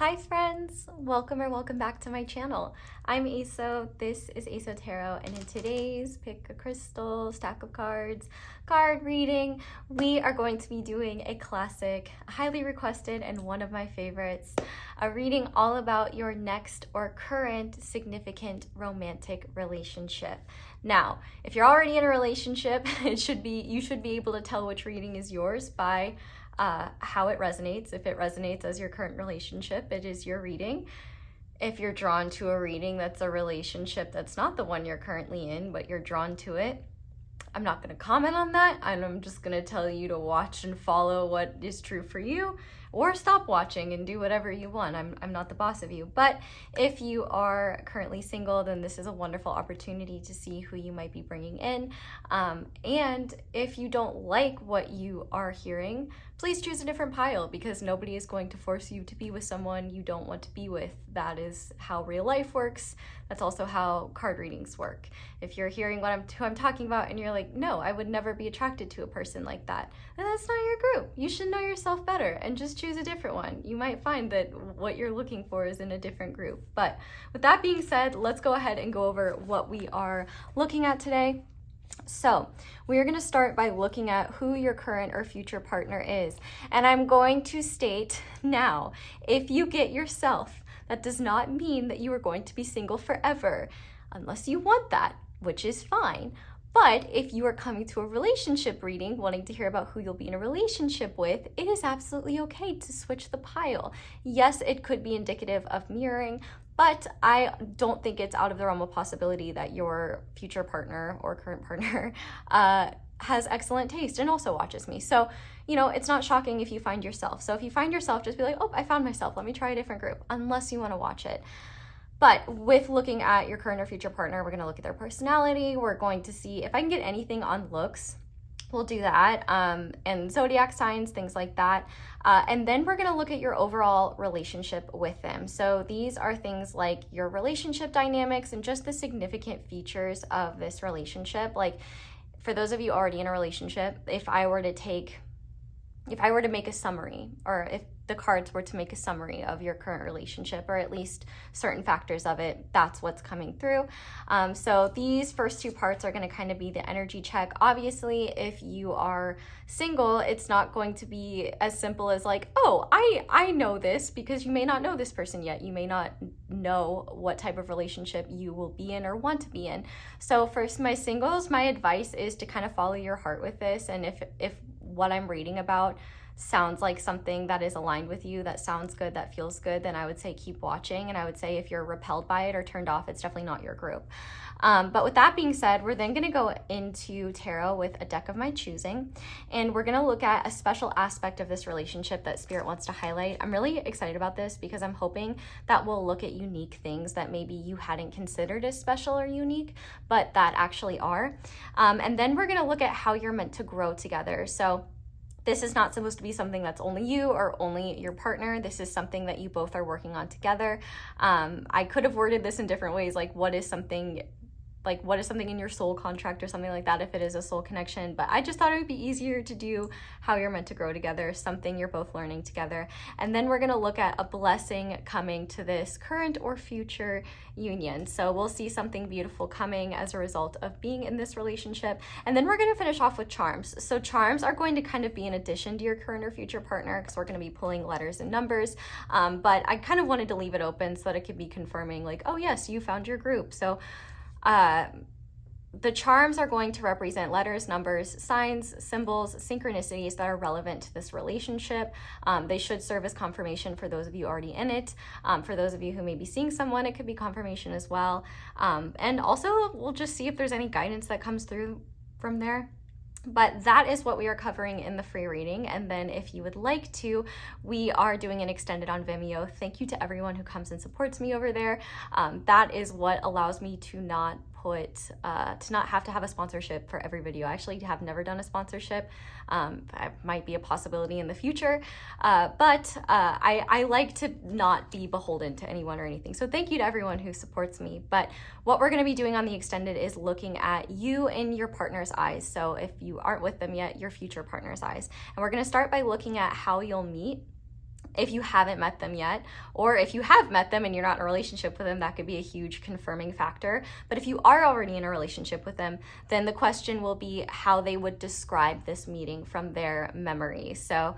Hi friends, welcome back to my channel. I'm Xoxo, this is Xoxo Tarot, and in today's Pick a Crystal, Stack of Cards card reading, we are going to be doing a classic, highly requested, and one of my favorites, a reading all about your next or current significant romantic relationship. Now, if you're already in a relationship, you should be able to tell which reading is yours by how it resonates. If it resonates as your current relationship, it is your reading. If you're drawn to a reading that's a relationship that's not the one you're currently in, but you're drawn to it, I'm not going to comment on that. I'm just going to tell you to watch and follow what is true for you, or stop watching and do whatever you want. I'm not the boss of you. But if you are currently single, then this is a wonderful opportunity to see who you might be bringing in. And if you don't like what you are hearing, please choose a different pile, because nobody is going to force you to be with someone you don't want to be with. That is how real life works. That's also how card readings work. If you're hearing who I'm talking about and you're like, no, I would never be attracted to a person like that, then that's not your group. You should know yourself better and just choose a different one. You might find that what you're looking for is in a different group. But with that being said, let's go ahead and go over what we are looking at today. So we are going to start by looking at who your current or future partner is. And I'm going to state now, if you get yourself, that does not mean that you are going to be single forever, unless you want that, which is fine. But if you are coming to a relationship reading, wanting to hear about who you'll be in a relationship with, it is absolutely okay to switch the pile. Yes, it could be indicative of mirroring, but I don't think it's out of the realm of possibility that your future partner or current partner has excellent taste and also watches me. So, it's not shocking if you find yourself. So if you find yourself, just be like, oh, I found myself. Let me try a different group, unless you want to watch it. But with looking at your current or future partner, we're going to look at their personality. We're going to see if I can get anything on looks. We'll do that, and zodiac signs, things like that. And then we're gonna look at your overall relationship with them. So these are things like your relationship dynamics and just the significant features of this relationship. Like, for those of you already in a relationship, if I were to make a summary, or if the cards were to make a summary of your current relationship, or at least certain factors of it, that's what's coming through. So these first two parts are going to kind of be the energy check. Obviously, if you are single, it's not going to be as simple as like, oh, I know this, because you may not know this person yet. You may not know what type of relationship you will be in or want to be in. So for my singles, my advice is to kind of follow your heart with this. And if what I'm reading about sounds like something that is aligned with you, that sounds good, that feels good, then I would say keep watching. And I would say if you're repelled by it or turned off, it's definitely not your group. But with that being said, we're then going to go into tarot with a deck of my choosing, and we're going to look at a special aspect of this relationship that Spirit wants to highlight. I'm really excited about this because I'm hoping that we'll look at unique things that maybe you hadn't considered as special or unique, but that actually are. And then we're going to look at how you're meant to grow together. So this is not supposed to be something that's only you or only your partner. This is something that you both are working on together. I could have worded this in different ways, like what is something in your soul contract or something like that if it is a soul connection, but I just thought it would be easier to do how you're meant to grow together, something you're both learning together. And then we're going to look at a blessing coming to this current or future union. So we'll see something beautiful coming as a result of being in this relationship. And then we're going to finish off with charms. So charms are going to kind of be in addition to your current or future partner, because we're going to be pulling letters and numbers. But I kind of wanted to leave it open so that it could be confirming like, oh yes, you found your group. So the charms are going to represent letters, numbers, signs, symbols, synchronicities that are relevant to this relationship. They should serve as confirmation for those of you already in it. For those of you who may be seeing someone, it could be confirmation as well. And also, we'll just see if there's any guidance that comes through from there. But that is what we are covering in the free reading. And then if you would like to, we are doing an extended on Vimeo. Thank you to everyone who comes and supports me over there. That is what allows me to not have to have a sponsorship for every video. I actually have never done a sponsorship. That might be a possibility in the future, but I like to not be beholden to anyone or anything. So thank you to everyone who supports me. But what we're going to be doing on the extended is looking at you in your partner's eyes. So if you aren't with them yet, your future partner's eyes. And we're going to start by looking at how you'll meet if you haven't met them yet, or if you have met them and you're not in a relationship with them, that could be a huge confirming factor. But if you are already in a relationship with them, then the question will be how they would describe this meeting from their memory. So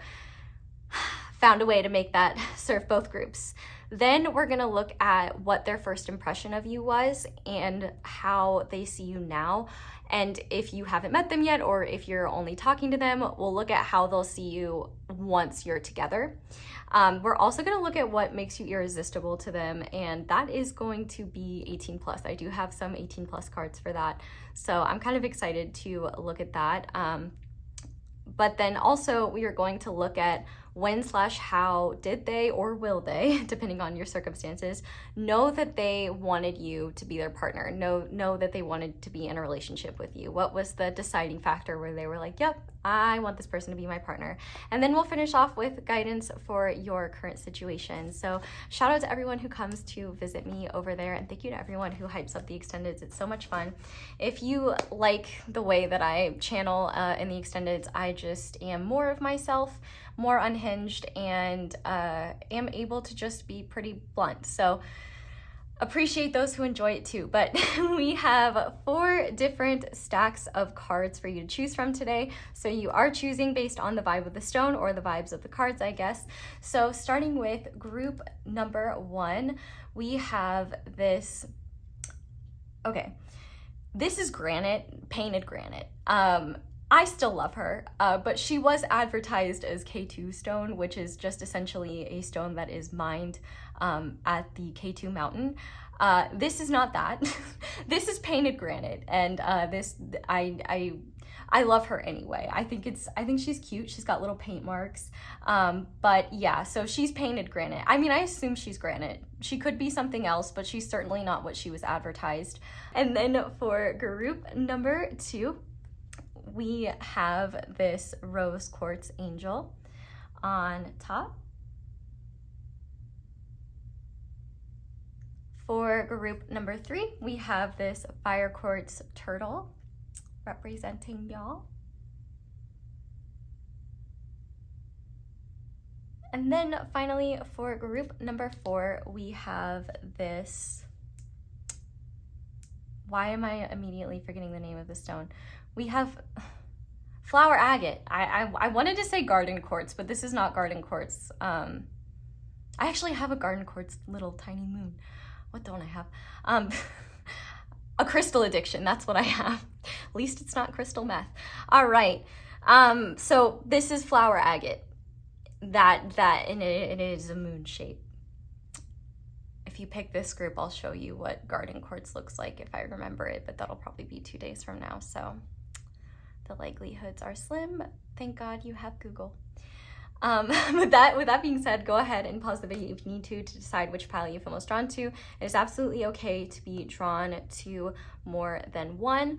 found a way to make that serve both groups. Then we're gonna look at what their first impression of you was and how they see you now. And if you haven't met them yet, or if you're only talking to them, we'll look at how they'll see you once you're together. We're also gonna look at what makes you irresistible to them, and that is going to be 18 plus. I do have some 18 plus cards for that. So I'm kind of excited to look at that. But then also we are going to look at when/how did they, or will they, depending on your circumstances, know that they wanted you to be their partner, know that they wanted to be in a relationship with you. What was the deciding factor where they were like, yep, I want this person to be my partner? And then we'll finish off with guidance for your current situation. So shout out to everyone who comes to visit me over there, and thank you to everyone who hypes up the extendeds. It's so much fun. If you like the way that I channel in the extendeds, I just am more of myself, more unhinged, and am able to just be pretty blunt. So appreciate those who enjoy it too. But we have 4 different stacks of cards for you to choose from today. So you are choosing based on the vibe of the stone or the vibes of the cards, I guess. So starting with group number 1, we have this, okay, this is Granite, painted Granite. I still love her, but she was advertised as K2 stone, which is just essentially a stone that is mined at the K2 mountain. This is not that. This is painted Granite, and I love her anyway. I think she's cute. She's got little paint marks. But yeah, so she's painted Granite. I mean, I assume she's Granite. She could be something else, but she's certainly not what she was advertised. And then for group number 2, we have this rose quartz angel on top. For group number 3, we have this fire quartz turtle representing y'all. And then finally for group number 4, we have this, why am I immediately forgetting the name of the stone? We have flower agate. I wanted to say garden quartz, but this is not garden quartz. I actually have a garden quartz little tiny moon. What don't I have? A crystal addiction, that's what I have. At least it's not crystal meth. All right, so this is flower agate. And it is a moon shape. If you pick this group, I'll show you what garden quartz looks like if I remember it, but that'll probably be 2 days from now, so the likelihoods are slim. Thank God you have Google. With that being said, go ahead and pause the video if you need to decide which pile you feel most drawn to. It is absolutely okay to be drawn to more than one,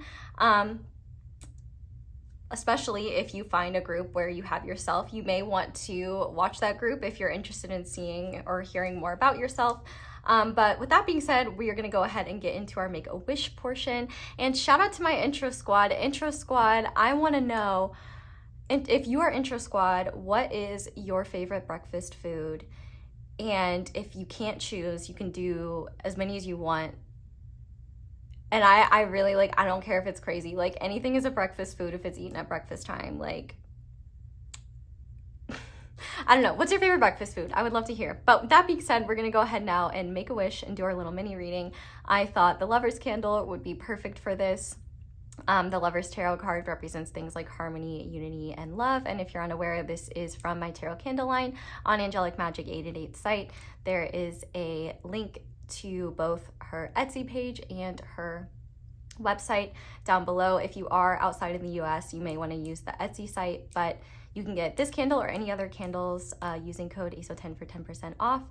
especially if you find a group where you have yourself. You may want to watch that group if you're interested in seeing or hearing more about yourself. But with that being said, we are going to go ahead and get into our Make a Wish portion. And shout out to my intro squad. Intro squad, I want to know, if you are intro squad, what is your favorite breakfast food? And if you can't choose, you can do as many as you want. And I really, like, I don't care if it's crazy. Like, anything is a breakfast food if it's eaten at breakfast time. Like, I don't know. What's your favorite breakfast food? I would love to hear. But with that being said, we're going to go ahead now and make a wish and do our little mini reading. I thought the Lover's Candle would be perfect for this. The Lover's Tarot card represents things like harmony, unity, and love. And if you're unaware, this is from my tarot candle line on Angelic Magic 888 site. There is a link to both her Etsy page and her website down below. If you are outside of the US, you may want to use the Etsy site, but you can get this candle or any other candles using code ASO10 for 10% off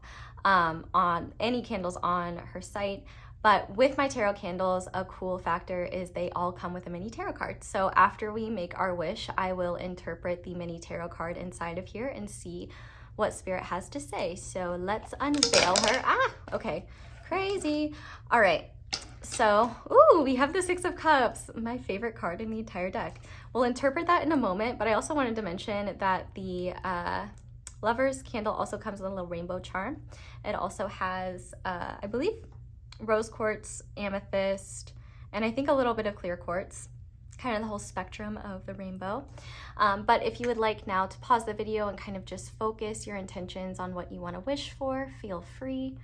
on any candles on her site. But with my tarot candles, a cool factor is they all come with a mini tarot card. So after we make our wish, I will interpret the mini tarot card inside of here and see what Spirit has to say. So let's unveil her. Okay, crazy. All right. So, we have the 6 of Cups, my favorite card in the entire deck. We'll interpret that in a moment, but I also wanted to mention that the Lover's candle also comes with a little rainbow charm. It also has, I believe, rose quartz, amethyst, and I think a little bit of clear quartz, kind of the whole spectrum of the rainbow. But if you would like now to pause the video and kind of just focus your intentions on what you want to wish for, feel free.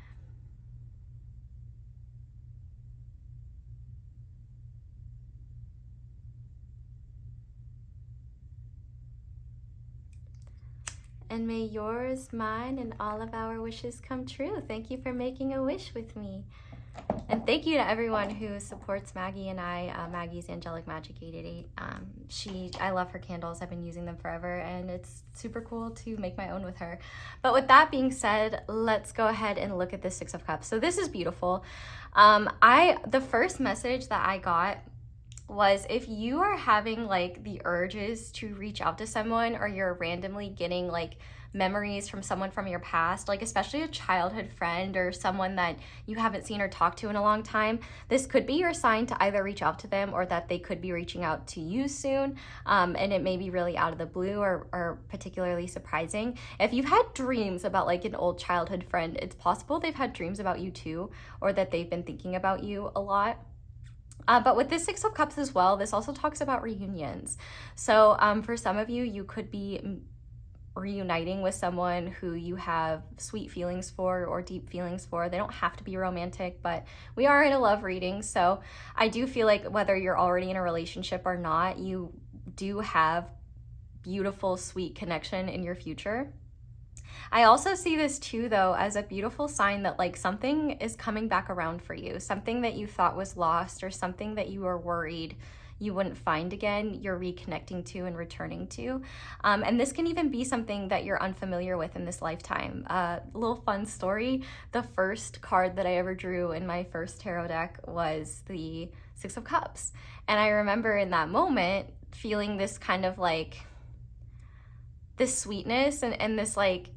And may yours, mine, and all of our wishes come true. Thank you for making a wish with me. And thank you to everyone who supports Maggie and I. Maggie's Angelic Magic 888. I love her candles. I've been using them forever, and it's super cool to make my own with her. But with that being said, let's go ahead and look at the Six of Cups. So this is beautiful. The first message that I got was, if you are having like the urges to reach out to someone, or you're randomly getting like memories from someone from your past, like especially a childhood friend or someone that you haven't seen or talked to in a long time, this could be your sign to either reach out to them or that they could be reaching out to you soon. And it may be really out of the blue or particularly surprising. If you've had dreams about like an old childhood friend, it's possible they've had dreams about you too, or that they've been thinking about you a lot. But with this Six of Cups as well, this also talks about reunions. So for some of you, you could be reuniting with someone who you have sweet feelings for or deep feelings for. They don't have to be romantic, but we are in a love reading. So I do feel like whether you're already in a relationship or not, you do have beautiful, sweet connection in your future. I also see this too, though, as a beautiful sign that like something is coming back around for you, something that you thought was lost or something that you were worried you wouldn't find again, you're reconnecting to and returning to. And this can even be something that you're unfamiliar with in this lifetime. A little fun story, the first card that I ever drew in my first tarot deck was the Six of Cups. And I remember in that moment feeling this kind of like, this sweetness and this like,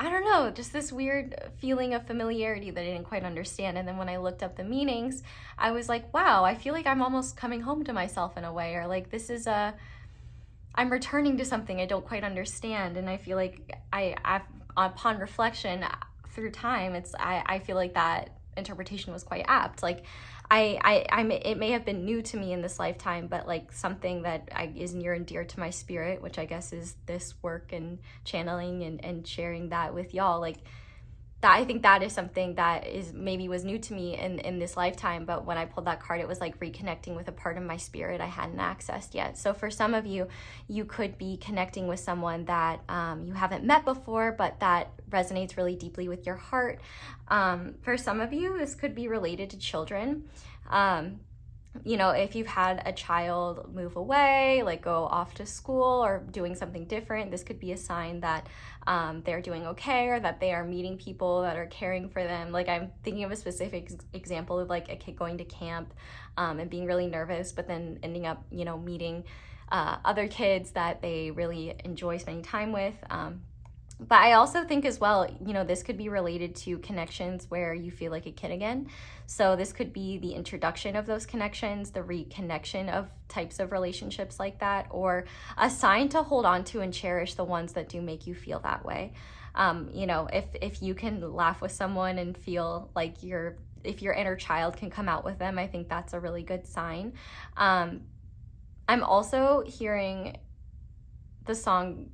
I don't know, just this weird feeling of familiarity that I didn't quite understand. And then when I looked up the meanings, I was like, wow, I feel like I'm almost coming home to myself in a way, or like this is I'm returning to something I don't quite understand. And I feel like I've upon reflection through time, I feel like that interpretation was quite apt. Like it may have been new to me in this lifetime, but like something that is near and dear to my spirit, which I guess is this work and channeling and sharing that with y'all. Like that, I think that is something that was new to me in this lifetime. But when I pulled that card, it was like reconnecting with a part of my spirit I hadn't accessed yet. So for some of you, you could be connecting with someone that you haven't met before, but that resonates really deeply with your heart. For some of you, this could be related to children. You know, if you've had a child move away, like go off to school or doing something different, this could be a sign that they're doing okay, or that they are meeting people that are caring for them. Like I'm thinking of a specific example of like a kid going to camp and being really nervous, but then ending up, you know, meeting other kids that they really enjoy spending time with. But I also think as well, you know, this could be related to connections where you feel like a kid again. So this could be the introduction of those connections, the reconnection of types of relationships like that, or a sign to hold on to and cherish the ones that do make you feel that way. You know, if you can laugh with someone and feel like if your inner child can come out with them, I think that's a really good sign. I'm also hearing the song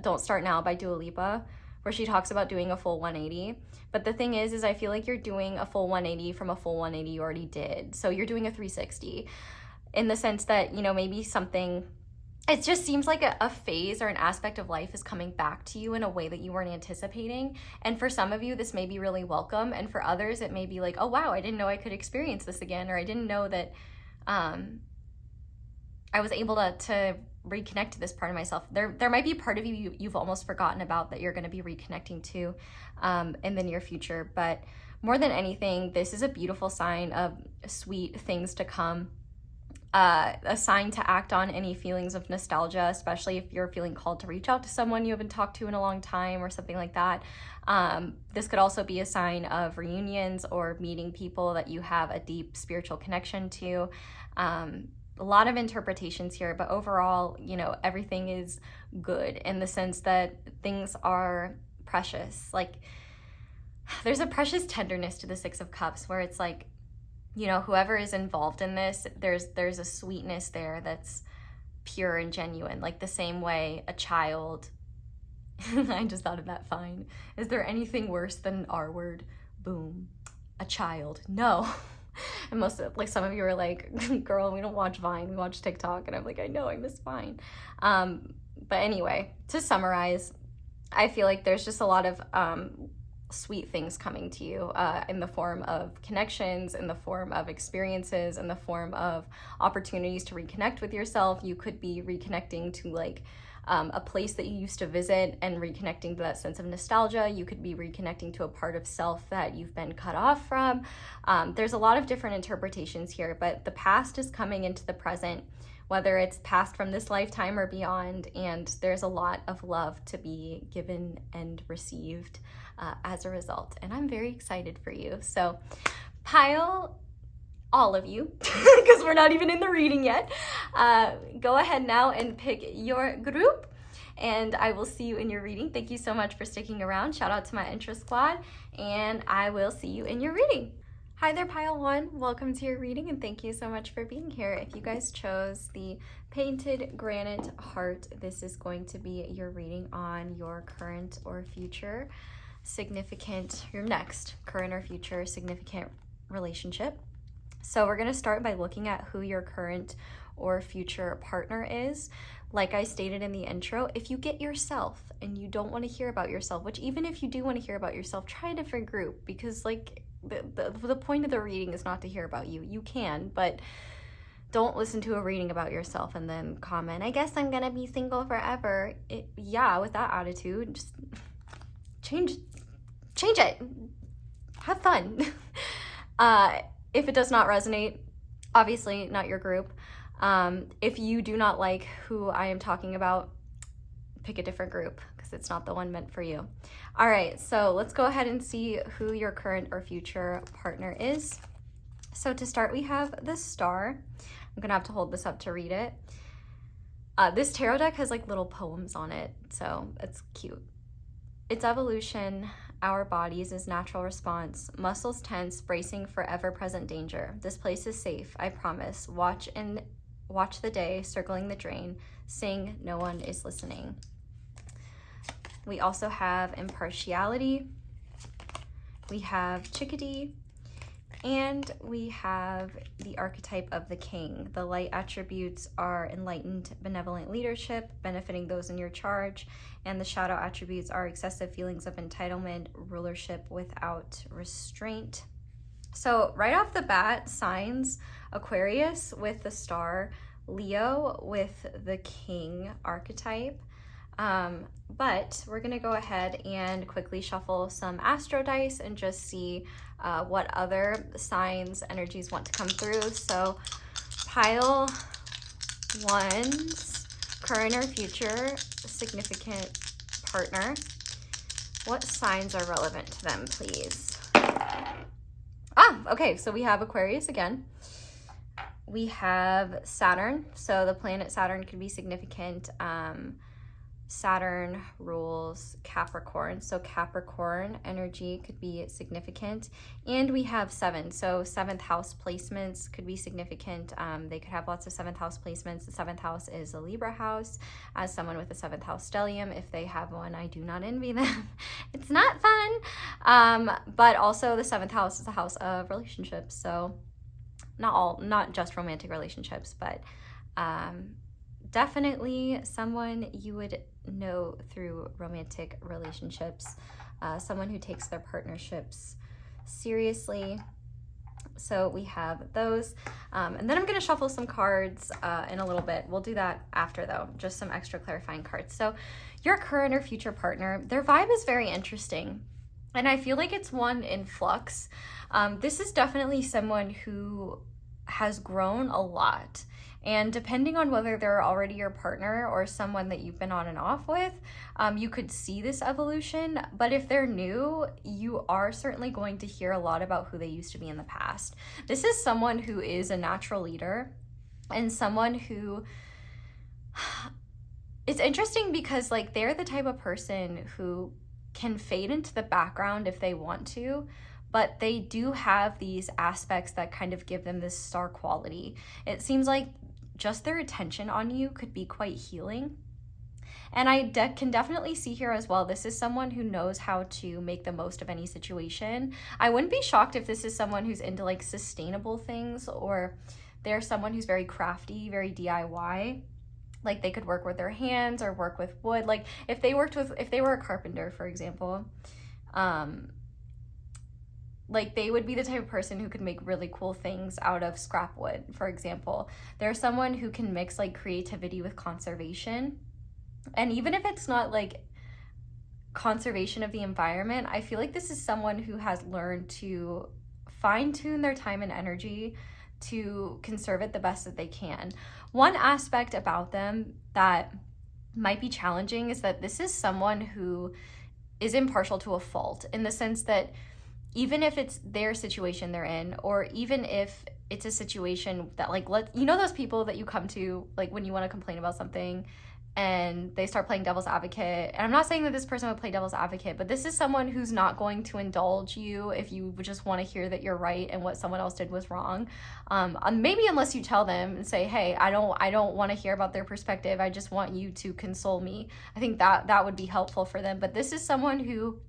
Don't Start Now by Dua Lipa, where she talks about doing a full 180. But the thing is I feel like you're doing a full 180 from a full 180 you already did. So you're doing a 360 in the sense that, you know, maybe something, it just seems like a phase or an aspect of life is coming back to you in a way that you weren't anticipating. And for some of you, this may be really welcome. And for others, it may be like, oh, wow, I didn't know I could experience this again. Or I didn't know that I was able to reconnect to this part of myself. There might be a part of you've almost forgotten about that you're going to be reconnecting to in the near future. But more than anything, this is a beautiful sign of sweet things to come. A sign to act on any feelings of nostalgia, especially if you're feeling called to reach out to someone you haven't talked to in a long time or something like that. This could also be a sign of reunions or meeting people that you have a deep spiritual connection to. a lot of interpretations here, but overall, you know, everything is good in the sense that things are precious. Like, there's a precious tenderness to the Six of Cups where it's like, you know, whoever is involved in this, there's a sweetness there that's pure and genuine, like the same way a child. I just thought of that. Fine. Is there anything worse than an R word? Boom. A child. No. And most of, like, some of you are like, girl, we don't watch Vine, we watch TikTok. And I'm like, I know, I miss Vine. But anyway, to summarize, I feel like there's just a lot of sweet things coming to you in the form of connections, in the form of experiences, in the form of opportunities to reconnect with yourself. You could be reconnecting to like a place that you used to visit and reconnecting to that sense of nostalgia. You could be reconnecting to a part of self that you've been cut off from. There's a lot of different interpretations here, but the past is coming into the present, whether it's past from this lifetime or beyond, and there's a lot of love to be given and received as a result. And I'm very excited for you. So pile all of you, because we're not even in the reading yet. Go ahead now and pick your group, and I will see you in your reading. Thank you so much for sticking around. Shout out to my intro squad, and I will see you in your reading. Hi there, pile one. Welcome to your reading, and thank you so much for being here. If you guys chose the painted granite heart, this is going to be your reading on your current or future significant, your next current or future significant relationship. So we're going to start by looking at who your current or future partner is. Like I stated in the intro, if you get yourself and you don't want to hear about yourself, which even if you do want to hear about yourself, try a different group, because like the point of the reading is not to hear about you. You can, but don't listen to a reading about yourself and then comment, I guess I'm going to be single forever. Yeah, with that attitude, just change it. Have fun. If it does not resonate, obviously not your group. If you do not like who I am talking about, pick a different group, because it's not the one meant for you. All right, so let's go ahead and see who your current or future partner is. So to start, we have the Star. I'm gonna have to hold this up to read it. This tarot deck has like little poems on it, so it's cute. Its evolution, our bodies is natural response, muscles tense, bracing for ever-present danger. This place is safe, I promise. Watch the day, circling the drain. Sing, no one is listening. We also have impartiality. We have chickadee. And we have the archetype of the king. The light attributes are enlightened, benevolent leadership, benefiting those in your charge. And the shadow attributes are excessive feelings of entitlement, rulership without restraint. So right off the bat, signs: Aquarius with the Star, Leo with the king archetype. But we're gonna go ahead and quickly shuffle some astro dice and just see what other signs, energies want to come through. So pile one's current or future significant partner. What signs are relevant to them, please? Okay, so we have Aquarius again. We have Saturn. So the planet Saturn could be significant. Saturn rules Capricorn, so Capricorn energy could be significant. And we have 7, so 7th house placements could be significant. They could have lots of 7th house placements. The 7th house is a Libra house. As someone with a 7th house stellium, if they have one, I do not envy them. It's not fun. But also the 7th house is a house of relationships, so not just romantic relationships, but definitely someone you would know through romantic relationships, someone who takes their partnerships seriously. So we have those. And then I'm going to shuffle some cards in a little bit. We'll do that after, though, just some extra clarifying cards. So your current or future partner, their vibe is very interesting. And I feel like it's one in flux. This is definitely someone who has grown a lot. And depending on whether they're already your partner or someone that you've been on and off with, you could see this evolution. But if they're new, you are certainly going to hear a lot about who they used to be in the past. This is someone who is a natural leader. and someone who, it's interesting because like they're the type of person who can fade into the background if they want to, but they do have these aspects that kind of give them this star quality. It seems like just their attention on you could be quite healing. And I can definitely see here as well, this is someone who knows how to make the most of any situation. I wouldn't be shocked if this is someone who's into like sustainable things, or they're someone who's very crafty, very DIY. Like they could work with their hands or work with wood. Like if they were a carpenter, for example, like they would be the type of person who could make really cool things out of scrap wood, for example. They're someone who can mix like creativity with conservation. And even if it's not like conservation of the environment, I feel like this is someone who has learned to fine-tune their time and energy to conserve it the best that they can. One aspect about them that might be challenging is that this is someone who is impartial to a fault, in the sense that even if it's their situation they're in, or even if it's a situation that like, you know those people that you come to like when you want to complain about something and they start playing devil's advocate. And I'm not saying that this person would play devil's advocate, but this is someone who's not going to indulge you if you just want to hear that you're right and what someone else did was wrong. Maybe unless you tell them and say, hey, I don't want to hear about their perspective. I just want you to console me. I think that would be helpful for them. But this is someone who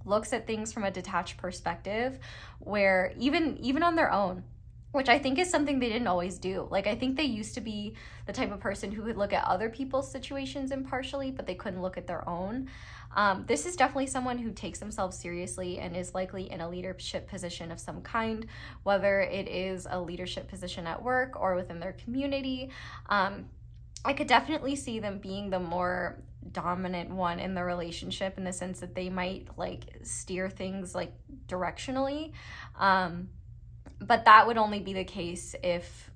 looks at things from a detached perspective, where even on their own, which I think is something they didn't always do. Like, I think they used to be the type of person who would look at other people's situations impartially, but they couldn't look at their own. This is definitely someone who takes themselves seriously and is likely in a leadership position of some kind, whether it is a leadership position at work or within their community. I could definitely see them being the more dominant one in the relationship, in the sense that they might like steer things like directionally. But that would only be the case if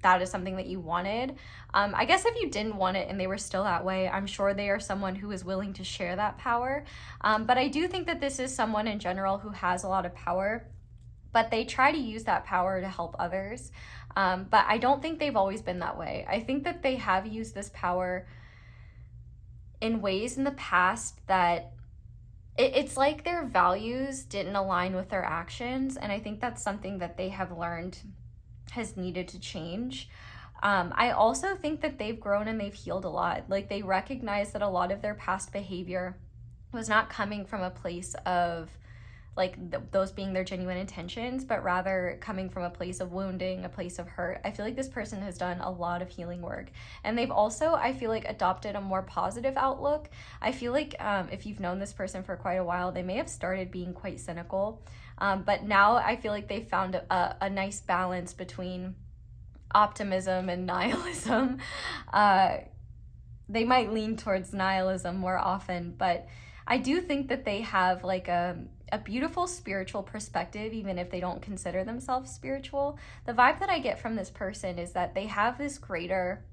that is something that you wanted. I guess if you didn't want it and they were still that way, I'm sure they are someone who is willing to share that power. But I do think that this is someone in general who has a lot of power, but they try to use that power to help others. But I don't think they've always been that way. I think that they have used this power in ways in the past that it's like their values didn't align with their actions, and I think that's something that they have learned has needed to change. I also think that they've grown and they've healed a lot. Like, they recognize that a lot of their past behavior was not coming from a place of like those being their genuine intentions, but rather coming from a place of wounding, a place of hurt. I feel like this person has done a lot of healing work, and they've also, I feel like, adopted a more positive outlook. I feel like if you've known this person for quite a while, they may have started being quite cynical, but now I feel like they found a nice balance between optimism and nihilism. They might lean towards nihilism more often, but I do think that they have like a beautiful spiritual perspective, even if they don't consider themselves spiritual. The vibe that I get from this person is that they have this greater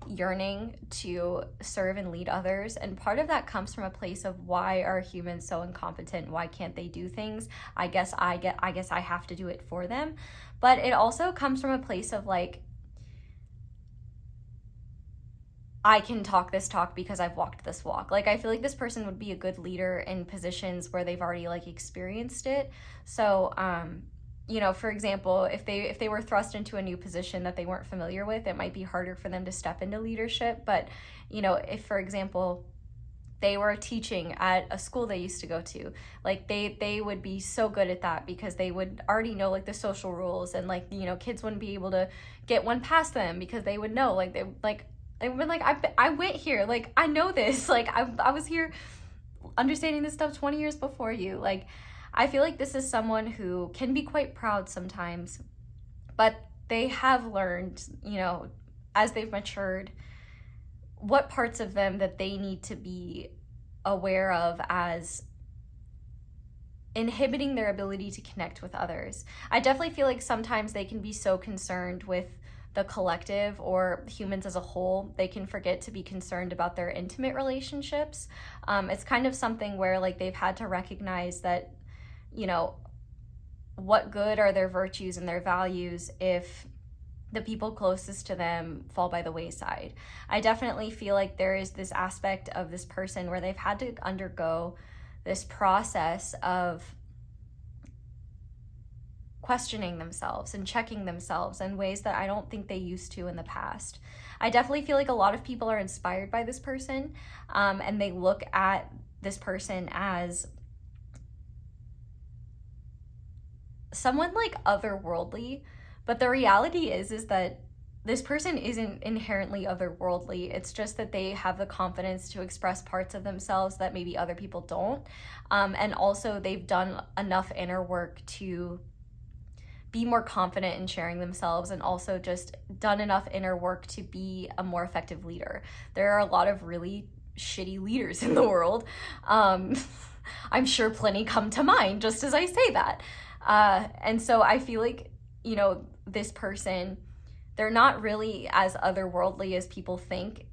yearning to serve and lead others, and part of that comes from a place of, why are humans so incompetent? Why can't they do things? I guess I have to do it for them. But it also comes from a place of like, I can talk this talk because I've walked this walk. Like, I feel like this person would be a good leader in positions where they've already like experienced it. So, you know, for example, if they were thrust into a new position that they weren't familiar with, it might be harder for them to step into leadership. But, you know, if, for example, they were teaching at a school they used to go to, like they would be so good at that because they would already know like the social rules, and like, you know, kids wouldn't be able to get one past them because they would know, like, they were like, I went here, like, I know this, like, I was here understanding this stuff 20 years before you. Like, I feel like this is someone who can be quite proud sometimes, but they have learned, you know, as they've matured, what parts of them that they need to be aware of as inhibiting their ability to connect with others. I definitely feel like sometimes they can be so concerned with the collective or humans as a whole, they can forget to be concerned about their intimate relationships. It's kind of something where like they've had to recognize that, you know, what good are their virtues and their values if the people closest to them fall by the wayside. I definitely feel like there is this aspect of this person where they've had to undergo this process of questioning themselves and checking themselves in ways that I don't think they used to in the past. I definitely feel like a lot of people are inspired by this person, and they look at this person as someone like otherworldly, but the reality is that this person isn't inherently otherworldly. It's just that they have the confidence to express parts of themselves that maybe other people don't, and also they've done enough inner work to be more confident in sharing themselves, and also just done enough inner work to be a more effective leader. There are a lot of really shitty leaders in the world. I'm sure plenty come to mind just as I say that. And so I feel like, you know, this person, they're not really as otherworldly as people think.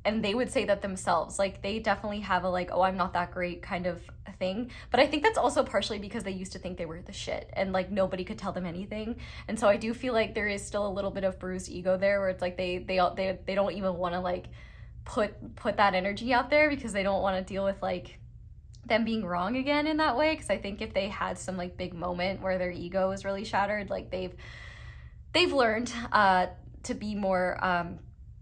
And they would say that themselves. Like, they definitely have a like, oh, I'm not that great kind of thing. But I think that's also partially because they used to think they were the shit and like nobody could tell them anything. And so I do feel like there is still a little bit of bruised ego there, where it's like they don't even want to like put that energy out there, because they don't want to deal with like them being wrong again in that way. Because I think if they had some like big moment where their ego was really shattered, like they've learned to be more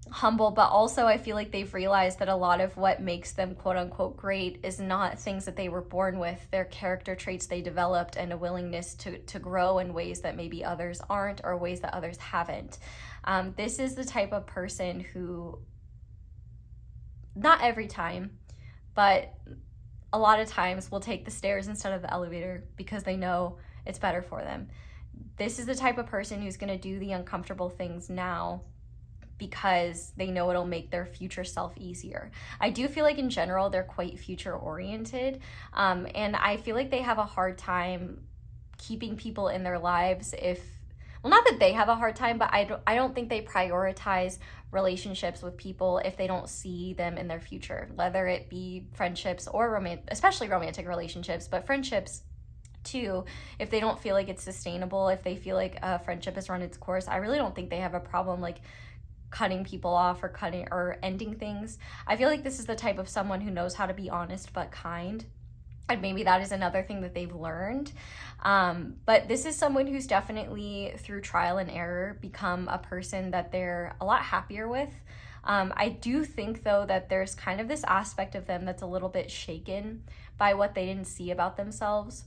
humble. But also I feel like they've realized that a lot of what makes them quote unquote great is not things that they were born with. Their character traits they developed, and a willingness to grow in ways that maybe others aren't, or ways that others haven't. This is the type of person who, not every time, but a lot of times, will take the stairs instead of the elevator because they know it's better for them. This is the type of person who's going to do the uncomfortable things now because they know it'll make their future self easier. I do feel like in general they're quite future oriented, and I feel like they have a hard time keeping people in their lives not that they have a hard time, but I don't think they prioritize relationships with people if they don't see them in their future, whether it be friendships or especially romantic relationships, but friendships too. If they don't feel like it's sustainable, if they feel like a friendship has run its course, I really don't think they have a problem like cutting people off or ending things. I feel like this is the type of someone who knows how to be honest but kind. And maybe that is another thing that they've learned. But this is someone who's definitely, through trial and error, become a person that they're a lot happier with. I do think, though, that there's kind of this aspect of them that's a little bit shaken by what they didn't see about themselves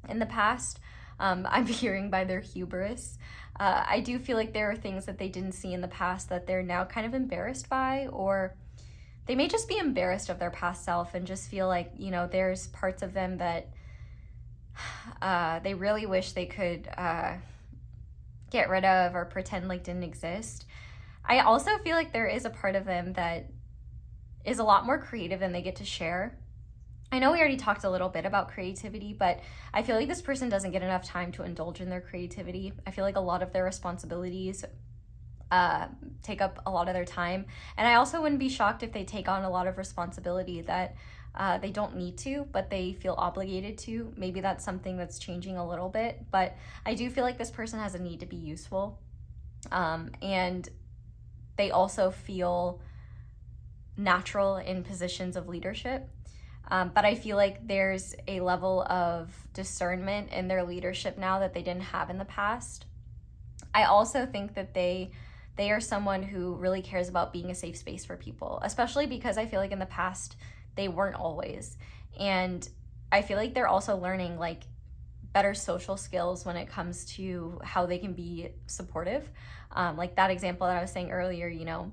in the past. I'm hearing by their hubris. I do feel like there are things that they didn't see in the past that they're now kind of embarrassed by, or they may just be embarrassed of their past self and just feel like, you know, there's parts of them that they really wish they could get rid of or pretend like didn't exist. I also feel like there is a part of them that is a lot more creative than they get to share. I know we already talked a little bit about creativity, but I feel like this person doesn't get enough time to indulge in their creativity. I feel like a lot of their responsibilities take up a lot of their time. And I also wouldn't be shocked if they take on a lot of responsibility that they don't need to, but they feel obligated to. Maybe that's something that's changing a little bit, but I do feel like this person has a need to be useful. And they also feel natural in positions of leadership. But I feel like there's a level of discernment in their leadership now that they didn't have in the past. I also think that they are someone who really cares about being a safe space for people, especially because I feel like in the past they weren't always. And I feel like they're also learning like better social skills when it comes to how they can be supportive. Like that example that I was saying earlier, you know,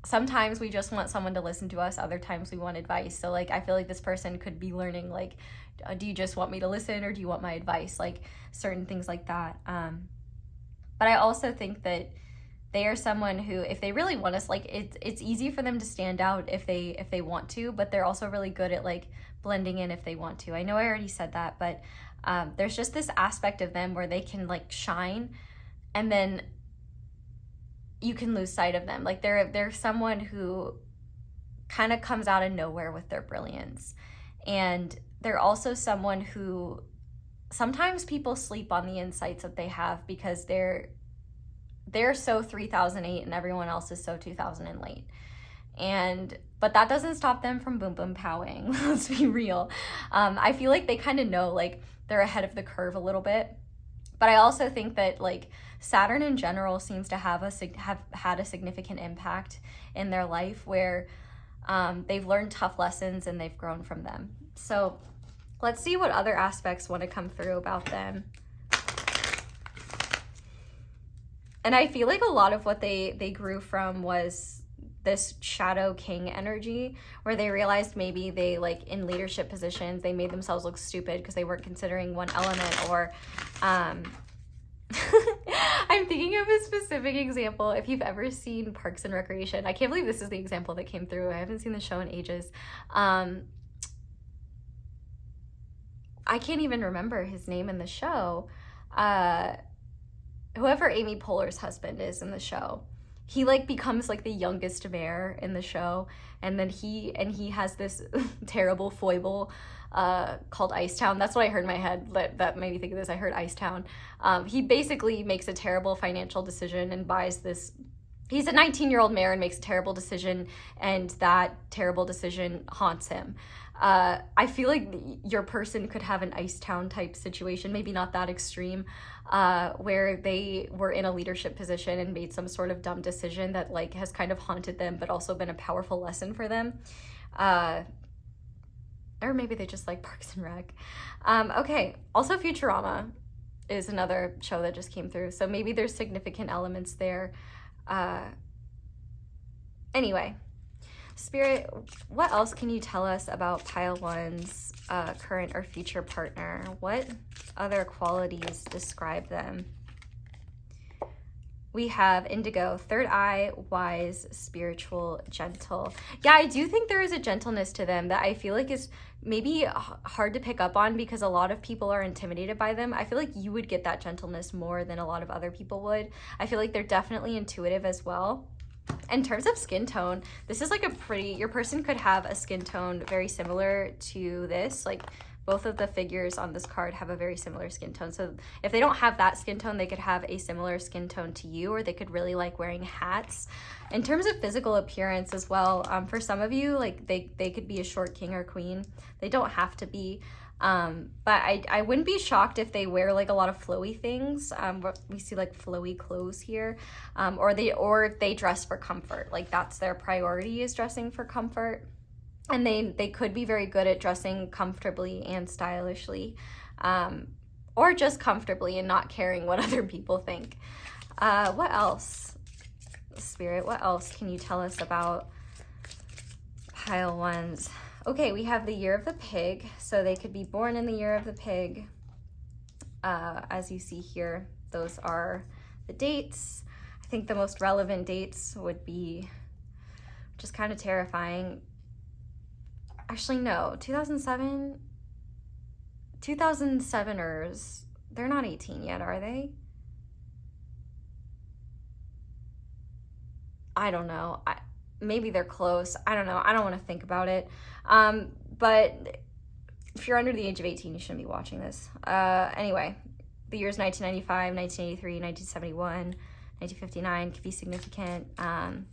sometimes we just want someone to listen to us, other times we want advice. So like I feel like this person could be learning like, do you just want me to listen or do you want my advice? Like certain things like that. But I also think that they are someone who, if they really want us, like it's easy for them to stand out if they want to, but they're also really good at like blending in if they want to. I know I already said that, but there's just this aspect of them where they can like shine and then you can lose sight of them. Like they're someone who kind of comes out of nowhere with their brilliance. And they're also someone who sometimes people sleep on the insights that they have because they're they're so 3008 and everyone else is so 2000 and late. But that doesn't stop them from boom boom powing. Let's be real. I feel like they kind of know, like, they're ahead of the curve a little bit. But I also think that, like, Saturn in general seems to have had a significant impact in their life where they've learned tough lessons and they've grown from them. So let's see what other aspects want to come through about them. And I feel like a lot of what they grew from was this shadow king energy, where they realized maybe they, like, in leadership positions, they made themselves look stupid because they weren't considering one element, or I'm thinking of a specific example. If you've ever seen Parks and Recreation, I can't believe this is the example that came through. I haven't seen the show in ages. I can't even remember his name in the show. Whoever Amy Poehler's husband is in the show, he, like, becomes, like, the youngest mayor in the show, and then he has this terrible foible called Icetown. That's what I heard in my head that made me think of this. I heard Icetown. He basically makes a terrible financial decision and buys this. He's a 19-year-old mayor and makes a terrible decision, and that terrible decision haunts him. I feel like your person could have an Icetown type situation, maybe not that extreme, where they were in a leadership position and made some sort of dumb decision that, like, has kind of haunted them, but also been a powerful lesson for them. Or maybe they just like Parks and Rec. Okay, also Futurama is another show that just came through, so maybe there's significant elements there. Anyway, Spirit, what else can you tell us about Pile 1's current or future partner? What other qualities describe them? We have Indigo, third eye, wise, spiritual, gentle. Yeah, I do think there is a gentleness to them that I feel like is maybe hard to pick up on because a lot of people are intimidated by them. I feel like you would get that gentleness more than a lot of other people would. I feel like they're definitely intuitive as well. In terms of skin tone, this is like your person could have a skin tone very similar to this. Like, both of the figures on this card have a very similar skin tone. So if they don't have that skin tone, they could have a similar skin tone to you, or they could really like wearing hats. In terms of physical appearance as well, for some of you, like they could be a short king or queen. They don't have to be. But I wouldn't be shocked if they wear like a lot of flowy things. We see like flowy clothes here, or if they dress for comfort. Like, that's their priority, is dressing for comfort. And they could be very good at dressing comfortably and stylishly, or just comfortably and not caring what other people think. What else, Spirit? What else can you tell us about Pile 1's? Okay, we have the year of the pig, so they could be born in the year of the pig. As you see here, those are the dates. I think the most relevant dates would be, just kind of terrifying. Actually, no, 2007ers, they're not 18 yet, are they? I don't know. Maybe they're close. I don't know. I don't want to think about it. But if you're under the age of 18, you shouldn't be watching this. Anyway, the years 1995, 1983, 1971, 1959 could be significant.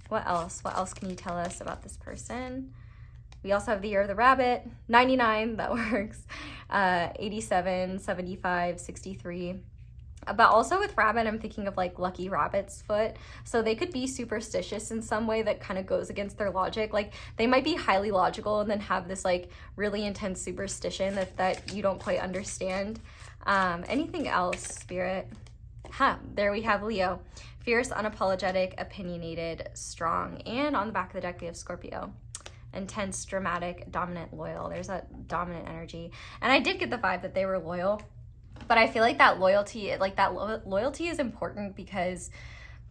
What else? What else can you tell us about this person? We also have the year of the rabbit, 99, that works, 87, 75, 63. But also with rabbit, I'm thinking of like lucky rabbit's foot. So they could be superstitious in some way that kind of goes against their logic. Like, they might be highly logical and then have this like really intense superstition that you don't quite understand. Anything else, Spirit? There we have Leo. Fierce, unapologetic, opinionated, strong. And on the back of the deck, we have Scorpio. Intense, dramatic, dominant, loyal. There's that dominant energy. And I did get the vibe that they were loyal. But I feel like that loyalty, loyalty is important because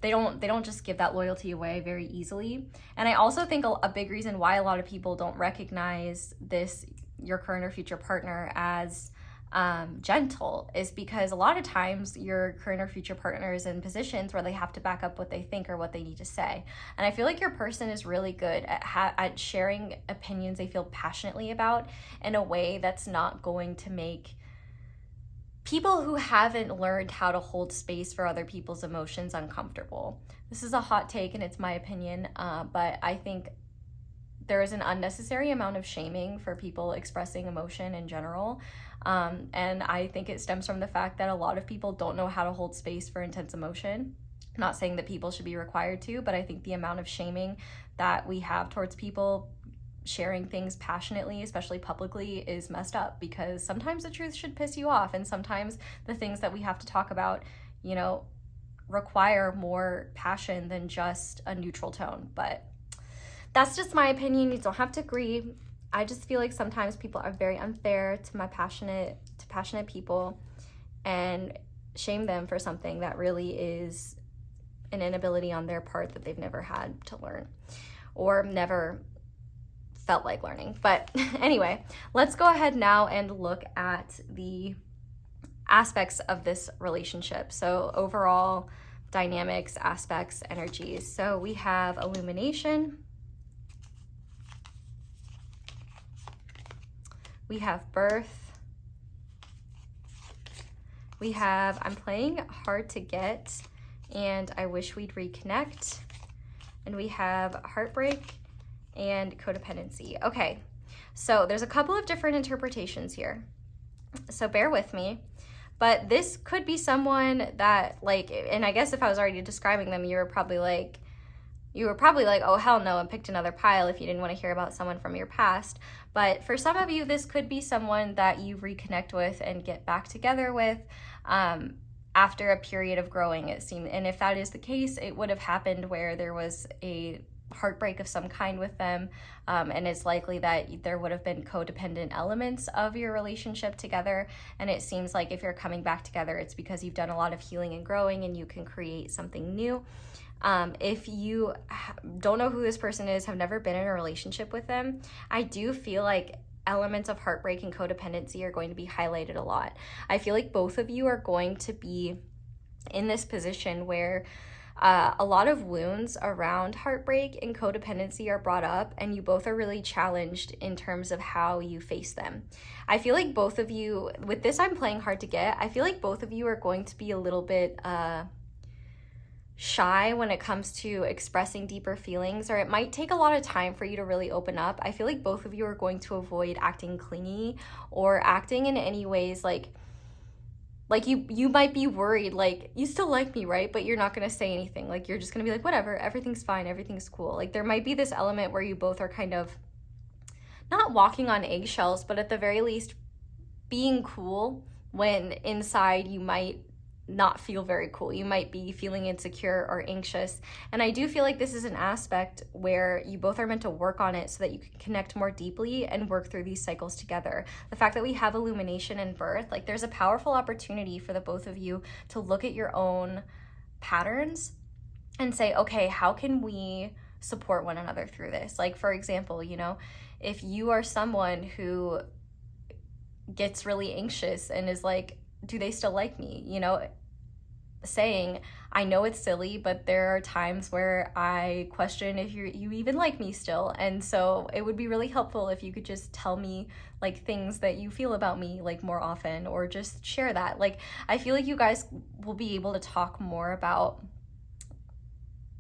they don't just give that loyalty away very easily. And I also think a big reason why a lot of people don't recognize your current or future partner as gentle is because a lot of times your current or future partner is in positions where they have to back up what they think or what they need to say. And I feel like your person is really good at sharing opinions they feel passionately about in a way that's not going to make people who haven't learned how to hold space for other people's emotions uncomfortable. This is a hot take and it's my opinion, but I think there is an unnecessary amount of shaming for people expressing emotion in general. And I think it stems from the fact that a lot of people don't know how to hold space for intense emotion. I'm not saying that people should be required to, but I think the amount of shaming that we have towards people sharing things passionately, especially publicly, is messed up, because sometimes the truth should piss you off, and sometimes the things that we have to talk about, you know, require more passion than just a neutral tone. But that's just my opinion. You don't have to agree. I just feel like sometimes people are very unfair to passionate people and shame them for something that really is an inability on their part that they've never had to learn or never felt like learning. But anyway, let's go ahead now and look at the aspects of this relationship. So overall dynamics, aspects, energies. So we have illumination, we have birth, we have I'm playing hard to get and I wish we'd reconnect, and we have heartbreak and codependency. Okay, so there's a couple of different interpretations here, so bear with me. But this could be someone that, like, and I guess if I was already describing them, you were probably like, oh hell no, and picked another pile if you didn't want to hear about someone from your past. But for some of you, this could be someone that you reconnect with and get back together with after a period of growing, it seemed. And if that is the case, it would have happened where there was a heartbreak of some kind with them, and it's likely that there would have been codependent elements of your relationship together. And it seems like if you're coming back together, it's because you've done a lot of healing and growing and you can create something new. If you don't know who this person is, have never been in a relationship with them, I do feel like elements of heartbreak and codependency are going to be highlighted a lot. I feel like both of you are going to be in this position where a lot of wounds around heartbreak and codependency are brought up, and you both are really challenged in terms of how you face them. I feel like both of you, with this I'm playing hard to get, I feel like both of you are going to be a little bit shy when it comes to expressing deeper feelings, or it might take a lot of time for you to really open up. I feel like both of you are going to avoid acting clingy or acting in any ways like you might be worried, like, you still like me, right? But you're not going to say anything. Like, you're just going to be like, whatever, everything's fine, everything's cool. Like, there might be this element where you both are kind of not walking on eggshells, but at the very least being cool when inside you might not feel very cool. You might be feeling insecure or anxious. And I do feel like this is an aspect where you both are meant to work on it so that you can connect more deeply and work through these cycles together. The fact that we have illumination and birth, like, there's a powerful opportunity for the both of you to look at your own patterns and say, okay, how can we support one another through this? Like, for example, you know, if you are someone who gets really anxious and is like, do they still like me? You know, saying, I know it's silly, but there are times where I question if you even like me still. And so it would be really helpful if you could just tell me, like, things that you feel about me, like, more often, or just share that. Like, I feel like you guys will be able to talk more about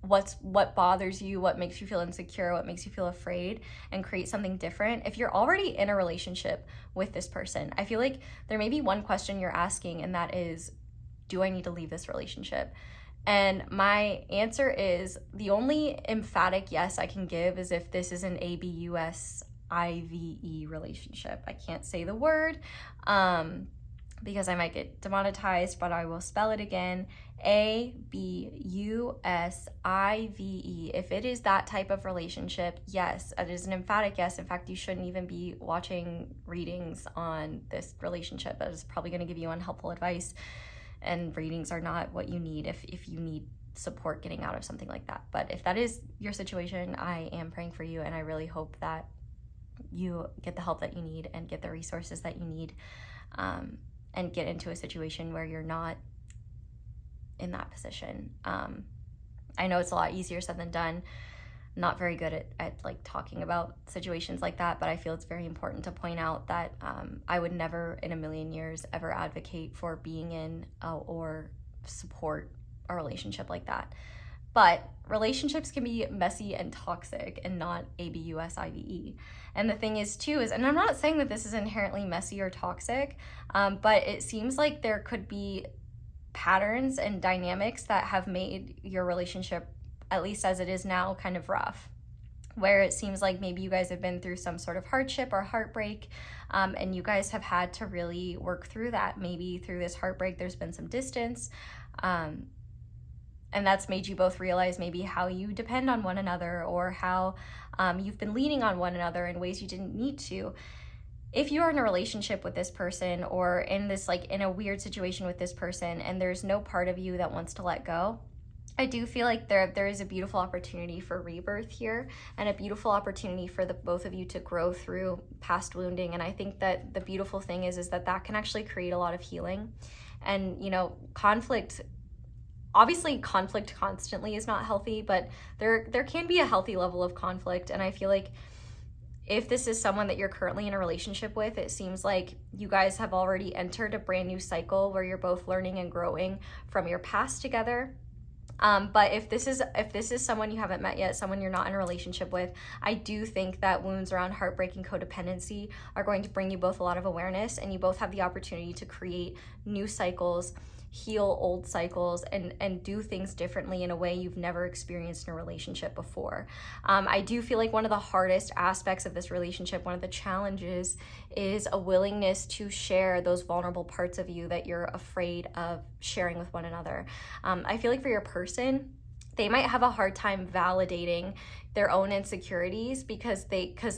what bothers you, what makes you feel insecure, what makes you feel afraid, and create something different. If you're already in a relationship with this person, I feel like there may be one question you're asking, and that is, do I need to leave this relationship? And my answer is, the only emphatic yes I can give is if this is an ABUSIVE relationship. I can't say the word because I might get demonetized, but I will spell it again. ABUSIVE. If it is that type of relationship, yes, it is an emphatic yes. In fact, you shouldn't even be watching readings on this relationship. That is probably going to give you unhelpful advice, and readings are not what you need if you need support getting out of something like that. But if that is your situation, I am praying for you, and I really hope that you get the help that you need and get the resources that you need, and get into a situation where you're not in that position. I know it's a lot easier said than done. not very good at like talking about situations like that, but I feel it's very important to point out that I would never in a million years ever advocate for being in or support a relationship like that. But relationships can be messy and toxic and not ABUSIVE. And the thing is too is, and I'm not saying that this is inherently messy or toxic, but it seems like there could be patterns and dynamics that have made your relationship, at least as it is now, kind of rough, where it seems like maybe you guys have been through some sort of hardship or heartbreak, and you guys have had to really work through that. Maybe through this heartbreak there's been some distance, and that's made you both realize maybe how you depend on one another, or how you've been leaning on one another in ways you didn't need to. If you are in a relationship with this person, or in this like in a weird situation with this person, and there's no part of you that wants to let go, I do feel like there is a beautiful opportunity for rebirth here, and a beautiful opportunity for the both of you to grow through past wounding. And I think that the beautiful thing is that can actually create a lot of healing. And conflict, obviously conflict constantly is not healthy, but there can be a healthy level of conflict. And I feel like if this is someone that you're currently in a relationship with, it seems like you guys have already entered a brand new cycle where you're both learning and growing from your past together. But if this is someone you haven't met yet, someone you're not in a relationship with, I do think that wounds around heartbreak and codependency are going to bring you both a lot of awareness, and you both have the opportunity to create new cycles, heal old cycles, and do things differently in a way you've never experienced in a relationship before. I do feel like one of the hardest aspects of this relationship, one of the challenges, is a willingness to share those vulnerable parts of you that you're afraid of sharing with one another. I feel like for your person, they might have a hard time validating their own insecurities, because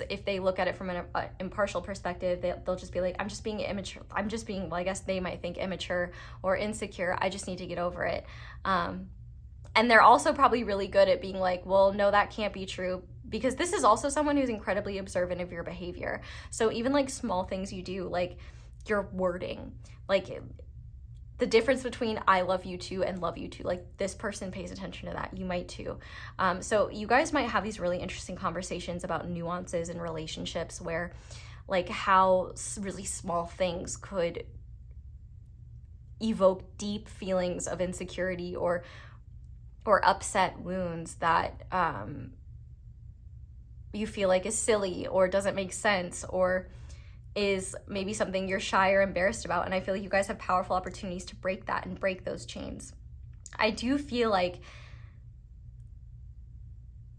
if they look at it from an impartial perspective, they'll just be like, I'm just being immature. Well, I guess they might think immature or insecure. I just need to get over it. And they're also probably really good at being like, well, no, that can't be true, because this is also someone who's incredibly observant of your behavior. So even like small things you do, like your wording, like the difference between I love you too and love you too, like this person pays attention to that, you might too. So you guys might have these really interesting conversations about nuances in relationships, where like how really small things could evoke deep feelings of insecurity or upset wounds that you feel like is silly or doesn't make sense, or is maybe something you're shy or embarrassed about. And I feel like you guys have powerful opportunities to break that and break those chains. I do feel like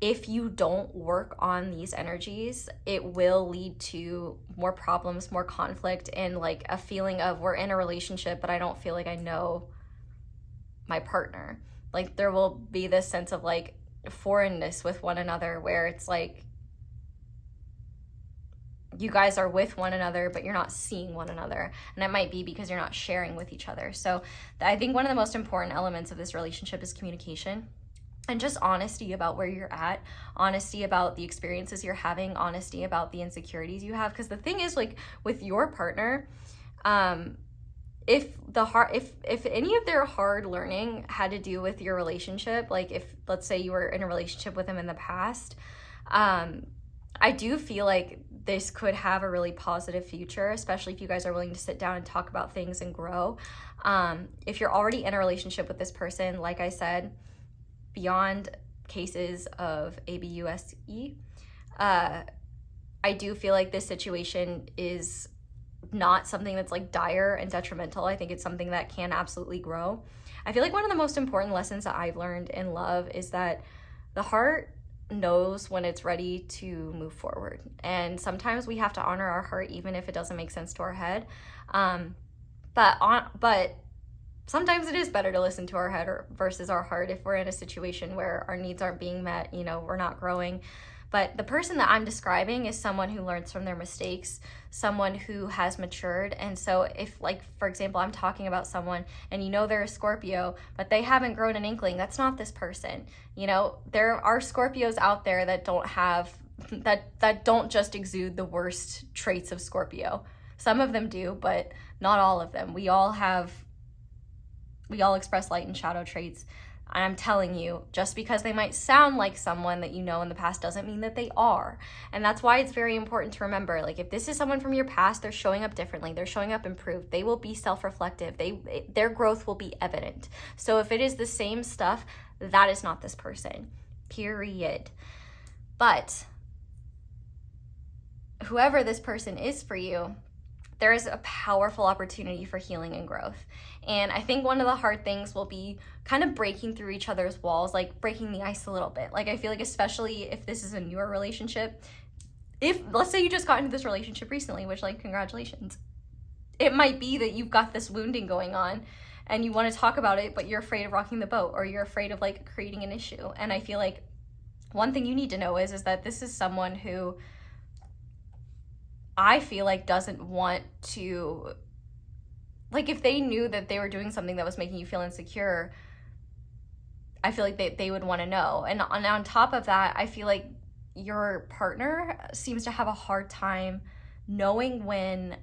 if you don't work on these energies, it will lead to more problems, more conflict, and like a feeling of we're in a relationship, but I don't feel like I know my partner. Like there will be this sense of like foreignness with one another, where it's like you guys are with one another, but you're not seeing one another. And it might be because you're not sharing with each other. So I think one of the most important elements of this relationship is communication, and just honesty about where you're at, honesty about the experiences you're having, honesty about the insecurities you have. Because the thing is, like with your partner, if any of their hard learning had to do with your relationship, like if let's say you were in a relationship with them in the past, I do feel like this could have a really positive future, especially if you guys are willing to sit down and talk about things and grow. If you're already in a relationship with this person, like I said, beyond cases of ABUSE, I do feel like this situation is not something that's like dire and detrimental. I think it's something that can absolutely grow. I feel like one of the most important lessons that I've learned in love is that the heart knows when it's ready to move forward, and sometimes we have to honor our heart even if it doesn't make sense to our head, but sometimes it is better to listen to our head versus our heart if we're in a situation where our needs aren't being met, we're not growing. But the person that I'm describing is someone who learns from their mistakes, someone who has matured. And so if, like, for example, I'm talking about someone and they're a Scorpio, but they haven't grown an inkling, that's not this person. There are Scorpios out there that don't have, that don't just exude the worst traits of Scorpio. Some of them do, but not all of them. We all express light and shadow traits. And I'm telling you, just because they might sound like someone that you know in the past doesn't mean that they are. And that's why it's very important to remember, like, if this is someone from your past, they're showing up differently. They're showing up improved. They will be self-reflective. Their growth will be evident. So if it is the same stuff, that is not this person, period. But whoever this person is for you, there is a powerful opportunity for healing and growth. And I think one of the hard things will be kind of breaking through each other's walls, like breaking the ice a little bit. Like, I feel like, especially if this is a newer relationship, if, let's say you just got into this relationship recently, which, like, congratulations. It might be that you've got this wounding going on and you want to talk about it, but you're afraid of rocking the boat, or you're afraid of, like, creating an issue. And I feel like one thing you need to know is that this is someone who I feel like doesn't want to, like, if they knew that they were doing something that was making you feel insecure, I feel like they would want to know. And on top of that, I feel like your partner seems to have a hard time knowing when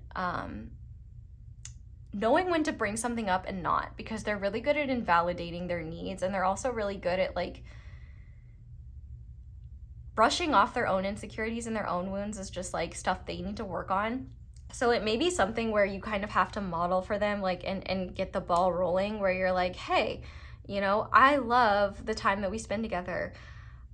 to bring something up and not, because they're really good at invalidating their needs, and they're also really good at, like, brushing off their own insecurities and their own wounds is just, like, stuff they need to work on. So it may be something where you kind of have to model for them, like, and get the ball rolling, where you're like, hey, you know, I love the time that we spend together,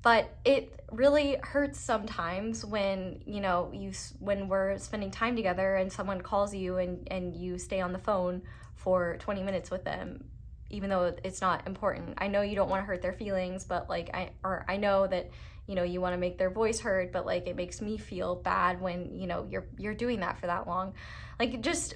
but it really hurts sometimes when, you know, when we're spending time together and someone calls you and you stay on the phone for 20 minutes with them, even though it's not important. I know you don't want to hurt their feelings, but, like, I know that, you know, you want to make their voice heard, but, like, it makes me feel bad when, you know, you're doing that for that long. Like, just,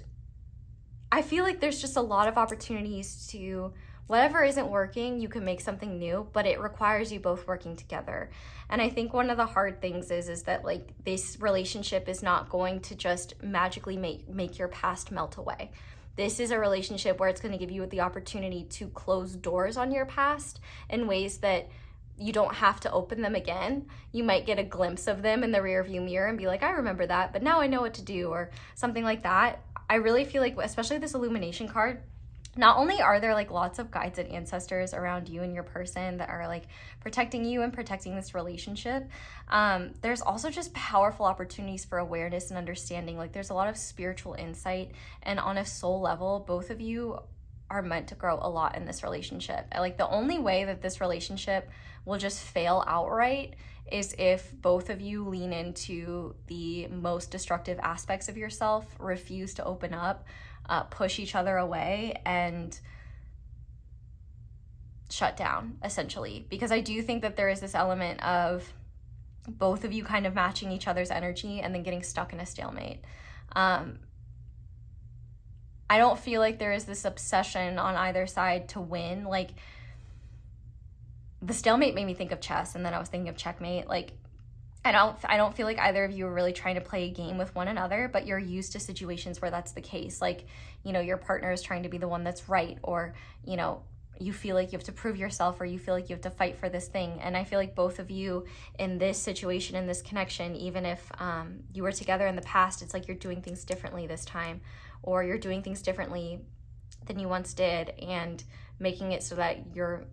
I feel like there's just a lot of opportunities to, whatever isn't working, you can make something new, but it requires you both working together. And I think one of the hard things is that, like, this relationship is not going to just magically make your past melt away. This is a relationship where it's going to give you the opportunity to close doors on your past in ways that you don't have to open them again. You might get a glimpse of them in the rearview mirror and be like, I remember that, but now I know what to do, or something like that. I really feel like, especially this illumination card, not only are there, like, lots of guides and ancestors around you and your person that are, like, protecting you and protecting this relationship, there's also just powerful opportunities for awareness and understanding. Like, there's a lot of spiritual insight, and on a soul level, both of you are meant to grow a lot in this relationship. Like, the only way that this relationship will just fail outright is if both of you lean into the most destructive aspects of yourself, refuse to open up, push each other away, and shut down, essentially. Because I do think that there is this element of both of you kind of matching each other's energy and then getting stuck in a stalemate. I don't feel like there is this obsession on either side to win. Like, the stalemate made me think of chess, and then I was thinking of checkmate. Like, I don't feel like either of you are really trying to play a game with one another, but you're used to situations where that's the case. Like, you know, your partner is trying to be the one that's right, or, you know, you feel like you have to prove yourself, or you feel like you have to fight for this thing. And I feel like both of you in this situation, in this connection, even if you were together in the past, it's like you're doing things differently this time, or you're doing things differently than you once did, and making it so that you're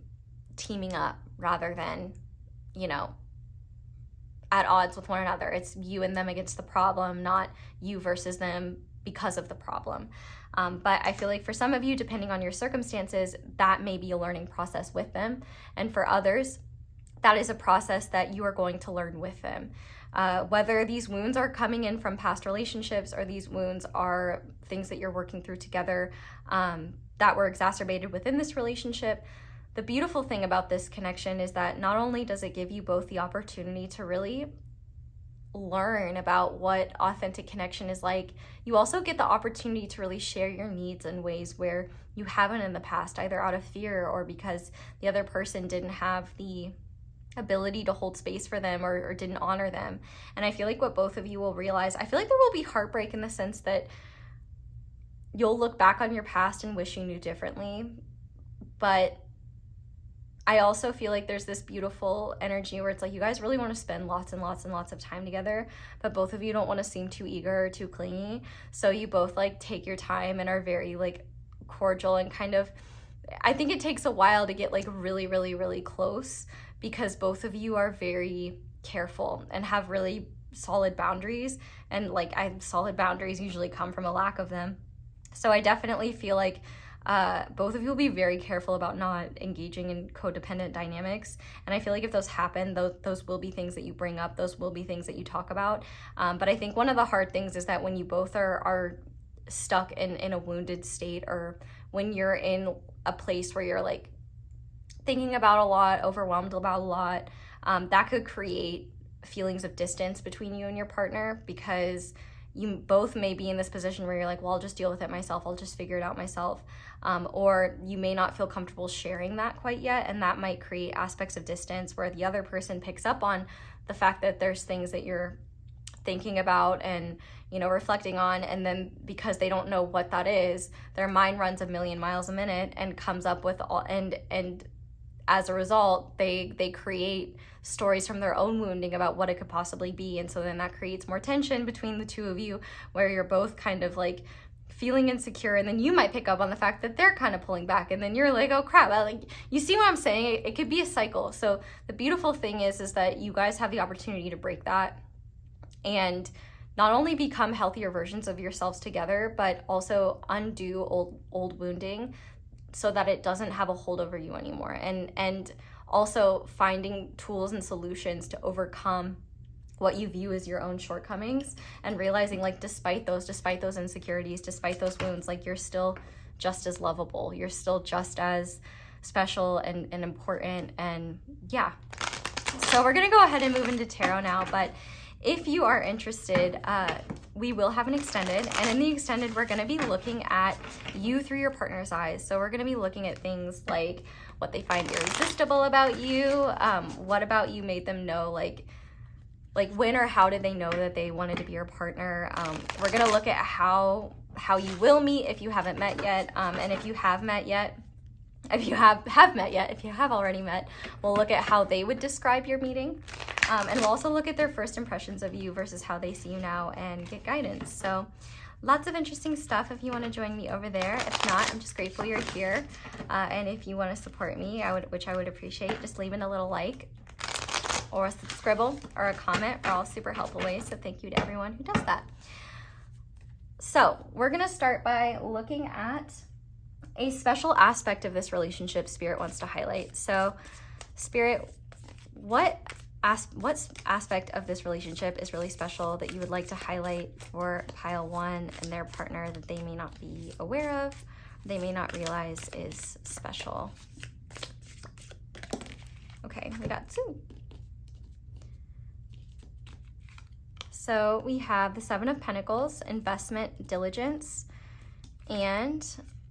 teaming up rather than, you know, at odds with one another. It's you and them against the problem, not you versus them because of the problem. But I feel like for some of you, depending on your circumstances, that may be a learning process with them. And for others, that is a process that you are going to learn with them. Whether these wounds are coming in from past relationships, or these wounds are things that you're working through together that were exacerbated within this relationship, the beautiful thing about this connection is that not only does it give you both the opportunity to really learn about what authentic connection is like, you also get the opportunity to really share your needs in ways where you haven't in the past, either out of fear or because the other person didn't have the ability to hold space for them, or didn't honor them. And I feel like what both of you will realize, I feel like there will be heartbreak in the sense that you'll look back on your past and wish you knew differently. But I also feel like there's this beautiful energy where it's like you guys really want to spend lots and lots and lots of time together, but both of you don't want to seem too eager or too clingy. So you both, like, take your time and are very, like, cordial and kind of I think it takes a while to get like really, really, really close, because both of you are very careful and have really solid boundaries. And like solid boundaries usually come from a lack of them. So I definitely feel like both of you will be very careful about not engaging in codependent dynamics. And I feel like if those happen, those will be things that you bring up. Those will be things that you talk about. But I think one of the hard things is that when you both are stuck in a wounded state, or when you're in a place where you're like thinking about a lot, overwhelmed about a lot, that could create feelings of distance between you and your partner, because you both may be in this position where you're like, well, I'll just deal with it myself. I'll just figure it out myself. Or you may not feel comfortable sharing that quite yet. And that might create aspects of distance where the other person picks up on the fact that there's things that you're thinking about and, you know, reflecting on. And then because they don't know what that is, their mind runs a million miles a minute and comes up with all, and as a result, they create stories from their own wounding about what it could possibly be. And so then that creates more tension between the two of you, where you're both kind of like feeling insecure, and then you might pick up on the fact that they're kind of pulling back, and then you're like, oh crap, like, you see what I'm saying? It could be a cycle. So the beautiful thing is that you guys have the opportunity to break that and not only become healthier versions of yourselves together, but also undo old wounding so that it doesn't have a hold over you anymore. And also finding tools and solutions to overcome what you view as your own shortcomings, and realizing like despite those insecurities, despite those wounds, like you're still just as lovable, you're still just as special and important. And yeah, so we're gonna go ahead and move into tarot now. But if you are interested, we will have an extended, and in the extended we're going to be looking at you through your partner's eyes. So we're going to be looking at things like what they find irresistible about you, what about you made them know, like when or how did they know that they wanted to be your partner. We're going to look at how you will meet if you haven't met yet, and if you have met yet, if you have already met, we'll look at how they would describe your meeting. And we'll also look at their first impressions of you versus how they see you now, and get guidance. So lots of interesting stuff if you want to join me over there. If not, I'm just grateful you're here. And if you want to support me, which I would appreciate, just leaving a little like or a subscribe or a comment are all super helpful ways. So thank you to everyone who does that. So we're going to start by looking at a special aspect of this relationship Spirit wants to highlight. So Spirit, what aspect of this relationship is really special that you would like to highlight for pile 1 and their partner that they may not be aware of, they may not realize is special? Okay, we got 2. So we have the 7 of Pentacles, investment, diligence, and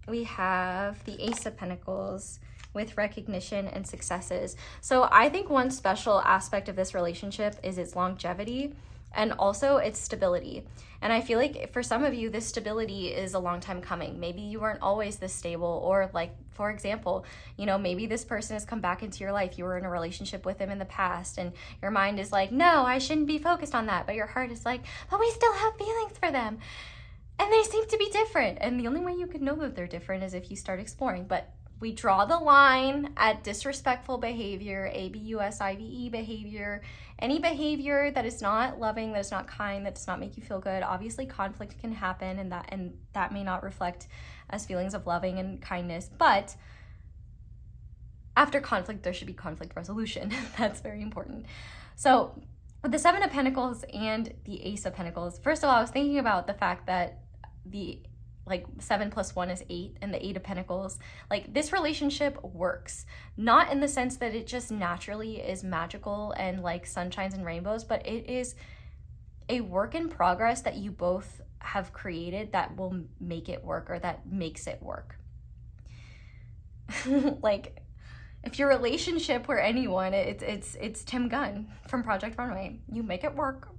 we have the Ace of Pentacles with recognition and successes. So I think one special aspect of this relationship is its longevity and also its stability. And I feel like for some of you, this stability is a long time coming. Maybe you weren't always this stable, or like, for example, you know, maybe this person has come back into your life. You were in a relationship with them in the past, and your mind is like, no, I shouldn't be focused on that. But your heart is like, but we still have feelings for them. And they seem to be different. And the only way you could know that they're different is if you start exploring. But we draw the line at disrespectful behavior, ABUSIVE behavior, any behavior that is not loving, that is not kind, that does not make you feel good. Obviously, conflict can happen, and that may not reflect as feelings of loving and kindness. But after conflict, there should be conflict resolution. That's very important. So with the 7 of Pentacles and the Ace of Pentacles, first of all, I was thinking about the fact that the 7 plus 1 is 8, and the 8 of Pentacles, like, this relationship works, not in the sense that it just naturally is magical and like sunshines and rainbows, but it is a work in progress that you both have created that will make it work, or that makes it work. Like, if your relationship were anyone, it's Tim Gunn from Project Runway. You make it work.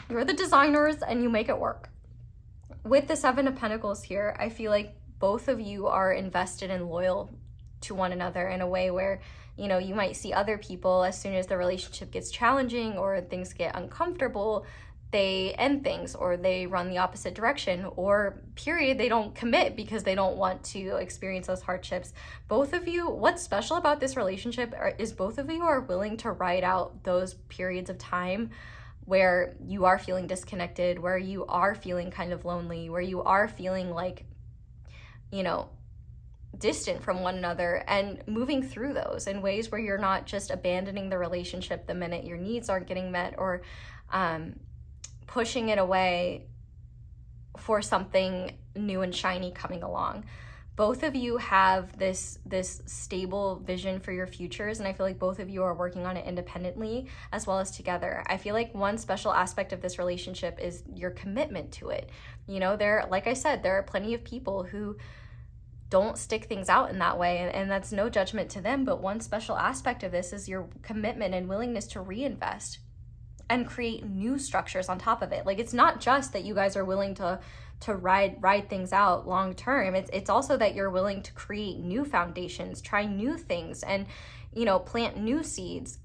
You're the designers and you make it work. With the 7 of Pentacles here, I feel like both of you are invested and loyal to one another in a way where, you know, you might see other people, as soon as the relationship gets challenging or things get uncomfortable, they end things, or they run the opposite direction, or period, they don't commit because they don't want to experience those hardships. Both of you, what's special about this relationship is both of you are willing to ride out those periods of time where you are feeling disconnected, where you are feeling kind of lonely, where you are feeling like, you know, distant from one another, and moving through those in ways where you're not just abandoning the relationship the minute your needs aren't getting met, or pushing it away for something new and shiny coming along. Both of you have this stable vision for your futures, and I feel like both of you are working on it independently as well as together. I feel like one special aspect of this relationship is your commitment to it. You know, like I said, there are plenty of people who don't stick things out in that way, and that's no judgment to them, but one special aspect of this is your commitment and willingness to reinvest and create new structures on top of it. Like, it's not just that you guys are willing to ride things out long term. It's also that you're willing to create new foundations, try new things, and, you know, plant new seeds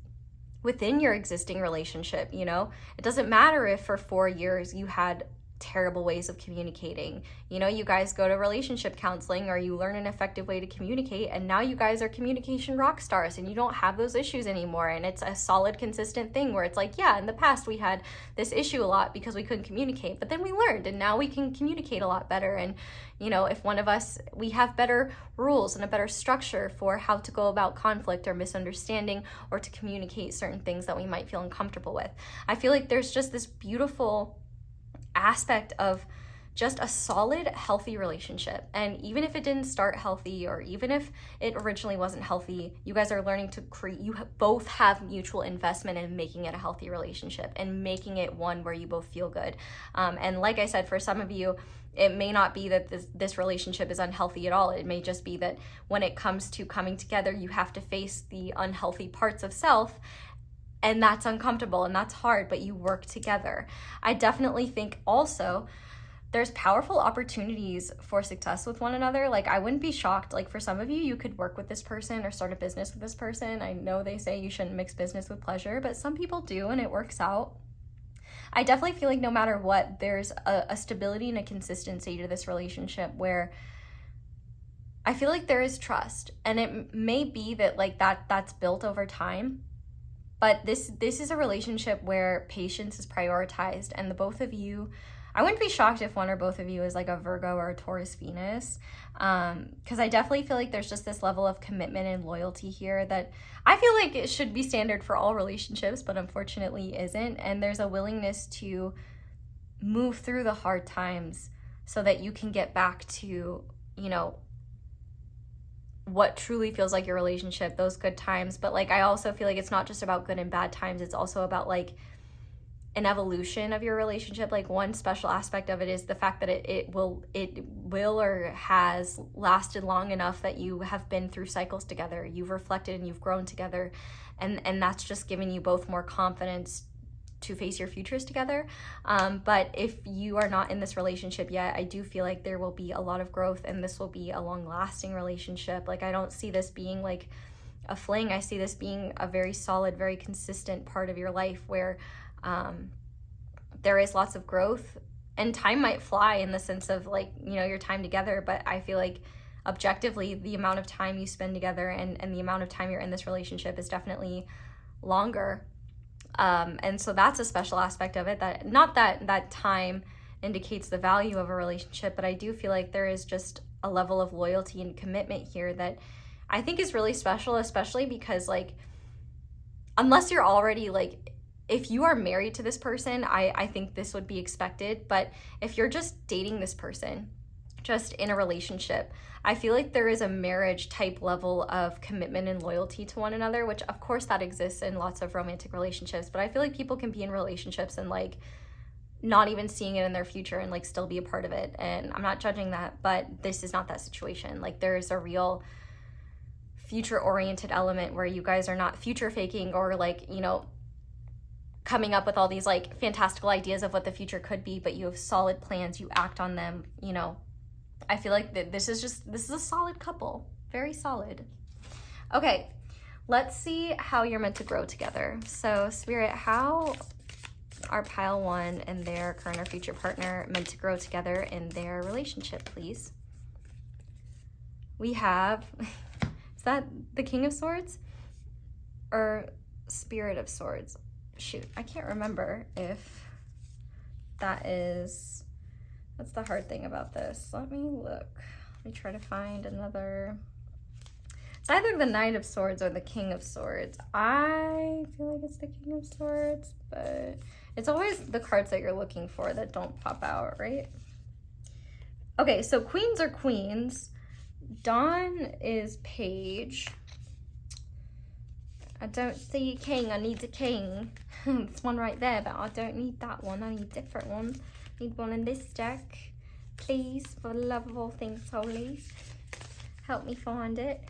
within your existing relationship. You know, it doesn't matter if for 4 years you had terrible ways of communicating. You know, you guys go to relationship counseling, or you learn an effective way to communicate, and now you guys are communication rock stars, and you don't have those issues anymore. And it's a solid, consistent thing where it's like, yeah, in the past we had this issue a lot because we couldn't communicate, but then we learned, and now we can communicate a lot better. And, you know, if one of us, we have better rules and a better structure for how to go about conflict or misunderstanding, or to communicate certain things that we might feel uncomfortable with. I feel like there's just this beautiful aspect of just a solid, healthy relationship. And even if it didn't start healthy, or even if it originally wasn't healthy, you guys are learning to create, you both have mutual investment in making it a healthy relationship and making it one where you both feel good. And like I said, for some of you, it may not be that this relationship is unhealthy at all. It may just be that when it comes to coming together, you have to face the unhealthy parts of self, and that's uncomfortable and that's hard, but you work together. I definitely think also there's powerful opportunities for success with one another. Like, I wouldn't be shocked, like for some of you, you could work with this person or start a business with this person. I know they say you shouldn't mix business with pleasure, but some people do, and it works out. I definitely feel like no matter what, there's a stability and a consistency to this relationship where I feel like there is trust, and it may be that like that's built over time. But this is a relationship where patience is prioritized, and the both of you, I wouldn't be shocked if one or both of you is like a Virgo or a Taurus Venus, because I definitely feel like there's just this level of commitment and loyalty here that I feel like it should be standard for all relationships, but unfortunately isn't. And there's a willingness to move through the hard times so that you can get back to, you know, what truly feels like your relationship, those good times. But like, I also feel like it's not just about good and bad times, it's also about like an evolution of your relationship. Like, one special aspect of it is the fact that it will or has lasted long enough that you have been through cycles together, you've reflected and you've grown together, and that's just giving you both more confidence to face your futures together. But if you are not in this relationship yet, I do feel like there will be a lot of growth, and this will be a long-lasting relationship. Like, I don't see this being like a fling. I see this being a very solid, very consistent part of your life where there is lots of growth, and time might fly in the sense of like, you know, your time together, but I feel like objectively the amount of time you spend together and the amount of time you're in this relationship is definitely longer. And so that's a special aspect of it, that not that time indicates the value of a relationship, but I do feel like there is just a level of loyalty and commitment here that I think is really special, especially because like, unless you're already like, if you are married to this person, I think this would be expected. But if you're just dating this person, just in a relationship, I feel like there is a marriage type level of commitment and loyalty to one another, which of course that exists in lots of romantic relationships, but I feel like people can be in relationships and like not even seeing it in their future and like still be a part of it. And I'm not judging that, but this is not that situation. Like, there's a real future oriented element where you guys are not future faking or like, you know, coming up with all these like fantastical ideas of what the future could be, but you have solid plans, you act on them, you know. I feel like this is a solid couple, very solid. Okay, let's see how you're meant to grow together. So Spirit, how are pile 1 and their current or future partner meant to grow together in their relationship, please? We have, is that the King of Swords or Spirit of Swords? Shoot, I can't remember if that is, that's the hard thing about this. Let me look. Let me try to find another. It's either the Knight of Swords or the King of Swords. I feel like it's the King of Swords, but it's always the cards that you're looking for that don't pop out, right? Okay, so queens are queens. Dawn is page. I don't see king. I need a king. This one right there, but I don't need that one. I need a different one. I need one in this deck. Please, for the love of all things holy, help me find it.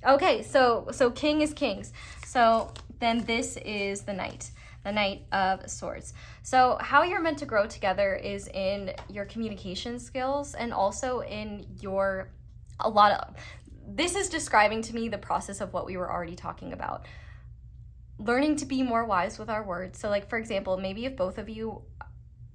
Okay, so king is kings. So then this is the Knight of Swords. So how you're meant to grow together is in your communication skills and also in your, this is describing to me the process of what we were already talking about. Learning to be more wise with our words. So like, for example, maybe if both of you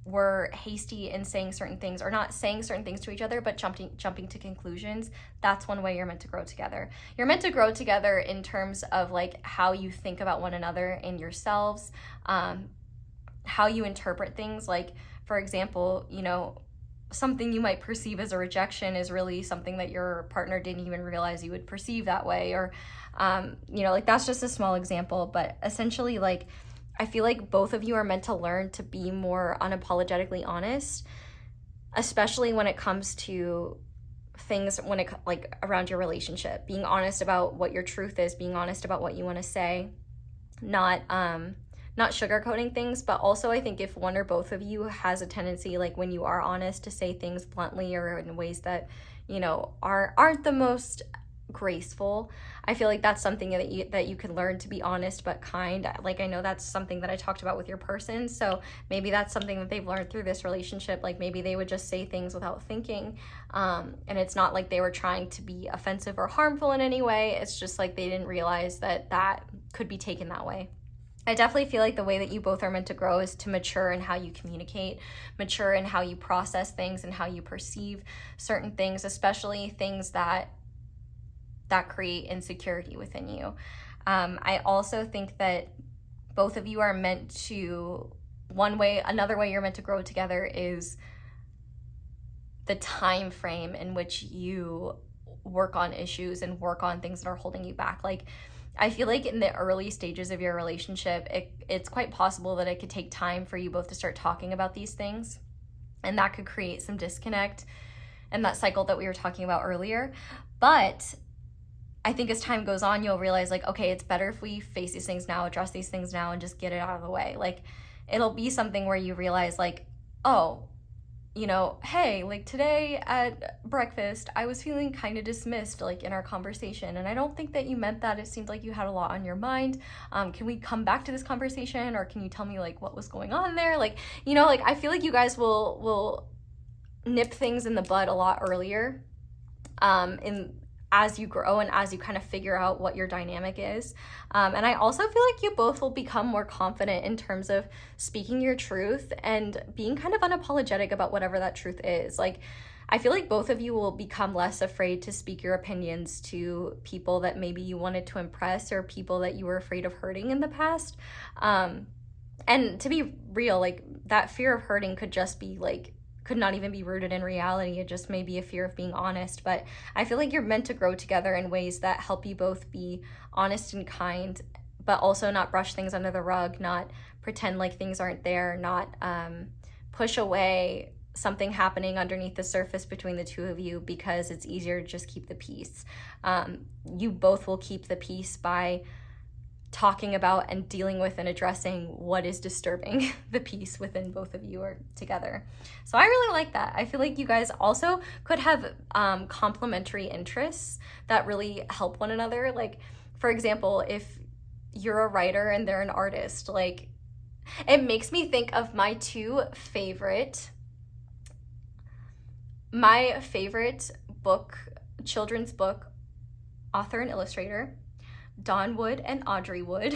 were hasty in saying certain things, or not saying certain things to each other, but jumping to conclusions, that's one way you're meant to grow together. You're meant to grow together in terms of like how you think about one another and yourselves, how you interpret things. Like, for example, you know, something you might perceive as a rejection is really something that your partner didn't even realize you would perceive that way. Or, you know, like that's just a small example, but essentially like, I feel like both of you are meant to learn to be more unapologetically honest, especially when it comes to things like around your relationship. Being honest about what your truth is, being honest about what you want to say, not sugarcoating things. But also I think if one or both of you has a tendency, like when you are honest, to say things bluntly or in ways that, you know, aren't the most graceful, I feel like that's something that you can learn, to be honest but kind. Like I know that's something that I talked about with your person, so maybe that's something that they've learned through this relationship. Like maybe they would just say things without thinking, and it's not like they were trying to be offensive or harmful in any way. It's just like they didn't realize that could be taken that way. I definitely feel like the way that you both are meant to grow is to mature in how you communicate, mature in how you process things and how you perceive certain things, especially things that create insecurity within you. I also think that both of you are meant to, another way you're meant to grow together is the time frame in which you work on issues and work on things that are holding you back. Like, I feel like in the early stages of your relationship, it's quite possible that it could take time for you both to start talking about these things, and that could create some disconnect and that cycle that we were talking about earlier. But I think as time goes on, you'll realize like, okay, it's better if we face these things now, address these things now, and just get it out of the way. Like, it'll be something where you realize like, oh, you know, hey, like today at breakfast, I was feeling kind of dismissed, like in our conversation. And I don't think that you meant that. It seemed like you had a lot on your mind. Can we come back to this conversation, or can you tell me like what was going on there? Like, you know, like I feel like you guys will nip things in the bud a lot earlier, as you grow and as you kind of figure out what your dynamic is. And I also feel like you both will become more confident in terms of speaking your truth and being kind of unapologetic about whatever that truth is. Like, I feel like both of you will become less afraid to speak your opinions to people that maybe you wanted to impress, or people that you were afraid of hurting in the past. And to be real, like that fear of hurting could not even be rooted in reality. It just may be a fear of being honest. But I feel like you're meant to grow together in ways that help you both be honest and kind, but also not brush things under the rug, not pretend like things aren't there, not push away something happening underneath the surface between the two of you because it's easier to just keep the peace. You both will keep the peace by talking about and dealing with and addressing what is disturbing the peace within both of you or together. So I really like that. I feel like you guys also could have complementary interests that really help one another. Like, for example, if you're a writer and they're an artist, like it makes me think of my favorite children's book author and illustrator, Dawn Wood and Audrey Wood.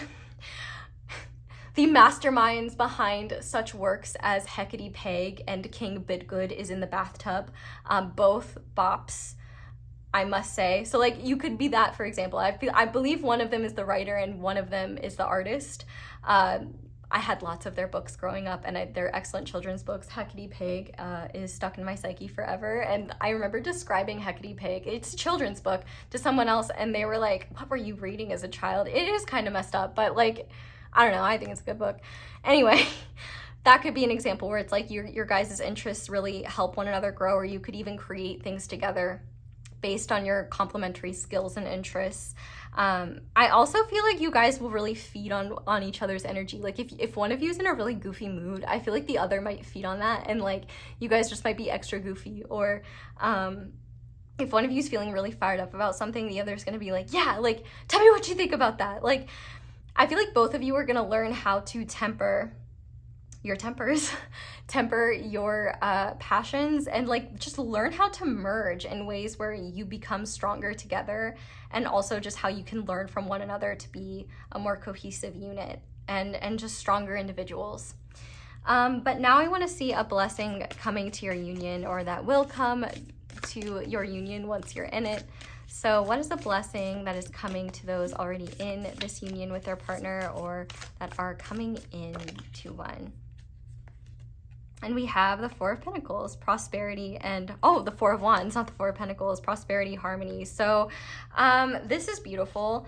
the masterminds behind such works as Hecate Peg and King Bidgood is in the bathtub. Both bops, I must say. So like you could be that, for example. I believe one of them is the writer and one of them is the artist. I had lots of their books growing up, and they're excellent children's books. Hecate Peg is stuck in my psyche forever. And I remember describing Hecate Peg, it's a children's book, to someone else, and they were like, what were you reading as a child? It is kind of messed up, but like, I don't know, I think it's a good book. Anyway, that could be an example where it's like your guys' interests really help one another grow, or you could even create things together based on your complementary skills and interests. I also feel like you guys will really feed on each other's energy. Like if one of you is in a really goofy mood, I feel like the other might feed on that, and like you guys just might be extra goofy. Or if one of you is feeling really fired up about something, the other's gonna be like, yeah, like tell me what you think about that. Like I feel like both of you are gonna learn how to temper your tempers, temper your passions, and like just learn how to merge in ways where you become stronger together, and also just how you can learn from one another to be a more cohesive unit and just stronger individuals. But now I want to see a blessing coming to your union, or that will come to your union once you're in it. So what is the blessing that is coming to those already in this union with their partner, or that are coming in to one? And we have the Four of Pentacles, prosperity, and the Four of Wands, not the Four of Pentacles, prosperity, harmony. So this is beautiful.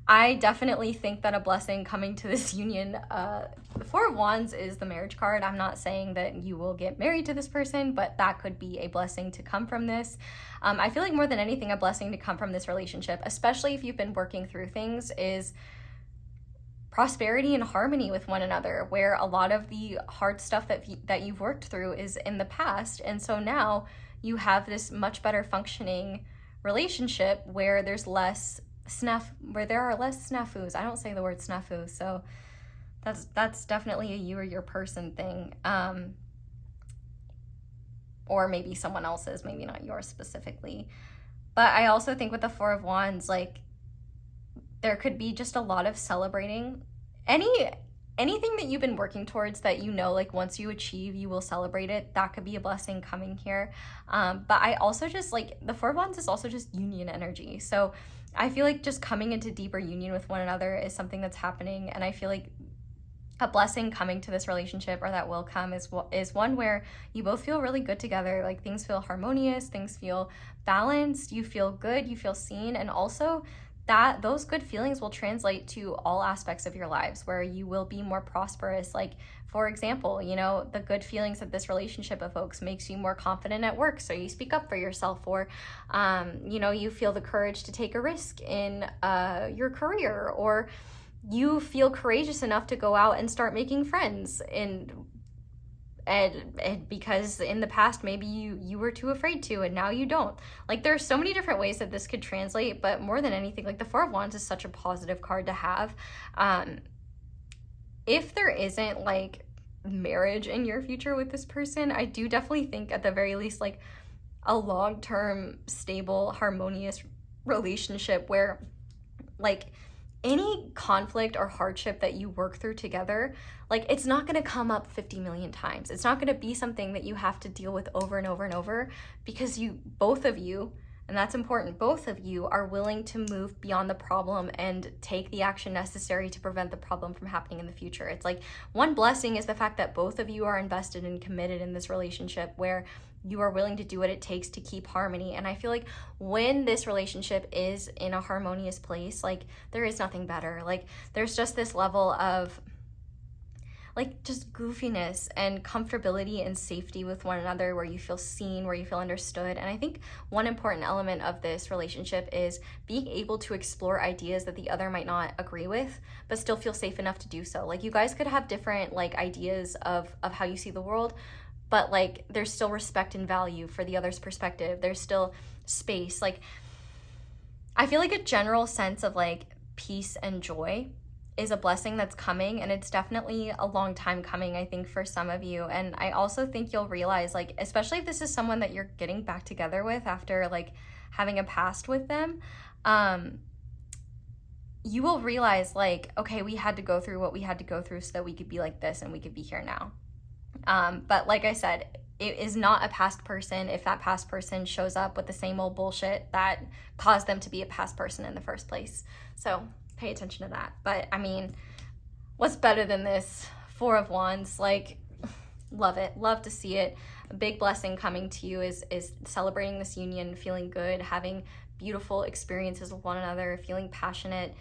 I definitely think that a blessing coming to this union, the Four of Wands is the marriage card. I'm not saying that you will get married to this person, but that could be a blessing to come from this. I feel like more than anything, a blessing to come from this relationship, especially if you've been working through things, is prosperity and harmony with one another, where a lot of the hard stuff that you've worked through is in the past. And so now you have this much better functioning relationship where there are less snafus. I don't say the word snafu, so that's definitely a you or your person thing. Or maybe someone else's, maybe not yours specifically. But I also think with the Four of Wands, like, there could be just a lot of celebrating anything that you've been working towards that, you know, like once you achieve, you will celebrate it. That could be a blessing coming here. But I also just like the Four of Wands is also just union energy. So I feel like just coming into deeper union with one another is something that's happening. And I feel like a blessing coming to this relationship, or that will come, is one where you both feel really good together. Like things feel harmonious, things feel balanced, you feel good, you feel seen, and also that those good feelings will translate to all aspects of your lives, where you will be more prosperous. Like, for example, you know, the good feelings that this relationship evokes makes you more confident at work, so you speak up for yourself, or you know, you feel the courage to take a risk in your career, or you feel courageous enough to go out and start making friends, and because in the past maybe you were too afraid to, and now you don't. Like, there's so many different ways that this could translate, but more than anything, like the Four of Wands is such a positive card to have. If there isn't like marriage in your future with this person, I do definitely think at the very least like a long-term, stable, harmonious relationship where like any conflict or hardship that you work through together, like it's not going to come up 50 million times. It's not going to be something that you have to deal with over and over and over, because both of you, and that's important, both of you are willing to move beyond the problem and take the action necessary to prevent the problem from happening in the future. It's like one blessing is the fact that both of you are invested and committed in this relationship, where you are willing to do what it takes to keep harmony. And I feel like when this relationship is in a harmonious place, like there is nothing better. Like there's just this level of like just goofiness and comfortability and safety with one another, where you feel seen, where you feel understood. And I think one important element of this relationship is being able to explore ideas that the other might not agree with, but still feel safe enough to do so. Like you guys could have different like ideas of how you see the world, but like there's still respect and value for the other's perspective. There's still space. Like I feel like a general sense of like peace and joy is a blessing that's coming, and it's definitely a long time coming, I think, for some of you. And I also think you'll realize, like, especially if this is someone that you're getting back together with after like having a past with them, you will realize like, okay, we had to go through what we had to go through so that we could be like this and we could be here now. But like I said, it is not a past person if that past person shows up with the same old bullshit that caused them to be a past person in the first place. So pay attention to that. But I mean, what's better than this? Four of Wands, like, love it, love to see it. A big blessing coming to you is celebrating this union, feeling good, having beautiful experiences with one another, feeling passionate.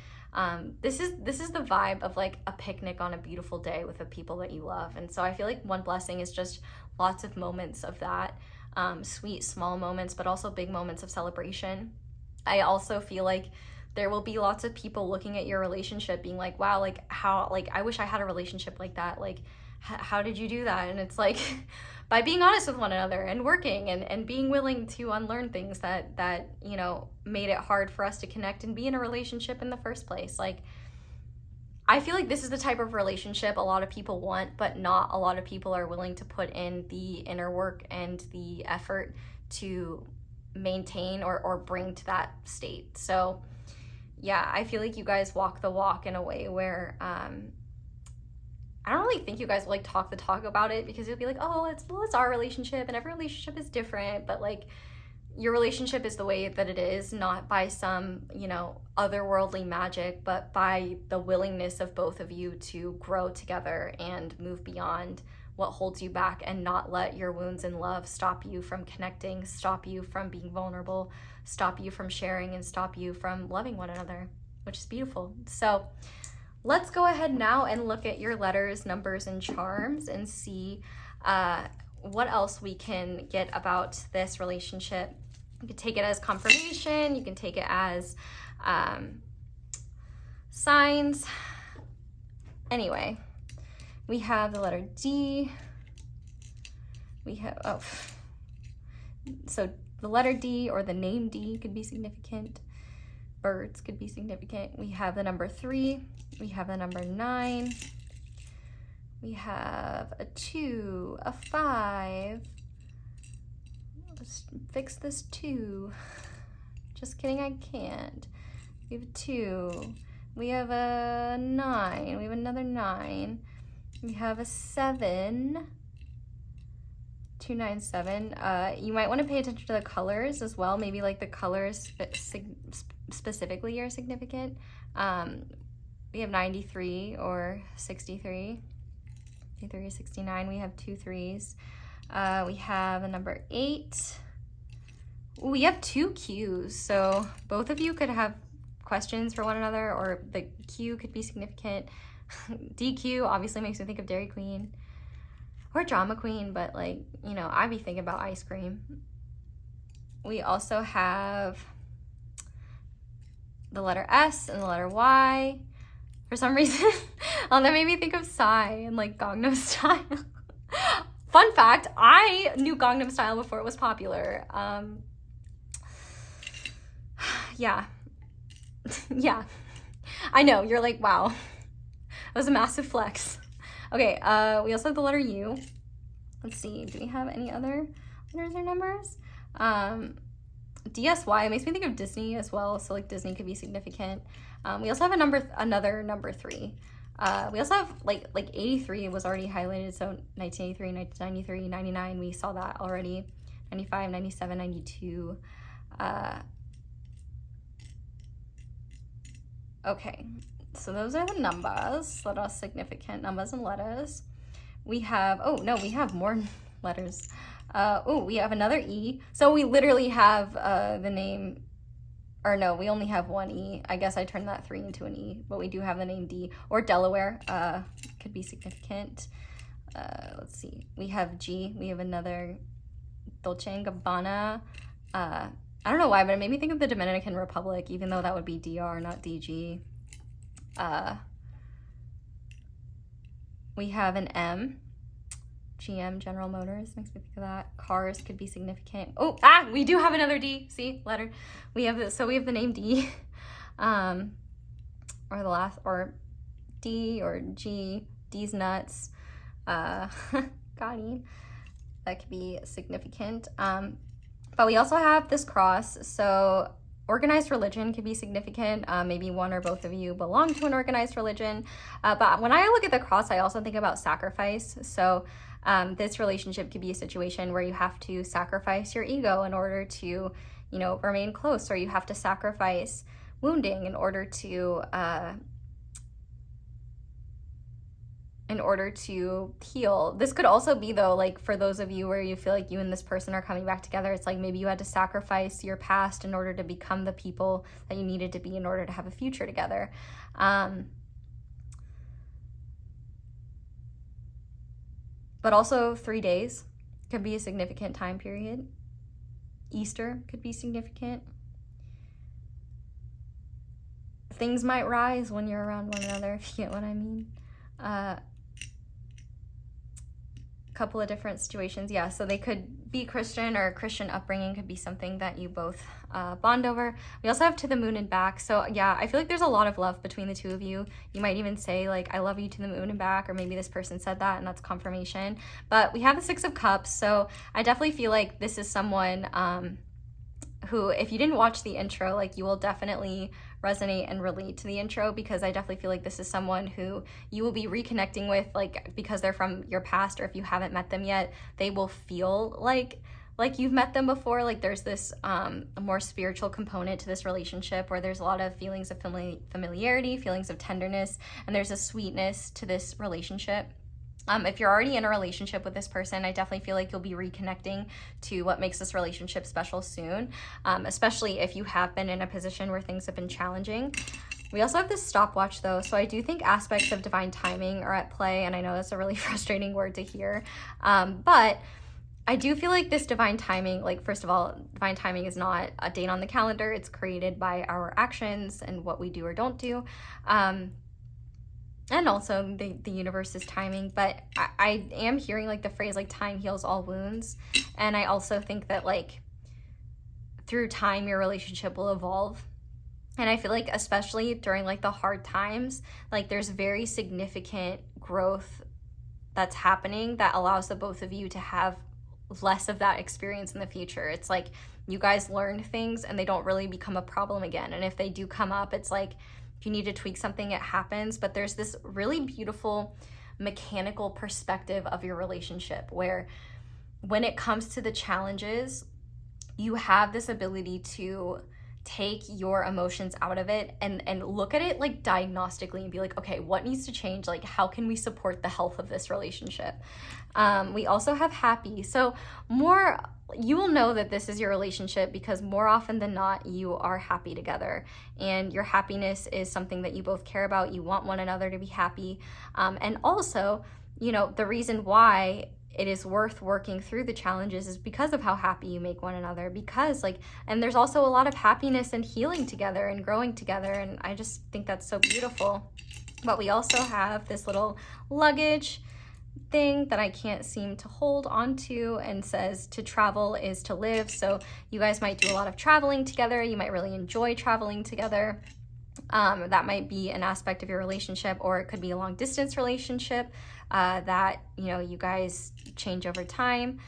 This is the vibe of like a picnic on a beautiful day with the people that you love. And so I feel like one blessing is just lots of moments of that, sweet small moments, but also big moments of celebration. I also feel like there will be lots of people looking at your relationship being like, wow, like how, like I wish I had a relationship like that. Like how did you do that? And it's like by being honest with one another and working and being willing to unlearn things that you know made it hard for us to connect and be in a relationship in the first place. Like I feel like this is the type of relationship a lot of people want, but not a lot of people are willing to put in the inner work and the effort to maintain or bring to that state. So yeah, I feel like you guys walk the walk in a way where I don't really think you guys will like talk the talk about it, because you'll be like, oh, it's our relationship and every relationship is different, but like your relationship is the way that it is, not by some, you know, otherworldly magic, but by the willingness of both of you to grow together and move beyond what holds you back and not let your wounds in love stop you from connecting, stop you from being vulnerable, stop you from sharing, and stop you from loving one another, which is beautiful. So let's go ahead now and look at your letters, numbers, and charms and see what else we can get about this relationship. You can take it as confirmation. You can take it as signs. Anyway, we have the letter D. We have, so the letter D or the name D could be significant. Birds could be significant. We have the number 3. We have the number 9. We have a 2, a 5. Let's fix this 2. Just kidding, I can't. We have a 2. We have a 9. We have another 9. We have a 7. 297. You might want to pay attention to the colors as well. Maybe like the colors specifically are significant. We have 93 or 63. 63 or 69. We have 2 3s. We have a number 8. Ooh, we have 2 Qs. So both of you could have questions for one another, or the Q could be significant. DQ obviously makes me think of Dairy Queen or Drama Queen, but like, you know, I'd be thinking about ice cream. We also have the letter S and the letter Y. For some reason, that made me think of Psy and like Gangnam Style. Fun fact, I knew Gangnam Style before it was popular. Yeah. Yeah. I know, you're like, wow. That was a massive flex. Okay, we also have the letter U. Let's see, do we have any other letters or numbers? DSY makes me think of Disney as well, so like Disney could be significant. We also have another number 3. We also have like 83 was already highlighted, so 1983, 1993, 99, we saw that already. 95, 97, 92. Okay, so those are the numbers that are significant, numbers and letters. We have, oh no, we have more letters. Oh, we have another E. So we literally have the name, or no, we only have 1 E. I guess I turned that 3 into an E, but we do have the name D. Or Delaware could be significant. Let's see, we have G. We have another Dolce & Gabbana. I don't know why, but it made me think of the Dominican Republic, even though that would be DR, not DG. We have an M. GM, General Motors, makes me think of that. Cars could be significant. Oh, we do have another D. See, letter. We have this, so we have the name D. Or the last, or D or G. D's nuts. Got it. That could be significant. But we also have this cross. So Organized religion could be significant. Maybe one or both of you belong to an organized religion. But when I look at the cross, I also think about sacrifice. So this relationship could be a situation where you have to sacrifice your ego in order to, you know, remain close, or you have to sacrifice wounding in order to heal. This could also be, though, like for those of you where you feel like you and this person are coming back together, it's like maybe you had to sacrifice your past in order to become the people that you needed to be in order to have a future together. But also 3 days could be a significant time period. Easter could be significant. Things might rise when you're around one another, if you get what I mean. Couple of different situations. Yeah, so they could be Christian, or Christian upbringing could be something that you both bond over. We also have to the moon and back. So yeah, I feel like there's a lot of love between the two of you. You might even say like, I love you to the moon and back, or maybe this person said that and that's confirmation. But we have the 6 of Cups, so I definitely feel like this is someone who, if you didn't watch the intro, like you will definitely resonate and relate to the intro, because I definitely feel like this is someone who you will be reconnecting with, like because they're from your past, or if you haven't met them yet, they will feel like you've met them before. Like there's this a more spiritual component to this relationship where there's a lot of feelings of familiarity, feelings of tenderness, and there's a sweetness to this relationship. If you're already in a relationship with this person, I definitely feel like you'll be reconnecting to what makes this relationship special soon, especially if you have been in a position where things have been challenging. We also have this stopwatch, though, so I do think aspects of divine timing are at play, and I know that's a really frustrating word to hear, but I do feel like this divine timing, like first of all, divine timing is not a date on the calendar. It's created by our actions and what we do or don't do. And also the universe's timing, but I am hearing like the phrase like time heals all wounds, and I also think that like through time your relationship will evolve, and I feel like especially during like the hard times, like there's very significant growth that's happening that allows the both of you to have less of that experience in the future. It's like you guys learn things and they don't really become a problem again, and if they do come up, it's like if you need to tweak something, it happens. But there's this really beautiful mechanical perspective of your relationship where when it comes to the challenges, you have this ability to take your emotions out of it and look at it like diagnostically and be like, okay, what needs to change? Like, how can we support the health of this relationship? We also have happy. So you will know that this is your relationship because more often than not, you are happy together, and your happiness is something that you both care about. You want one another to be happy. And also, you know, the reason why it is worth working through the challenges is because of how happy you make one another, because and there's also a lot of happiness and healing together and growing together. And I just think that's so beautiful. But we also have this little luggage thing that I can't seem to hold onto, and says to travel is to live. So you guys might do a lot of traveling together. You might really enjoy traveling together. That might be an aspect of your relationship, or it could be a long distance relationship that, you know, you guys change over time.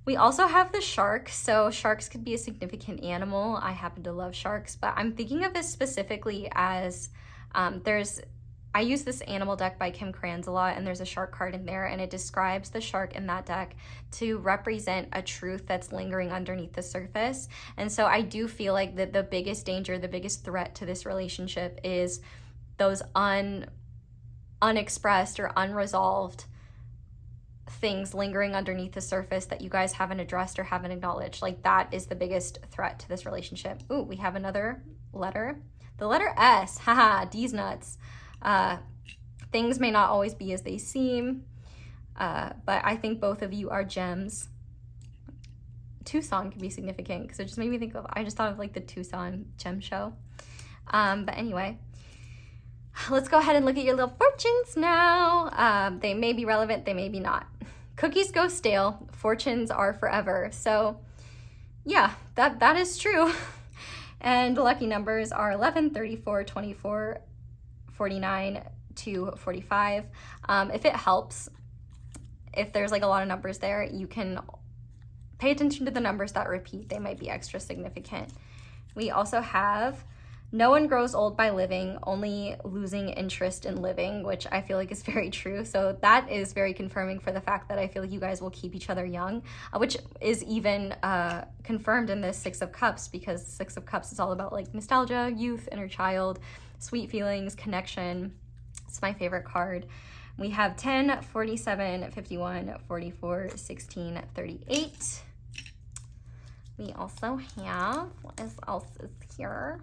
We also have the shark. So sharks could be a significant animal. I happen to love sharks, but I'm thinking of this specifically as I use this animal deck by Kim Kranz a lot, and there's a shark card in there, and it describes the shark in that deck to represent a truth that's lingering underneath the surface. And so I do feel like that the biggest danger, the biggest threat to this relationship is those unexpressed or unresolved things lingering underneath the surface that you guys haven't addressed or haven't acknowledged. Like that is the biggest threat to this relationship. Ooh, we have another letter. The letter S, haha, D's nuts. Things may not always be as they seem, but I think both of you are gems. Tucson could be significant because it just made me think of, I just thought of like the Tucson gem show. But anyway, let's go ahead and look at your little fortunes now. They may be relevant, they may be not. Cookies go stale, fortunes are forever. So yeah, that is true. And the lucky numbers are 11, 34, 24, 49 to 45. If it helps, if there's like a lot of numbers there, you can pay attention to the numbers that repeat. They might be extra significant. We also have no one grows old by living, only losing interest in living, which I feel like is very true. So that is very confirming for the fact that I feel like you guys will keep each other young, which is even confirmed in this Six of Cups, because Six of Cups is all about like nostalgia, youth, inner child, sweet feelings, connection. It's my favorite card. We have 10, 47, 51, 44, 16, 38. We also have, what else is here?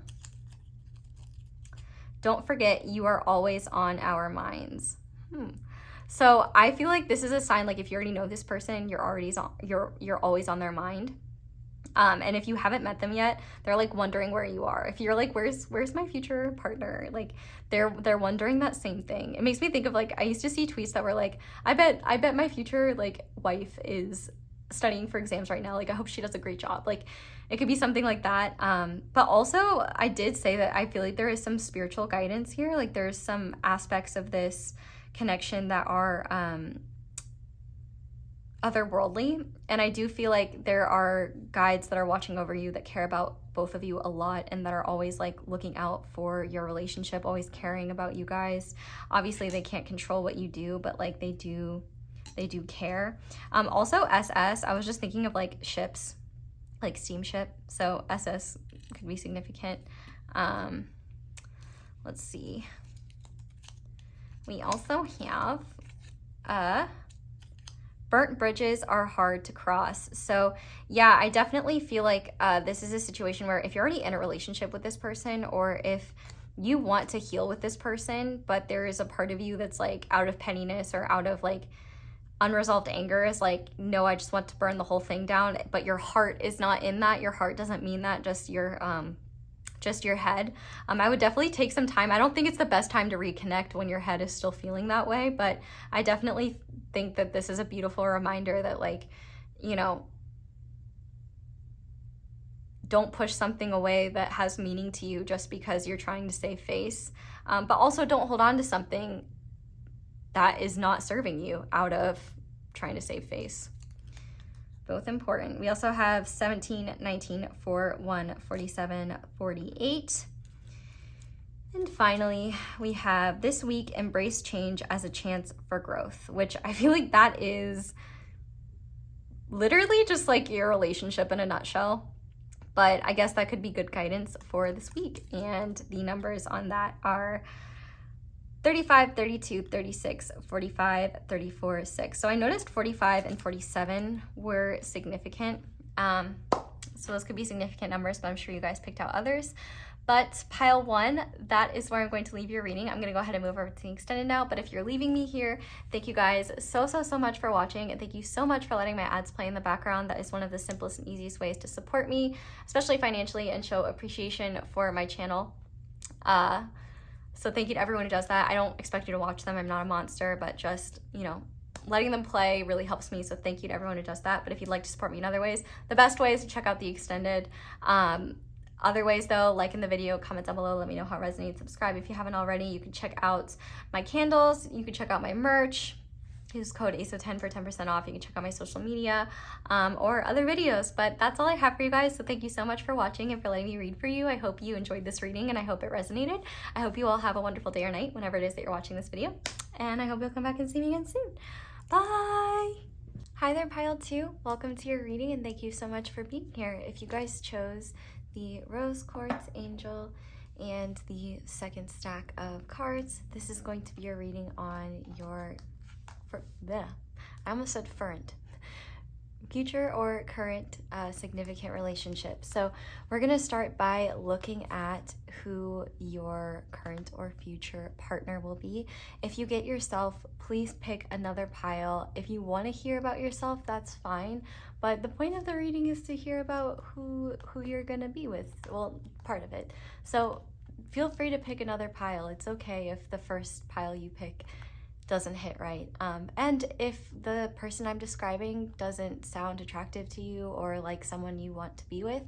Don't forget, you are always on our minds. So I feel like this is a sign, like if you already know this person, you're always on their mind. And if you haven't met them yet, they're like wondering where you are. If you're like, where's my future partner? Like they're wondering that same thing. It makes me think of like, I used to see tweets that were like, I bet my future like wife is studying for exams right now. Like, I hope she does a great job. Like, it could be something like that. But also I did say that I feel like there is some spiritual guidance here. Like there's some aspects of this connection that are otherworldly. And I do feel like there are guides that are watching over you that care about both of you a lot and that are always like looking out for your relationship, always caring about you guys. Obviously they can't control what you do, but like they do care. Also SS, I was just thinking of like ships, like steamship. So SS could be significant. Let's see. We also have burnt bridges are hard to cross. So yeah, I definitely feel like this is a situation where if you're already in a relationship with this person, or if you want to heal with this person, but there is a part of you that's like out of pettiness or out of like unresolved anger, is like, no, I just want to burn the whole thing down, but your heart is not in that. Your heart doesn't mean that, just your head. I would definitely take some time. I don't think it's the best time to reconnect when your head is still feeling that way, but I definitely think that this is a beautiful reminder that, like, you know, don't push something away that has meaning to you just because you're trying to save face. But also don't hold on to something that is not serving you out of trying to save face. Both important. We also have 17, 19, 4, 1, 47, 48. And finally, we have this week, embrace change as a chance for growth, which I feel like that is literally just like your relationship in a nutshell. But I guess that could be good guidance for this week. And the numbers on that are 35, 32, 36, 45, 34, 6. So I noticed 45 and 47 were significant. So those could be significant numbers, but I'm sure you guys picked out others. But pile 1, that is where I'm going to leave your reading. I'm going to go ahead and move over to the extended now. But if you're leaving me here, thank you guys so much for watching. And thank you so much for letting my ads play in the background. That is one of the simplest and easiest ways to support me, especially financially, and show appreciation for my channel. So thank you to everyone who does that. I don't expect you to watch them. I'm not a monster, but just, you know, letting them play really helps me. So thank you to everyone who does that. But if you'd like to support me in other ways, the best way is to check out the extended. Other ways though, like in the video, comment down below, let me know how it resonates, subscribe if you haven't already. You can check out my candles, you can check out my merch, use code ASO10 for 10% off. You can check out my social media or other videos, but that's all I have for you guys. So thank you so much for watching and for letting me read for you. I hope you enjoyed this reading and I hope it resonated. I hope you all have a wonderful day or night whenever it is that you're watching this video. And I hope you'll come back and see me again soon. Bye! Hi there, Pile 2. Welcome to your reading and thank you so much for being here. If you guys chose the Rose Quartz Angel and the second stack of cards, this is going to be your reading on your I almost said future or current significant relationship. So we're going to start by looking at who your current or future partner will be. If you get yourself, please pick another pile. If you want to hear about yourself, that's fine. But the point of the reading is to hear about who you're going to be with. Well, part of it. So feel free to pick another pile. It's okay if the first pile you pick doesn't hit right. And if the person I'm describing doesn't sound attractive to you or like someone you want to be with,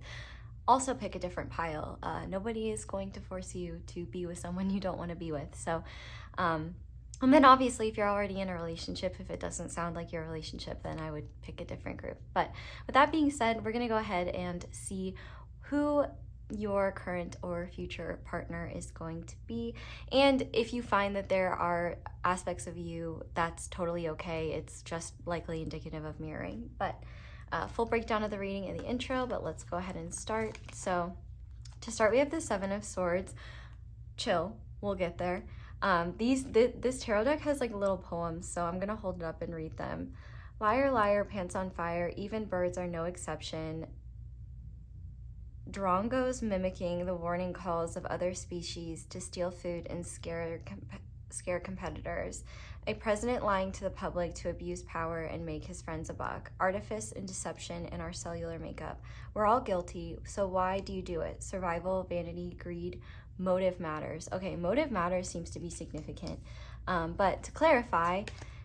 also pick a different pile. Nobody is going to force you to be with someone you don't want to be with. So, and then obviously if you're already in a relationship, if it doesn't sound like your relationship, then I would pick a different group. But with that being said, we're gonna go ahead and see who your current or future partner is going to be. And if you find that there are aspects of you, that's totally okay. It's just likely indicative of mirroring. But full breakdown of the reading in the intro, but let's go ahead and start. So to start, we have the Seven of Swords. Chill, we'll get there. This tarot deck has like little poems, so I'm gonna hold it up and read them. Liar, liar, pants on fire, even birds are no exception. Drongos mimicking the warning calls of other species to steal food and scare competitors. A president lying to the public to abuse power and make his friends a buck. Artifice and deception in our cellular makeup. We're all guilty, so why do you do it? Survival, vanity, greed, motive matters. Okay, motive matters seems to be significant. But to clarify,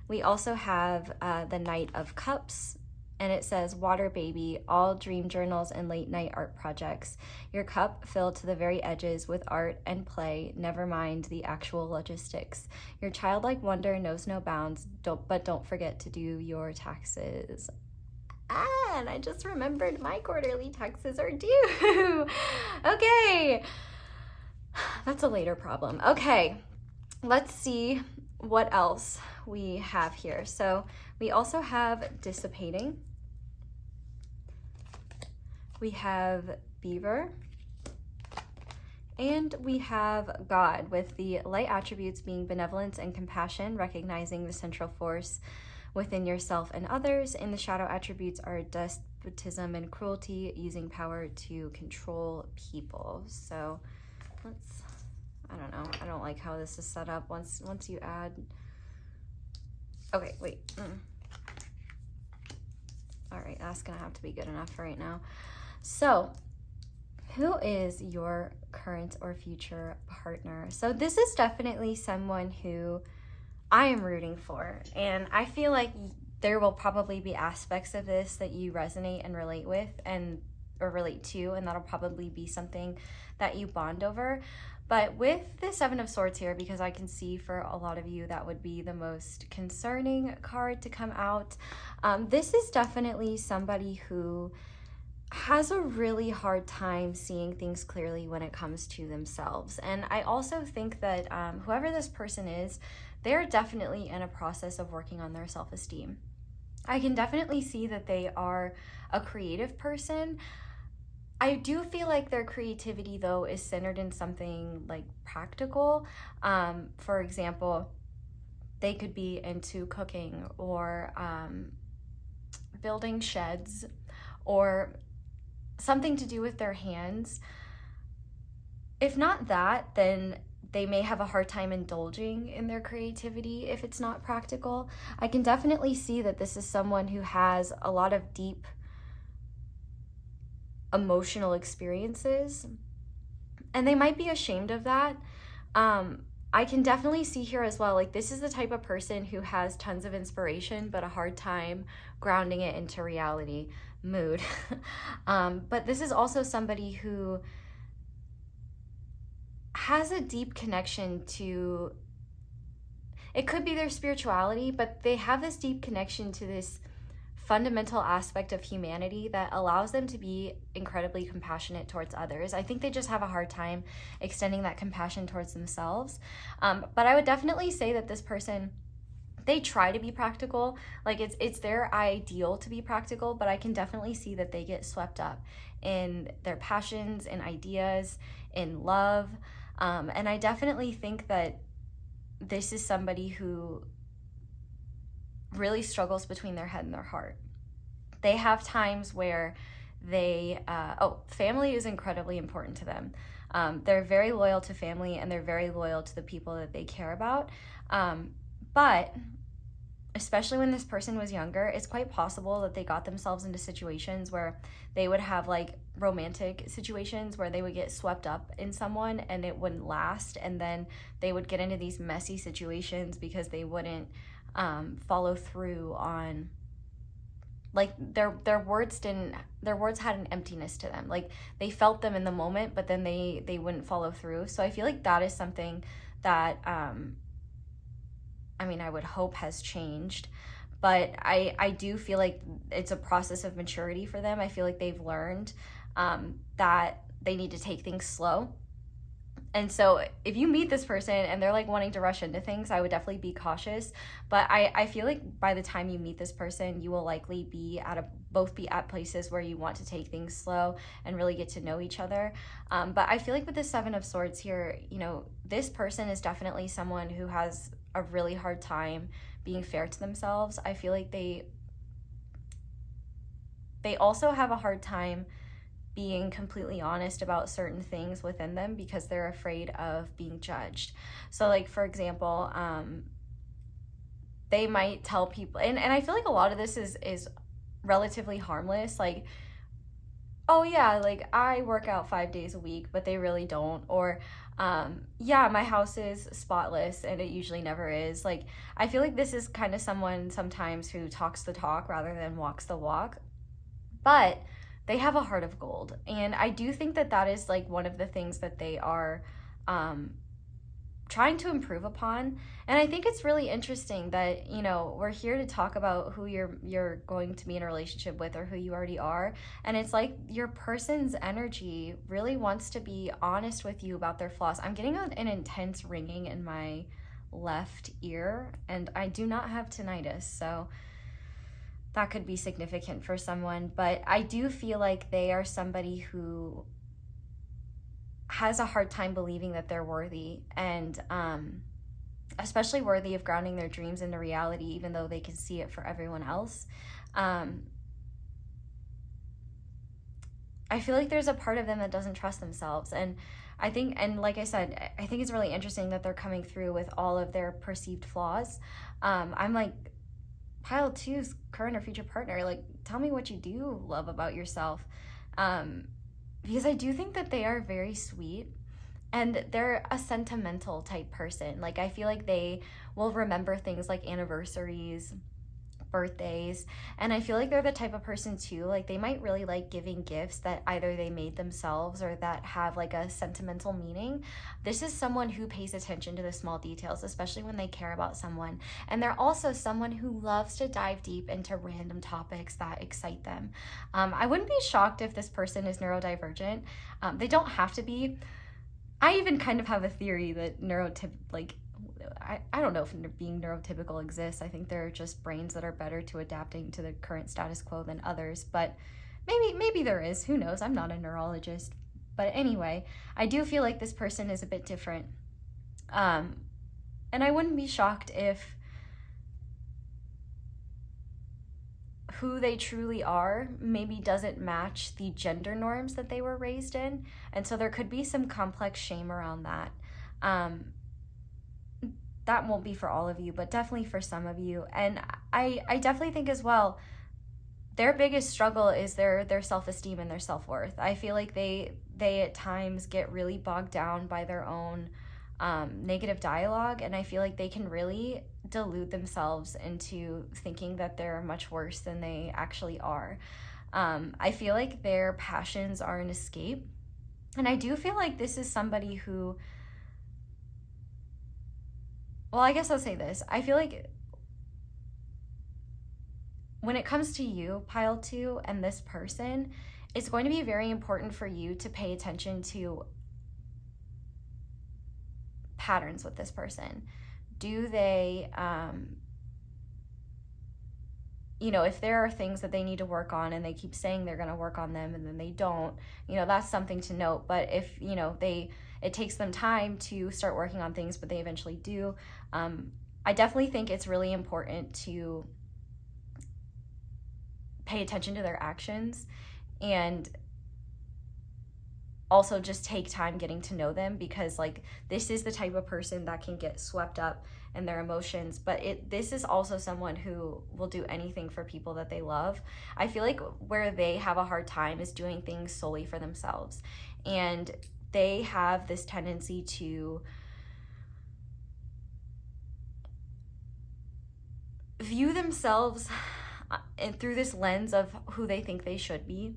we also have the Knight of Cups, and it says, water baby, all dream journals and late night art projects. Your cup filled to the very edges with art and play, never mind the actual logistics. Your childlike wonder knows no bounds, but don't forget to do your taxes. And I just remembered my quarterly taxes are due. Okay, that's a later problem. Okay, let's see what else we have here. So we also have dissipating. We have beaver, and we have God, with the light attributes being benevolence and compassion, recognizing the central force within yourself and others, and the shadow attributes are despotism and cruelty, using power to control people. So let's, I don't know, I don't like how this is set up. Once you add, okay, wait. All right, that's gonna have to be good enough for right now. So who is your current or future partner? So this is definitely someone who I am rooting for, and I feel like there will probably be aspects of this that you resonate and relate with or relate to, and that'll probably be something that you bond over. But with the Seven of Swords here, because I can see for a lot of you that would be the most concerning card to come out, this is definitely somebody who has a really hard time seeing things clearly when it comes to themselves. And I also think that whoever this person is, they're definitely in a process of working on their self-esteem. I can definitely see that they are a creative person. I do feel like their creativity, though, is centered in something like practical. For example, they could be into cooking or building sheds or something to do with their hands. If not that, then they may have a hard time indulging in their creativity if it's not practical. I can definitely see that this is someone who has a lot of deep emotional experiences, and they might be ashamed of that. I can definitely see here as well, like, this is the type of person who has tons of inspiration but a hard time grounding it into reality. Mood. But this is also somebody who has a deep connection to, it could be their spirituality, but they have this deep connection to this fundamental aspect of humanity that allows them to be incredibly compassionate towards others. I think they just have a hard time extending that compassion towards themselves. But I would definitely say that this person, they try to be practical. Like, it's their ideal to be practical, but I can definitely see that they get swept up in their passions and ideas, in love. And I definitely think that this is somebody who really struggles between their head and their heart. They have times where they, family is incredibly important to them. They're very loyal to family, and they're very loyal to the people that they care about. But especially when this person was younger, it's quite possible that they got themselves into situations where they would have like romantic situations where they would get swept up in someone and it wouldn't last, and then they would get into these messy situations because they wouldn't follow through on, like, their words had an emptiness to them. Like, they felt them in the moment, but then they wouldn't follow through. So I feel like that is something that I would hope has changed, but I do feel like it's a process of maturity for them. I feel like they've learned that they need to take things slow. And so if you meet this person and they're like wanting to rush into things, I would definitely be cautious. But I feel like by the time you meet this person, you will likely both be at places where you want to take things slow and really get to know each other. But I feel like with the Seven of Swords here, you know, this person is definitely someone who has a really hard time being fair to themselves. I feel like they also have a hard time being completely honest about certain things within them because they're afraid of being judged. So like, for example, they might tell people, and I feel like a lot of this is relatively harmless, like, oh yeah, like I work out 5 days a week, but they really don't. Or yeah, my house is spotless and it usually never is. Like, I feel like this is kind of someone sometimes who talks the talk rather than walks the walk, but they have a heart of gold. And I do think that that is like one of the things that they are trying to improve upon. And I think it's really interesting that, you know, we're here to talk about who you're going to be in a relationship with or who you already are. And it's like your person's energy really wants to be honest with you about their flaws. I'm getting an intense ringing in my left ear, and I do not have tinnitus, so that could be significant for someone. But I do feel like they are somebody who has a hard time believing that they're worthy, and especially worthy of grounding their dreams into reality, even though they can see it for everyone else. I feel like there's a part of them that doesn't trust themselves. And I think, and like I said, I think it's really interesting that they're coming through with all of their perceived flaws. I'm like, pile two's current or future partner, like, tell me what you do love about yourself. Because I do think that they are very sweet and they're a sentimental type person. Like, I feel like they will remember things like anniversaries, birthdays, and I feel like they're the type of person too, like they might really like giving gifts that either they made themselves or that have like a sentimental meaning. This is someone who pays attention to the small details, especially when they care about someone. And they're also someone who loves to dive deep into random topics that excite them. I wouldn't be shocked if this person is neurodivergent. They don't have to be. I even kind of have a theory that I don't know if being neurotypical exists. I think there are just brains that are better to adapting to the current status quo than others, but maybe there is. Who knows? I'm not a neurologist. But anyway, I do feel like this person is a bit different. And I wouldn't be shocked if who they truly are maybe doesn't match the gender norms that they were raised in. And so there could be some complex shame around that. That won't be for all of you, but definitely for some of you. And I definitely think as well, their biggest struggle is their self-esteem and their self-worth. I feel like they at times get really bogged down by their own negative dialogue, and I feel like they can really delude themselves into thinking that they're much worse than they actually are. I feel like their passions are an escape, and I do feel like this is somebody who, well, I guess I'll say this. I feel like when it comes to you, pile two, and this person, it's going to be very important for you to pay attention to patterns with this person. Do they, if there are things that they need to work on and they keep saying they're going to work on them and then they don't, that's something to note. But if, it takes them time to start working on things, but they eventually do. I definitely think it's really important to pay attention to their actions and also just take time getting to know them, because like this is the type of person that can get swept up in their emotions, but this is also someone who will do anything for people that they love. I feel like where they have a hard time is doing things solely for themselves, and they have this tendency to view themselves through this lens of who they think they should be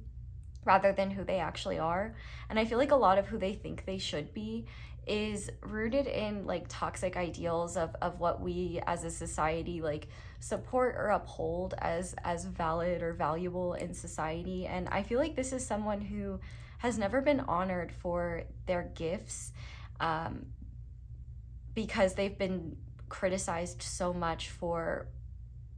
rather than who they actually are. And I feel like a lot of who they think they should be is rooted in like toxic ideals of what we as a society like support or uphold as valid or valuable in society. And I feel like this is someone who has never been honored for their gifts, because they've been criticized so much for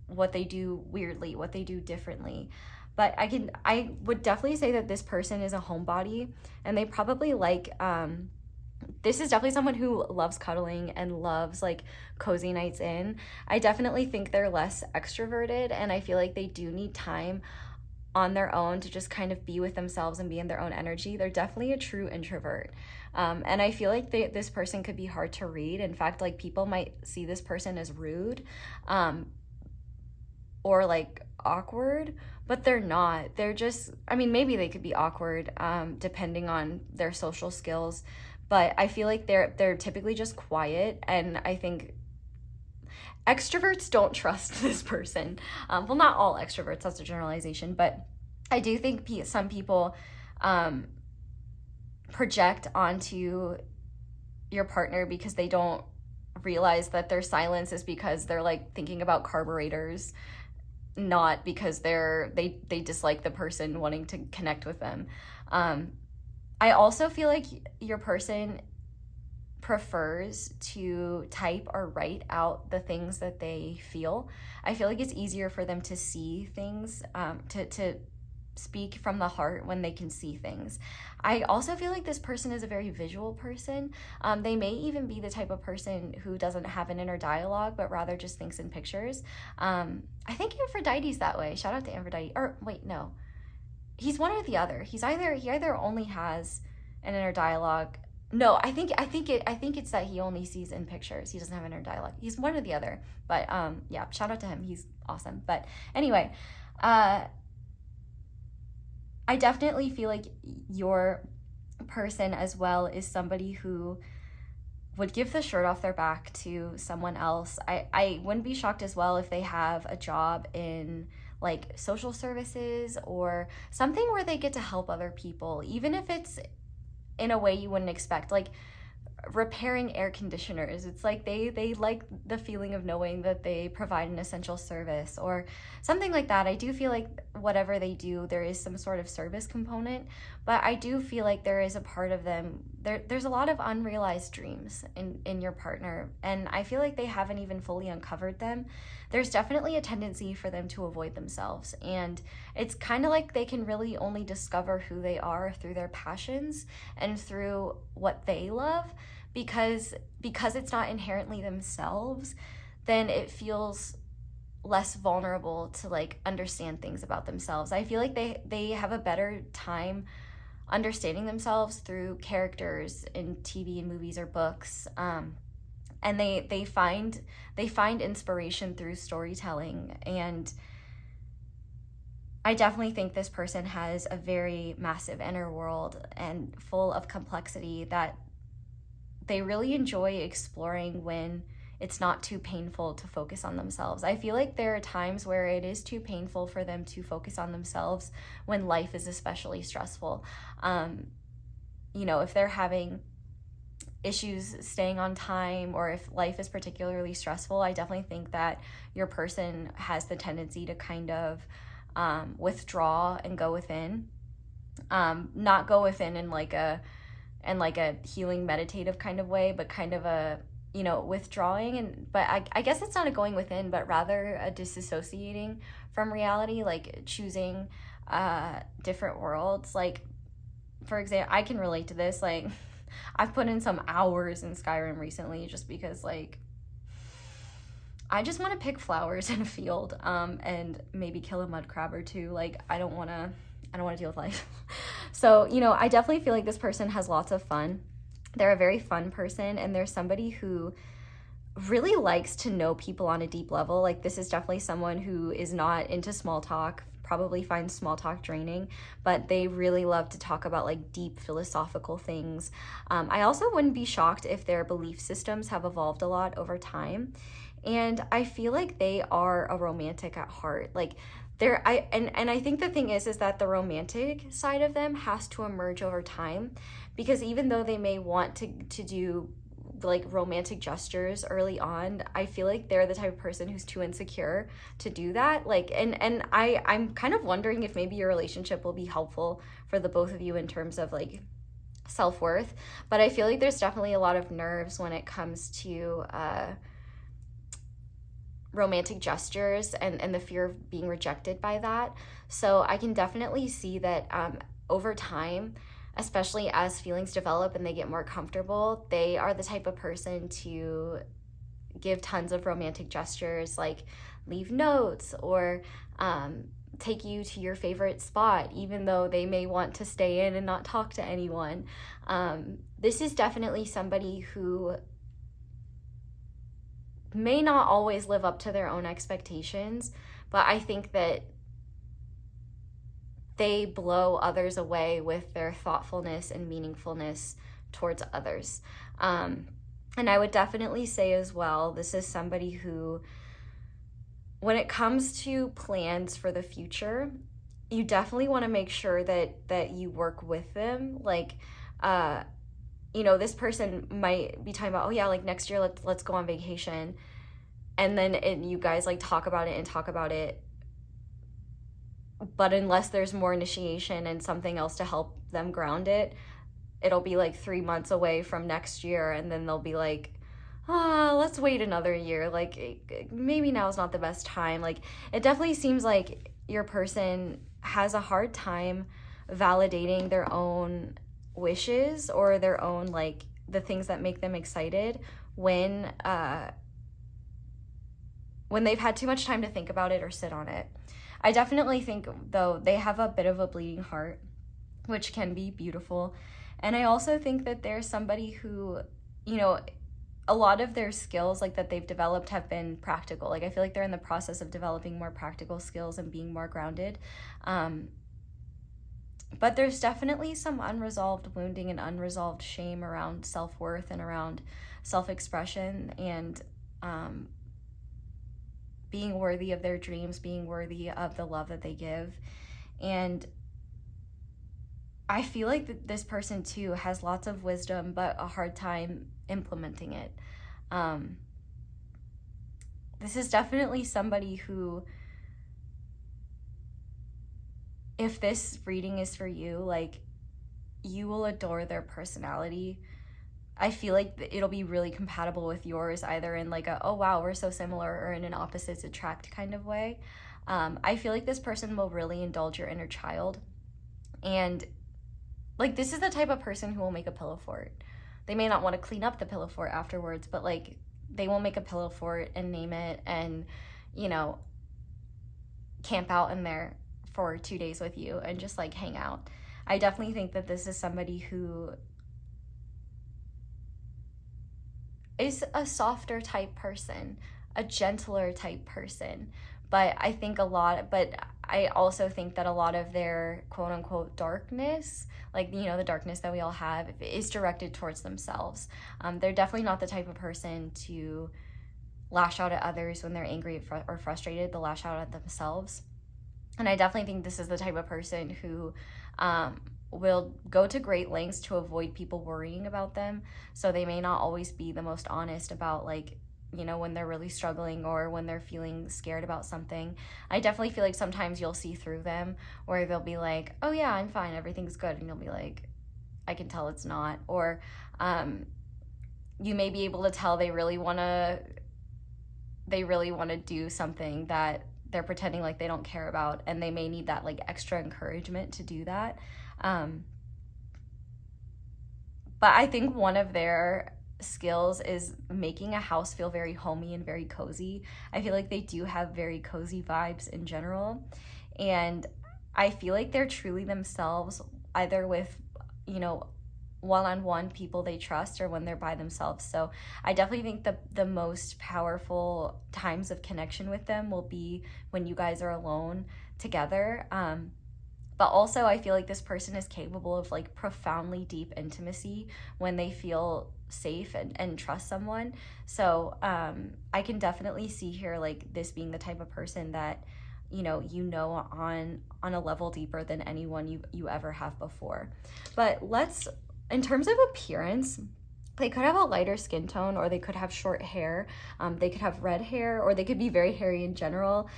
what they do weirdly, what they do differently. But I would definitely say that this person is a homebody, and they probably like, this is definitely someone who loves cuddling and loves like cozy nights in. I definitely think they're less extroverted, and I feel like they do need time on their own to just kind of be with themselves and be in their own energy. They're definitely a true introvert. And I feel like this person could be hard to read. In fact, like people might see this person as rude, or like awkward, but they're not. They're just, I mean, maybe they could be awkward, depending on their social skills, but I feel like they're typically just quiet. And I think extroverts don't trust this person. Well, not all extroverts, that's a generalization, but I do think some people project onto your partner because they don't realize that their silence is because they're like thinking about carburetors, not because they dislike the person wanting to connect with them. I also feel like your person prefers to type or write out the things that they feel. I feel like it's easier for them to see things, to speak from the heart when they can see things. I also feel like this person is a very visual person. They may even be the type of person who doesn't have an inner dialogue, but rather just thinks in pictures. I think Aphrodite's that way. Shout out to Aphrodite. Or wait, no. He's one or the other. He either only has an inner dialogue. No, I think it's that he only sees in pictures. He doesn't have inner dialogue. He's one or the other. But yeah, shout out to him. He's awesome. But anyway, I definitely feel like your person as well is somebody who would give the shirt off their back to someone else. I wouldn't be shocked as well if they have a job in like social services or something where they get to help other people, even if it's in a way you wouldn't expect, like repairing air conditioners. It's like they like the feeling of knowing that they provide an essential service or something like that. I do feel like whatever they do, there is some sort of service component, but I do feel like there is a part of them, there's a lot of unrealized dreams in your partner, and I feel like they haven't even fully uncovered them. There's definitely a tendency for them to avoid themselves, and it's kind of like they can really only discover who they are through their passions and through what they love, because it's not inherently themselves, then it feels less vulnerable to like understand things about themselves. I feel like they have a better time understanding themselves through characters in TV and movies or books, and they find inspiration through storytelling. And I definitely think this person has a very massive inner world and full of complexity that they really enjoy exploring when it's not too painful to focus on themselves. I feel like there are times where it is too painful for them to focus on themselves when life is especially stressful. If they're having issues staying on time, or if life is particularly stressful, I definitely think that your person has the tendency to kind of withdraw and go within. Not go within in like a healing meditative kind of way, but kind of a withdrawing. But I guess it's not a going within, but rather a disassociating from reality, like choosing different worlds. Like, for example, I can relate to this. Like, I've put in some hours in Skyrim recently just because, like, I just want to pick flowers in a field, and maybe kill a mud crab or two. Like, I don't want to deal with life. So, I definitely feel like this person has lots of fun. They're a very fun person, and they're somebody who really likes to know people on a deep level. Like, this is definitely someone who is not into small talk, probably finds small talk draining, but they really love to talk about like deep philosophical things. I also wouldn't be shocked if their belief systems have evolved a lot over time. And I feel like they are a romantic at heart. Like, I think the thing is that the romantic side of them has to emerge over time, because even though they may want to do like romantic gestures early on, I feel like they're the type of person who's too insecure to do that. Like, and I'm kind of wondering if maybe your relationship will be helpful for the both of you in terms of like self-worth. But I feel like there's definitely a lot of nerves when it comes to romantic gestures and the fear of being rejected by that. So I can definitely see that over time, especially as feelings develop and they get more comfortable, they are the type of person to give tons of romantic gestures, like leave notes or take you to your favorite spot, even though they may want to stay in and not talk to anyone. This is definitely somebody who may not always live up to their own expectations, but I think that they blow others away with their thoughtfulness and meaningfulness towards others. And I would definitely say as well, this is somebody who, when it comes to plans for the future, you definitely want to make sure that you work with them. Like, you know, this person might be talking about, oh yeah, like next year let's go on vacation, and then you guys like talk about it, but unless there's more initiation and something else to help them ground it, it'll be like 3 months away from next year, and then they'll be like, let's wait another year, like maybe now's not the best time. Like, it definitely seems like your person has a hard time validating their own wishes or their own, like, the things that make them excited when they've had too much time to think about it or sit on it. I definitely think, though, they have a bit of a bleeding heart, which can be beautiful. And I also think that there's somebody who, you know, a lot of their skills like that they've developed have been practical. Like, I feel like they're in the process of developing more practical skills and being more grounded. But there's definitely some unresolved wounding and unresolved shame around self-worth and around self-expression and being worthy of their dreams, being worthy of the love that they give. And I feel like this person too has lots of wisdom, but a hard time implementing it. This is definitely somebody who, if this reading is for you, like, you will adore their personality. I feel like it'll be really compatible with yours, either in like a, oh wow, we're so similar, or in an opposites attract kind of way. I feel like this person will really indulge your inner child. And like, this is the type of person who will make a pillow fort. They may not want to clean up the pillow fort afterwards, but like, they will make a pillow fort and name it and, you know, camp out in there for 2 days with you and just like hang out. I definitely think that this is somebody who is a softer type person, a gentler type person. But I also think that a lot of their quote unquote darkness, like, you know, the darkness that we all have, is directed towards themselves. They're definitely not the type of person to lash out at others when they're angry or frustrated. They'll lash out at themselves. And I definitely think this is the type of person who will go to great lengths to avoid people worrying about them. So they may not always be the most honest about, like, you know, when they're really struggling or when they're feeling scared about something. I definitely feel like sometimes you'll see through them, where they'll be like, oh yeah, I'm fine, everything's good. And you'll be like, I can tell it's not. Or you may be able to tell they really want to do something that they're pretending like they don't care about, and they may need that like extra encouragement to do that. But I think one of their skills is making a house feel very homey and very cozy. I feel like they do have very cozy vibes in general, and I feel like they're truly themselves, either with, you know, one-on-one people they trust or when they're by themselves. So I definitely think the most powerful times of connection with them will be when you guys are alone together. But also I feel like this person is capable of like profoundly deep intimacy when they feel safe and trust someone. So I can definitely see here like this being the type of person that, you know on a level deeper than anyone you ever have before. But in terms of appearance, They could have a lighter skin tone, or they could have short hair. They could have red hair, or they could be very hairy in general.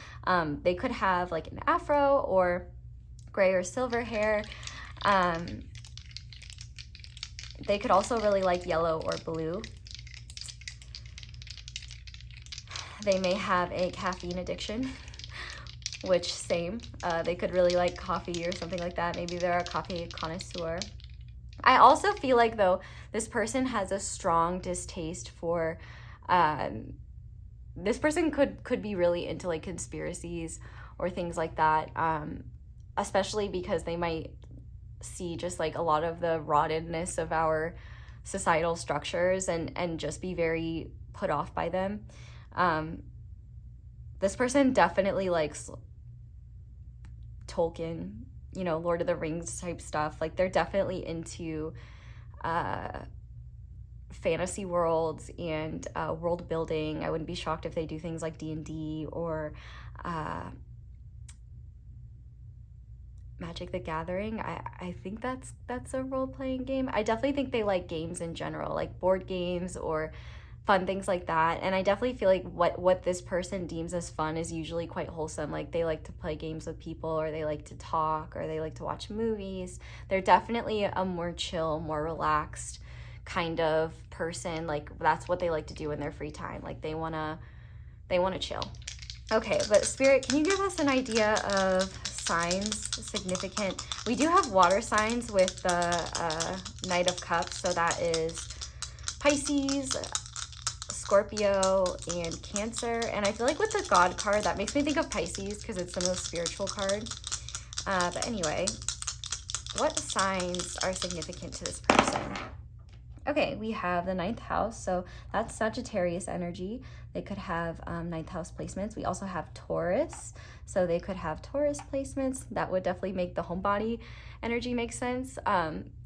They could have like an afro or gray or silver hair. They could also really like yellow or blue. They may have a caffeine addiction, which same. They could really like coffee or something like that. Maybe they're a coffee connoisseur. I also feel like, though, this person has a strong distaste for, this person could be really into like conspiracies or things like that, especially because they might see just like a lot of the rottenness of our societal structures and just be very put off by them. This person definitely likes Tolkien, you know, Lord of the Rings type stuff. Like, they're definitely into fantasy worlds and world building. I wouldn't be shocked if they do things like D&D or Magic the Gathering. I think that's a role-playing game. I definitely think they like games in general, like board games or fun things like that. And I definitely feel like what this person deems as fun is usually quite wholesome. Like, they like to play games with people, or they like to talk, or they like to watch movies. They're definitely a more chill, more relaxed kind of person. Like, that's what they like to do in their free time. Like, they wanna chill. Okay, but Spirit, can you give us an idea of signs significant? We do have water signs with the Knight of Cups, so that is Pisces, Scorpio, and Cancer. And I feel like with the God card, that makes me think of Pisces because it's the most spiritual card. But anyway, what signs are significant to this person? Okay, we have the 9th house, so that's Sagittarius energy. They could have 9th house placements. We also have Taurus, so they could have Taurus placements. That would definitely make the homebody energy make sense.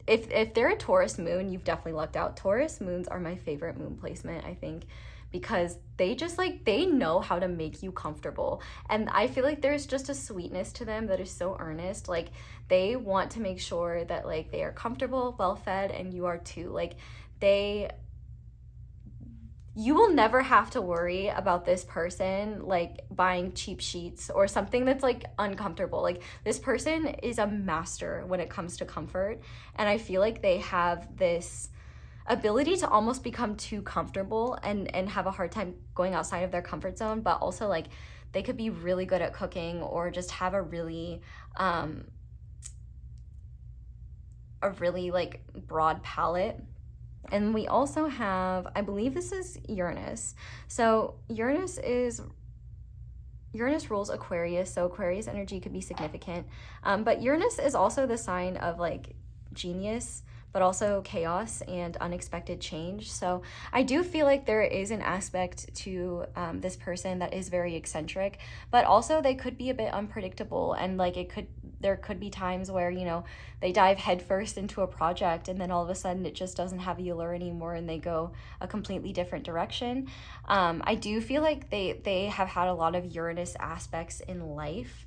If they're a Taurus moon, you've definitely lucked out. Taurus moons are my favorite moon placement, I think, because they just like, they know how to make you comfortable. And I feel like there's just a sweetness to them that is so earnest. Like, they want to make sure that like they are comfortable, well-fed, and you are too. Like, you will never have to worry about this person like buying cheap sheets or something that's like uncomfortable. Like, this person is a master when it comes to comfort, and I feel like they have this ability to almost become too comfortable and have a hard time going outside of their comfort zone. But also, like, they could be really good at cooking, or just have a really like broad palette. And we also have, I believe this is Uranus. So Uranus rules Aquarius, so Aquarius energy could be significant. But Uranus is also the sign of like genius, but also chaos and unexpected change. So I do feel like there is an aspect to this person that is very eccentric, but also they could be a bit unpredictable. And like, there could be times where, you know, they dive headfirst into a project, and then all of a sudden it just doesn't have the allure anymore, and they go a completely different direction. I do feel like they have had a lot of Uranus aspects in life.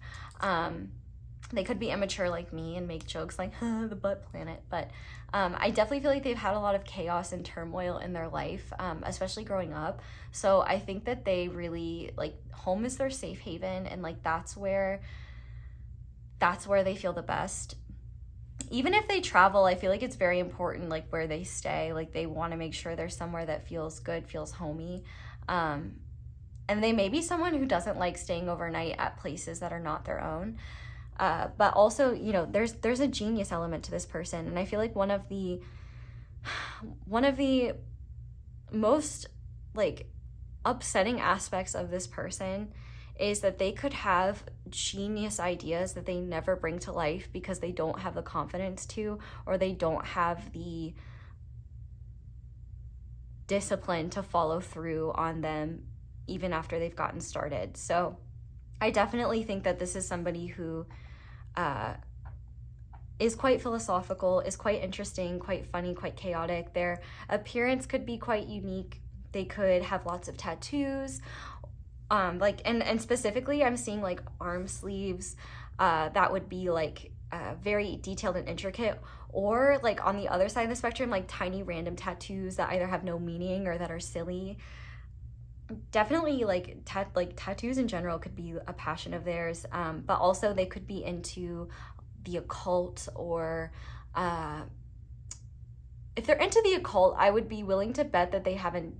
They could be immature like me and make jokes like the butt planet, but I definitely feel like they've had a lot of chaos and turmoil in their life, especially growing up. So I think that they really like, home is their safe haven, and like that's where they feel the best. Even if they travel, I feel like it's very important like where they stay. Like, they want to make sure there's somewhere that feels good, feels homey. And they may be someone who doesn't like staying overnight at places that are not their own. But also, you know, there's a genius element to this person. And I feel like one of the most like upsetting aspects of this person is that they could have genius ideas that they never bring to life because they don't have the confidence to, or they don't have the discipline to follow through on them even after they've gotten started. So I definitely think that this is somebody who is quite philosophical, is quite interesting, quite funny, quite chaotic. Their appearance could be quite unique. They could have lots of tattoos, like, and specifically I'm seeing like arm sleeves that would be like very detailed and intricate, or like on the other side of the spectrum, like tiny random tattoos that either have no meaning or that are silly. Definitely like tattoos in general could be a passion of theirs, but also they could be into the occult, or if they're into the occult, I would be willing to bet that they haven't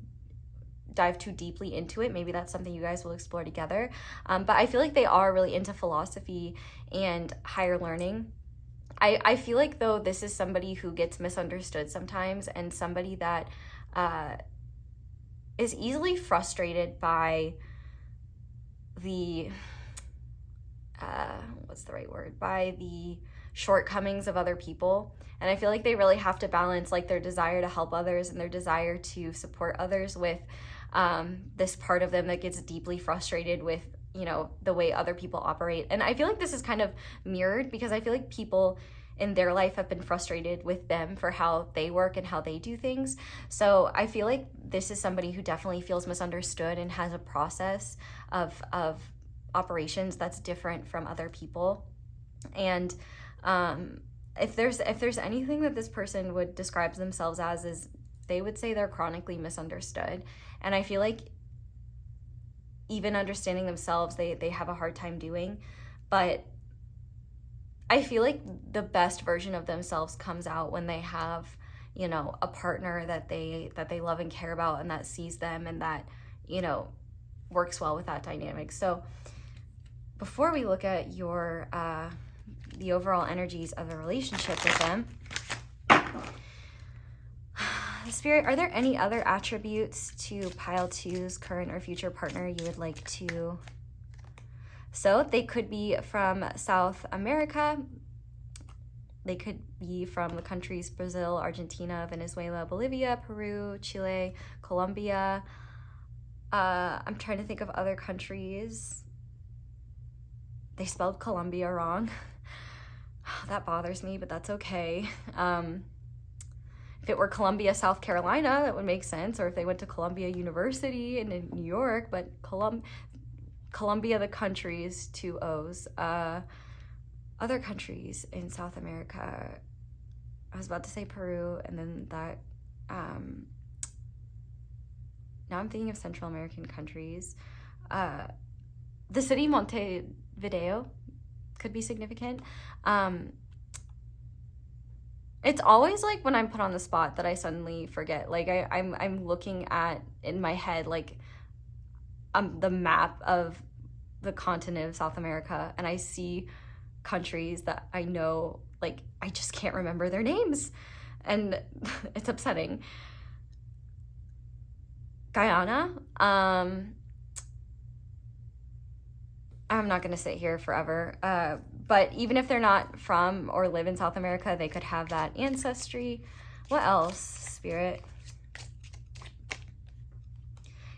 dived too deeply into it. Maybe that's something you guys will explore together. But I feel like they are really into philosophy and higher learning. I feel like, though, this is somebody who gets misunderstood sometimes, and somebody that is easily frustrated by the what's the right word? By the shortcomings of other people. And I feel like they really have to balance like their desire to help others and their desire to support others with this part of them that gets deeply frustrated with, you know, the way other people operate. And I feel like this is kind of mirrored, because I feel like people in their life have been frustrated with them for how they work and how they do things. So I feel like this is somebody who definitely feels misunderstood and has a process of operations that's different from other people. And if there's anything that this person would describe themselves as, is they would say they're chronically misunderstood. And I feel like even understanding themselves, they have a hard time doing. But I feel like the best version of themselves comes out when they have, you know, a partner that they love and care about, and that sees them, and that, you know, works well with that dynamic. So before we look at your the overall energies of the relationship with them, Spirit, are there any other attributes to pile 2's current or future partner you would like to? So they could be from South America. They could be from the countries Brazil, Argentina, Venezuela, Bolivia, Peru, Chile, Colombia. I'm trying to think of other countries. They spelled Colombia wrong. That bothers me, but that's okay. If it were Columbia, South Carolina, that would make sense. Or if they went to Columbia University in New York, but Colombia, the countries, 2 O's. Other countries in South America, I was about to say Peru, and then that, now I'm thinking of Central American countries. The city Montevideo could be significant. It's always like when I'm put on the spot that I suddenly forget. Like I'm looking at, in my head, like the map of the continent of South America, and I see countries that I know, like I just can't remember their names, and it's upsetting. Guyana. I'm not gonna sit here forever, but even if they're not from or live in South America, they could have that ancestry. What else, Spirit?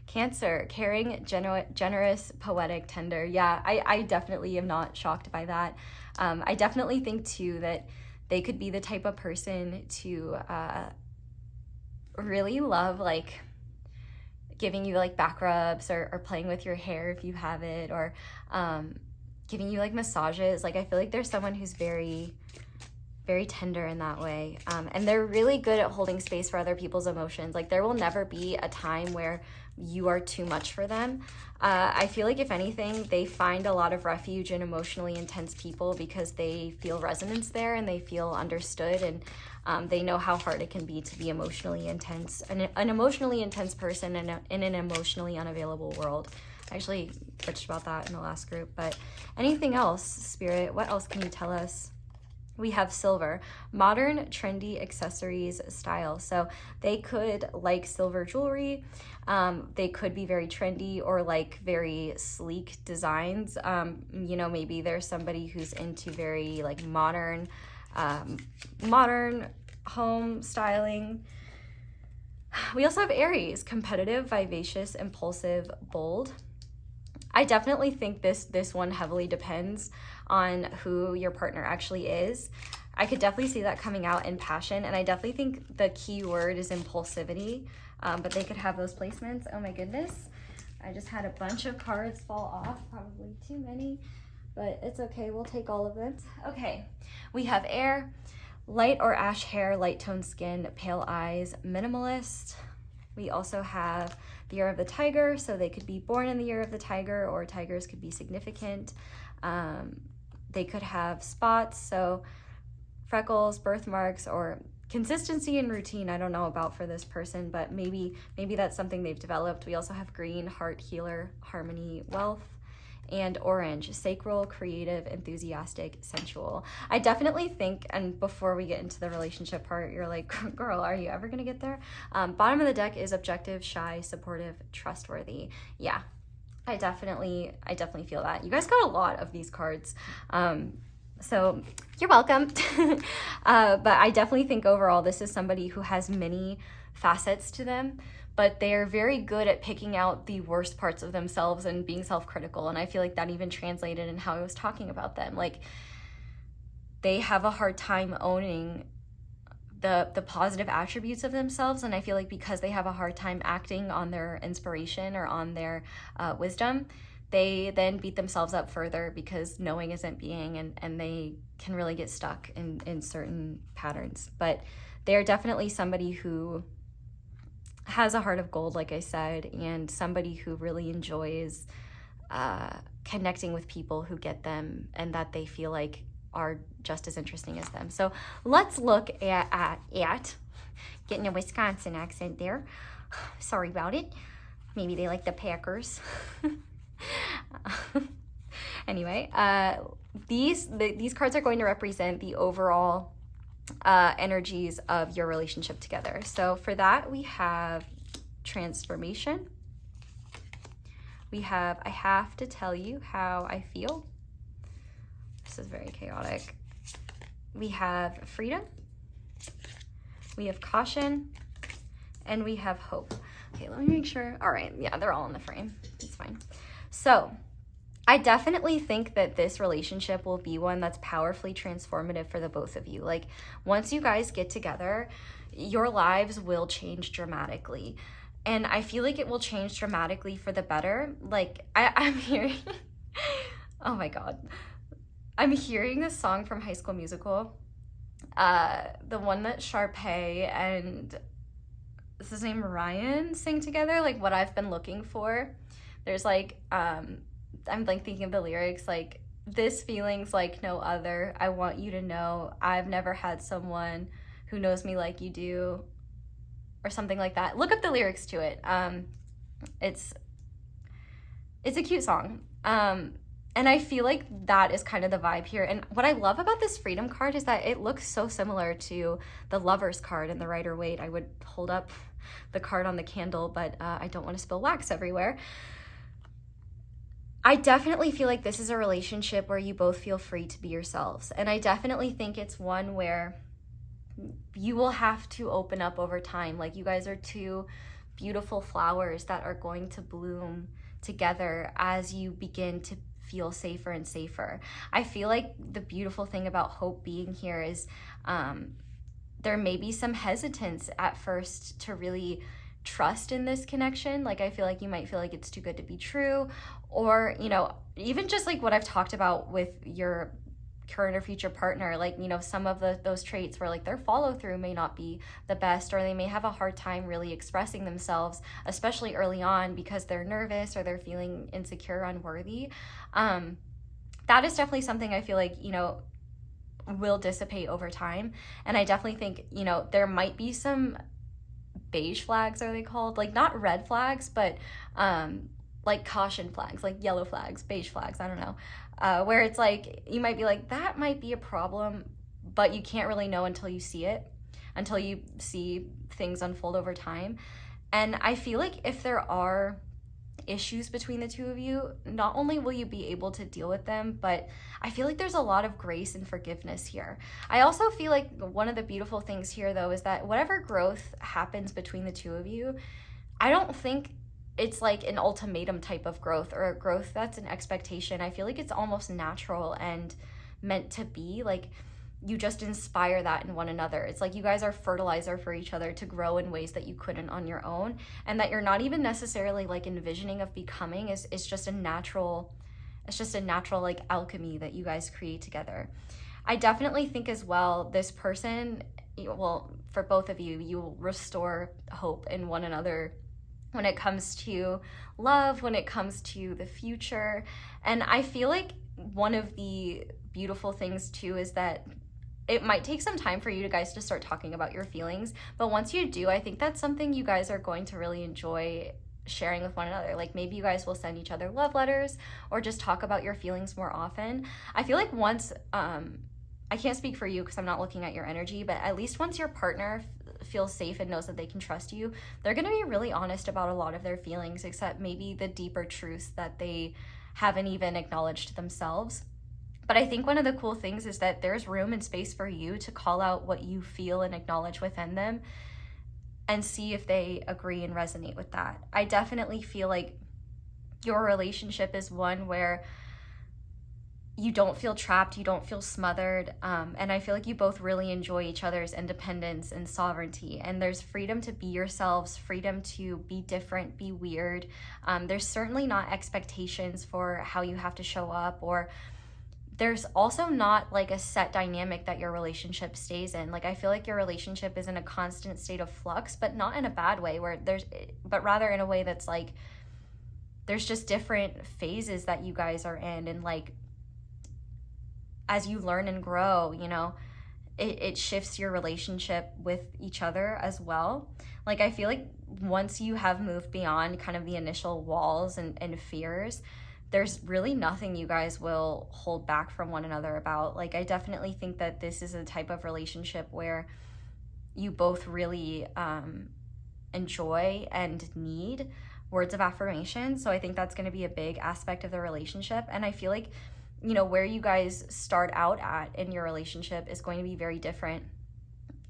Cancer, caring, generous, poetic, tender. Yeah, I definitely am not shocked by that. I definitely think too that they could be the type of person to really love like giving you like back rubs, or playing with your hair if you have it, or giving you like massages. Like I feel like there's someone who's very, very tender in that way. And they're really good at holding space for other people's emotions. Like there will never be a time where you are too much for them. I feel like if anything, they find a lot of refuge in emotionally intense people, because they feel resonance there and they feel understood, and they know how hard it can be to be emotionally intense. An emotionally intense person in an emotionally unavailable world. I actually bitched about that in the last group. But anything else, Spirit? What else can you tell us? We have silver, modern, trendy accessories style. So they could like silver jewelry. They could be very trendy, or like very sleek designs. You know, maybe there's somebody who's into very like modern home styling. We also have Aries, competitive, vivacious, impulsive, bold. I definitely think this one heavily depends on who your partner actually is. I could definitely see that coming out in passion, and I definitely think the key word is impulsivity, but they could have those placements. Oh my goodness, I just had a bunch of cards fall off, probably too many. but it's okay. We'll take all of it. Okay, we have air, light or ash hair, light toned skin, pale eyes, minimalist. We also have the year of the tiger, so they could be born in the year of the tiger, or tigers could be significant. They could have spots, so freckles, birthmarks, or consistency and routine. I don't know about for this person, but maybe that's something they've developed. We also have green, heart, healer, harmony, wealth, and orange, sacral, creative, enthusiastic, sensual. I definitely think, and before we get into the relationship part, you're like, girl, are you ever gonna get there? Bottom of the deck is objective, shy, supportive, trustworthy. Yeah, I definitely feel that. You guys got a lot of these cards. So you're welcome. But I definitely think overall this is somebody who has many facets to them, but they are very good at picking out the worst parts of themselves and being self-critical. And I feel like that even translated in how I was talking about them. Like, they have a hard time owning the positive attributes of themselves. And I feel like because they have a hard time acting on their inspiration or on their wisdom, they then beat themselves up further because knowing isn't being, and they can really get stuck in certain patterns. But they're definitely somebody who has a heart of gold, like I said, and somebody who really enjoys connecting with people who get them and that they feel like are just as interesting as them. So let's look at getting a Wisconsin accent there. Sorry about it. Maybe they like the Packers. Anyway, these cards are going to represent the overall energies of your relationship together. So for that, we have transformation. We have I have to tell you how I feel. This is very chaotic. We have freedom. We have caution. And we have hope. Okay, let me make sure. All right, yeah, they're all in the frame. It's fine. So I definitely think that this relationship will be one that's powerfully transformative for the both of you. Like, once you guys get together, your lives will change dramatically. And I feel like it will change dramatically for the better. Like, I'm hearing, oh my God. I'm hearing this song from High School Musical. The one that Sharpay and, what's his name, Ryan sing together, like What I've Been Looking For. There's like, I'm like thinking of the lyrics, like, this feeling's like no other. I want you to know I've never had someone who knows me like you do, or something like that. Look up the lyrics to it. It's a cute song. And I feel like that is kind of the vibe here. And what I love about this freedom card is that it looks so similar to the Lovers card in the Rider-Waite. I would hold up the card on the candle, but I don't want to spill wax everywhere. I definitely feel like this is a relationship where you both feel free to be yourselves. And I definitely think it's one where you will have to open up over time. Like, you guys are two beautiful flowers that are going to bloom together as you begin to feel safer and safer. I feel like the beautiful thing about hope being here is there may be some hesitance at first to really trust in this connection. Like, I feel like you might feel like it's too good to be true, or, you know, even just like what I've talked about with your current or future partner, like, you know, some of those traits where like their follow through may not be the best, or they may have a hard time really expressing themselves, especially early on, because they're nervous or they're feeling insecure, unworthy. That is definitely something I feel like, you know, will dissipate over time. And I definitely think, you know, there might be some beige flags, are they called? Like, not red flags, but like caution flags, like yellow flags, beige flags, I don't know. Where it's like, you might be like, that might be a problem, but you can't really know until you see it, until you see things unfold over time. And I feel like if there are issues between the two of you, not only will you be able to deal with them, but I feel like there's a lot of grace and forgiveness here. I also feel like one of the beautiful things here, though, is that whatever growth happens between the two of you, I don't think it's like an ultimatum type of growth, or a growth that's an expectation. I feel like it's almost natural and meant to be. Like, you just inspire that in one another. It's like you guys are fertilizer for each other to grow in ways that you couldn't on your own, and that you're not even necessarily like envisioning of becoming is just a natural it's just a natural like alchemy that you guys create together. I definitely think as well, this person, well, for both of you, you will restore hope in one another when it comes to love, when it comes to the future. And I feel like one of the beautiful things too is that it might take some time for you guys to start talking about your feelings, but once you do, I think that's something you guys are going to really enjoy sharing with one another. Like maybe you guys will send each other love letters or just talk about your feelings more often. I feel like once, I can't speak for you because I'm not looking at your energy, but at least once your partner feels safe and knows that they can trust you, they're going to be really honest about a lot of their feelings, except maybe the deeper truths that they haven't even acknowledged themselves. But I think one of the cool things is that there's room and space for you to call out what you feel and acknowledge within them and see if they agree and resonate with that. I definitely feel like your relationship is one where you don't feel trapped, you don't feel smothered, and I feel like you both really enjoy each other's independence and sovereignty, and there's freedom to be yourselves, freedom to be different, be weird. There's certainly not expectations for how you have to show up, or there's also not like a set dynamic that your relationship stays in. Like I feel like your relationship is in a constant state of flux, but not in a bad way but rather in a way that's like, there's just different phases that you guys are in, and like, as you learn and grow, you know, it shifts your relationship with each other as well. Like I feel like once you have moved beyond kind of the initial walls and fears, there's really nothing you guys will hold back from one another about. Like I definitely think that this is a type of relationship where you both really enjoy and need words of affirmation. So I think that's going to be a big aspect of the relationship. And I feel like, you know, where you guys start out at in your relationship is going to be very different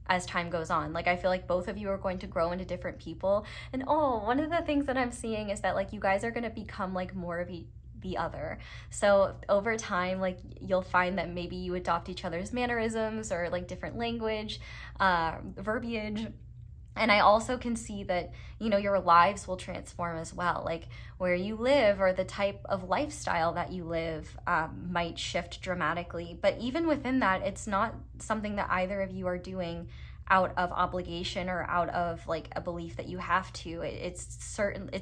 as time goes on. Like I feel like both of you are going to grow into different people. And one of the things that I'm seeing is that like you guys are going to become like more of the other. So over time, like you'll find that maybe you adopt each other's mannerisms or like different language, verbiage. And I also can see that, you know, your lives will transform as well. Like where you live or the type of lifestyle that you live might shift dramatically. But even within that, it's not something that either of you are doing out of obligation or out of like a belief that you have to. It's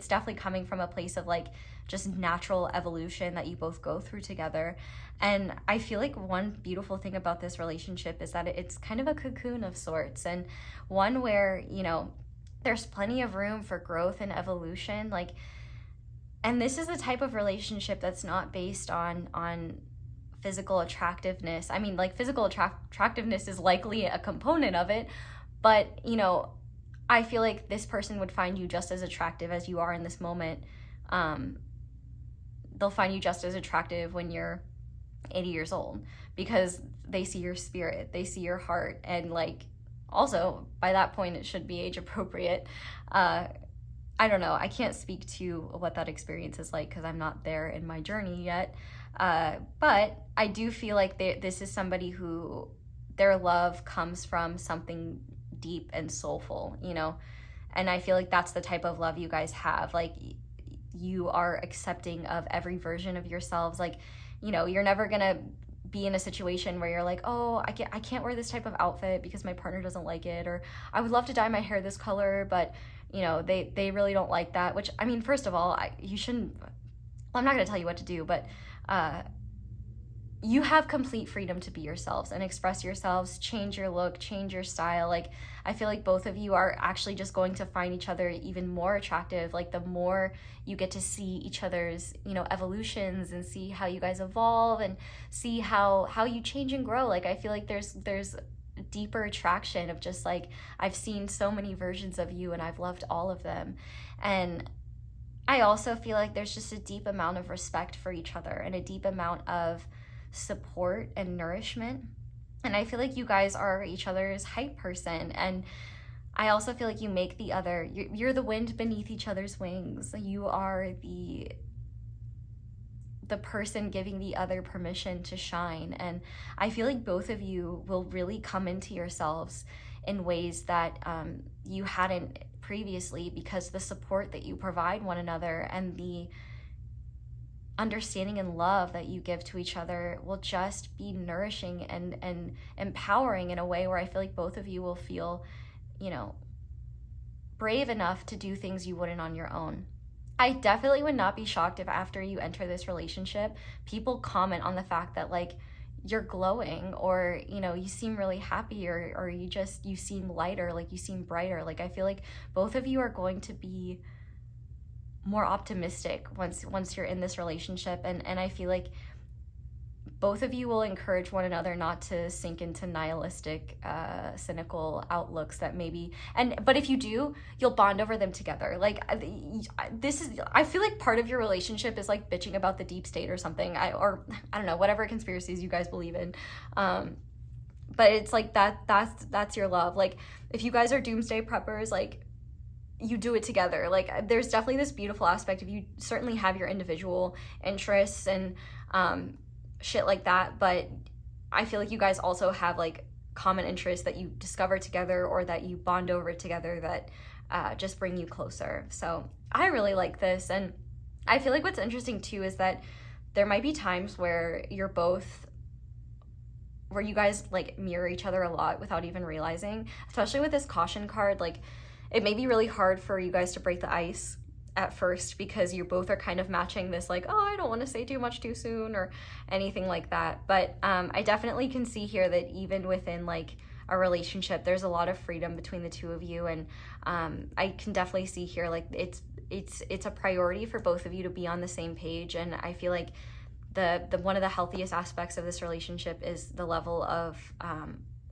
definitely coming from a place of like just natural evolution that you both go through together. And I feel like one beautiful thing about this relationship is that it's kind of a cocoon of sorts, and one where, you know, there's plenty of room for growth and evolution. Like, and this is the type of relationship that's not based on physical attractiveness. I mean, like physical attractiveness is likely a component of it, but, you know, I feel like this person would find you just as attractive as you are in this moment. They'll find you just as attractive when you're 80 years old because they see your spirit, they see your heart, and like also by that point it should be age appropriate. I don't know, I can't speak to what that experience is like because I'm not there in my journey yet, but I do feel like this is somebody who their love comes from something deep and soulful, you know, and I feel like that's the type of love you guys have. Like you are accepting of every version of yourselves. Like, you know, you're never gonna be in a situation where you're like, oh, I can't wear this type of outfit because my partner doesn't like it, or I would love to dye my hair this color, but you know, they really don't like that. Which, I mean, first of all, you shouldn't, well, I'm not gonna tell you what to do, but you have complete freedom to be yourselves and express yourselves, change your look, change your style. Like, I feel like both of you are actually just going to find each other even more attractive. Like the more you get to see each other's, you know, evolutions and see how you guys evolve and see how you change and grow. Like, I feel like there's deeper attraction of just like, I've seen so many versions of you and I've loved all of them. And I also feel like there's just a deep amount of respect for each other and a deep amount of support and nourishment. And I feel like you guys are each other's hype person. And I also feel like you make the other, you're the wind beneath each other's wings. You are the person giving the other permission to shine. And I feel like both of you will really come into yourselves in ways that you hadn't previously, because the support that you provide one another and the understanding and love that you give to each other will just be nourishing and empowering in a way where I feel like both of you will feel, you know, brave enough to do things you wouldn't on your own. I definitely would not be shocked if after you enter this relationship, people comment on the fact that like you're glowing, or, you know, you seem really happy, or you seem lighter, like you seem brighter. Like I feel like both of you are going to be more optimistic once you're in this relationship, and I feel like both of you will encourage one another not to sink into nihilistic, cynical outlooks that maybe, but if you do, you'll bond over them together. Like I feel like part of your relationship is like bitching about the deep state or something, or I don't know, whatever conspiracies you guys believe in. But it's like that's your love. Like if you guys are doomsday preppers, like you do it together. Like there's definitely this beautiful aspect of you certainly have your individual interests and shit like that, but I feel like you guys also have like common interests that you discover together or that you bond over together that just bring you closer. So I really like this, and I feel like what's interesting too is that there might be times where you guys like mirror each other a lot without even realizing, especially with this caution card. Like it may be really hard for you guys to break the ice at first because you both are kind of matching this like, oh, I don't want to say too much too soon or anything like that. But I definitely can see here that even within like a relationship, there's a lot of freedom between the two of you, and I can definitely see here like it's a priority for both of you to be on the same page. And I feel like the one of the healthiest aspects of this relationship is the level of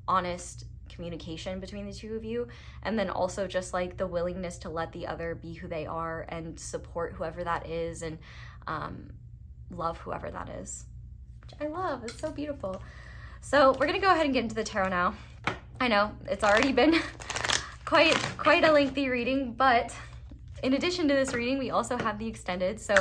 honest communication between the two of you, and then also just like the willingness to let the other be who they are and support whoever that is, and love whoever that is, which I love. It's so beautiful. So we're gonna go ahead and get into the tarot now. I know it's already been quite a lengthy reading, but in addition to this reading, we also have the extended. So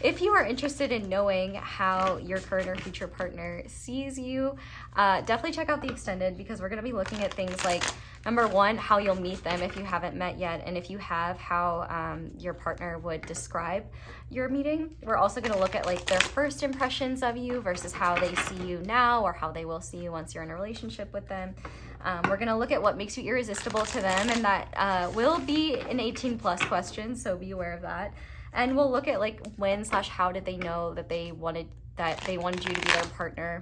if you are interested in knowing how your current or future partner sees you, definitely check out the extended, because we're going to be looking at things like, number one, how you'll meet them if you haven't met yet, and if you have, how your partner would describe your meeting. We're also going to look at like their first impressions of you versus how they see you now, or how they will see you once you're in a relationship with them. We're going to look at what makes you irresistible to them, and that will be an 18+ question, so be aware of that. And we'll look at like when/how did they know that they wanted you to be their partner.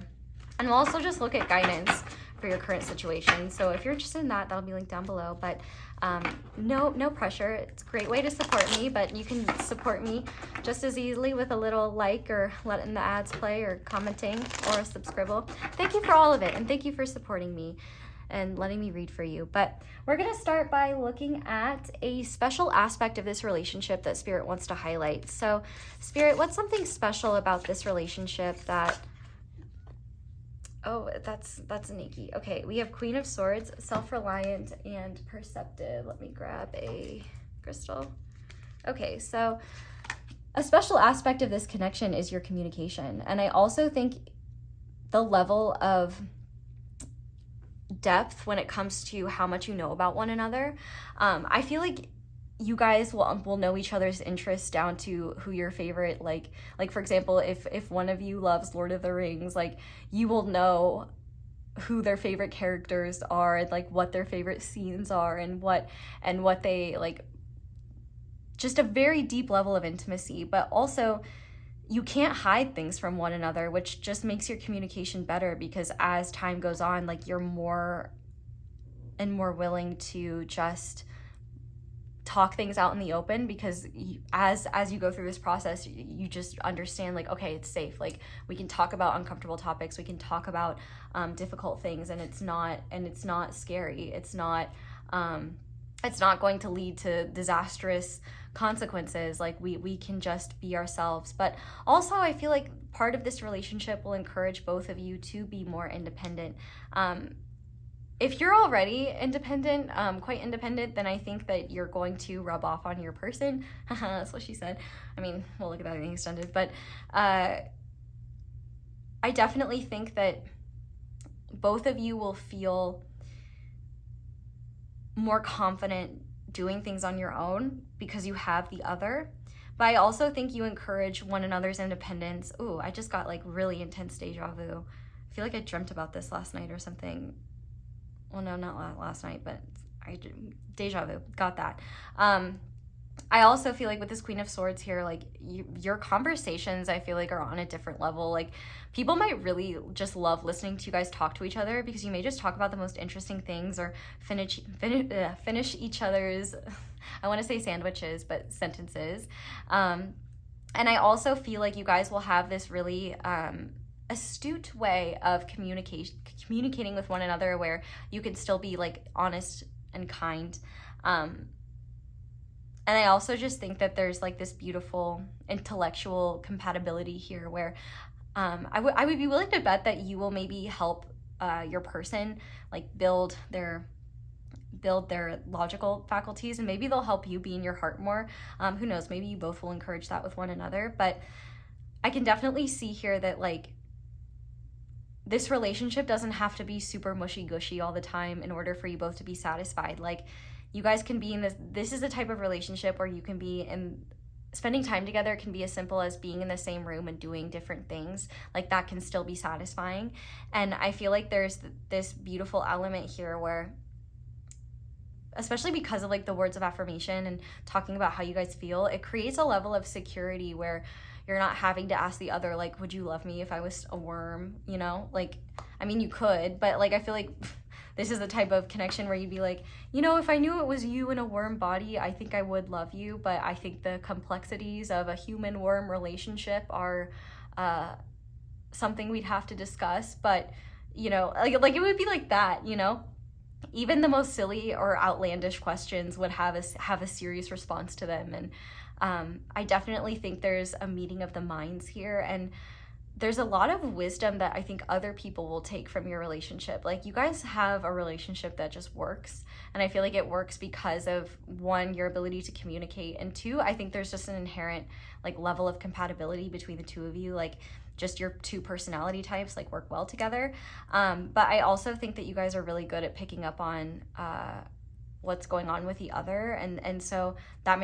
And we'll also just look at guidance for your current situation. So if you're interested in that, that'll be linked down below. But no pressure. It's a great way to support me, but you can support me just as easily with a little like, or letting the ads play, or commenting, or a subscribble. Thank you for all of it, and thank you for supporting me and letting me read for you. But we're gonna start by looking at a special aspect of this relationship that Spirit wants to highlight. So Spirit, what's something special about this relationship that, oh, that's Nikki. Okay, we have Queen of Swords, self-reliant, and perceptive. Let me grab a crystal. Okay, so a special aspect of this connection is your communication. And I also think the level of depth when it comes to how much you know about one another. I feel like you guys will know each other's interests down to who your favorite, like for example, if one of you loves Lord of the Rings, like you will know who their favorite characters are, and like what their favorite scenes are, and what they like. Just a very deep level of intimacy, but also you can't hide things from one another, which just makes your communication better, because as time goes on, like you're more and more willing to just talk things out in the open, because as you go through this process, you just understand like, okay, it's safe. Like we can talk about uncomfortable topics, we can talk about difficult things, and it's not scary. It's not going to lead to disastrous consequences. Like we can just be ourselves. But also I feel like part of this relationship will encourage both of you to be more independent. If you're already independent, quite independent, then I think that you're going to rub off on your person. That's what she said. I mean, we'll look at that in the extended, but I definitely think that both of you will feel more confident doing things on your own because you have the other. But I also think you encourage one another's independence. Ooh, I just got like really intense deja vu. I feel like I dreamt about this last night or something. Well, no, not last night, but deja vu, got that. I also feel like with this Queen of Swords here, like your conversations, I feel like are on a different level. Like people might really just love listening to you guys talk to each other because you may just talk about the most interesting things or finish each other's, I want to say sandwiches, but sentences. And I also feel like you guys will have this really astute way of communicating with one another where you can still be like honest and kind. And I also just think that there's like this beautiful intellectual compatibility here where I would be willing to bet that you will maybe help your person like build their logical faculties, and maybe they'll help you be in your heart more. Who knows, maybe you both will encourage that with one another. But I can definitely see here that like this relationship doesn't have to be super mushy gushy all the time in order for you both to be satisfied. Like you guys can be in this is the type of relationship where you can be in, spending time together can be as simple as being in the same room and doing different things. Like that can still be satisfying. And I feel like there's this beautiful element here where, especially because of like the words of affirmation and talking about how you guys feel, it creates a level of security where you're not having to ask the other, like, would you love me if I was a worm, you know? Like, I mean, you could, but like I feel like this is the type of connection where you'd be like, you know, if I knew it was you in a worm body, I think I would love you, but I think the complexities of a human worm relationship are something we'd have to discuss. But, you know, like it would be like that, you know? Even the most silly or outlandish questions would have a serious response to them. And I definitely think there's a meeting of the minds here, and there's a lot of wisdom that I think other people will take from your relationship. Like you guys have a relationship that just works, and I feel like it works because of, one, your ability to communicate, and two, I think there's just an inherent like level of compatibility between the two of you. Like just your two personality types like work well together. But I also think that you guys are really good at picking up on what's going on with the other, and so that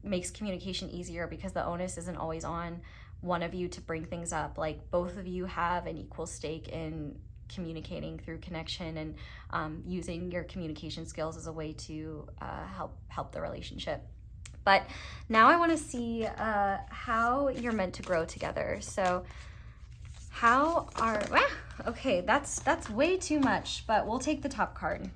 makes communication easier because the onus isn't always on one of you to bring things up. Like both of you have an equal stake in communicating through connection and using your communication skills as a way to help the relationship. But now I want to see how you're meant to grow together. So okay, that's way too much, but we'll take the top card.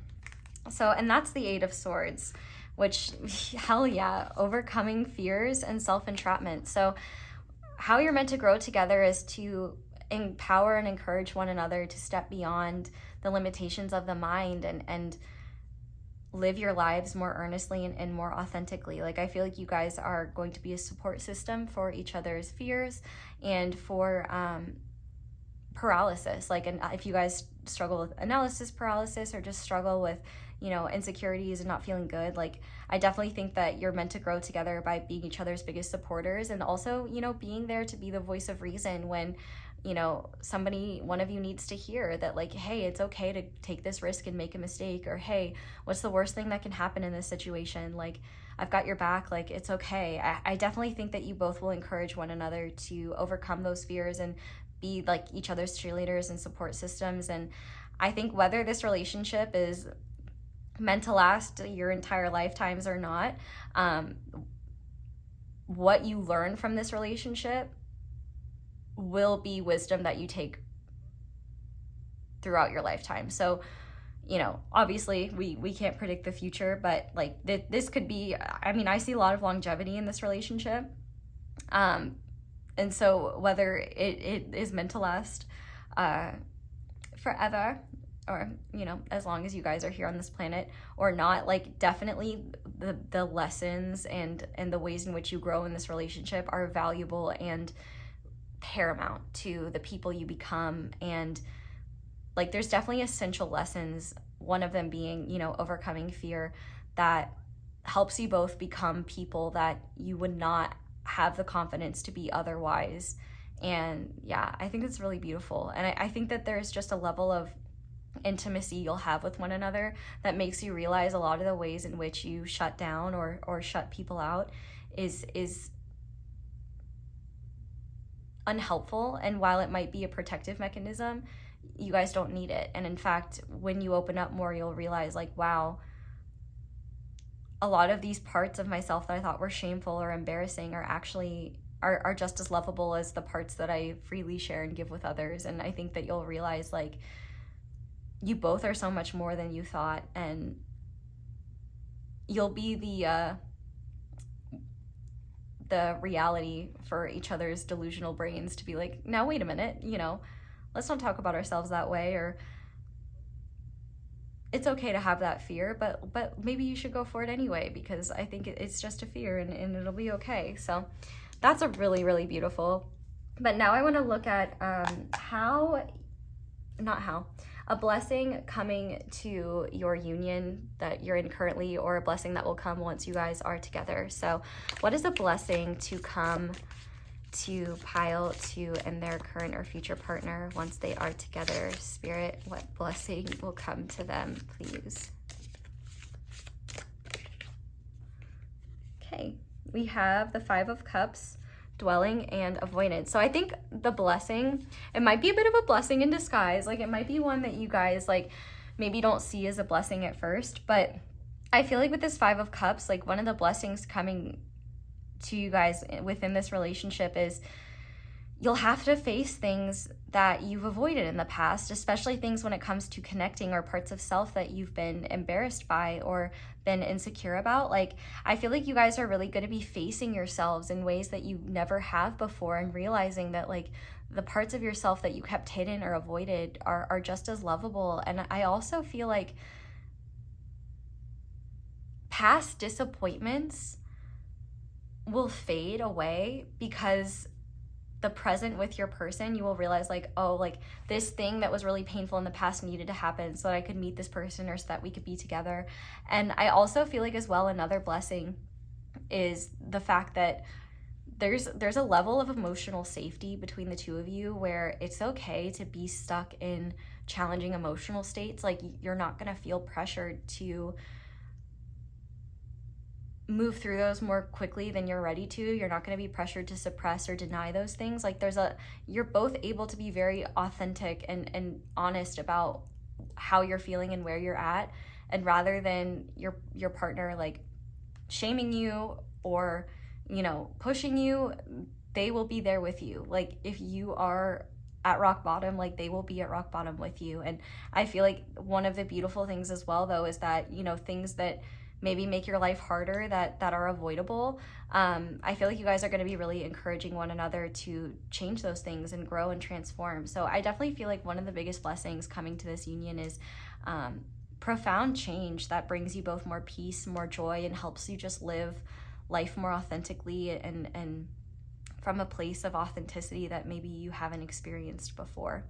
So, and that's the Eight of Swords, which, hell yeah, overcoming fears and self-entrapment. So how you're meant to grow together is to empower and encourage one another to step beyond the limitations of the mind and live your lives more earnestly and more authentically. Like I feel like you guys are going to be a support system for each other's fears and for paralysis. Like, and if you guys struggle with analysis paralysis or just struggle with, you know, insecurities and not feeling good, like I definitely think that you're meant to grow together by being each other's biggest supporters, and also, you know, being there to be the voice of reason when, you know, one of you needs to hear that, like, hey, it's okay to take this risk and make a mistake, or hey, what's the worst thing that can happen in this situation? Like, I've got your back, like, it's okay. I definitely think that you both will encourage one another to overcome those fears and be like each other's cheerleaders and support systems. And I think whether this relationship is meant to last your entire lifetimes or not, what you learn from this relationship will be wisdom that you take throughout your lifetime. So, you know, obviously we can't predict the future, but like this could be, I mean, I see a lot of longevity in this relationship. And so whether it is meant to last forever, or, you know, as long as you guys are here on this planet or not, like definitely the lessons and the ways in which you grow in this relationship are valuable and paramount to the people you become. And like there's definitely essential lessons, one of them being, you know, overcoming fear, that helps you both become people that you would not have the confidence to be otherwise. And yeah, I think it's really beautiful. And I think that there's just a level of intimacy you'll have with one another that makes you realize a lot of the ways in which you shut down or shut people out is unhelpful, and while it might be a protective mechanism, you guys don't need it. And in fact, when you open up more, you'll realize like, wow, a lot of these parts of myself that I thought were shameful or embarrassing are actually are just as lovable as the parts that I freely share and give with others. And I think that you'll realize like you both are so much more than you thought, and you'll be the reality for each other's delusional brains to be like, now wait a minute, you know, let's not talk about ourselves that way, or it's okay to have that fear, but maybe you should go for it anyway, because I think it's just a fear, and it'll be okay. So that's a really, really beautiful. But now I want to look at a blessing coming to your union that you're in currently, or a blessing that will come once you guys are together. So what is a blessing to come to pile to and their current or future partner once they are together? Spirit, what blessing will come to them, please? Okay, we have the Five of Cups, dwelling and avoidance. So I think the blessing, it might be a bit of a blessing in disguise. Like it might be one that you guys like maybe don't see as a blessing at first, but I feel like with this Five of Cups, like one of the blessings coming to you guys within this relationship is you'll have to face things that you've avoided in the past, especially things when it comes to connecting or parts of self that you've been embarrassed by or been insecure about. Like, I feel like you guys are really going to be facing yourselves in ways that you never have before, and realizing that like the parts of yourself that you kept hidden or avoided are just as lovable. And I also feel like past disappointments will fade away, because the present with your person, you will realize like, oh, like this thing that was really painful in the past needed to happen so that I could meet this person or so that we could be together. And I also feel like as well, another blessing is the fact that there's a level of emotional safety between the two of you where it's okay to be stuck in challenging emotional states. Like you're not going to feel pressured to move through those more quickly than you're ready to. You're not going to be pressured to suppress or deny those things. Like you're both able to be very authentic and honest about how you're feeling and where you're at. And rather than your partner like shaming you or, you know, pushing you, they will be there with you. Like if you are at rock bottom, like they will be at rock bottom with you. And I feel like one of the beautiful things as well though is that, you know, things that maybe make your life harder that are avoidable. I feel like you guys are going to be really encouraging one another to change those things and grow and transform. So I definitely feel like one of the biggest blessings coming to this union is profound change that brings you both more peace, more joy, and helps you just live life more authentically and from a place of authenticity that maybe you haven't experienced before.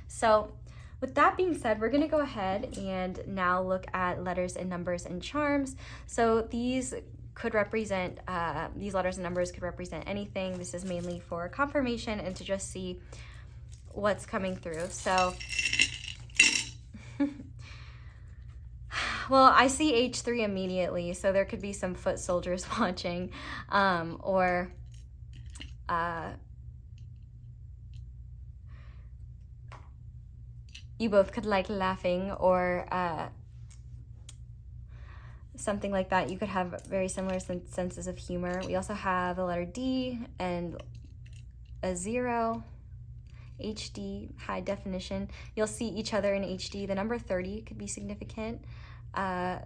So with that being said, we're going to go ahead and now look at letters and numbers and charms. So these could represent, these letters and numbers could represent anything. This is mainly for confirmation and to just see what's coming through. So, well, I see H3 immediately, so there could be some foot soldiers watching, or you both could like laughing or something like that. You could have very similar senses of humor. We also have the letter D and a 0, HD, high definition. You'll see each other in HD. The number 30 could be significant.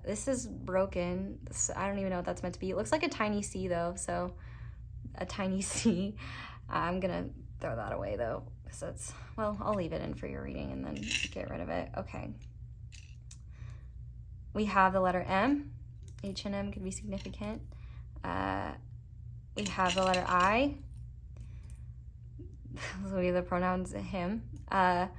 This is broken. So I don't even know what that's meant to be. It looks like a tiny C though, so a tiny C. I'm gonna throw that away though. So it's, well, I'll leave it in for your reading and then get rid of it. Okay. We have the letter M. H and M could be significant. We have the letter I. Those would be the pronouns him. But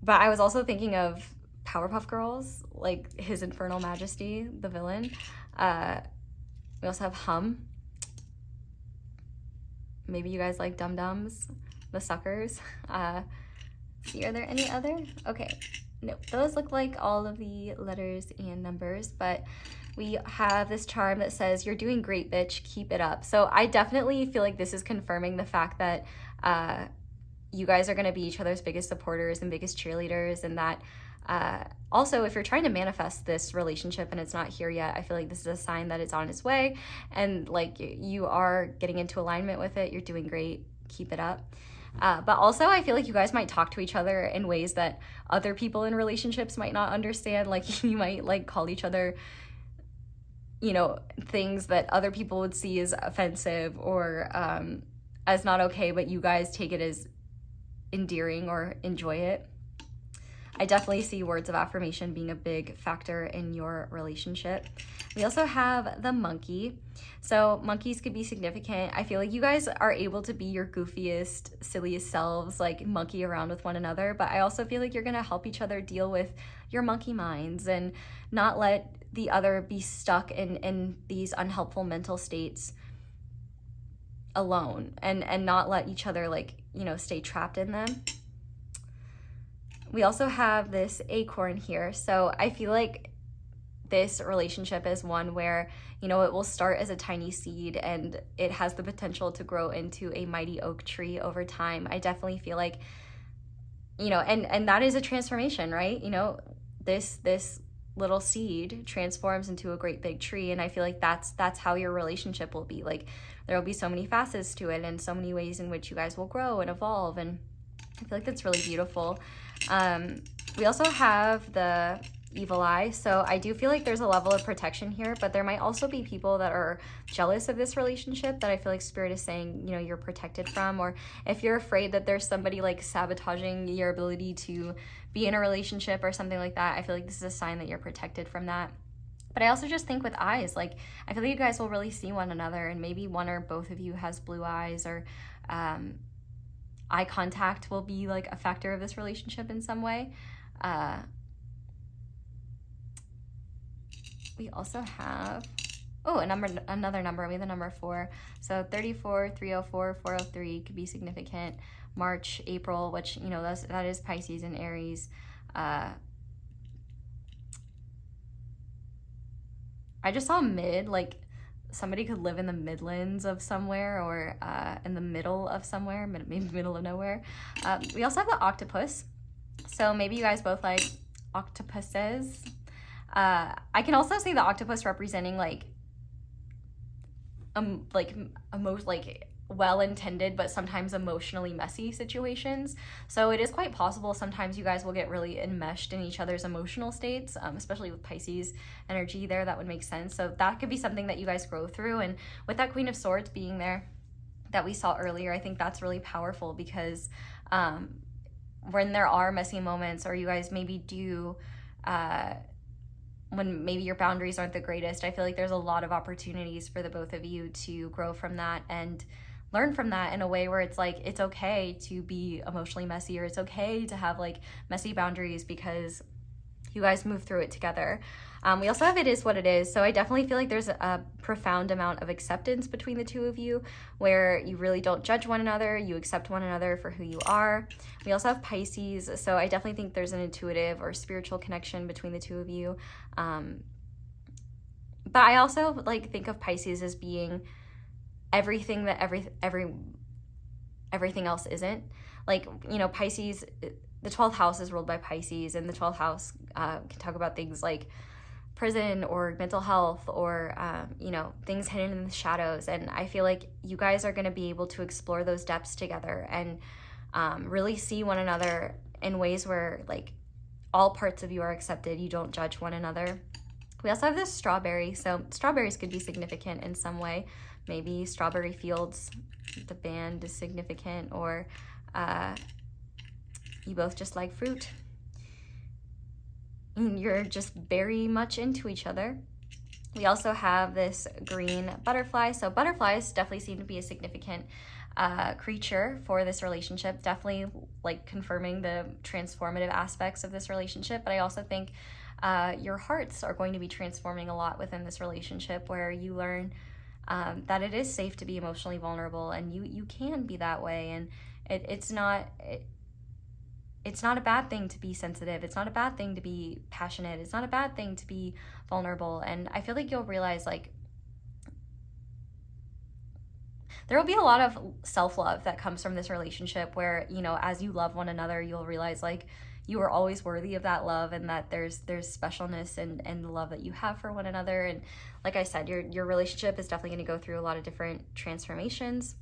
I was also thinking of Powerpuff Girls, like His Infernal Majesty, the villain. We also have hum. Maybe you guys like dum-dums, the suckers. See, are there any other? Okay, no, those look like all of the letters and numbers, but we have this charm that says, "You're doing great, bitch, keep it up." So I definitely feel like this is confirming the fact that you guys are going to be each other's biggest supporters and biggest cheerleaders, and that also, if you're trying to manifest this relationship and it's not here yet, I feel like this is a sign that it's on its way, and like you are getting into alignment with it. You're doing great, keep it up. But also, I feel like you guys might talk to each other in ways that other people in relationships might not understand. Like you might like call each other, you know, things that other people would see as offensive or as not okay, but you guys take it as endearing or enjoy it. I definitely see words of affirmation being a big factor in your relationship. We also have the monkey. So monkeys could be significant. I feel like you guys are able to be your goofiest, silliest selves, like monkey around with one another. But I also feel like you're gonna help each other deal with your monkey minds and not let the other be stuck in these unhelpful mental states alone, and not let each other, like, you know, stay trapped in them. We also have this acorn here. So I feel like this relationship is one where, you know, it will start as a tiny seed and it has the potential to grow into a mighty oak tree over time. I definitely feel like, you know, and that is a transformation, right? You know, this little seed transforms into a great big tree, and I feel like that's how your relationship will be. Like there will be so many facets to it and so many ways in which you guys will grow and evolve, and I feel like that's really beautiful. We also have the evil eye. So I do feel like there's a level of protection here, but there might also be people that are jealous of this relationship that I feel like Spirit is saying, you know, you're protected from. Or if you're afraid that there's somebody like sabotaging your ability to be in a relationship or something like that, I feel like this is a sign that you're protected from that. But I also just think with eyes, like I feel like you guys will really see one another, and maybe one or both of you has blue eyes, or eye contact will be like a factor of this relationship in some way. We also have, another number. We have the number 4. So 34, 304, 403 could be significant. March, April, which, you know, that is Pisces and Aries. I just saw mid, like somebody could live in the Midlands of somewhere, or in the middle of somewhere, maybe middle of nowhere. We also have the octopus. So maybe you guys both like octopuses. I can also see the octopus representing like most like well-intended but sometimes emotionally messy situations. So it is quite possible sometimes you guys will get really enmeshed in each other's emotional states, especially with Pisces energy there. That would make sense. So that could be something that you guys grow through. And with that Queen of Swords being there that we saw earlier, I think that's really powerful, because when there are messy moments, or you guys maybe do when maybe your boundaries aren't the greatest, I feel like there's a lot of opportunities for the both of you to grow from that and learn from that in a way where it's like, it's okay to be emotionally messy, or it's okay to have like messy boundaries, because you guys move through it together. We also have It Is What It Is. So I definitely feel like there's a profound amount of acceptance between the two of you, where you really don't judge one another. You accept one another for who you are. We also have Pisces. So I definitely think there's an intuitive or spiritual connection between the two of you. But I also like think of Pisces as being everything that everything else isn't. Like, you know, Pisces, the 12th house is ruled by Pisces, and the 12th house can talk about things like prison or mental health, or you know, things hidden in the shadows. And I feel like you guys are going to be able to explore those depths together and really see one another in ways where like all parts of you are accepted. You don't judge one another. We also have this strawberry. So strawberries could be significant in some way. Maybe Strawberry Fields, the band, is significant, or you both just like fruit. You're just very much into each other. We also have this green butterfly. So butterflies definitely seem to be a significant creature for this relationship, definitely like confirming the transformative aspects of this relationship. But I also think your hearts are going to be transforming a lot within this relationship, where you learn that it is safe to be emotionally vulnerable, and you can be that way, and it's not a bad thing to be sensitive. It's not a bad thing to be passionate. It's not a bad thing to be vulnerable. And I feel like you'll realize like there will be a lot of self-love that comes from this relationship where, you know, as you love one another, you'll realize like you are always worthy of that love, and that there's specialness and the love that you have for one another. And like I said, your relationship is definitely going to go through a lot of different transformations.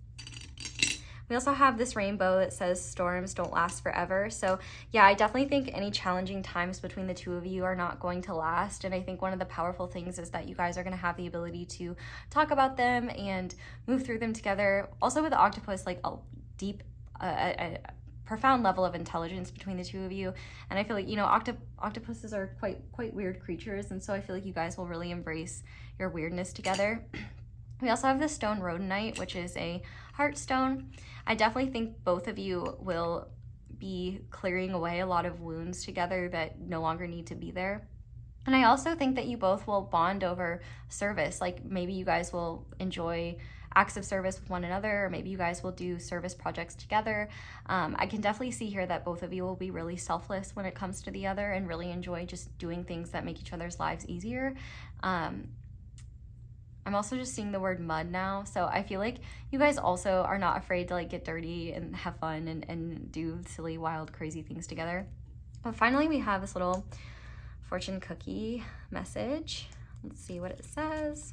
We also have this rainbow that says storms don't last forever. So yeah, I definitely think any challenging times between the two of you are not going to last. And I think one of the powerful things is that you guys are going to have the ability to talk about them and move through them together. Also with the octopus, like a deep, profound level of intelligence between the two of you. And I feel like, you know, octopuses are quite weird creatures. And so I feel like you guys will really embrace your weirdness together. We also have the stone rhodonite, which is a heart stone. I definitely think both of you will be clearing away a lot of wounds together that no longer need to be there. And I also think that you both will bond over service. Like maybe you guys will enjoy acts of service with one another, or maybe you guys will do service projects together. I can definitely see here that both of you will be really selfless when it comes to the other and really enjoy just doing things that make each other's lives easier. I'm also just seeing the word mud now. So I feel like you guys also are not afraid to like get dirty and have fun and do silly, wild, crazy things together. But finally, we have this little fortune cookie message. Let's see what it says.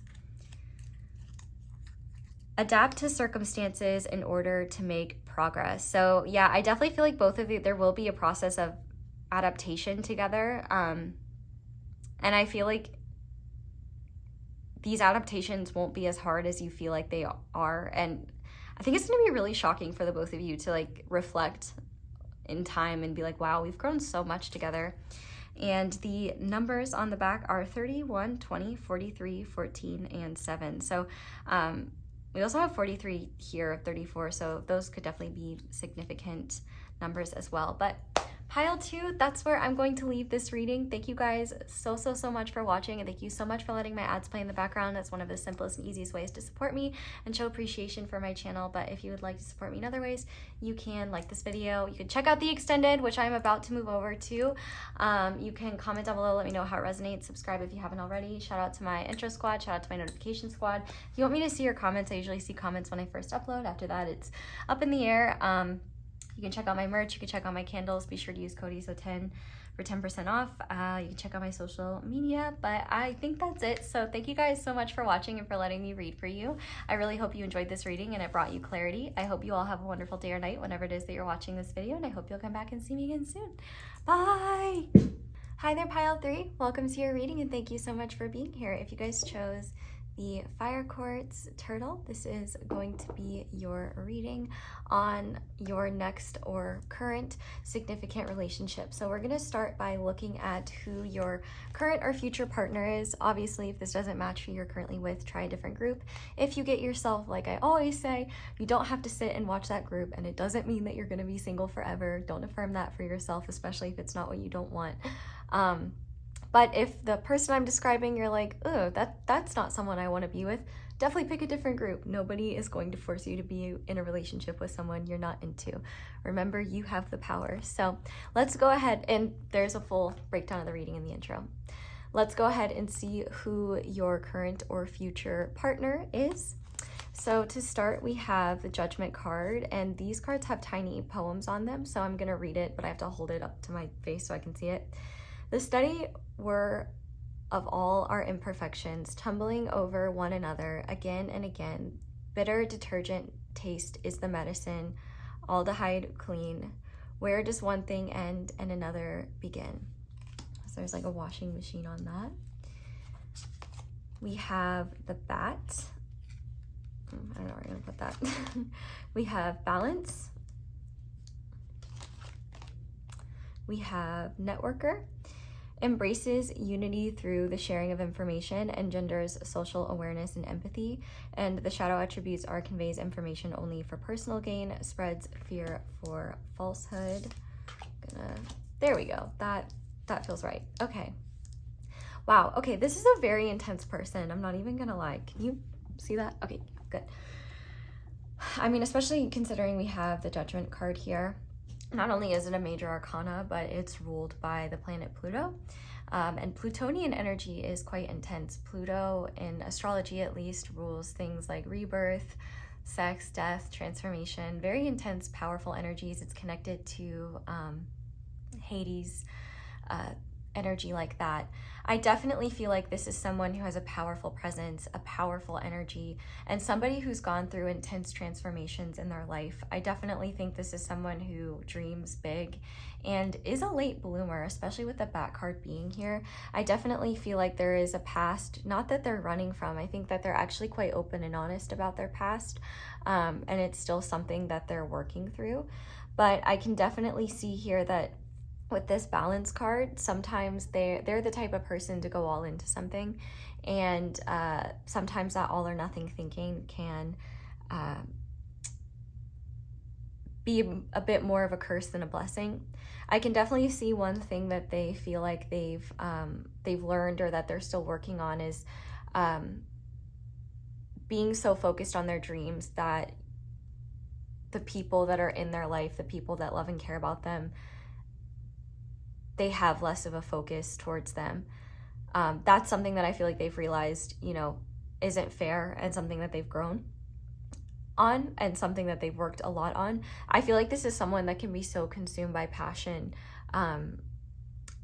Adapt to circumstances in order to make progress. So yeah, I definitely feel like both of you, there will be a process of adaptation together. And I feel like these adaptations won't be as hard as you feel like they are. And I think it's going to be really shocking for the both of you to like reflect in time and be like, wow, we've grown so much together. And the numbers on the back are 31, 20, 43, 14, and 7. So we also have 43 here, 34. So those could definitely be significant numbers as well. But pile 2, that's where I'm going to leave this reading. Thank you guys so much for watching, and thank you so much for letting my ads play in the background. That's one of the simplest and easiest ways to support me and show appreciation for my channel. But if you would like to support me in other ways, you can like this video. You can check out the extended, which I'm about to move over to. You can comment down below, let me know how it resonates. Subscribe if you haven't already. Shout out to my intro squad, shout out to my notification squad. If you want me to see your comments, I usually see comments when I first upload. After that, it's up in the air. You can check out my merch, you can check out my candles. Be sure to use code ESO10 for 10% off. You can check out my social media, but I think that's it. So thank you guys so much for watching and for letting me read for you. I really hope you enjoyed this reading and it brought you clarity. I hope you all have a wonderful day or night whenever it is that you're watching this video, and I hope you'll come back and see me again soon. Bye! Hi there, Pile 3. Welcome to your reading, and thank you so much for being here. If you guys chose the Fire Quartz Turtle, this is going to be your reading on your next or current significant relationship. So we're going to start by looking at who your current or future partner is. Obviously, if this doesn't match who you're currently with, try a different group. If you get yourself, like I always say, you don't have to sit and watch that group, and it doesn't mean that you're going to be single forever. Don't affirm that for yourself, especially if it's not what you don't want. But if the person I'm describing, you're like, oh, that's not someone I want to be with, definitely pick a different group. Nobody is going to force you to be in a relationship with someone you're not into. Remember, you have the power. So let's go ahead, and there's a full breakdown of the reading in the intro. Let's go ahead and see who your current or future partner is. So to start, we have the Judgment card, and these cards have tiny poems on them. So I'm going to read it, but I have to hold it up to my face so I can see it. The steady whir of all our imperfections, tumbling over one another again and again. Bitter detergent taste is the medicine, aldehyde clean. Where does one thing end and another begin? So there's like a washing machine on that. We have the bat. I don't know where I'm gonna put that. We have balance. We have networker. Embraces unity through the sharing of information, engenders social awareness and empathy, and the shadow attributes are conveys information only for personal gain, spreads fear for falsehood. There we go. That feels right. Okay. Wow. Okay, this is a very intense person. I'm not even gonna lie. Can you see that? Okay, good. I mean, especially considering we have the Judgment card here. Not only is it a major arcana, but it's ruled by the planet Pluto. And Plutonian energy is quite intense. Pluto, in astrology at least, rules things like rebirth, sex, death, transformation, very intense, powerful energies. It's connected to Hades, energy like that. I definitely feel like this is someone who has a powerful presence, a powerful energy, and somebody who's gone through intense transformations in their life. I definitely think this is someone who dreams big and is a late bloomer, especially with the back card being here. I definitely feel like there is a past, not that they're running from. I think that they're actually quite open and honest about their past, and it's still something that they're working through. But I can definitely see here that with this balance card, sometimes they're the type of person to go all into something, and sometimes that all or nothing thinking can be a bit more of a curse than a blessing. I can definitely see one thing that they feel like they've learned, or that they're still working on, is being so focused on their dreams that the people that are in their life, the people that love and care about them, they have less of a focus towards them. That's something that I feel like they've realized, isn't fair, and something that they've grown on, and something that they've worked a lot on. I feel like this is someone that can be so consumed by passion.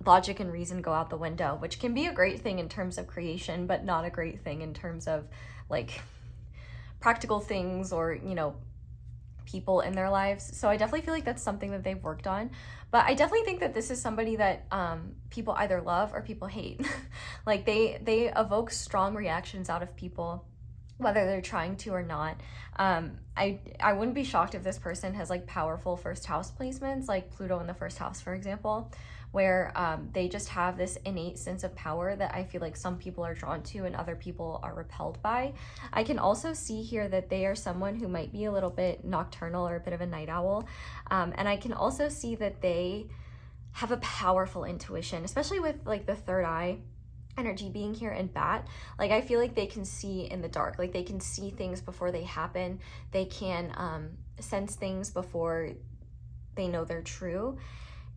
Logic and reason go out the window, which can be a great thing in terms of creation, but not a great thing in terms of like practical things or, people in their lives. So I definitely feel like that's something that they've worked on. But I definitely think that this is somebody that people either love or people hate. Like they evoke strong reactions out of people, whether they're trying to or not. I wouldn't be shocked if this person has like powerful first house placements, like Pluto in the first house, for example, where they just have this innate sense of power that I feel like some people are drawn to and other people are repelled by. I can also see here that they are someone who might be a little bit nocturnal or a bit of a night owl. And I can also see that they have a powerful intuition, especially with like the third eye energy being here in bat. Like I feel like they can see in the dark, like they can see things before they happen. They can sense things before they know they're true.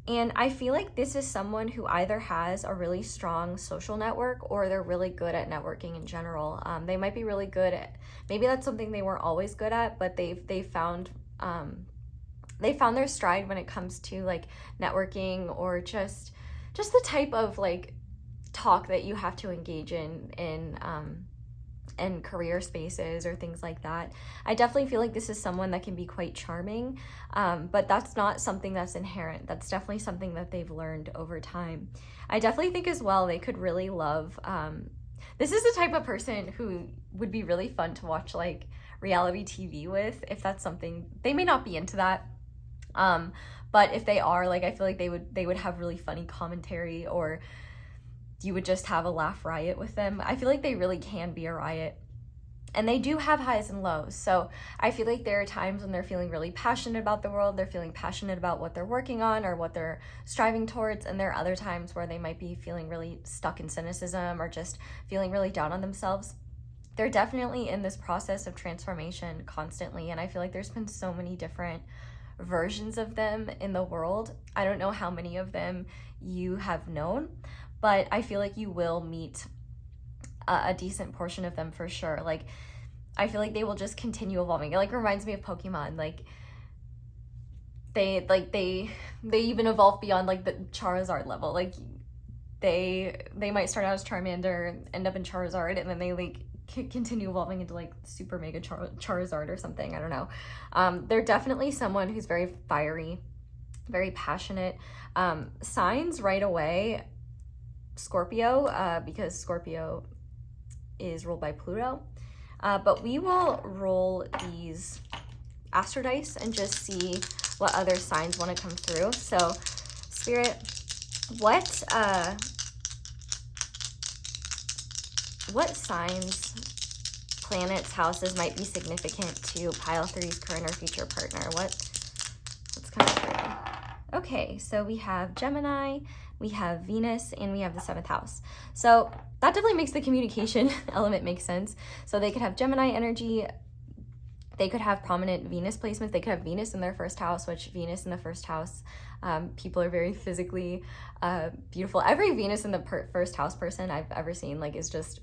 And I feel like this is someone who either has a really strong social network, or they're really good at networking in general. They might be really good at, maybe that's something they weren't always good at, but they found their stride when it comes to like networking, or just the type of like talk that you have to engage in career spaces or things like that. I definitely feel like this is someone that can be quite charming, but that's not something that's inherent. That's definitely something that they've learned over time. I definitely think as well they could really love, this is the type of person who would be really fun to watch like reality TV with, if that's something. They may not be into that, but if they are, like I feel like they would have really funny commentary, or you would just have a laugh riot with them. I feel like they really can be a riot. And they do have highs and lows. So I feel like there are times when they're feeling really passionate about the world, they're feeling passionate about what they're working on or what they're striving towards. And there are other times where they might be feeling really stuck in cynicism or just feeling really down on themselves. They're definitely in this process of transformation constantly. And I feel like there's been so many different versions of them in the world. I don't know how many of them you have known, but I feel like you will meet a decent portion of them for sure. Like, I feel like they will just continue evolving. It like reminds me of Pokemon. Like, they even evolve beyond like the Charizard level. Like, they might start out as Charmander, end up in Charizard, and then they like continue evolving into like super mega Charizard or something. I don't know. They're definitely someone who's very fiery, very passionate. Signs right away, Scorpio, because Scorpio is ruled by Pluto. But we will roll these astro dice and just see what other signs want to come through. So, Spirit, what signs, planets, houses might be significant to pile 3's current or future partner? What's coming through? Okay, so we have Gemini, we have Venus, and we have the 7th house. So that definitely makes the communication element make sense. So they could have Gemini energy, They could have prominent Venus placements. They could have Venus in their first house, which Venus in the first house, people are very physically beautiful. Every Venus in the first house person I've ever seen, like, is just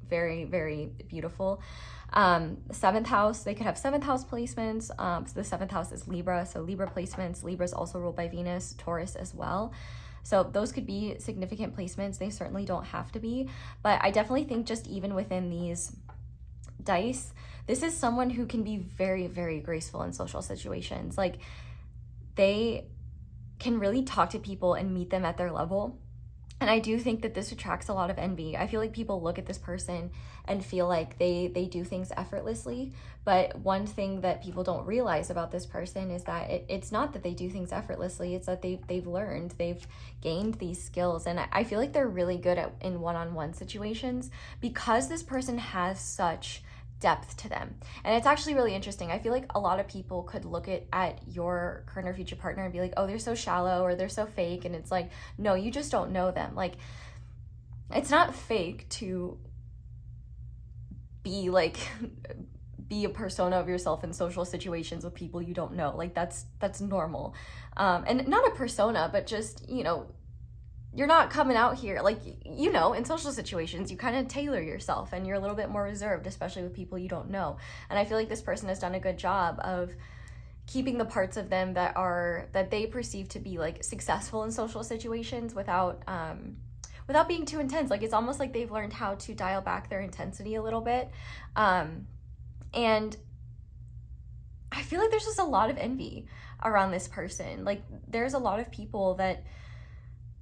very, very beautiful. Seventh house, they could have seventh house placements. So the seventh house is Libra, so Libra placements. Libra is also ruled by Venus, Taurus as well. So those could be significant placements. They certainly don't have to be, but I definitely think just even within these dice, this is someone who can be very, very graceful in social situations. Like, they can really talk to people and meet them at their level. And I do think that this attracts a lot of envy. I feel like people look at this person and feel like they do things effortlessly. But one thing that people don't realize about this person is that it's not that they do things effortlessly. It's that they've learned, they've gained these skills. And I feel like they're really good in one-on-one situations because this person has such depth to them. And it's actually really interesting. I feel like a lot of people could look at your current or future partner and be like, oh, they're so shallow or they're so fake. And it's like, no, you just don't know them. Like, it's not fake to be a persona of yourself in social situations with people you don't know. Like, that's normal. And not a persona, but just, you know, you're not coming out here, like, you know, in social situations, you kind of tailor yourself and you're a little bit more reserved, especially with people you don't know. And I feel like this person has done a good job of keeping the parts of them that they perceive to be like successful in social situations without being too intense. Like, it's almost like they've learned how to dial back their intensity a little bit. And I feel like there's just a lot of envy around this person. Like, there's a lot of people that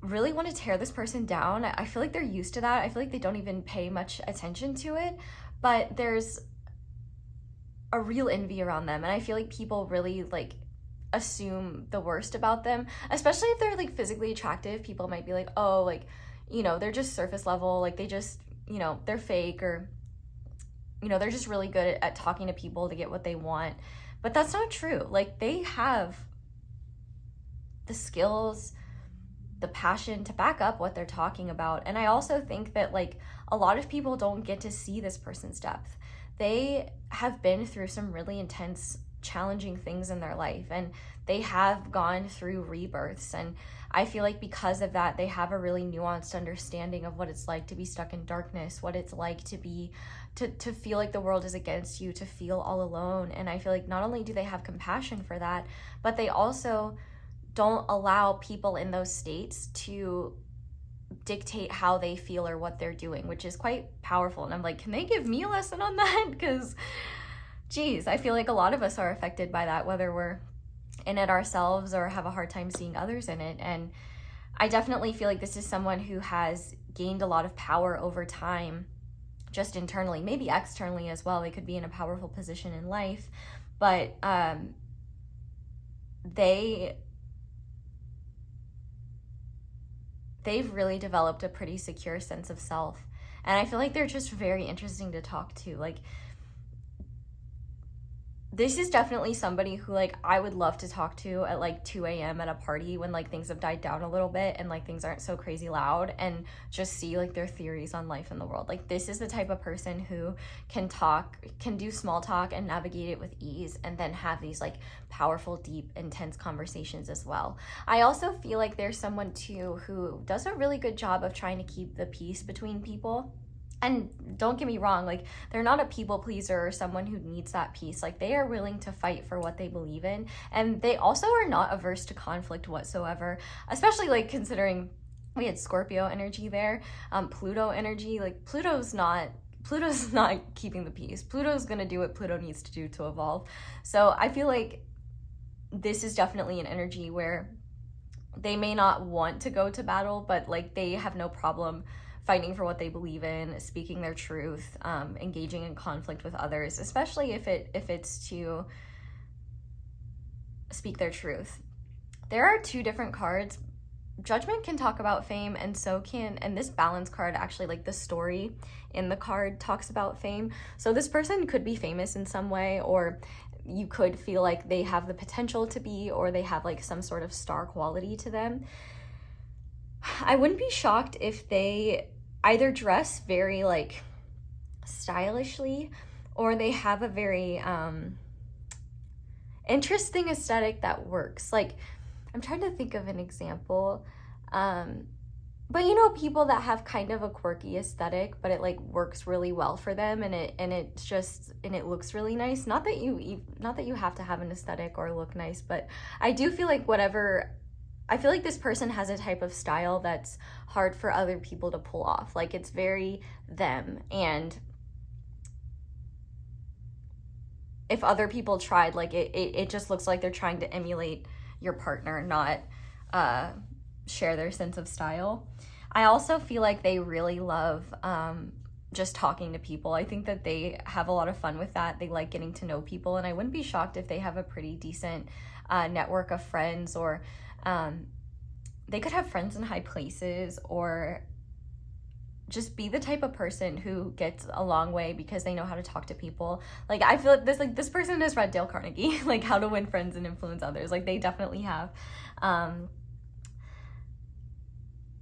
really want to tear this person down. I feel like they're used to that. I feel like they don't even pay much attention to it, but there's a real envy around them. And I feel like people really like assume the worst about them, especially if they're like physically attractive. People might be like, oh, like, you know, they're just surface level. Like, they just, you know, they're fake, or, you know, they're just really good at talking to people to get what they want. But that's not true. Like, they have the skills, the passion to back up what they're talking about. And I also think that, like, a lot of people don't get to see this person's depth. They have been through some really intense, challenging things in their life, and they have gone through rebirths. And I feel like because of that, they have a really nuanced understanding of what it's like to be stuck in darkness, what it's like to be to feel like the world is against you, to feel all alone. And I feel like not only do they have compassion for that, but they also don't allow people in those states to dictate how they feel or what they're doing, which is quite powerful. And I'm like, can they give me a lesson on that? Because, geez, I feel like a lot of us are affected by that, whether we're in it ourselves or have a hard time seeing others in it. And I definitely feel like this is someone who has gained a lot of power over time, just internally, maybe externally as well. They could be in a powerful position in life, but they've really developed a pretty secure sense of self. And I feel like they're just very interesting to talk to. Like, this is definitely somebody who, like, I would love to talk to at like 2 a.m. at a party when like things have died down a little bit and like things aren't so crazy loud, and just see like their theories on life and the world. Like, this is the type of person who can do small talk and navigate it with ease, and then have these like powerful, deep, intense conversations as well. I also feel like there's someone too who does a really good job of trying to keep the peace between people. And don't get me wrong, like, they're not a people pleaser or someone who needs that peace. Like, they are willing to fight for what they believe in. And they also are not averse to conflict whatsoever, especially like considering we had Scorpio energy there, Pluto energy. Like, Pluto's not keeping the peace. Pluto's gonna do what Pluto needs to do to evolve. So I feel like this is definitely an energy where they may not want to go to battle, but like, they have no problem fighting for what they believe in, speaking their truth, engaging in conflict with others, especially if it's to speak their truth. There are two different cards. Judgment can talk about fame, and this balance card, actually, like, the story in the card talks about fame. So this person could be famous in some way, or you could feel like they have the potential to be, or they have like some sort of star quality to them. I wouldn't be shocked if they either dress very like stylishly, or they have a very interesting aesthetic that works. Like, I'm trying to think of an example. But you know, people that have kind of a quirky aesthetic, but it like works really well for them, and it looks really nice. Not that you have to have an aesthetic or look nice, but I do feel like I feel like this person has a type of style that's hard for other people to pull off. Like, it's very them, and if other people tried, like it just looks like they're trying to emulate your partner, not share their sense of style. I also feel like they really love just talking to people. I think that they have a lot of fun with that. They like getting to know people, and I wouldn't be shocked if they have a pretty decent network of friends, or they could have friends in high places, or just be the type of person who gets a long way because they know how to talk to people. Like, I feel like this person has read Dale Carnegie, like How to Win Friends and Influence Others. Like, they definitely have.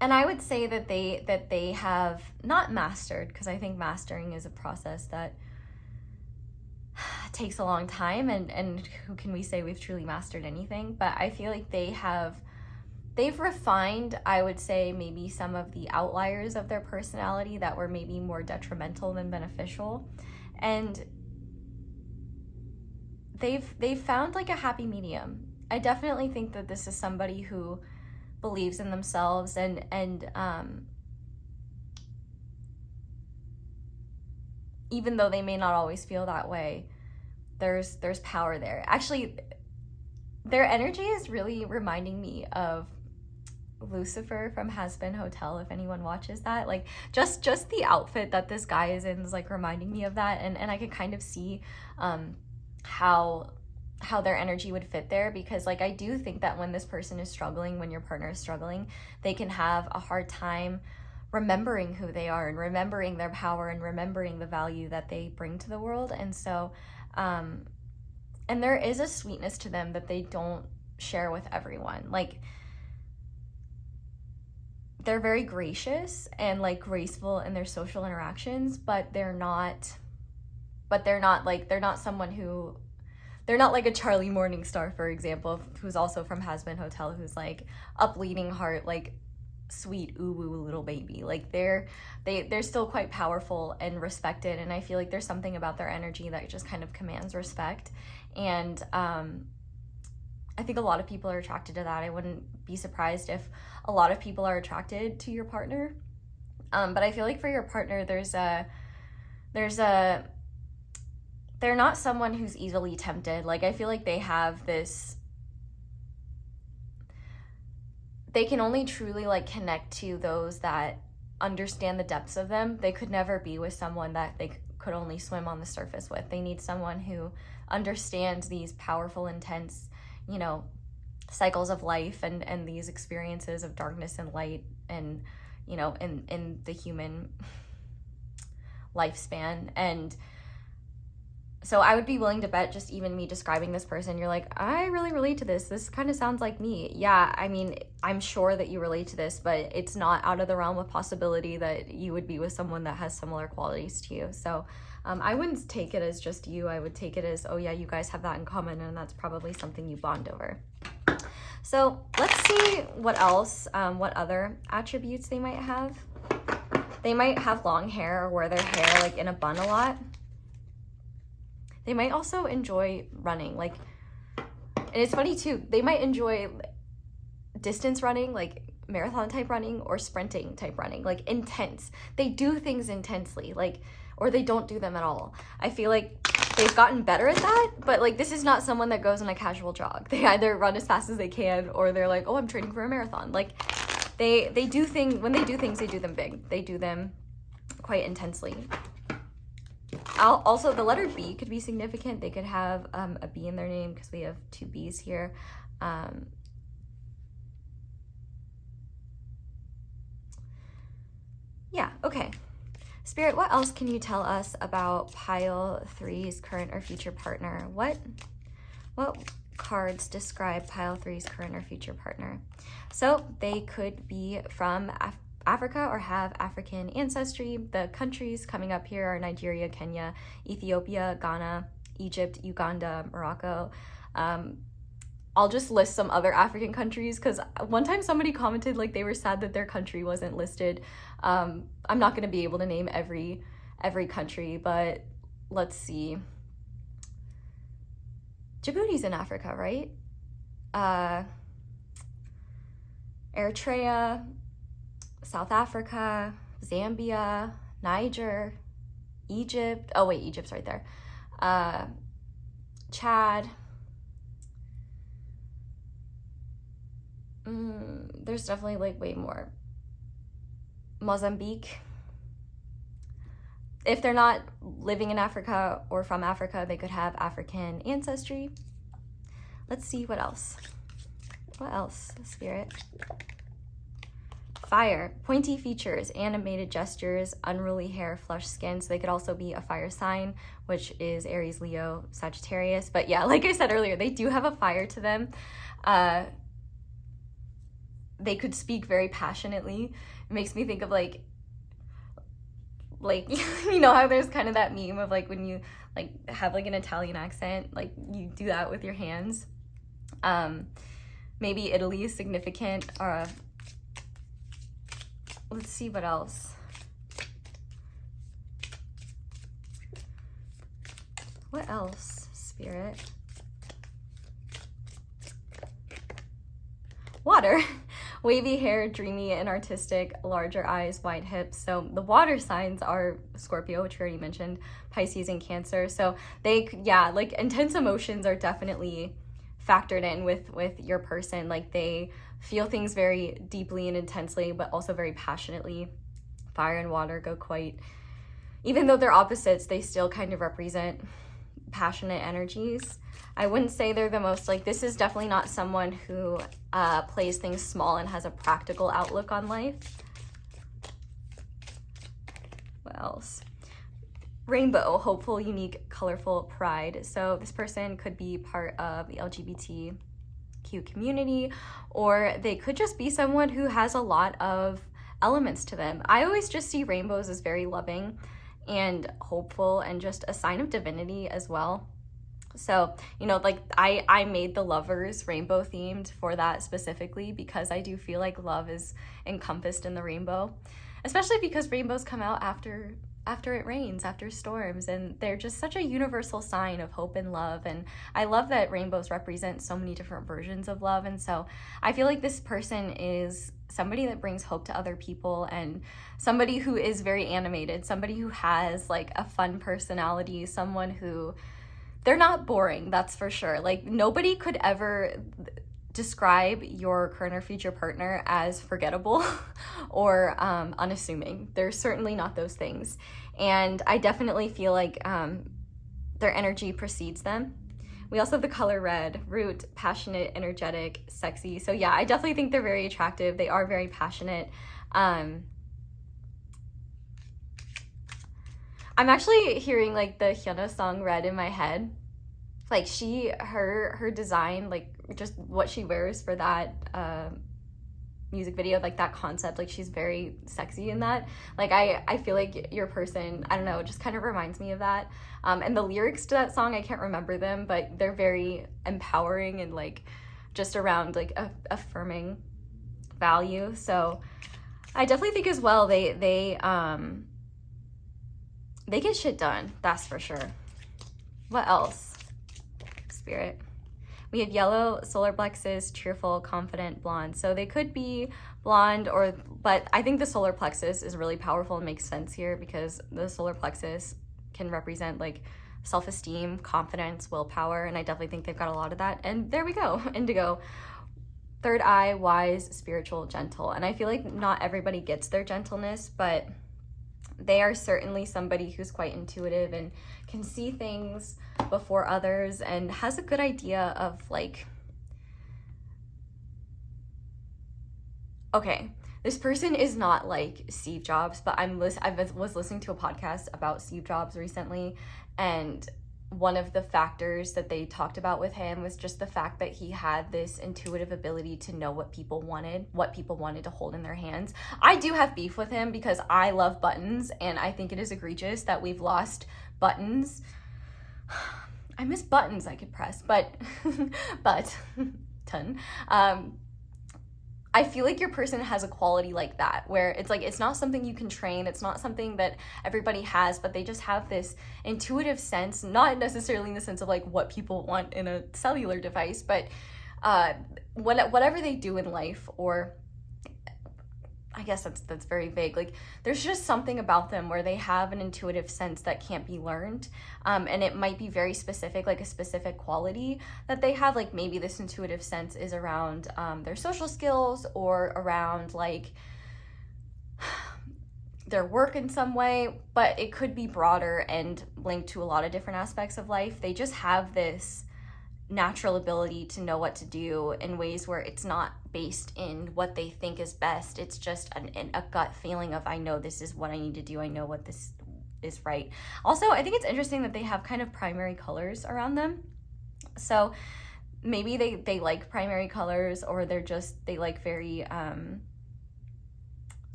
And I would say that they have not mastered, because I think mastering is a process that takes a long time, and who can we say we've truly mastered anything? But I feel like they've refined, I would say, maybe some of the outliers of their personality that were maybe more detrimental than beneficial. And they've found like a happy medium. I definitely think that this is somebody who believes in themselves, and even though they may not always feel that way, there's power there. Actually, their energy is really reminding me of Lucifer from Has Been Hotel, if anyone watches that. Like, just the outfit that this guy is in is like reminding me of that, and I could kind of see how their energy would fit there, because like I do think that when this person is struggling, when your partner is struggling, they can have a hard time remembering who they are, and remembering their power, and remembering the value that they bring to the world. And so and there is a sweetness to them that they don't share with everyone. Like, they're very gracious and like graceful in their social interactions, but they're not someone who, they're not like a Charlie Morningstar, for example, who's also from Has Been Hotel, who's like a bleeding heart, like sweet ooh little baby. Like, they're still quite powerful and respected, and I feel like there's something about their energy that just kind of commands respect. And I think a lot of people are attracted to that. I wouldn't be surprised if a lot of people are attracted to your partner. But I feel like for your partner, they're not someone who's easily tempted. Like, I feel like they have this, they can only truly like connect to those that understand the depths of them. They could never be with someone that they could only swim on the surface with. They need someone who understands these powerful, intense, you know, cycles of life, and these experiences of darkness and light, and, you know, in the human lifespan. And so I would be willing to bet, just even me describing this person, you're like, I really relate to this. This kind of sounds like me. Yeah, I mean, I'm sure that you relate to this, but it's not out of the realm of possibility that you would be with someone that has similar qualities to you. So I wouldn't take it as just you. I would take it as, oh yeah, you guys have that in common, and that's probably something you bond over. So let's see what else, what other attributes they might have. They might have long hair, or wear their hair like in a bun a lot. They might also enjoy running, like, and it's funny too, they might enjoy distance running, like marathon type running, or sprinting type running, like intense. They do things intensely, like, or they don't do them at all. I feel like they've gotten better at that, but like, this is not someone that goes on a casual jog. They either run as fast as they can, or they're like, oh, I'm training for a marathon. Like, they do things, when they do things, they do them big. They do them quite intensely. Also, the letter B could be significant. They could have a B in their name, because we have two B's here. Yeah, okay. Spirit, what else can you tell us about pile 3's current or future partner? What cards describe pile 3's current or future partner? So they could be from Africa or have African ancestry. The countries coming up here are Nigeria, Kenya, Ethiopia, Ghana, Egypt, Uganda, Morocco. I'll just list some other African countries because one time somebody commented like they were sad that their country wasn't listed. I'm not going to be able to name every country, but let's see. Djibouti's in Africa, right? Eritrea, South Africa, Zambia, Niger, Egypt. Oh wait, Egypt's right there. Chad. There's definitely like way more. Mozambique. If they're not living in Africa or from Africa, they could have African ancestry. Let's see what else. What else, Spirit? Fire, pointy features, animated gestures, unruly hair, flushed skin. So they could also be a fire sign, which is Aries, Leo, Sagittarius. But yeah, like I said earlier, they do have a fire to them. They could speak very passionately. It makes me think of like you know how there's kind of that meme of like when you like have like an Italian accent, like you do that with your hands. Maybe Italy is significant. Let's see what else. What else, Spirit? Water. Wavy hair, dreamy and artistic, larger eyes, wide hips. So the water signs are Scorpio, which we already mentioned, Pisces and Cancer. So they, yeah, like intense emotions are definitely factored in with your person. Like they feel things very deeply and intensely, but also very passionately. Fire and water go quite, even though they're opposites, they still kind of represent passionate energies. I wouldn't say they're the most, like, this is definitely not someone who plays things small and has a practical outlook on life. What else? Rainbow, hopeful, unique, colorful, pride. So this person could be part of the LGBTQ community, or they could just be someone who has a lot of elements to them. I always just see rainbows as very loving and hopeful and just a sign of divinity as well. So, you know, like I made the lovers rainbow themed for that specifically because I do feel like love is encompassed in the rainbow, especially because rainbows come out after it rains, after storms, and they're just such a universal sign of hope and love. And I love that rainbows represent so many different versions of love. And so I feel like this person is somebody that brings hope to other people and somebody who is very animated, somebody who has like a fun personality, someone who, they're not boring, that's for sure. Like nobody could ever describe your current or future partner as forgettable or unassuming. They're certainly not those things. And I definitely feel like their energy precedes them. We also have the color red, root, passionate, energetic, sexy. So yeah, I definitely think they're very attractive. They are very passionate. I'm actually hearing like the Hyuna song Red in my head. Like her design, like just what she wears for that music video, like that concept, like she's very sexy in that. Like I feel like your person, I don't know, it just kind of reminds me of that. And the lyrics to that song, I can't remember them, but they're very empowering and like just around like affirming value. So I definitely think as well they get shit done, that's for sure. What else? Spirit. We have yellow, solar plexus, cheerful, confident, blonde. So they could be blonde but I think the solar plexus is really powerful and makes sense here because the solar plexus can represent like self-esteem, confidence, willpower, and I definitely think they've got a lot of that. And there we go, indigo. Third eye, wise, spiritual, gentle. And I feel like not everybody gets their gentleness, but they are certainly somebody who's quite intuitive and can see things before others and has a good idea of like, okay, this person is not like Steve Jobs, but I was listening to a podcast about Steve Jobs recently, and one of the factors that they talked about with him was just the fact that he had this intuitive ability to know what people wanted to hold in their hands. I do have beef with him because I love buttons, and I think it is egregious that we've lost buttons. I miss buttons I could press, but I feel like your person has a quality like that, where it's like, it's not something you can train, it's not something that everybody has, but they just have this intuitive sense, not necessarily in the sense of like what people want in a cellular device, but whatever they do in life, or I guess that's very vague. Like, there's just something about them where they have an intuitive sense that can't be learned. And it might be very specific, like a specific quality that they have. Like, maybe this intuitive sense is around their social skills, or around like their work in some way, but it could be broader and linked to a lot of different aspects of life. They just have this natural ability to know what to do in ways where it's not based in what they think is best. It's just a gut feeling of, I know this is what I need to do. I know what this is right. Also, I think it's interesting that they have kind of primary colors around them. So maybe they like primary colors, or they like very,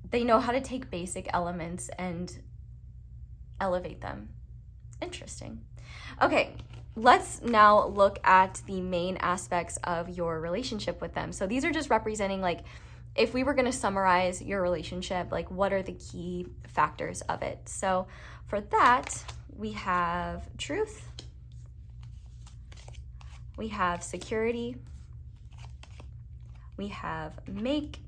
they know how to take basic elements and elevate them. Interesting. Okay. Let's now look at the main aspects of your relationship with them. So these are just representing, like, if we were going to summarize your relationship, like, what are the key factors of it? So for that, we have truth, we have security, we have make,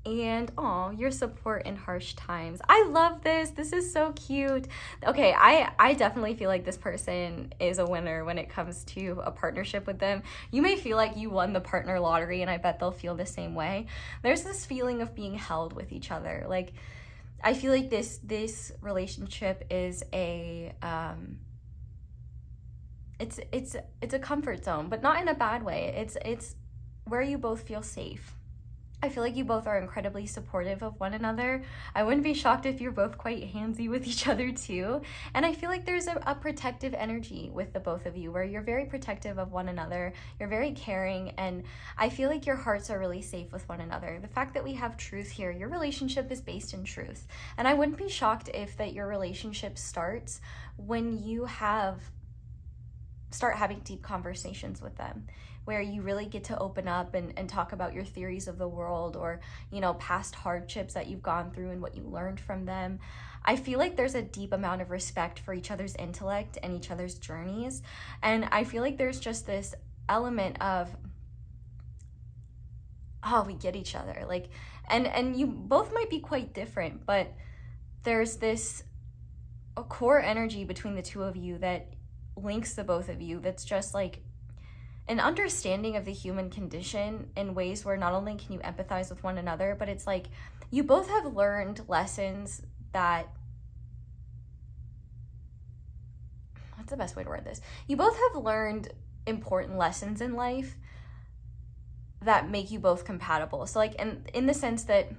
and your support in harsh times. I love this. This is so cute. Okay, I definitely feel like this person is a winner when it comes to a partnership with them. You may feel like you won the partner lottery, and I bet they'll feel the same way. There's this feeling of being held with each other. Like, I feel like this relationship is a it's a comfort zone, but not in a bad way. It's where you both feel safe. I feel like you both are incredibly supportive of one another. I wouldn't be shocked if you're both quite handsy with each other too. And I feel like there's a protective energy with the both of you, where you're very protective of one another. You're very caring, and I feel like your hearts are really safe with one another. The fact that we have truth here, your relationship is based in truth. And I wouldn't be shocked if that your relationship starts when you start having deep conversations with them, where you really get to open up and talk about your theories of the world, or, you know, past hardships that you've gone through and what you learned from them. I feel like there's a deep amount of respect for each other's intellect and each other's journeys. And I feel like there's just this element of, we get each other. Like, and you both might be quite different, but there's a core energy between the two of you that links the both of you, that's just like an understanding of the human condition in ways where not only can you empathize with one another, but it's like you both have learned lessons that, what's the best way to word this? You both have learned important lessons in life that make you both compatible. So like in the sense that,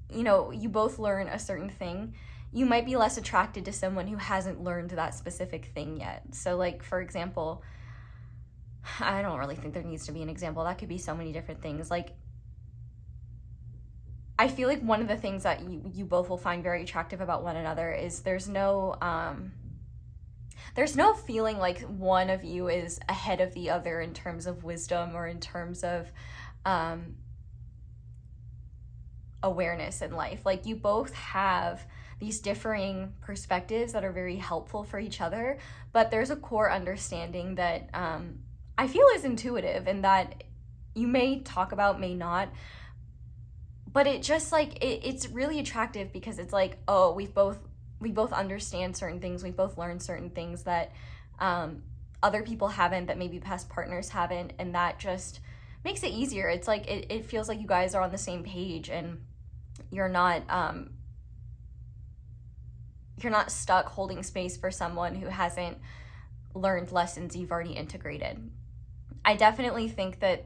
you know, you both learn a certain thing, you might be less attracted to someone who hasn't learned that specific thing yet. So like, for example, I don't really think there needs to be an example. That could be so many different things. Like, I feel like one of the things that you both will find very attractive about one another is there's no feeling like one of you is ahead of the other in terms of wisdom, or in terms of awareness in life. Like, you both have these differing perspectives that are very helpful for each other, but there's a core understanding that I feel is intuitive, and that you may talk about, may not, but it just like it's really attractive because it's like, oh, we both understand certain things, we both learned certain things that other people haven't, that maybe past partners haven't, and that just makes it easier. It's like it feels like you guys are on the same page, and you're not stuck holding space for someone who hasn't learned lessons you've already integrated. I definitely think that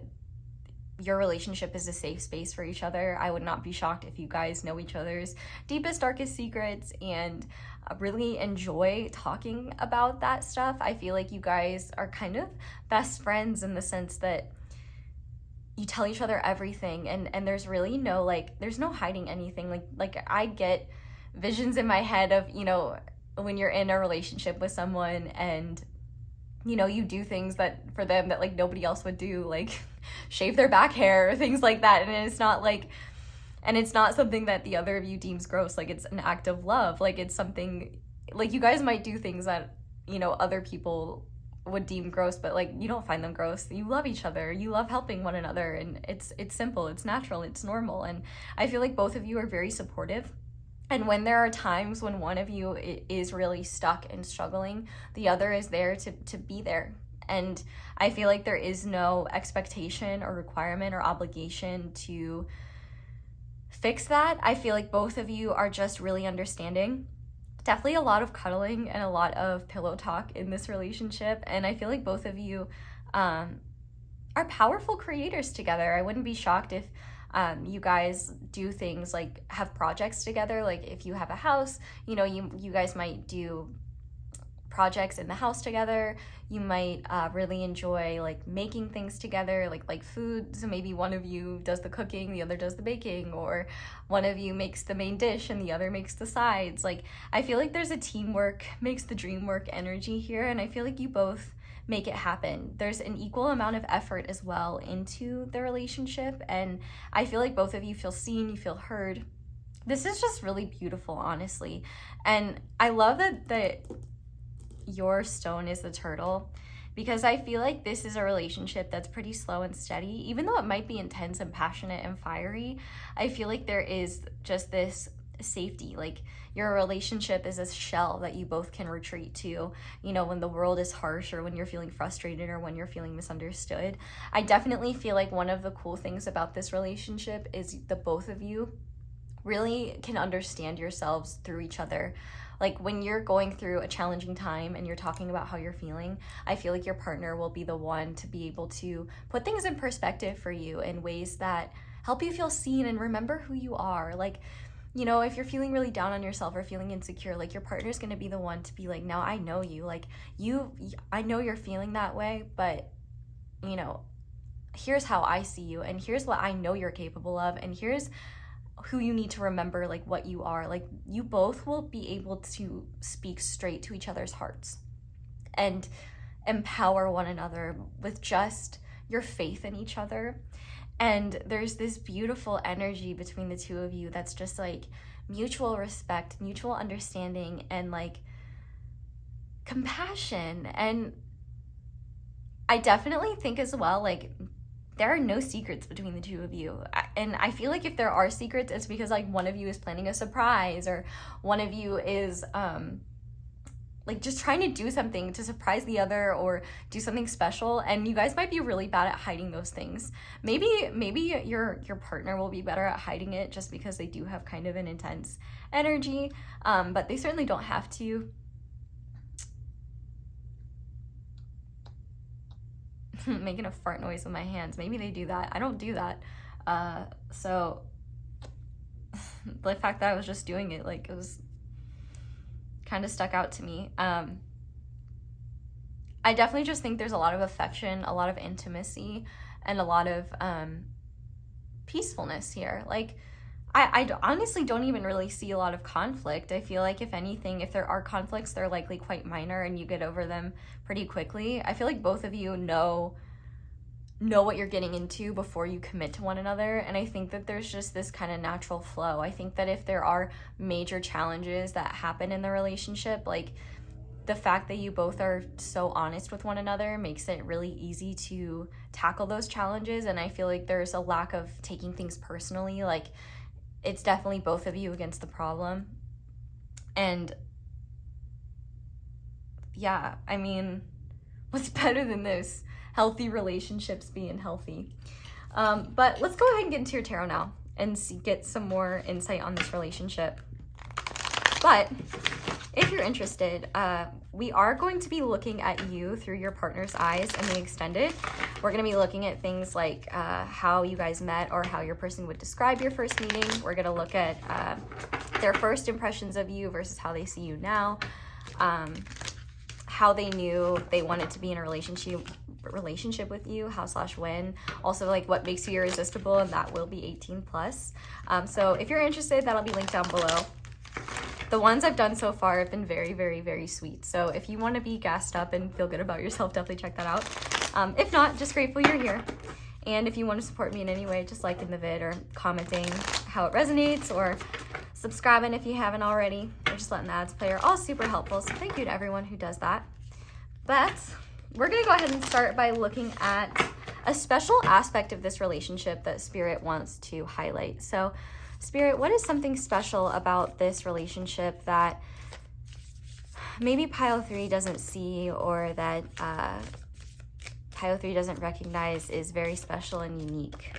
your relationship is a safe space for each other. I would not be shocked if you guys know each other's deepest, darkest secrets and really enjoy talking about that stuff. I feel like you guys are kind of best friends in the sense that you tell each other everything, and there's really no, like, there's no hiding anything. Like I get visions in my head of, you know, when you're in a relationship with someone and, you know, you do things that for them that like nobody else would do, like shave their back hair or things like that. And it's not like, and it's not something that the other of you deems gross. Like, it's an act of love. Like, it's something, like, you guys might do things that, you know, other people would deem gross, but like, you don't find them gross. You love each other. You love helping one another. And it's simple, it's natural, it's normal. And I feel like both of you are very supportive. And when there are times when one of you is really stuck and struggling, the other is there to be there. And I feel like there is no expectation or requirement or obligation to fix that. I feel like both of you are just really understanding. Definitely a lot of cuddling and a lot of pillow talk in this relationship. And I feel like both of you are powerful creators together. I wouldn't be shocked if you guys do things like have projects together. Like, if you have a house, you know, you guys might do projects in the house together. You might really enjoy like making things together, like food. So maybe one of you does the cooking, the other does the baking, or one of you makes the main dish and the other makes the sides. Like, I feel like there's a teamwork makes the dream work energy here, and I feel like you both make it happen. There's an equal amount of effort as well into the relationship, and I feel like both of you feel seen, you feel heard. This is just really beautiful, honestly. And I love that your stone is the turtle, because I feel like this is a relationship that's pretty slow and steady. Even though it might be intense and passionate and fiery, I feel like there is just this safety. Like, your relationship is a shell that you both can retreat to, you know, when the world is harsh, or when you're feeling frustrated, or when you're feeling misunderstood. I definitely feel like one of the cool things about this relationship is the both of you really can understand yourselves through each other. Like, when you're going through a challenging time and you're talking about how you're feeling, I feel like your partner will be the one to be able to put things in perspective for you in ways that help you feel seen and remember who you are. Like, you know, if you're feeling really down on yourself or feeling insecure, like, your partner's going to be the one to be like, now I know you. Like, I know you're feeling that way, but, you know, here's how I see you, and here's what I know you're capable of, and here's who you need to remember, like, what you are. Like, you both will be able to speak straight to each other's hearts and empower one another with just your faith in each other. And there's this beautiful energy between the two of you that's just like mutual respect, mutual understanding, and like compassion. And I definitely think as well, like, there are no secrets between the two of you. And I feel like if there are secrets, it's because like one of you is planning a surprise, or one of you is like just trying to do something to surprise the other or do something special. And you guys might be really bad at hiding those things. Maybe your partner will be better at hiding it just because they do have kind of an intense energy, but they certainly don't have to. Making a fart noise with my hands. Maybe they do that. I don't do that. So the fact that I was just doing it, like, it was kind of stuck out to me. I definitely just think there's a lot of affection, a lot of intimacy, and a lot of peacefulness here. Like, I honestly don't even really see a lot of conflict. I feel like if anything, if there are conflicts, they're likely quite minor and you get over them pretty quickly. I feel like both of you know what you're getting into before you commit to one another. And I think that there's just this kind of natural flow. I think that if there are major challenges that happen in the relationship, like, the fact that you both are so honest with one another makes it really easy to tackle those challenges. And I feel like there's a lack of taking things personally. Like, it's definitely both of you against the problem. And yeah, I mean, what's better than this? Healthy relationships being healthy. But let's go ahead and get into your tarot now and get some more insight on this relationship. But if you're interested, we are going to be looking at you through your partner's eyes in the extended. We're going to be looking at things like how you guys met or how your person would describe your first meeting. We're going to look at their first impressions of you versus how they see you now, how they knew they wanted to be in a relationship with you, how/when, also like what makes you irresistible, and that will be 18 plus. So if you're interested, that'll be linked down below. The ones I've done so far have been very, very, very sweet. So if you want to be gassed up and feel good about yourself, definitely check that out. If not, just grateful you're here. And if you want to support me in any way, just liking the vid or commenting how it resonates, or subscribing if you haven't already, or just letting the ads play are all super helpful. So thank you to everyone who does that. But we're going to go ahead and start by looking at a special aspect of this relationship that Spirit wants to highlight. So Spirit, what is something special about this relationship that maybe Pile 3 doesn't see, or that Pile 3 doesn't recognize is very special and unique?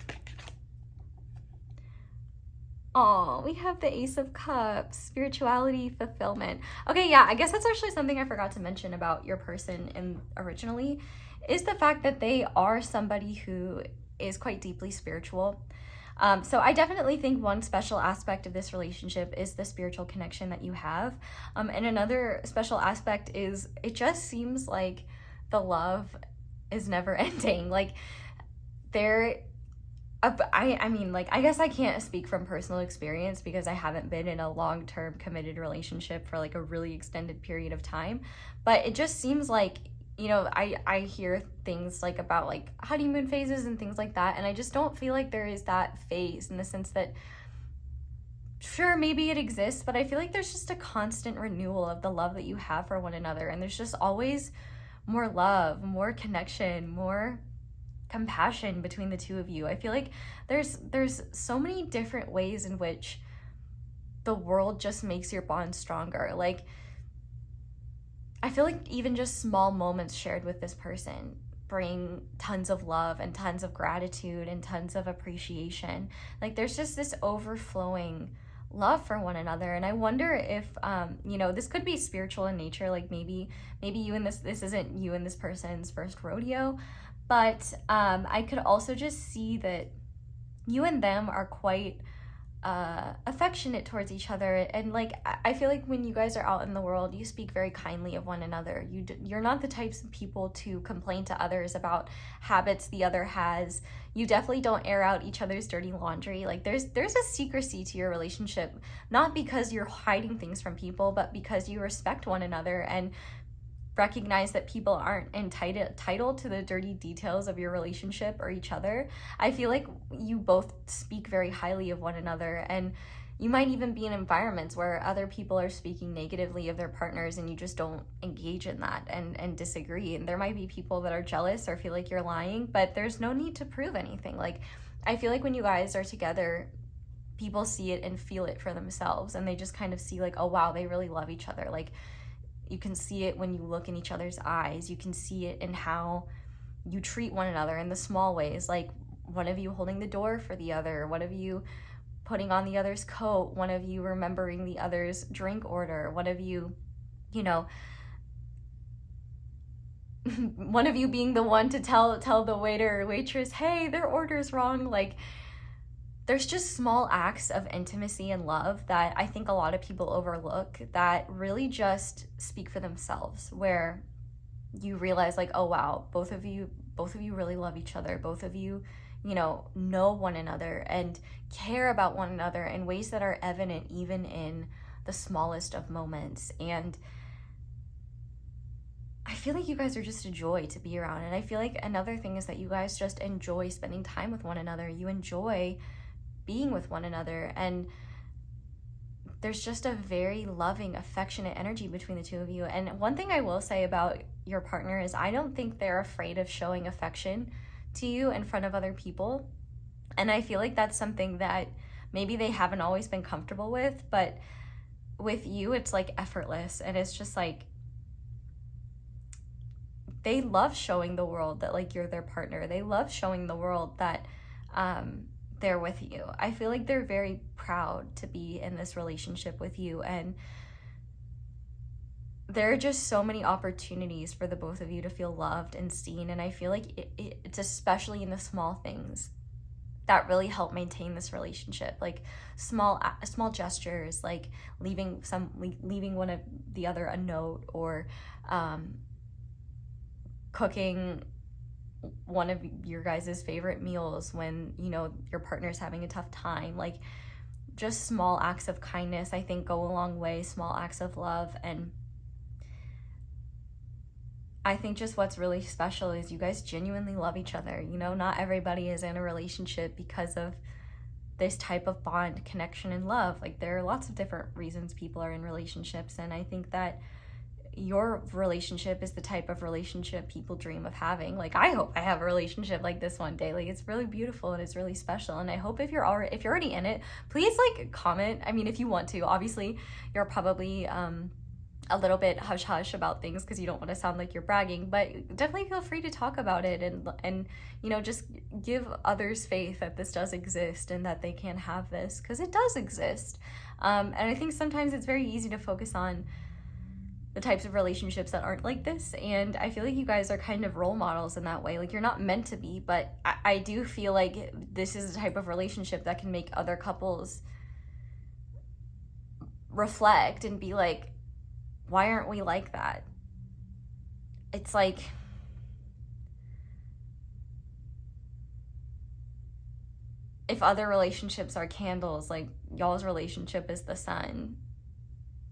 Oh, we have the Ace of Cups, spirituality, fulfillment. Okay, yeah, I guess that's actually something I forgot to mention about your person originally, is the fact that they are somebody who is quite deeply spiritual. So I definitely think one special aspect of this relationship is the spiritual connection that you have. And another special aspect is it just seems like the love is never ending. Like I mean, like, I guess I can't speak from personal experience because I haven't been in a long-term committed relationship for like a really extended period of time. But it just seems like, you know, I hear things like about like honeymoon phases and things like that, and I just don't feel like there is that phase, in the sense that sure, maybe it exists, but I feel like there's just a constant renewal of the love that you have for one another, and there's just always more love, more connection, more compassion between the two of you. I feel like there's so many different ways in which the world just makes your bond stronger. Like, I feel like even just small moments shared with this person bring tons of love and tons of gratitude and tons of appreciation. Like, there's just this overflowing love for one another. And I wonder if you know, this could be spiritual in nature. Like maybe you and this isn't you and this person's first rodeo, but I could also just see that you and them are quite affectionate towards each other. And like, I feel like when you guys are out in the world, you speak very kindly of one another. You're not the types of people to complain to others about habits the other has. You definitely don't air out each other's dirty laundry. Like there's a secrecy to your relationship, not because you're hiding things from people, but because you respect one another and recognize that people aren't entitled to the dirty details of your relationship or each other. I feel like you both speak very highly of one another, and you might even be in environments where other people are speaking negatively of their partners and you just don't engage in that and disagree. And there might be people that are jealous or feel like you're lying, but there's no need to prove anything. Like, I feel like when you guys are together, people see it and feel it for themselves, and they just kind of see like, oh wow, they really love each other. Like, you can see it when you look in each other's eyes. You can see it in how you treat one another in the small ways, like one of you holding the door for the other, one of you putting on the other's coat, one of you remembering the other's drink order, one of you, you know, one of you being the one to tell the waiter or waitress, hey, their order's wrong. Like, there's just small acts of intimacy and love that I think a lot of people overlook that really just speak for themselves, where you realize like, oh wow, both of you really love each other. Both of you, you know one another and care about one another in ways that are evident even in the smallest of moments. And I feel like you guys are just a joy to be around. And I feel like another thing is that you guys just enjoy spending time with one another. You enjoy being with one another, and there's just a very loving, affectionate energy between the two of you. And one thing I will say about your partner is I don't think they're afraid of showing affection to you in front of other people. And I feel like that's something that maybe they haven't always been comfortable with, but with you it's like effortless, and it's just like they love showing the world that like you're their partner. They love showing the world that they're with you. I feel like they're very proud to be in this relationship with you, and there are just so many opportunities for the both of you to feel loved and seen, and I feel like it's especially in the small things that really help maintain this relationship, like small gestures, like leaving one of the other a note, or cooking one of your guys' favorite meals when, you know, your partner's having a tough time. Like, just small acts of kindness, I think, go a long way. Small acts of love. And I think just what's really special is you guys genuinely love each other. You know, not everybody is in a relationship because of this type of bond, connection, and love. Like, there are lots of different reasons people are in relationships, and I think that your relationship is the type of relationship people dream of having. Like, I hope I have a relationship like this one day. Like, it's really beautiful and it's really special, and I hope if you're already in it, please like comment. I mean, if you want to. Obviously, you're probably a little bit hush-hush about things because you don't want to sound like you're bragging, but definitely feel free to talk about it, and you know, just give others faith that this does exist and that they can have this, because it does exist. And I think sometimes it's very easy to focus on the types of relationships that aren't like this, and I feel like you guys are kind of role models in that way. Like, you're not meant to be, but I do feel like this is the type of relationship that can make other couples reflect and be like, why aren't we like that? It's like, if other relationships are candles, like, y'all's relationship is the sun.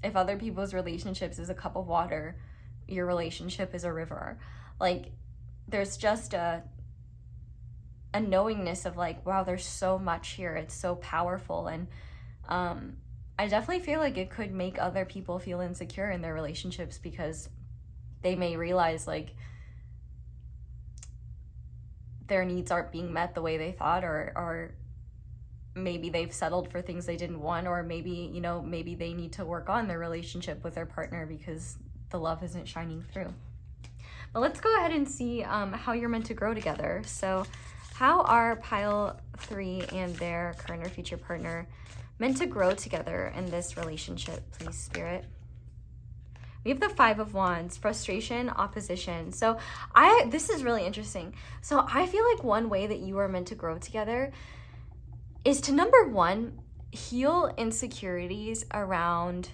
If other people's relationships is a cup of water, your relationship is a river. Like, there's just a knowingness of like, wow, there's so much here. It's so powerful. And I definitely feel like it could make other people feel insecure in their relationships, because they may realize like their needs aren't being met the way they thought, or maybe they've settled for things they didn't want, or maybe, you know, maybe they need to work on their relationship with their partner because the love isn't shining through. But let's go ahead and see how you're meant to grow together. So how are pile 3 and their current or future partner meant to grow together in this relationship, please, Spirit? We have the 5 of Wands, frustration, opposition. So this is really interesting. So I feel like one way that you are meant to grow together is to, number 1, heal insecurities around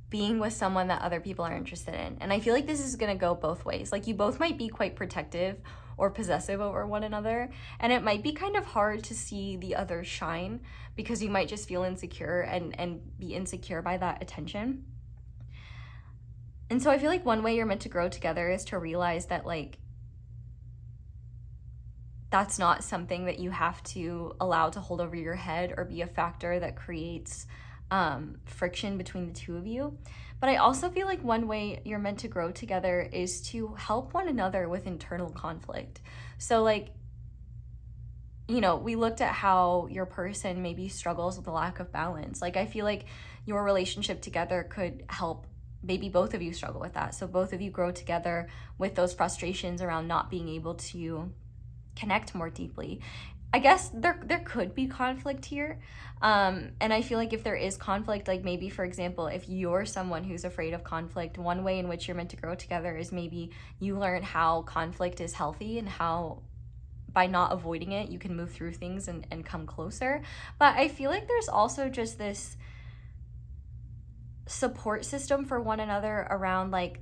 being with someone that other people are interested in. And I feel like this is gonna go both ways. Like, you both might be quite protective or possessive over one another, and it might be kind of hard to see the other shine because you might just feel insecure and be insecure by that attention. And so I feel like one way you're meant to grow together is to realize that, like, that's not something that you have to allow to hold over your head or be a factor that creates friction between the two of you. But I also feel like one way you're meant to grow together is to help one another with internal conflict. So, like, you know, we looked at how your person maybe struggles with a lack of balance. Like, I feel like your relationship together could help maybe both of you struggle with that. So both of you grow together with those frustrations around not being able to connect more deeply. I guess there could be conflict here. And I feel like if there is conflict, like maybe, for example, if you're someone who's afraid of conflict, one way in which you're meant to grow together is maybe you learn how conflict is healthy and how by not avoiding it, you can move through things and come closer. But I feel like there's also just this support system for one another around like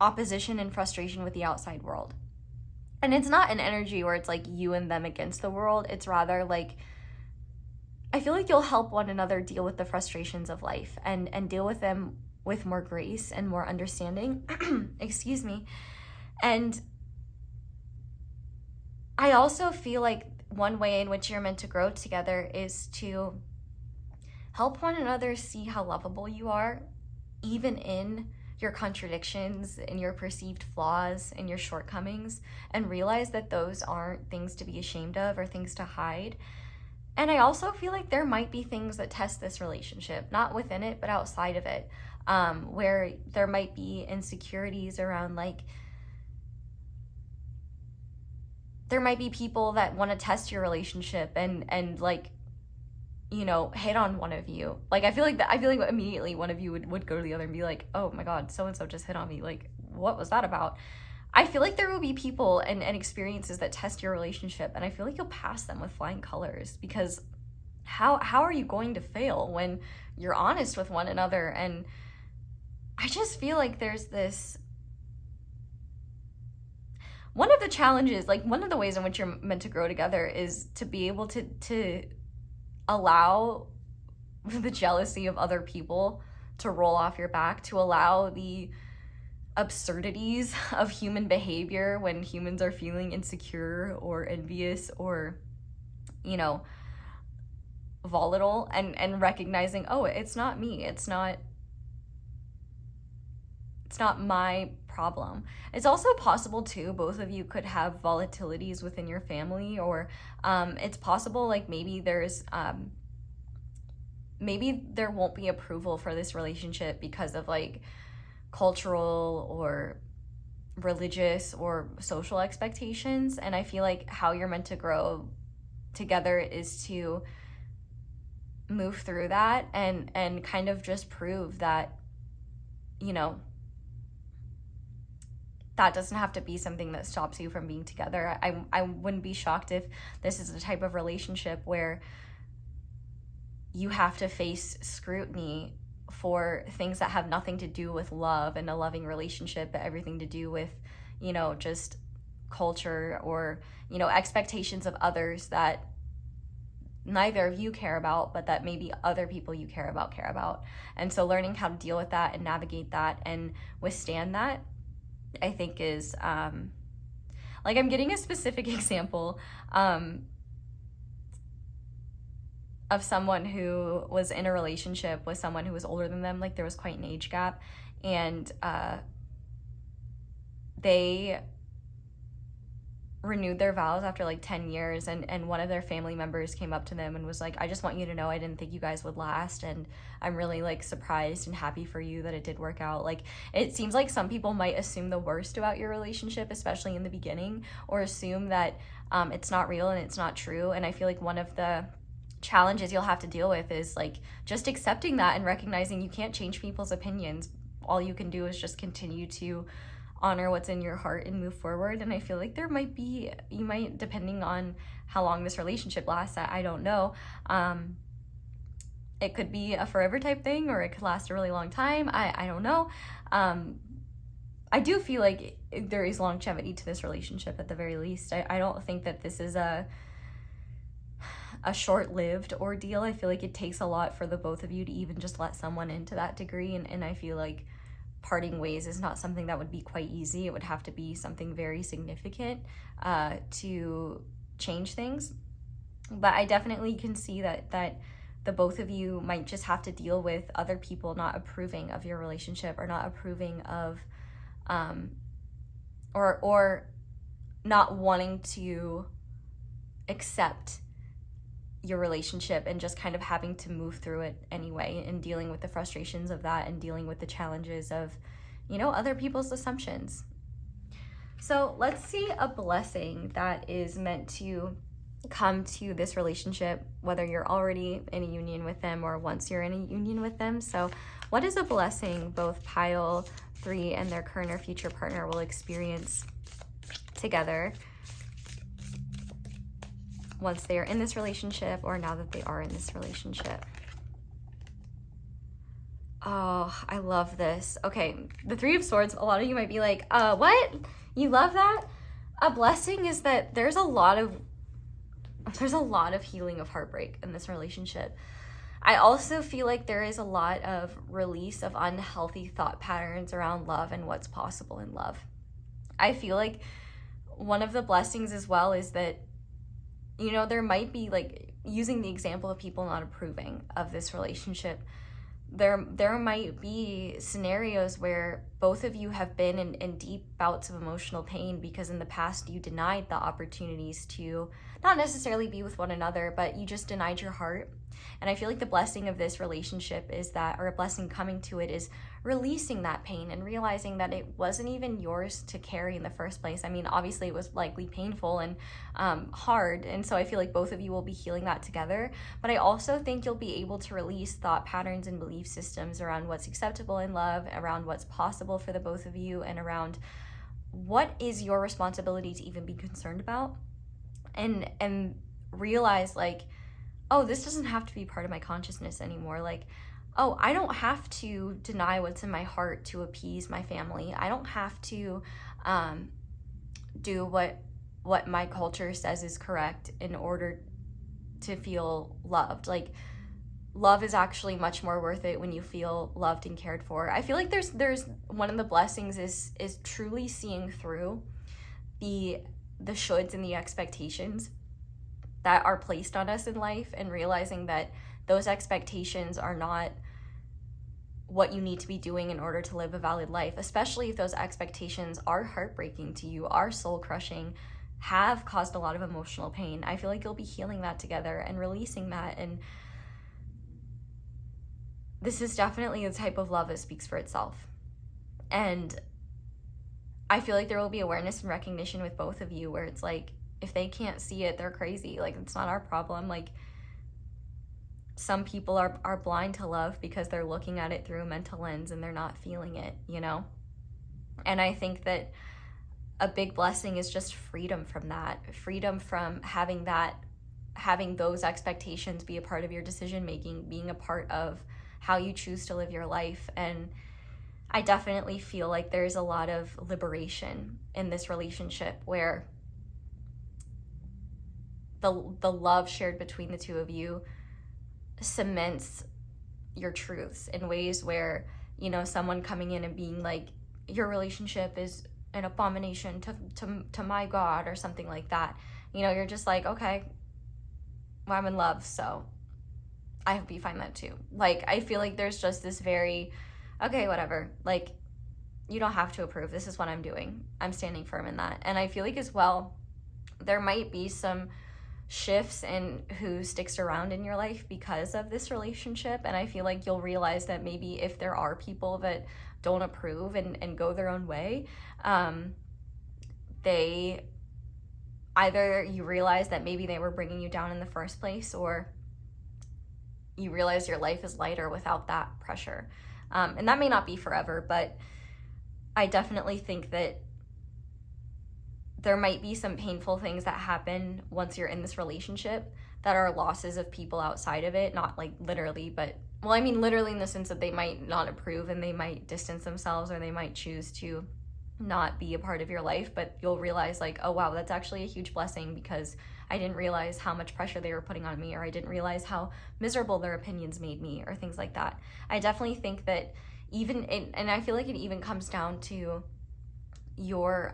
opposition and frustration with the outside world. And it's not an energy where it's like you and them against the world. It's rather like, I feel like you'll help one another deal with the frustrations of life and deal with them with more grace and more understanding. Excuse me. And I also feel like one way in which you're meant to grow together is to help one another see how lovable you are, even in your contradictions and your perceived flaws and your shortcomings, and realize that those aren't things to be ashamed of or things to hide. And I also feel like there might be things that test this relationship, not within it, but outside of it, where there might be insecurities around, like, there might be people that want to test your relationship and like, you know, hit on one of you. Like, I feel like immediately one of you would go to the other and be like, oh my God, so-and-so just hit on me. Like, what was that about? I feel like there will be people and experiences that test your relationship, and I feel like you'll pass them with flying colors, because how are you going to fail when you're honest with one another? And I just feel like there's this, one of the challenges, like one of the ways in which you're meant to grow together is to be able to allow the jealousy of other people to roll off your back, to allow the absurdities of human behavior when humans are feeling insecure or envious or, you know, volatile, and recognizing, oh, it's not me, it's not my problem. It's also possible too, both of you could have volatilities within your family, or it's possible like maybe there's maybe there won't be approval for this relationship because of like cultural or religious or social expectations. And I feel like how you're meant to grow together is to move through that and kind of just prove that, you know, that doesn't have to be something that stops you from being together. I wouldn't be shocked if this is the type of relationship where you have to face scrutiny for things that have nothing to do with love and a loving relationship, but everything to do with, you know, just culture or, you know, expectations of others that neither of you care about, but that maybe other people you care about. And so learning how to deal with that and navigate that and withstand that, I think is, like, I'm getting a specific example of someone who was in a relationship with someone who was older than them. Like, there was quite an age gap, and they renewed their vows after like 10 years, and one of their family members came up to them and was like, I just want you to know I didn't think you guys would last, and I'm really like surprised and happy for you that it did work out. Like, it seems like some people might assume the worst about your relationship, especially in the beginning, or assume that it's not real and it's not true. And I feel like one of the challenges you'll have to deal with is like just accepting that and recognizing you can't change people's opinions. All you can do is just continue to honor what's in your heart and move forward. And I feel like there might be, you might, depending on how long this relationship lasts, I don't know, it could be a forever type thing, or it could last a really long time. I don't know. I do feel like there is longevity to this relationship at the very least. I don't think that this is a short-lived ordeal. I feel like it takes a lot for the both of you to even just let someone into that degree, and I feel like parting ways is not something that would be quite easy. It would have to be something very significant to change things. But I definitely can see that the both of you might just have to deal with other people not approving of your relationship, or not approving of or not wanting to accept your relationship, and just kind of having to move through it anyway, and dealing with the frustrations of that, and dealing with the challenges of, you know, other people's assumptions. So let's see a blessing that is meant to come to this relationship, whether you're already in a union with them or once you're in a union with them. So what is a blessing both pile 3 and their current or future partner will experience together once they are in this relationship, or now that they are in this relationship? Oh, I love this. Okay, the 3 of Swords, a lot of you might be like, what? You love that? A blessing is that there's a lot of healing of heartbreak in this relationship. I also feel like there is a lot of release of unhealthy thought patterns around love and what's possible in love. I feel like one of the blessings as well is that, you know, there might be, like, using the example of people not approving of this relationship, there might be scenarios where both of you have been in deep bouts of emotional pain because in the past you denied the opportunities to not necessarily be with one another, but you just denied your heart. And I feel like the blessing of this relationship is that, or a blessing coming to it, is releasing that pain and realizing that it wasn't even yours to carry in the first place. I mean, obviously it was likely painful and hard, and so I feel like both of you will be healing that together. But I also think you'll be able to release thought patterns and belief systems around what's acceptable in love, around what's possible for the both of you, and around what is your responsibility to even be concerned about, and realize like, oh, this doesn't have to be part of my consciousness anymore. Like, oh, I don't have to deny what's in my heart to appease my family. I don't have to do what my culture says is correct in order to feel loved. Like, love is actually much more worth it when you feel loved and cared for. I feel like there's one of the blessings is truly seeing through the shoulds and the expectations that are placed on us in life, and realizing that those expectations are not what you need to be doing in order to live a valid life, especially if those expectations are heartbreaking to you, are soul crushing, have caused a lot of emotional pain. I feel like you'll be healing that together and releasing that. And this is definitely the type of love that speaks for itself. And I feel like there will be awareness and recognition with both of you where it's like, if they can't see it, they're crazy. Like, it's not our problem. Like, some people are blind to love because they're looking at it through a mental lens and they're not feeling it, you know? And I think that a big blessing is just freedom from that. Freedom from having those expectations be a part of your decision making, being a part of how you choose to live your life. And I definitely feel like there's a lot of liberation in this relationship where the love shared between the two of you cements your truths in ways where, you know, someone coming in and being like, your relationship is an abomination to my God or something like that, you know, you're just like, okay, well, I'm in love, so I hope you find that too. Like, I feel like there's just this very, okay, whatever, like, you don't have to approve, this is what I'm doing, I'm standing firm in that. And I feel like as well, there might be some shifts in who sticks around in your life because of this relationship. And I feel like you'll realize that maybe if there are people that don't approve and go their own way, they either you realize that maybe they were bringing you down in the first place, or you realize your life is lighter without that pressure. And that may not be forever, but I definitely think that there might be some painful things that happen once you're in this relationship that are losses of people outside of it, not like literally, but, well, I mean literally in the sense that they might not approve and they might distance themselves, or they might choose to not be a part of your life. But you'll realize like, oh wow, that's actually a huge blessing, because I didn't realize how much pressure they were putting on me, or I didn't realize how miserable their opinions made me, or things like that. I definitely think that even, and I feel like it even comes down to your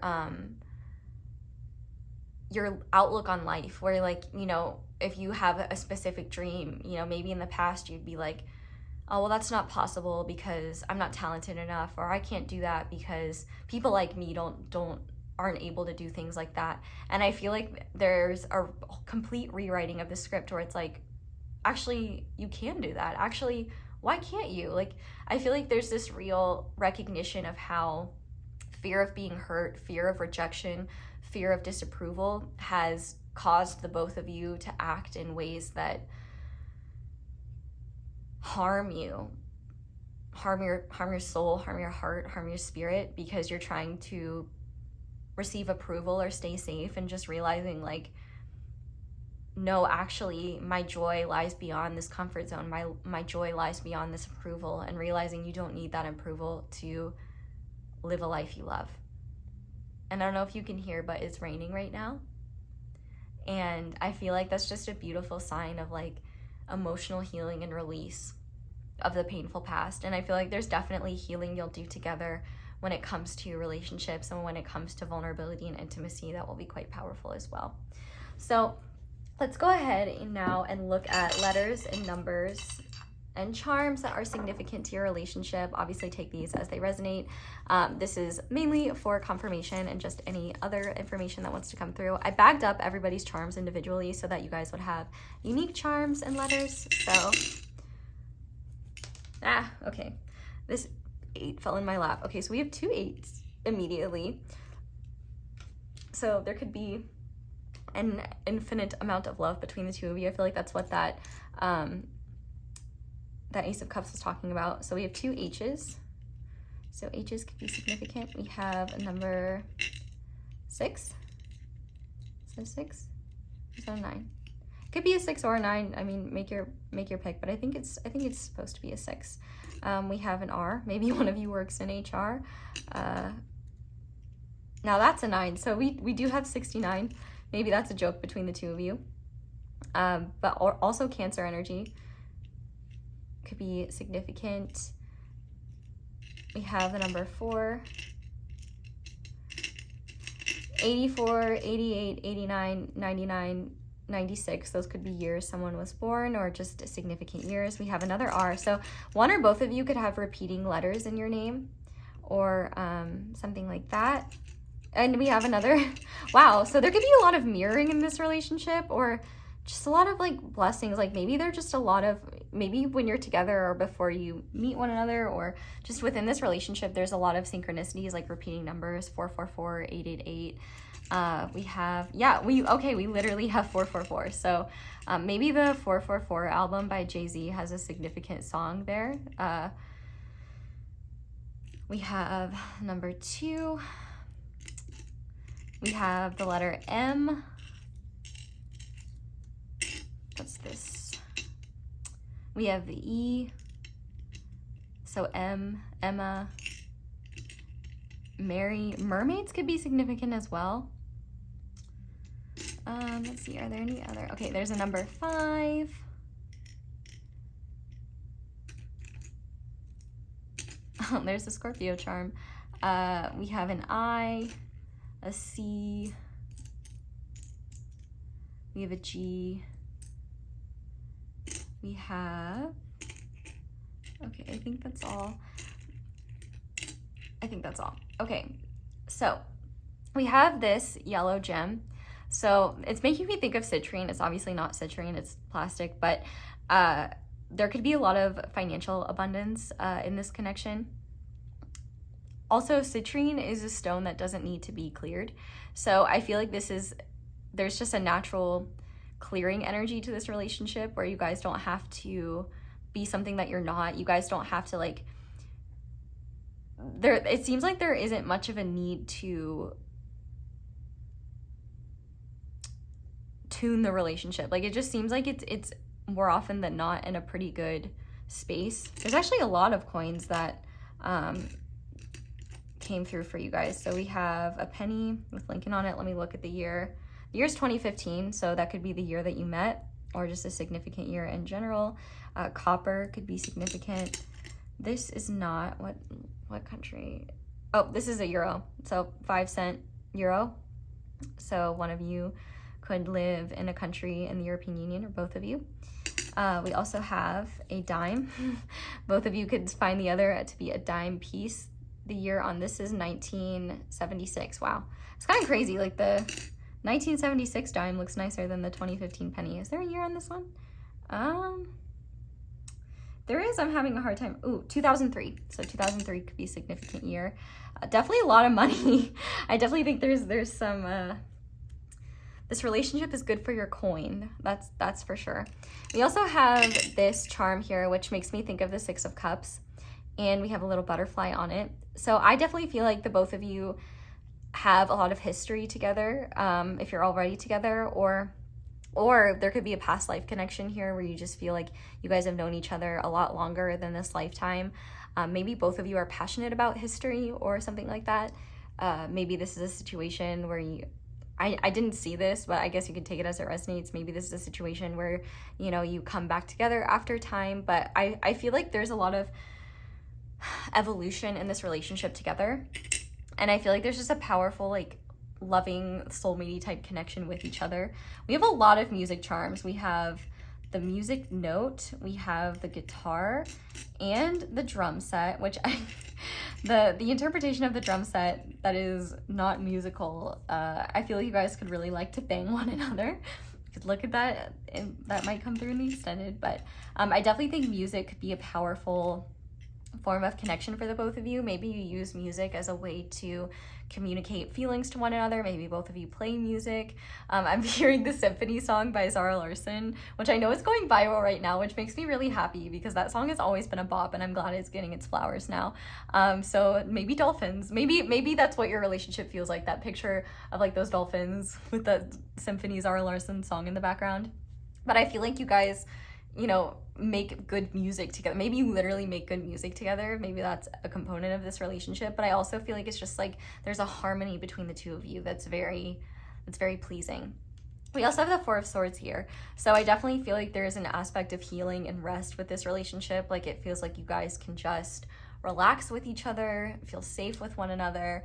outlook on life, where like, you know, if you have a specific dream, you know, maybe in the past you'd be like, oh, well, that's not possible because I'm not talented enough, or I can't do that because people like me aren't able to do things like that. And I feel like there's a complete rewriting of the script where it's like, actually, you can do that. Actually, why can't you? Like, I feel like there's this real recognition of how fear of being hurt, fear of rejection, fear of disapproval has caused the both of you to act in ways that harm you, harm your soul, harm your heart, harm your spirit, because you're trying to receive approval or stay safe, and just realizing like, no, actually my joy lies beyond this comfort zone. My joy lies beyond this approval, and realizing you don't need that approval to live a life you love. And I don't know if you can hear, but it's raining right now. And I feel like that's just a beautiful sign of like emotional healing and release of the painful past. And I feel like there's definitely healing you'll do together when it comes to relationships, and when it comes to vulnerability and intimacy, that will be quite powerful as well. So let's go ahead now and look at letters and numbers and charms that are significant to your relationship. Obviously take these as they resonate. This is mainly for confirmation and just any other information that wants to come through. I bagged up everybody's charms individually so that you guys would have unique charms and letters. So, okay. This 8 fell in my lap. Okay, so we have 2 8s immediately. So there could be an infinite amount of love between the two of you. I feel like that's what that that Ace of Cups was talking about. So we have 2 H's. So H's could be significant. We have a number 6. Is that 6? Is that a 9? Could be a 6 or a 9. I mean, make your pick, but I think it's supposed to be a 6. We have an R. Maybe one of you works in HR. Now that's a 9. So we do have 69. Maybe that's a joke between the two of you. But also Cancer energy could be significant. We have the number 4. 84, 88, 89, 99, 96. Those could be years someone was born or just significant years. We have another R. So one or both of you could have repeating letters in your name or something like that. And we have another, wow. So there could be a lot of mirroring in this relationship or just a lot of like blessings. Like maybe they're just a lot of, maybe when you're together or before you meet one another or just within this relationship, there's a lot of synchronicities like repeating numbers, 444, 888. We have, yeah, we literally have 444. So maybe the 444 album by Jay-Z has a significant song there. We have number 2. We have the letter M. What's this? We have the E. So M, Emma, Mary. Mermaids could be significant as well. Let's see, are there any other? Okay, there's a number 5. Oh, there's a Scorpio charm. We have an I, a C. We have a G. We have, okay, I think that's all. Okay, so we have this yellow gem. So it's making me think of citrine. It's obviously not citrine, it's plastic, but there could be a lot of financial abundance in this connection. Also, citrine is a stone that doesn't need to be cleared. So I feel like there's just a natural clearing energy to this relationship where you guys don't have to be something that you're not. You guys don't have to like, it seems like there isn't much of a need to tune the relationship. Like it just seems like it's more often than not in a pretty good space. There's actually a lot of coins that came through for you guys. So we have a penny with Lincoln on it. Let me look at the year. The year's 2015, so that could be the year that you met or just a significant year in general. Copper could be significant. This is not, what country? Oh, this is a euro, so 5-cent euro. So one of you could live in a country in the European Union or both of you. We also have a dime. Both of you could find the other to be a dime piece. The year on this is 1976. Wow, it's kind of crazy. Like the 1976 dime looks nicer than the 2015 penny. Is there a year on this one? There is. I'm having a hard time. Ooh, 2003. So 2003 could be a significant year. Definitely a lot of money. I definitely think there's some. This relationship is good for your coin. That's for sure. We also have this charm here, which makes me think of the 6 of Cups, and we have a little butterfly on it. So I definitely feel like the both of you have a lot of history together, if you're already together, or there could be a past life connection here where you just feel like you guys have known each other a lot longer than this lifetime. Maybe both of you are passionate about history or something like that. Maybe this is a situation where I didn't see this, but I guess you can take it as it resonates. Maybe this is a situation where, you know, you come back together after time, but I feel like there's a lot of evolution in this relationship together. And I feel like there's just a powerful, like, loving soulmate type connection with each other. We have a lot of music charms. We have the music note, we have the guitar, and the drum set, which the interpretation of the drum set that is not musical, I feel you guys could really like to bang one another. You could look at that, and that might come through in the extended, but I definitely think music could be a powerful form of connection for the both of you. Maybe you use music as a way to communicate feelings to one another. Maybe both of you play music. I'm hearing the Symphony song by Zara Larsson, which I know is going viral right now, which makes me really happy because that song has always been a bop, and I'm glad it's getting its flowers now. So maybe dolphins. Maybe that's what your relationship feels like, that picture of like those dolphins with the Symphony Zara Larsson song in the background. But I feel like you guys, you know, make good music together. Maybe you literally make good music together. Maybe that's a component of this relationship. But I also feel like it's just like there's a harmony between the two of you that's very pleasing. We also have the Four of Swords here. So I definitely feel like there is an aspect of healing and rest with this relationship. Like it feels like you guys can just relax with each other, feel safe with one another.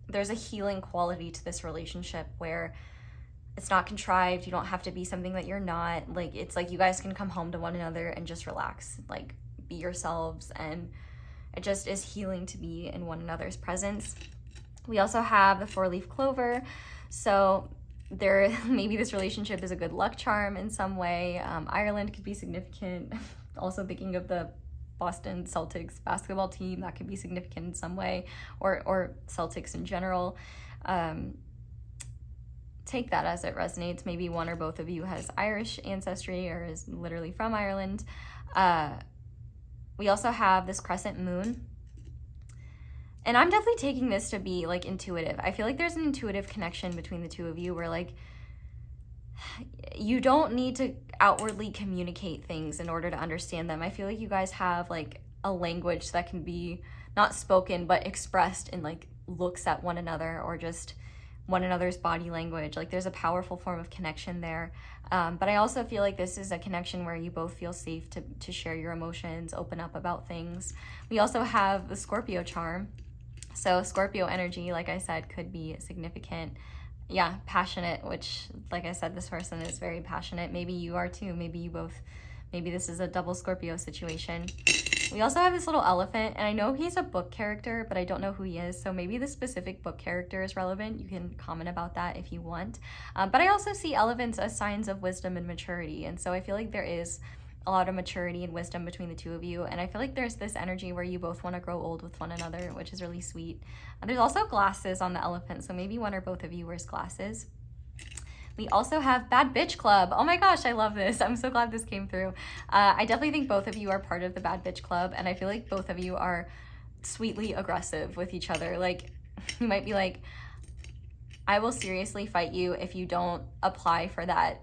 There's a healing quality to this relationship where it's not contrived. You don't have to be something that you're not. Like, it's like you guys can come home to one another and just relax, like be yourselves, and it just is healing to be in one another's presence. We also have the four-leaf clover. So there, maybe this relationship is a good luck charm in some way. Ireland could be significant. Also thinking of the Boston Celtics basketball team, that could be significant in some way, or Celtics in general. Take that as it resonates. Maybe one or both of you has Irish ancestry or is literally from Ireland. We also have this crescent moon. And I'm definitely taking this to be like intuitive. I feel like there's an intuitive connection between the two of you where like you don't need to outwardly communicate things in order to understand them. I feel like you guys have like a language that can be not spoken but expressed in like looks at one another or just one another's body language. Like there's a powerful form of connection there. But I also feel like this is a connection where you both feel safe to share your emotions, open up about things. We also have the Scorpio charm. So Scorpio energy, like I said, could be significant. Yeah, passionate, which like I said, this person is very passionate. Maybe you are too. Maybe this is a double Scorpio situation. We also have this little elephant, and I know he's a book character, but I don't know who he is, so maybe the specific book character is relevant. You can comment about that if you want. But I also see elephants as signs of wisdom and maturity, and so I feel like there is a lot of maturity and wisdom between the two of you, and I feel like there's this energy where you both want to grow old with one another, which is really sweet. There's also glasses on the elephant, so maybe one or both of you wears glasses. We also have Bad Bitch Club. Oh my gosh, I love this. I'm so glad this came through. I definitely think both of you are part of the Bad Bitch Club, and I feel like both of you are sweetly aggressive with each other. Like, you might be like, I will seriously fight you if you don't apply for that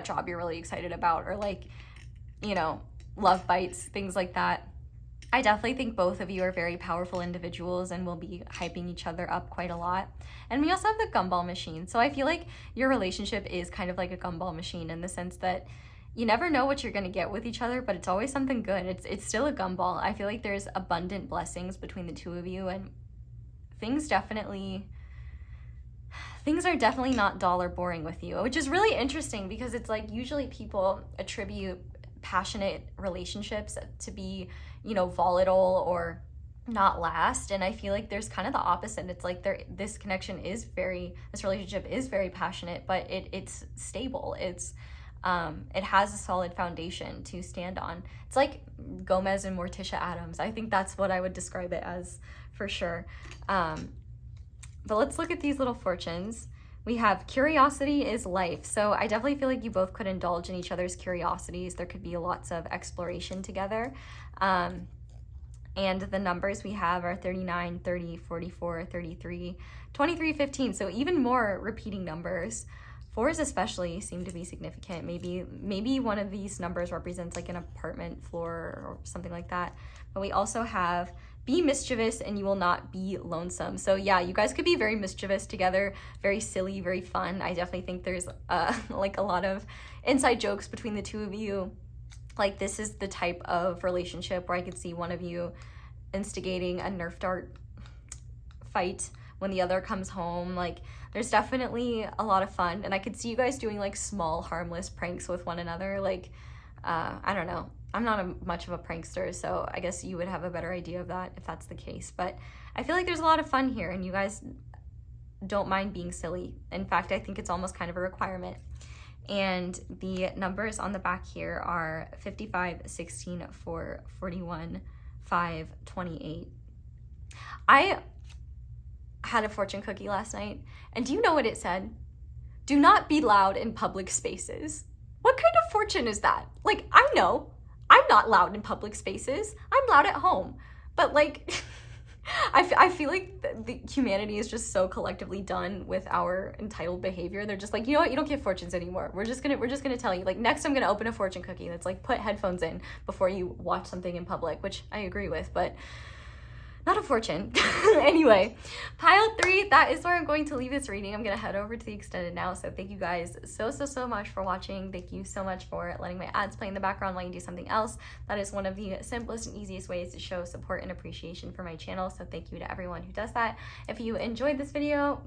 job you're really excited about, or like, you know, love bites, things like that. I definitely think both of you are very powerful individuals and will be hyping each other up quite a lot. And we also have the gumball machine. So I feel like your relationship is kind of like a gumball machine in the sense that you never know what you're going to get with each other, but it's always something good. It's still a gumball. I feel like there's abundant blessings between the two of you, and things are definitely not dull or boring with you, which is really interesting because it's like usually people attribute passionate relationships to be, you know, volatile or not last, and I feel like there's kind of the opposite. It's like this relationship is very passionate, but it's stable. It has a solid foundation to stand on. It's like Gomez and Morticia Addams. I think that's what I would describe it as for sure. But let's look at these little fortunes. We have curiosity is life. So I definitely feel like you both could indulge in each other's curiosities. There could be lots of exploration together. And the numbers we have are 39, 30, 44, 33, 23, 15. So even more repeating numbers. Fours especially seem to be significant. Maybe one of these numbers represents like an apartment floor or something like that. But we also have be mischievous and you will not be lonesome. So yeah, you guys could be very mischievous together, very silly, very fun. I definitely think there's like a lot of inside jokes between the two of you. Like this is the type of relationship where I could see one of you instigating a Nerf dart fight when the other comes home. Like there's definitely a lot of fun, and I could see you guys doing like small harmless pranks with one another. Like I don't know, I'm not much of a prankster, so I guess you would have a better idea of that if that's the case. But I feel like there's a lot of fun here, and you guys don't mind being silly. In fact, I think it's almost kind of a requirement. And the numbers on the back here are 55, 16, 4, 41, 5, 28. I had a fortune cookie last night, and do you know what it said? Do not be loud in public spaces. What kind of fortune is that? Like, I know I'm not loud in public spaces. I'm loud at home. But like, I feel like the humanity is just so collectively done with our entitled behavior. They're just like, you know what? You don't get fortunes anymore. We're just gonna tell you. Like, next I'm gonna open a fortune cookie that's like, put headphones in before you watch something in public, which I agree with, but not a fortune. Anyway, pile 3, that is where I'm going to leave this reading. I'm going to head over to the extended now. So thank you guys so much for watching. Thank you so much for letting my ads play in the background while you do something else. That is one of the simplest and easiest ways to show support and appreciation for my channel. So thank you to everyone who does that. If you enjoyed this video,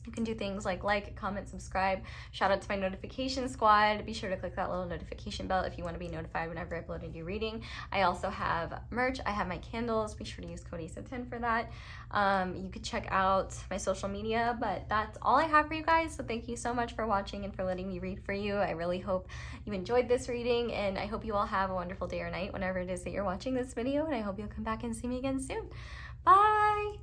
you can do things like, comment, subscribe. Shout out to my notification squad. Be sure to click that little notification bell if you want to be notified whenever I upload a new reading. I also have merch. I have my candles. Be sure to use code ASO10 for that. You could check out my social media, but that's all I have for you guys. So thank you so much for watching and for letting me read for you. I really hope you enjoyed this reading, and I hope you all have a wonderful day or night whenever it is that you're watching this video, and I hope you'll come back and see me again soon. Bye!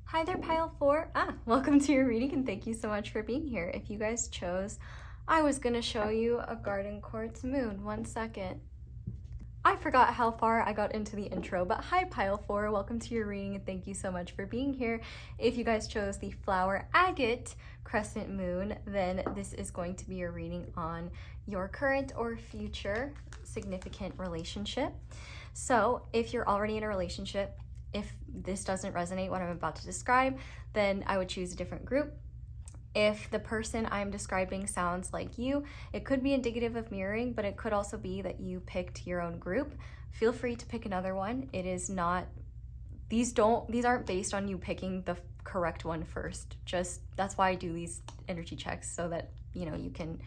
Hi there, pile 4. Welcome to your reading, and thank you so much for being here. If you guys chose, I was gonna show you a garden quartz moon. 1 second. I forgot how far I got into the intro, but hi, pile 4. Welcome to your reading, and thank you so much for being here. If you guys chose the flower agate crescent moon, then this is going to be a reading on your current or future significant relationship. So if you're already in a relationship, if this doesn't resonate what I'm about to describe, then I would choose a different group. If the person I'm describing sounds like you, it could be indicative of mirroring, but it could also be that you picked your own group. Feel free to pick another one. It is not, these aren't based on you picking the correct one first. Just, that's why I do these energy checks, so that, you know, you can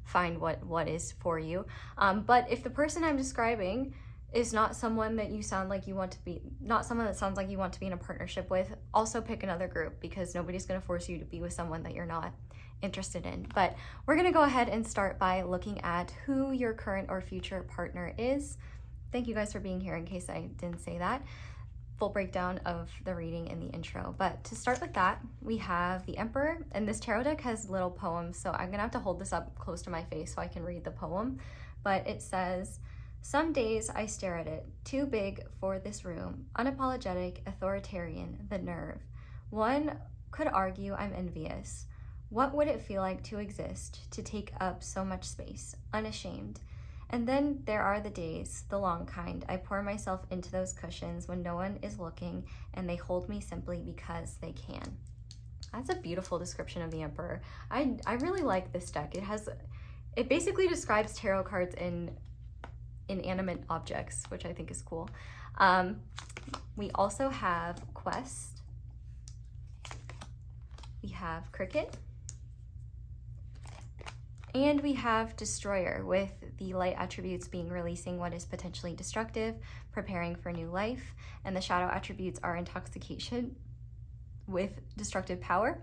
find what is for you. But if the person I'm describing is not someone that you sound like you want to be, not someone that sounds like you want to be in a partnership with, also pick another group, because nobody's going to force you to be with someone that you're not interested in. But we're going to go ahead and start by looking at who your current or future partner is. Thank you guys for being here, in case I didn't say that. Full breakdown of the reading in the intro. But to start with that, we have the Emperor, and this tarot deck has little poems, so I'm going to have to hold this up close to my face so I can read the poem. But it says, "Some days I stare at it, too big for this room, unapologetic, authoritarian, the nerve. One could argue I'm envious. What would it feel like to exist, to take up so much space, unashamed? And then there are the days, the long kind, I pour myself into those cushions when no one is looking, and they hold me simply because they can." That's a beautiful description of the Emperor. I really like this deck. It basically describes tarot cards in inanimate objects, which I think is cool. We also have Quest, we have Cricket, and we have Destroyer, with the light attributes being releasing what is potentially destructive, preparing for new life, and the shadow attributes are intoxication with destructive power,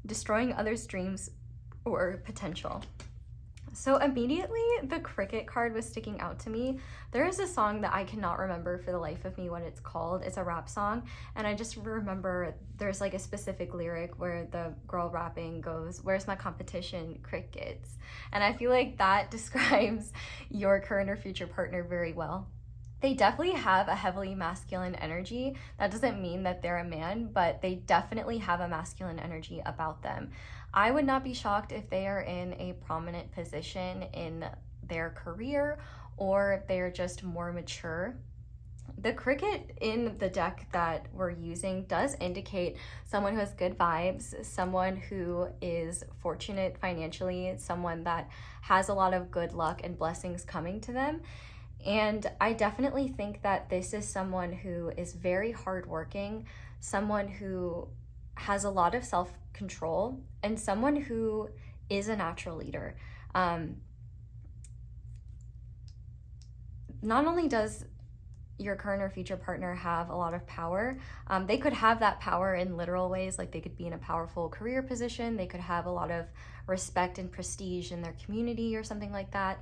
destroying others' dreams or potential. So immediately the Cricket card was sticking out to me. There is a song that I cannot remember for the life of me what it's called. It's a rap song, and I just remember there's like a specific lyric where the girl rapping goes, "Where's my competition? Crickets." And I feel like that describes your current or future partner very well. They definitely have a heavily masculine energy. That doesn't mean that they're a man, but they definitely have a masculine energy about them. I would not be shocked if they are in a prominent position in their career, or they're just more mature. The Cricket in the deck that we're using does indicate someone who has good vibes, someone who is fortunate financially, someone that has a lot of good luck and blessings coming to them. And I definitely think that this is someone who is very hardworking, someone who has a lot of self-control, and someone who is a natural leader. Not only does your current or future partner have a lot of power. They could have that power in literal ways, like they could be in a powerful career position, they could have a lot of respect and prestige in their community or something like that.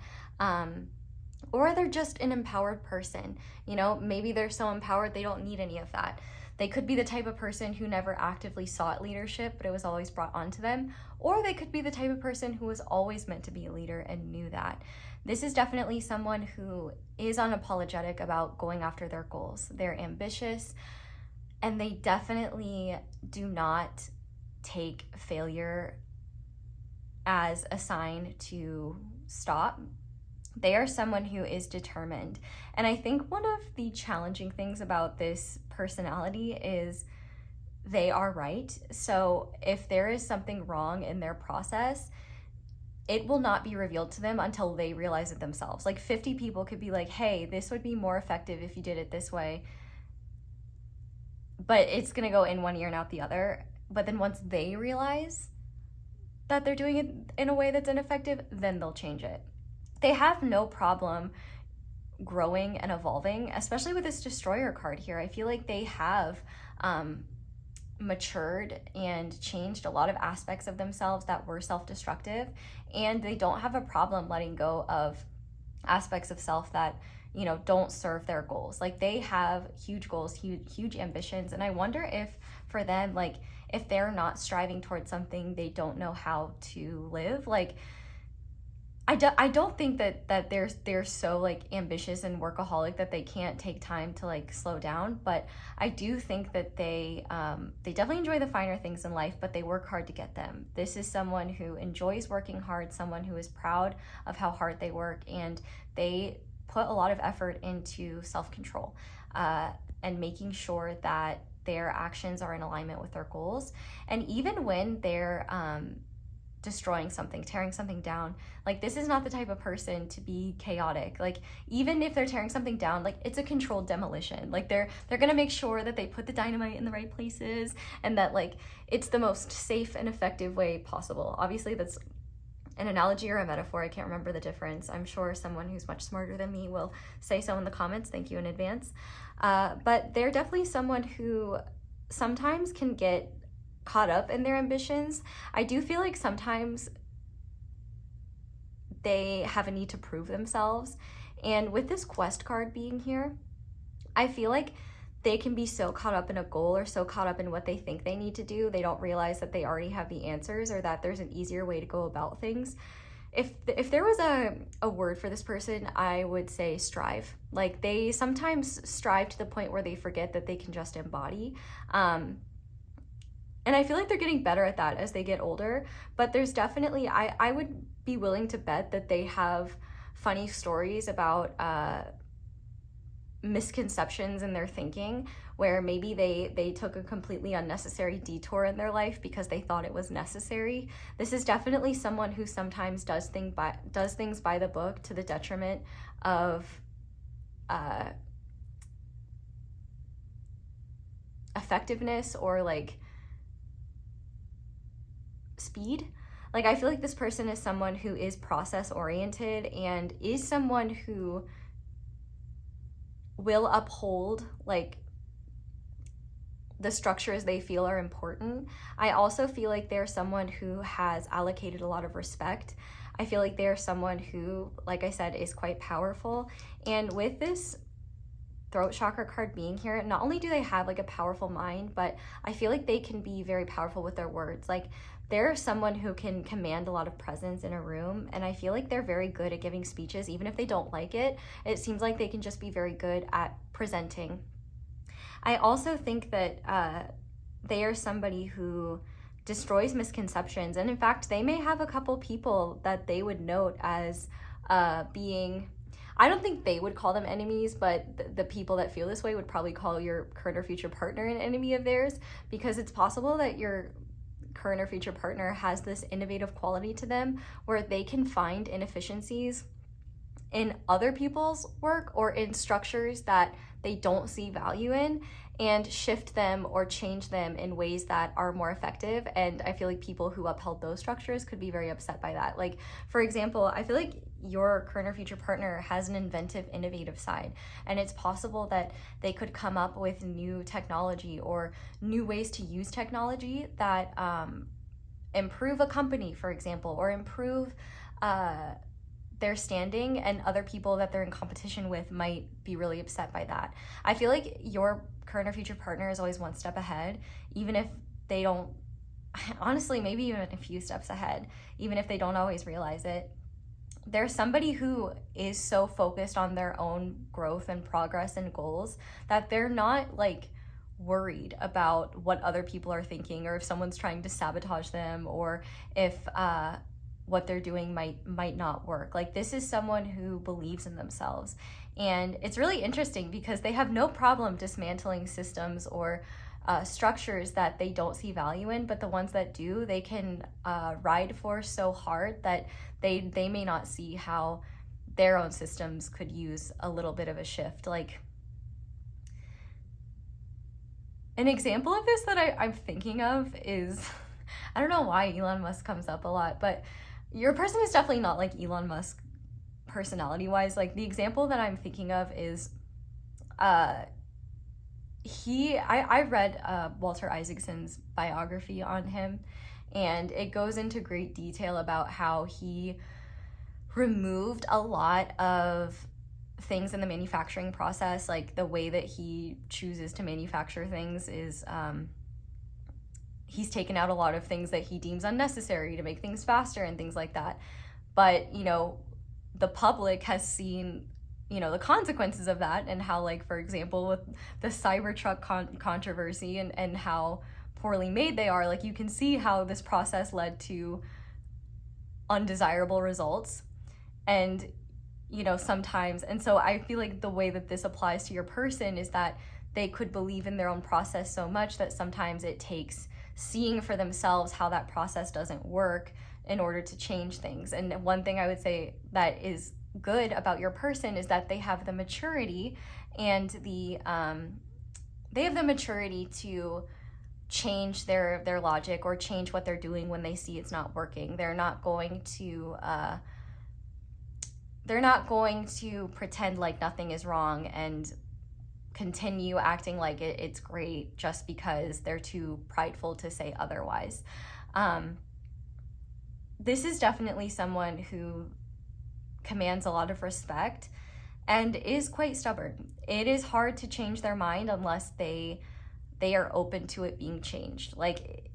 Or they're just an empowered person. You know, maybe they're so empowered they don't need any of that. They could be the type of person who never actively sought leadership, but it was always brought onto them. Or they could be the type of person who was always meant to be a leader and knew that. This is definitely someone who is unapologetic about going after their goals. They're ambitious, and they definitely do not take failure as a sign to stop. They are someone who is determined. And I think one of the challenging things about this personality is they are right. So if there is something wrong in their process, it will not be revealed to them until they realize it themselves. Like 50 people could be like, hey, this would be more effective if you did it this way. But it's going to go in one ear and out the other. But then once they realize that they're doing it in a way that's ineffective, then they'll change it. They have no problem growing and evolving, especially with this Destroyer card here. I feel like they have matured and changed a lot of aspects of themselves that were self-destructive, and they don't have a problem letting go of aspects of self that, you know, don't serve their goals. Like they have huge goals, huge ambitions, and I wonder if for them, like if they're not striving towards something, they don't know how to live. Like I don't think that they're so like ambitious and workaholic that they can't take time to like slow down, but I do think that they definitely enjoy the finer things in life, but they work hard to get them. This is someone who enjoys working hard, someone who is proud of how hard they work, and they put a lot of effort into self-control and making sure that their actions are in alignment with their goals. And even when they're destroying something, tearing something down, like this is not the type of person to be chaotic. Like even if they're tearing something down, like it's a controlled demolition. Like they're gonna make sure that they put the dynamite in the right places and that like it's the most safe and effective way possible. Obviously that's an analogy or a metaphor, I can't remember the difference. I'm sure someone who's much smarter than me will say so in the comments. Thank you in advance. But they're definitely someone who sometimes can get caught up in their ambitions. I do feel like sometimes they have a need to prove themselves, and with this quest card being here, I feel like they can be so caught up in a goal or so caught up in what they think they need to do, they don't realize that they already have the answers or that there's an easier way to go about things. If there was a word for this person, I would say strive. Like they sometimes strive to the point where they forget that they can just embody. And I feel like they're getting better at that as they get older, but there's definitely, I would be willing to bet that they have funny stories about misconceptions in their thinking, where maybe they took a completely unnecessary detour in their life because they thought it was necessary. This is definitely someone who sometimes does things by the book to the detriment of effectiveness or like speed. Like I feel like this person is someone who is process oriented and is someone who will uphold like the structures they feel are important. I also feel like they're someone who has allocated a lot of respect. I feel like they're someone who, like I said, is quite powerful. And with this throat chakra card being here, not only do they have like a powerful mind, but I feel like they can be very powerful with their words. Like they're someone who can command a lot of presence in a room, and I feel like they're very good at giving speeches. Even if they don't like it, it seems like they can just be very good at presenting. I also think that they are somebody who destroys misconceptions, and in fact, they may have a couple people that they would note as being, I don't think they would call them enemies, but the people that feel this way would probably call your current or future partner an enemy of theirs, because it's possible that your current or future partner has this innovative quality to them where they can find inefficiencies in other people's work or in structures that they don't see value in, and shift them or change them in ways that are more effective. And I feel like people who upheld those structures could be very upset by that. Like, for example, I feel like your current or future partner has an inventive, innovative side, and it's possible that they could come up with new technology or new ways to use technology that improve a company, for example, or improve their standing, and other people that they're in competition with might be really upset by that. I feel like your current or future partner is always one step ahead, even if they don't, honestly, maybe even a few steps ahead, even if they don't always realize it. There's somebody who is so focused on their own growth and progress and goals that they're not like worried about what other people are thinking, or if someone's trying to sabotage them, or if what they're doing might not work. Like, this is someone who believes in themselves. And it's really interesting because they have no problem dismantling systems or structures that they don't see value in, but the ones that do, they can ride for so hard that they may not see how their own systems could use a little bit of a shift. Like, an example of this that I'm thinking of is, I don't know why Elon Musk comes up a lot, but your person is definitely not like Elon Musk personality-wise. Like, the example that I'm thinking of is, I read Walter Isaacson's biography on him, and it goes into great detail about how he removed a lot of things in the manufacturing process. Like, the way that he chooses to manufacture things is he's taken out a lot of things that he deems unnecessary to make things faster and things like that. But, you know, the public has seen, you know, the consequences of that, and how, like, for example, with the Cybertruck controversy and how poorly made they are, like, you can see how this process led to undesirable results. And, you know, sometimes, and so I feel like the way that this applies to your person is that they could believe in their own process so much that sometimes it takes seeing for themselves how that process doesn't work in order to change things. And one thing I would say that is good about your person is that they have the maturity and they have the maturity to change their logic or change what they're doing when they see it's not working. They're not going to pretend like nothing is wrong and continue acting like it's great just because they're too prideful to say otherwise. This is definitely someone who commands a lot of respect and is quite stubborn. It is hard to change their mind unless they are open to it being changed. Like,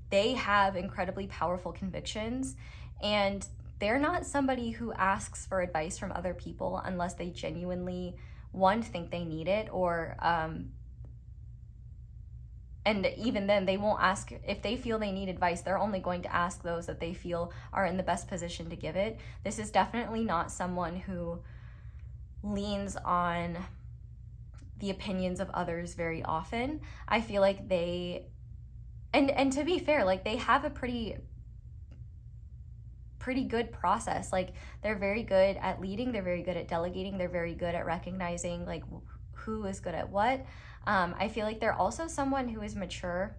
they have incredibly powerful convictions, and they're not somebody who asks for advice from other people unless they genuinely, one, think they need it, or and even then they won't ask. If they feel they need advice, they're only going to ask those that they feel are in the best position to give it. This is definitely not someone who leans on the opinions of others very often. I feel like they, and to be fair, like, they have a pretty good process. Like, they're very good at leading, they're very good at delegating, they're very good at recognizing like who is good at what. I feel like they're also someone who is mature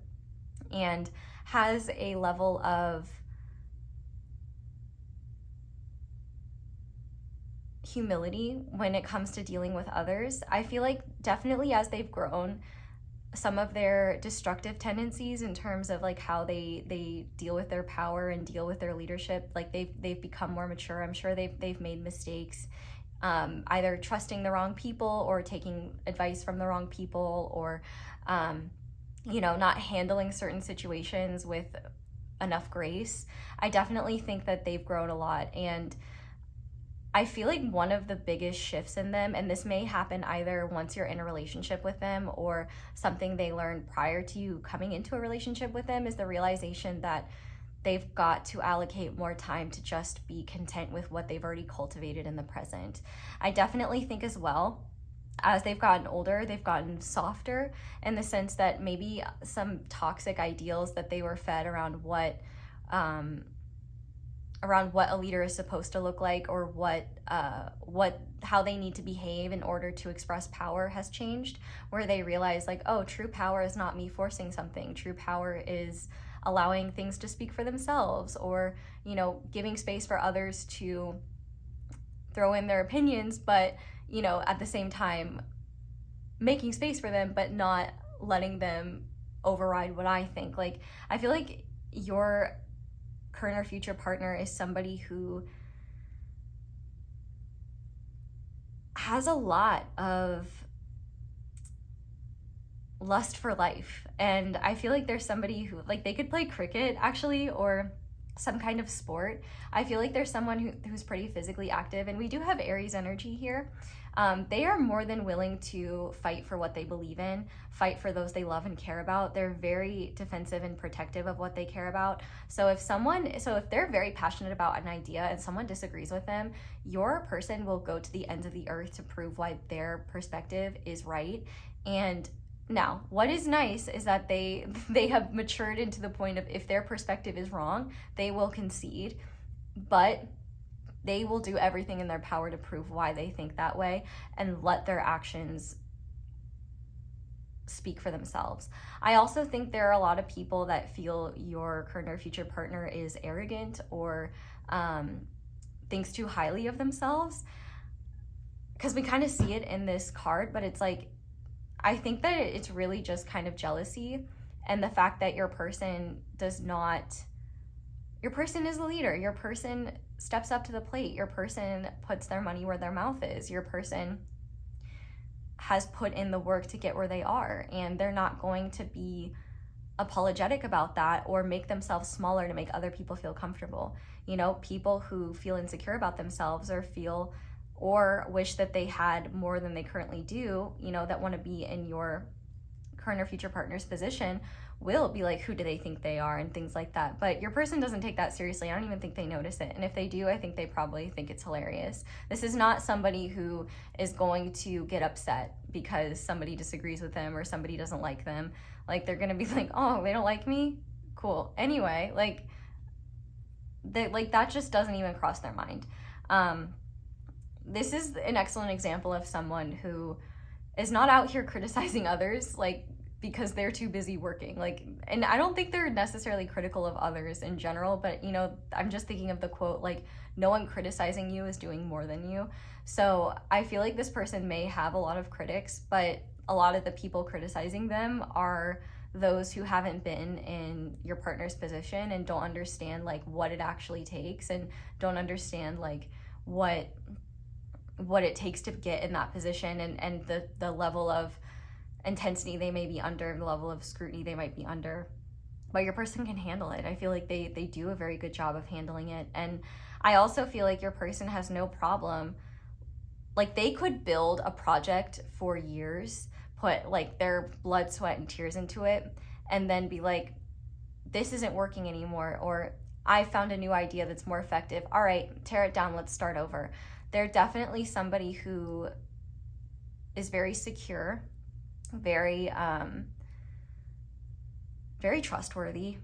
and has a level of humility when it comes to dealing with others. I feel like definitely as they've grown, some of their destructive tendencies in terms of like how they deal with their power and deal with their leadership, like they've become more mature. I'm sure they've made mistakes, either trusting the wrong people or taking advice from the wrong people, or you know, not handling certain situations with enough grace. I definitely think that they've grown a lot, and I feel like one of the biggest shifts in them, and this may happen either once you're in a relationship with them or something they learned prior to you coming into a relationship with them, is the realization that they've got to allocate more time to just be content with what they've already cultivated in the present. I definitely think as well, as they've gotten older, they've gotten softer in the sense that maybe some toxic ideals that they were fed around what around what a leader is supposed to look like, or how they need to behave in order to express power has changed, where they realize like, oh, true power is not me forcing something. True power is allowing things to speak for themselves, or, you know, giving space for others to throw in their opinions, but, you know, at the same time making space for them, but not letting them override what I think. Like, I feel like your current or future partner is somebody who has a lot of lust for life, and I feel like there's somebody who, like, they could play cricket actually, or some kind of sport. I feel like there's someone who's pretty physically active, and we do have Aries energy here. They are more than willing to fight for what they believe in, fight for those they love and care about. They're very defensive and protective of what they care about. So if they're very passionate about an idea and someone disagrees with them, your person will go to the ends of the earth to prove why their perspective is right. And now, what is nice is that they have matured into the point of, if their perspective is wrong, they will concede, but they will do everything in their power to prove why they think that way and let their actions speak for themselves. I also think there are a lot of people that feel your current or future partner is arrogant, or thinks too highly of themselves, because we kind of see it in this card, but it's like, I think that it's really just kind of jealousy, and the fact that your person is a leader. Your person steps up to the plate. Your person puts their money where their mouth is. Your person has put in the work to get where they are, and they're not going to be apologetic about that or make themselves smaller to make other people feel comfortable. You know, people who feel insecure about themselves, or wish that they had more than they currently do, you know, that want to be in your current or future partner's position, will be like, who do they think they are, and things like that. But your person doesn't take that seriously. I don't even think they notice it. And if they do, I think they probably think it's hilarious. This is not somebody who is going to get upset because somebody disagrees with them or somebody doesn't like them. Like, they're gonna be like, oh, they don't like me? Cool. Anyway, that just doesn't even cross their mind. This is an excellent example of someone who is not out here criticizing others, like, because they're too busy working. Like, and I don't think they're necessarily critical of others in general, but, you know, I'm just thinking of the quote, like, no one criticizing you is doing more than you. So I feel like this person may have a lot of critics, but a lot of the people criticizing them are those who haven't been in your partner's position and don't understand, like, what it actually takes, and don't understand, like, what it takes to get in that position, and the level of intensity they may be under, the level of scrutiny they might be under. But your person can handle it. I feel like they do a very good job of handling it. And I also feel like your person has no problem, like, they could build a project for years, put, like, their blood, sweat, and tears into it, and then be like, this isn't working anymore, or I found a new idea that's more effective. All right, tear it down, let's start over. They're definitely somebody who is very secure, very trustworthy,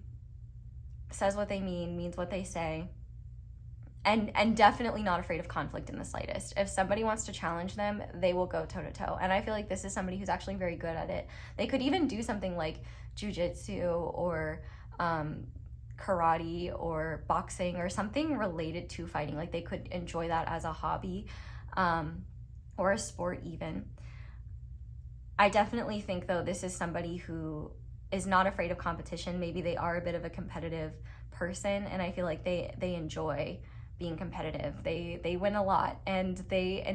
says what they mean, means what they say, and definitely not afraid of conflict in the slightest. If somebody wants to challenge them, they will go toe to toe. And I feel like this is somebody who's actually very good at it. They could even do something like jujitsu, or karate, or boxing, or something related to fighting. Like, they could enjoy that as a hobby, or a sport even. I definitely think, though, this is somebody who is not afraid of competition. Maybe they are a bit of a competitive person, and I feel like they enjoy being competitive. They win a lot, and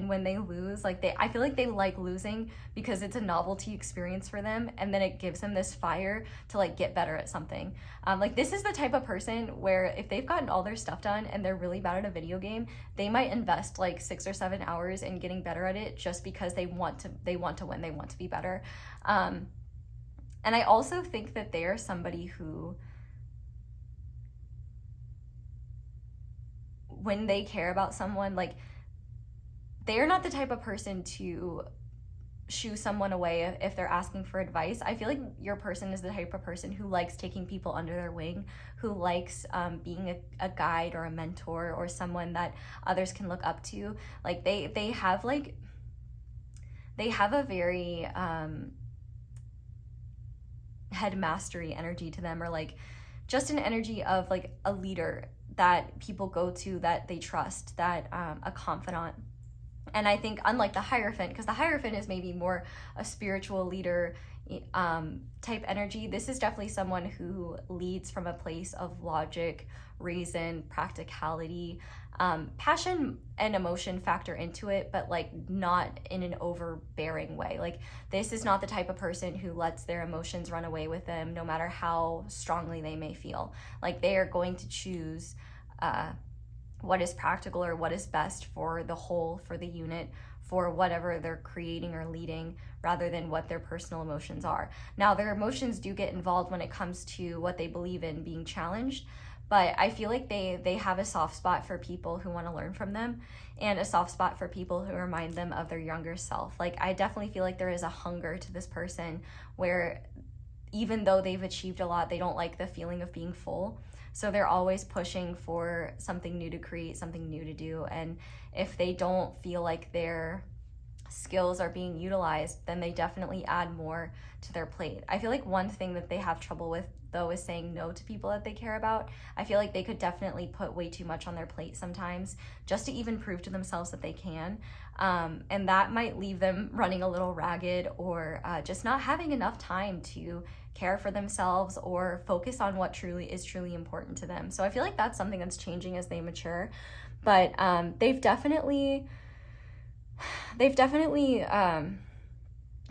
when they lose, like, I feel like they like losing because it's a novelty experience for them, and then it gives them this fire to, like, get better at something. Like, this is the type of person where if they've gotten all their stuff done and they're really bad at a video game, they might invest like 6 or 7 hours in getting better at it, just because they want to win, they want to be better. And I also think that they are somebody who, when they care about someone, like, they are not the type of person to shoo someone away if they're asking for advice. I feel like your person is the type of person who likes taking people under their wing, who likes being a guide or a mentor or someone that others can look up to. Like they have a very head mastery energy to them, or like just an energy of like a leader that people go to, that they trust, that a confidant. And I think unlike the Hierophant, because the Hierophant is maybe more a spiritual leader type energy, this is definitely someone who leads from a place of logic, reason, practicality. Passion and emotion factor into it, but like not in an overbearing way. Like this is not the type of person who lets their emotions run away with them, no matter how strongly they may feel. Like they are going to choose what is practical or what is best for the whole, for the unit, for whatever they're creating or leading, rather than what their personal emotions are. Now, their emotions do get involved when it comes to what they believe in being challenged, but I feel like they have a soft spot for people who want to learn from them, and a soft spot for people who remind them of their younger self. Like I definitely feel like there is a hunger to this person where even though they've achieved a lot, they don't like the feeling of being full. So they're always pushing for something new to create, something new to do. And if they don't feel like their skills are being utilized, then they definitely add more to their plate. I feel like one thing that they have trouble with, though, is saying no to people that they care about. I feel like they could definitely put way too much on their plate sometimes, just to even prove to themselves that they can. And that might leave them running a little ragged, or just not having enough time to care for themselves or focus on what truly important to them. So I feel like that's something that's changing as they mature. But they've definitely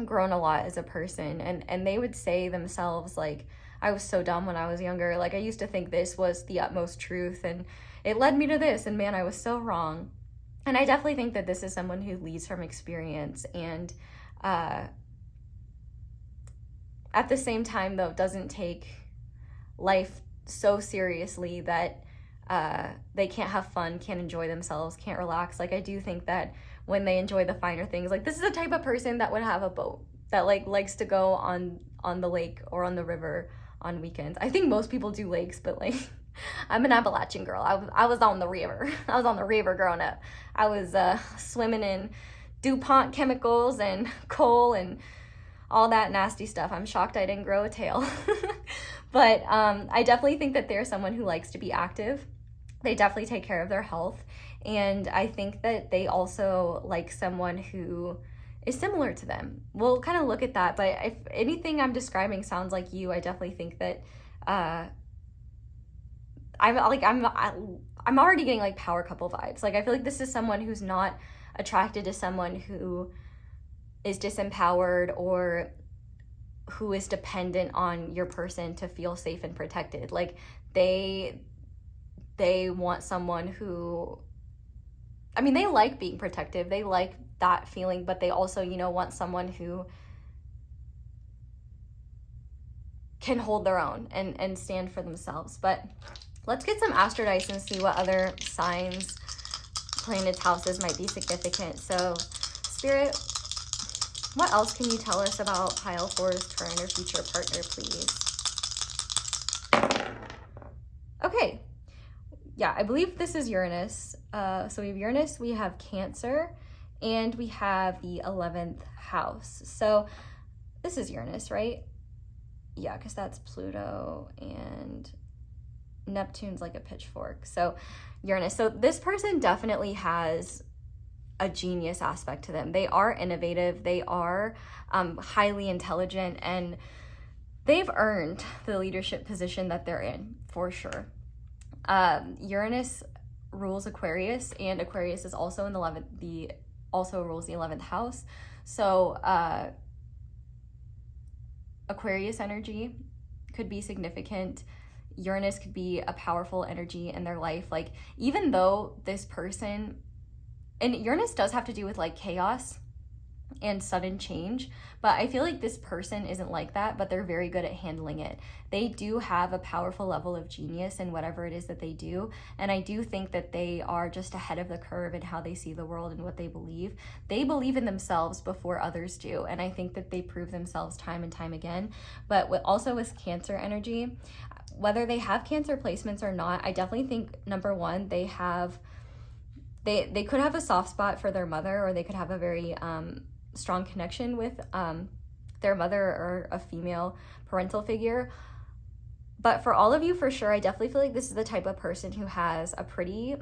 grown a lot as a person, and they would say themselves, like, I was so dumb when I was younger. Like I used to think this was the utmost truth and it led me to this, and man, I was so wrong. And I definitely think that this is someone who leads from experience, and at the same time, though, doesn't take life so seriously that they can't have fun, can't enjoy themselves, can't relax. Like I do think that when they enjoy the finer things, like this is the type of person that would have a boat, that like likes to go on the lake or on the river on weekends. I think most people do lakes, but like I'm an Appalachian girl. I was on the river. I was on the river growing up. I was swimming in DuPont chemicals and coal and all that nasty stuff. I'm shocked I didn't grow a tail. But I definitely think that they're someone who likes to be active. They definitely take care of their health. And I think that they also like someone who is similar to them. We'll kind of look at that, but if anything I'm describing sounds like you, I definitely think that I'm already getting like power couple vibes. Like I feel like this is someone who's not attracted to someone who is disempowered or who is dependent on your person to feel safe and protected. Like they want someone who, I mean, they like being protective, they like that feeling, but they also, you know, want someone who can hold their own and stand for themselves. But let's get some astro dice and see what other signs, planets, houses might be significant. So Spirit, what else can you tell us about pile 4's current or future partner, please? Okay. Yeah, I believe this is Uranus. So we have Uranus, we have Cancer, and we have the 11th house. So this is Uranus, right? Yeah, because that's Pluto, and Neptune's like a pitchfork. So Uranus. So this person definitely has a genius aspect to them. They are innovative, they are highly intelligent, and they've earned the leadership position that they're in, for sure. Uranus rules Aquarius, and Aquarius is also in the 11th, also rules the 11th house. So Aquarius energy could be significant. Uranus could be a powerful energy in their life. Like, even though this person, and Uranus does have to do with like chaos, and sudden change. But I feel like this person isn't like that, but they're very good at handling it. They do have a powerful level of genius in whatever it is that they do, and I do think that they are just ahead of the curve in how they see the world and what they believe. They believe in themselves before others do, and I think that they prove themselves time and time again. But also with Cancer energy, whether they have Cancer placements or not, I definitely think, number one, they could have a soft spot for their mother, or they could have a very strong connection with their mother or a female parental figure. But for all of you, for sure, I definitely feel like this is the type of person who has a pretty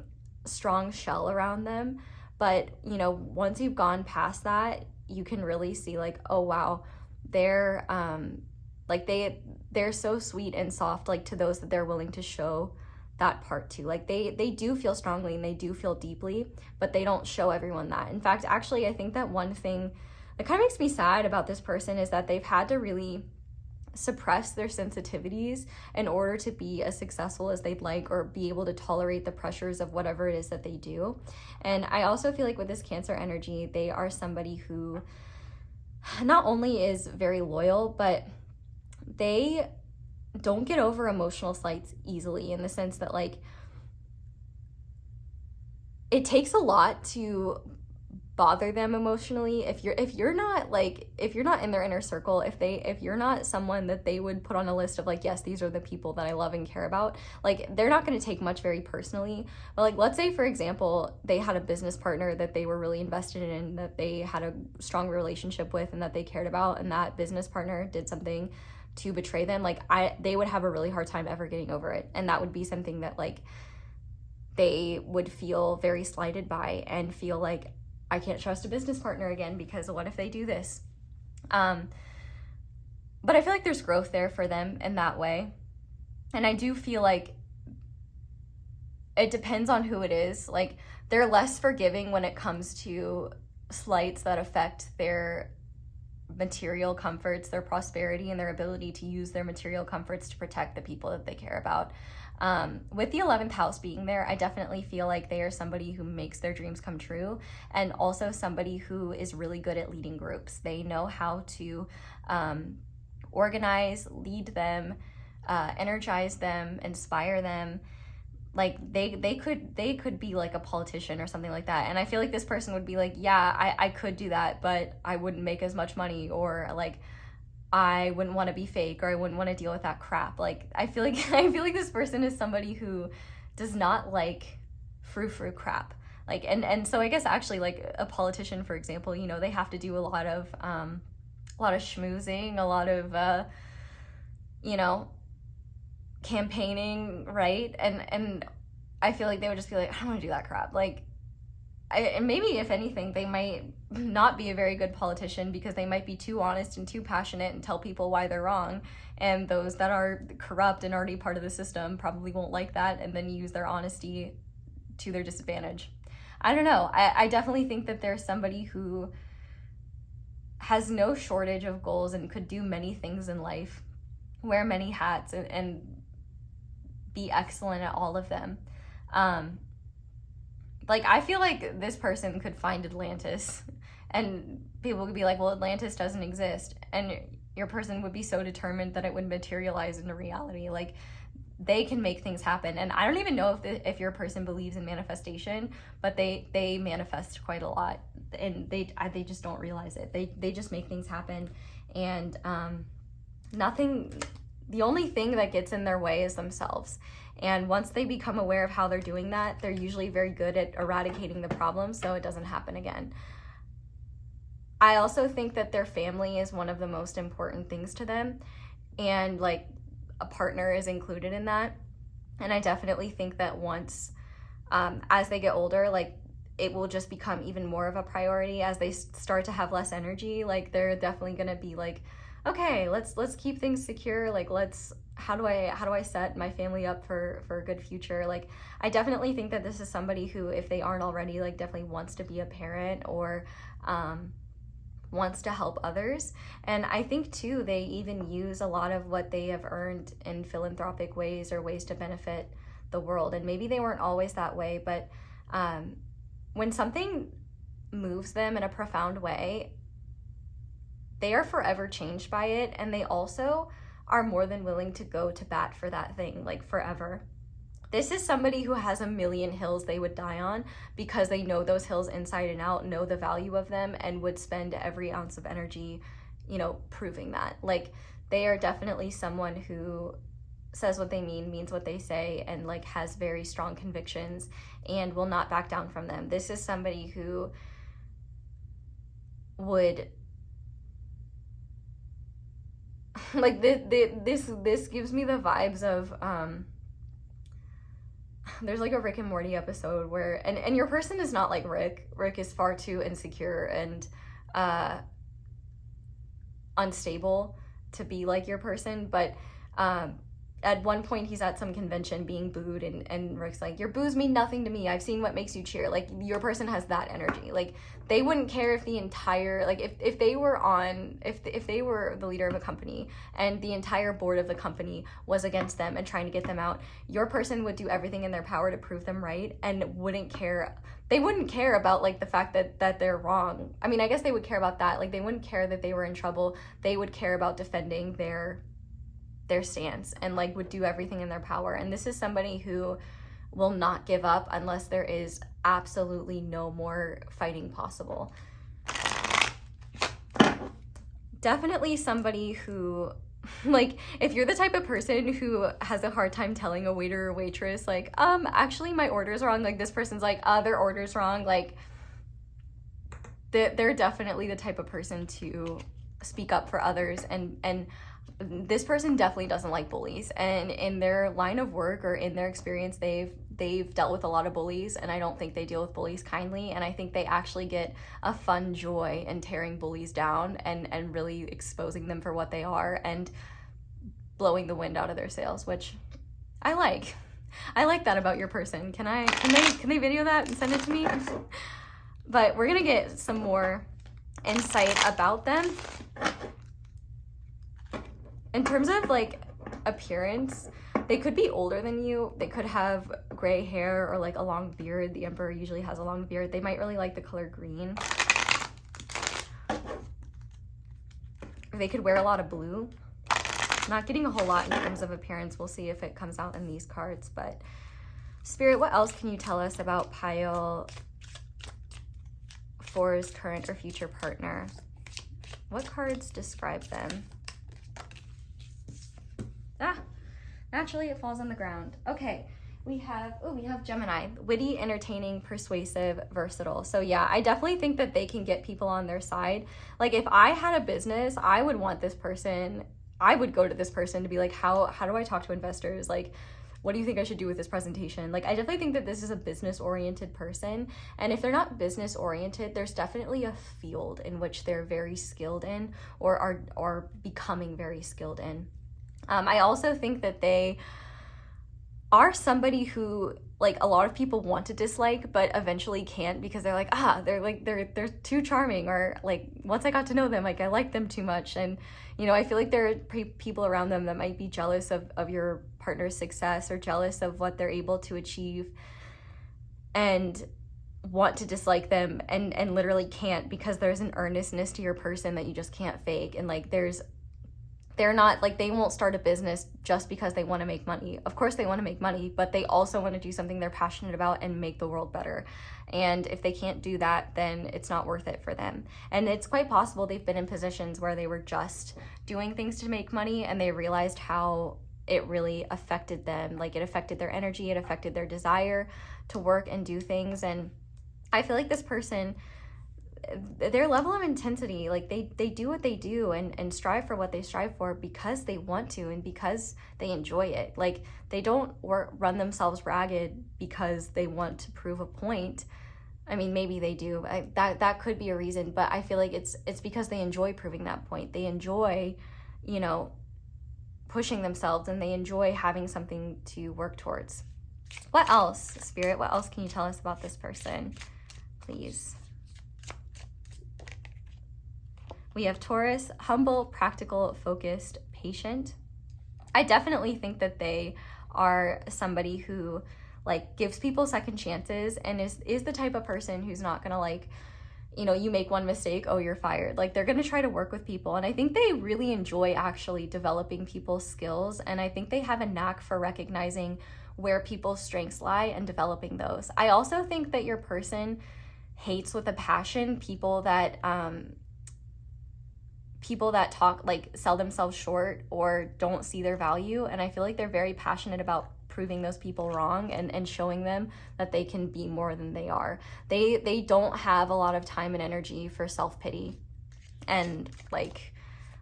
strong shell around them. But, you know, once you've gone past that, you can really see like, oh wow, they're they're so sweet and soft, like, to those that they're willing to show that part to. Like, they do feel strongly and they do feel deeply, but they don't show everyone that. In fact, actually, I think that one thing that kind of makes me sad about this person is that they've had to really suppress their sensitivities in order to be as successful as they'd like, or be able to tolerate the pressures of whatever it is that they do. And I also feel like with this Cancer energy, they are somebody who not only is very loyal, but they don't get over emotional slights easily, in the sense that, like, it takes a lot to bother them emotionally. If you're not in their inner circle, if you're not someone that they would put on a list of like, yes, these are the people that I love and care about, like, they're not going to take much very personally. But like, let's say for example, they had a business partner that they were really invested in, that they had a strong relationship with and that they cared about, and that business partner did something to betray them, like, they would have a really hard time ever getting over it. And that would be something that, like, they would feel very slighted by and feel like, I can't trust a business partner again because what if they do this? But I feel like there's growth there for them in that way. And I do feel like it depends on who it is. Like, they're less forgiving when it comes to slights that affect their material comforts, their prosperity, and their ability to use their material comforts to protect the people that they care about. With the 11th house being there, I definitely feel like they are somebody who makes their dreams come true, and also somebody who is really good at leading groups. They know how to organize, lead them, energize them, inspire them. Like, they could be like a politician or something like that. And I feel like this person would be like, yeah, I could do that, but I wouldn't make as much money, or like, I wouldn't want to be fake, or I wouldn't want to deal with that crap. Like, I feel like this person is somebody who does not like frou-frou crap. Like, and so I guess actually, like, a politician, for example, you know, they have to do a lot of schmoozing, a lot of you know, campaigning, right? And I feel like they would just be like, I don't want to do that crap. Like, and maybe if anything, they might not be a very good politician because they might be too honest and too passionate and tell people why they're wrong. And those that are corrupt and already part of the system probably won't like that, and then use their honesty to their disadvantage. I don't know. I definitely think that there's somebody who has no shortage of goals and could do many things in life, wear many hats, and be excellent at all of them. Like, I feel like this person could find Atlantis and people could be like, well, Atlantis doesn't exist. And your person would be so determined that it would materialize into reality. Like, they can make things happen. And I don't even know if your person believes in manifestation, but they manifest quite a lot. And they just don't realize it. They just make things happen. And the only thing that gets in their way is themselves. And once they become aware of how they're doing that, they're usually very good at eradicating the problem so it doesn't happen again. I also think that their family is one of the most important things to them, and like, a partner is included in that. And I definitely think that once, as they get older, like, it will just become even more of a priority as they start to have less energy. Like, they're definitely gonna be like, okay, let's keep things secure. Like, how do I set my family up for a good future? Like, I definitely think that this is somebody who, if they aren't already, like, definitely wants to be a parent, or wants to help others. And I think too, they even use a lot of what they have earned in philanthropic ways, or ways to benefit the world. And maybe they weren't always that way, but when something moves them in a profound way, they are forever changed by it, and they also are more than willing to go to bat for that thing, like forever. This is somebody who has a million hills they would die on because they know those hills inside and out, know the value of them, and would spend every ounce of energy, you know, proving that. Like, they are definitely someone who says what they mean, means what they say, and like has very strong convictions and will not back down from them. This is somebody who would like this gives me the vibes of there's like a Rick and Morty episode where and your person is not like Rick. Rick is far too insecure and unstable to be like your person, but at one point he's at some convention being booed, and Rick's like, your boos mean nothing to me, I've seen what makes you cheer. Like, your person has that energy. Like, they wouldn't care if the entire, like, if they were on, if they were the leader of a company and the entire board of the company was against them and trying to get them out, your person would do everything in their power to prove them right and wouldn't care. They wouldn't care about like the fact that they're wrong. I mean, I guess they would care about that. Like, they wouldn't care that they were in trouble. They would care about defending their stance and like would do everything in their power. And this is somebody who will not give up unless there is absolutely no more fighting possible. Definitely somebody who, like, if you're the type of person who has a hard time telling a waiter or waitress, like, actually my order's wrong, like, this person's like, their order's wrong, like, they're definitely the type of person to speak up for others. And this person definitely doesn't like bullies, and in their line of work or in their experience, they've dealt with a lot of bullies, and I don't think they deal with bullies kindly, and I think they actually get a fun joy in tearing bullies down and really exposing them for what they are and blowing the wind out of their sails, which I like. I like that about your person. Can they video that and send it to me? But we're gonna get some more insight about them. In terms of like appearance, they could be older than you. They could have gray hair or like a long beard. The Emperor usually has a long beard. They might really like the color green. They could wear a lot of blue. Not getting a whole lot in terms of appearance. We'll see if it comes out in these cards. But Spirit, what else can you tell us about pile 4's current or future partner? What cards describe them? Naturally it falls on the ground. Okay, we have Gemini. Witty, entertaining, persuasive, versatile. So yeah, I definitely think that they can get people on their side. Like, if I had a business, I would want this person, I would go to this person to be like, how do I talk to investors? Like, what do you think I should do with this presentation? Like, I definitely think that this is a business-oriented person. And if they're not business-oriented, there's definitely a field in which they're very skilled in or are becoming very skilled in. I also think that they are somebody who, like, a lot of people want to dislike, but eventually can't because they're like, they're too charming, or like, once I got to know them, like, I like them too much. And, you know, I feel like there are people around them that might be jealous of your partner's success or jealous of what they're able to achieve and want to dislike them and literally can't, because there's an earnestness to your person that you just can't fake. And like, they're not like, they won't start a business just because they want to make money. Of course they want to make money, but they also want to do something they're passionate about and make the world better. And if they can't do that, then it's not worth it for them. And it's quite possible they've been in positions where they were just doing things to make money and they realized how it really affected them. Like, it affected their energy, it affected their desire to work and do things. And I feel like this person, their level of intensity, like they do what they do and strive for what they strive for because they want to and because they enjoy it. Like, they don't run themselves ragged because they want to prove a point. I mean, maybe they do. That could be a reason, but I feel like it's because they enjoy proving that point. They enjoy, you know, pushing themselves, and they enjoy having something to work towards. What else, Spirit? What else can you tell us about this person, please? We have Taurus, humble, practical, focused, patient. I definitely think that they are somebody who, like, gives people second chances and is the type of person who's not gonna, like, you know, you make one mistake, oh, you're fired. Like, they're going to try to work with people. And I think they really enjoy actually developing people's skills. And I think they have a knack for recognizing where people's strengths lie and developing those. I also think that your person hates with a passion people that talk, like, sell themselves short or don't see their value. And I feel like they're very passionate about proving those people wrong and showing them that they can be more than they are. They don't have a lot of time and energy for self-pity and, like,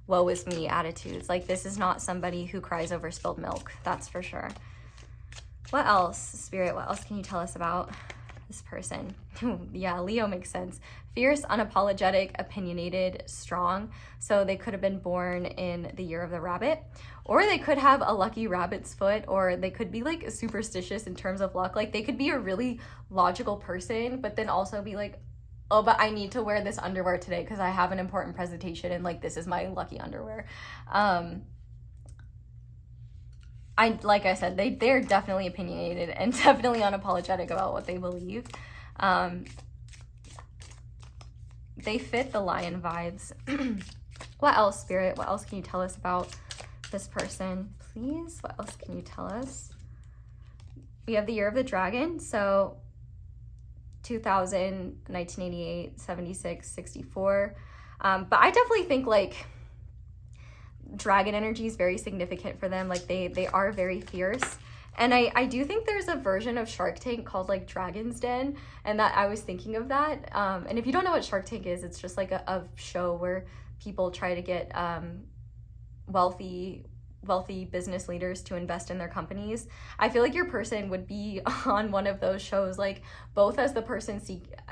woe is me attitudes. Like, this is not somebody who cries over spilled milk, that's for sure. What else, Spirit? What else can you tell us about this person? Yeah, Leo makes sense. Fierce, unapologetic, opinionated, strong. So they could have been born in the year of the rabbit, or they could have a lucky rabbit's foot, or they could be, like, superstitious in terms of luck. Like, they could be a really logical person, but then also be like, oh, but I need to wear this underwear today because I have an important presentation and, like, this is my lucky underwear. Like I said, they're definitely opinionated and definitely unapologetic about what they believe. They fit the lion vibes. What else, Spirit? What else can you tell us about this person, please? What else can you tell us? We have the year of the dragon, so 2000, 1988, 76, 64. But I definitely think, like, dragon energy is very significant for them. Like, they are very fierce. And I do think there's a version of Shark Tank called, like, Dragon's Den, and that I was thinking of that. And if you don't know what Shark Tank is, it's just like a show where people try to get wealthy business leaders to invest in their companies. I feel like your person would be on one of those shows, like, both as the person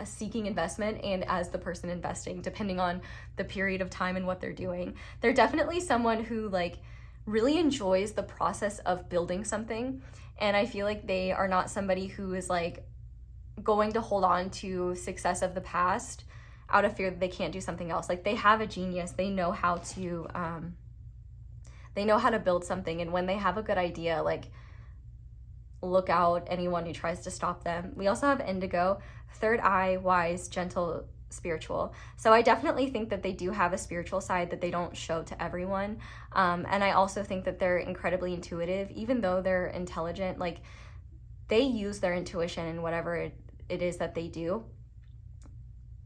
seeking investment and as the person investing, depending on the period of time and what they're doing. They're definitely someone who, like, really enjoys the process of building something. And I feel like they are not somebody who is, like, going to hold on to success of the past out of fear that they can't do something else. Like, they have a genius. They know how to build something. And when they have a good idea, like, look out anyone who tries to stop them. We also have indigo, third eye, wise, gentle, spiritual. So I definitely think that they do have a spiritual side that they don't show to everyone. And I also think that they're incredibly intuitive, even though they're intelligent. Like, they use their intuition in whatever it is that they do.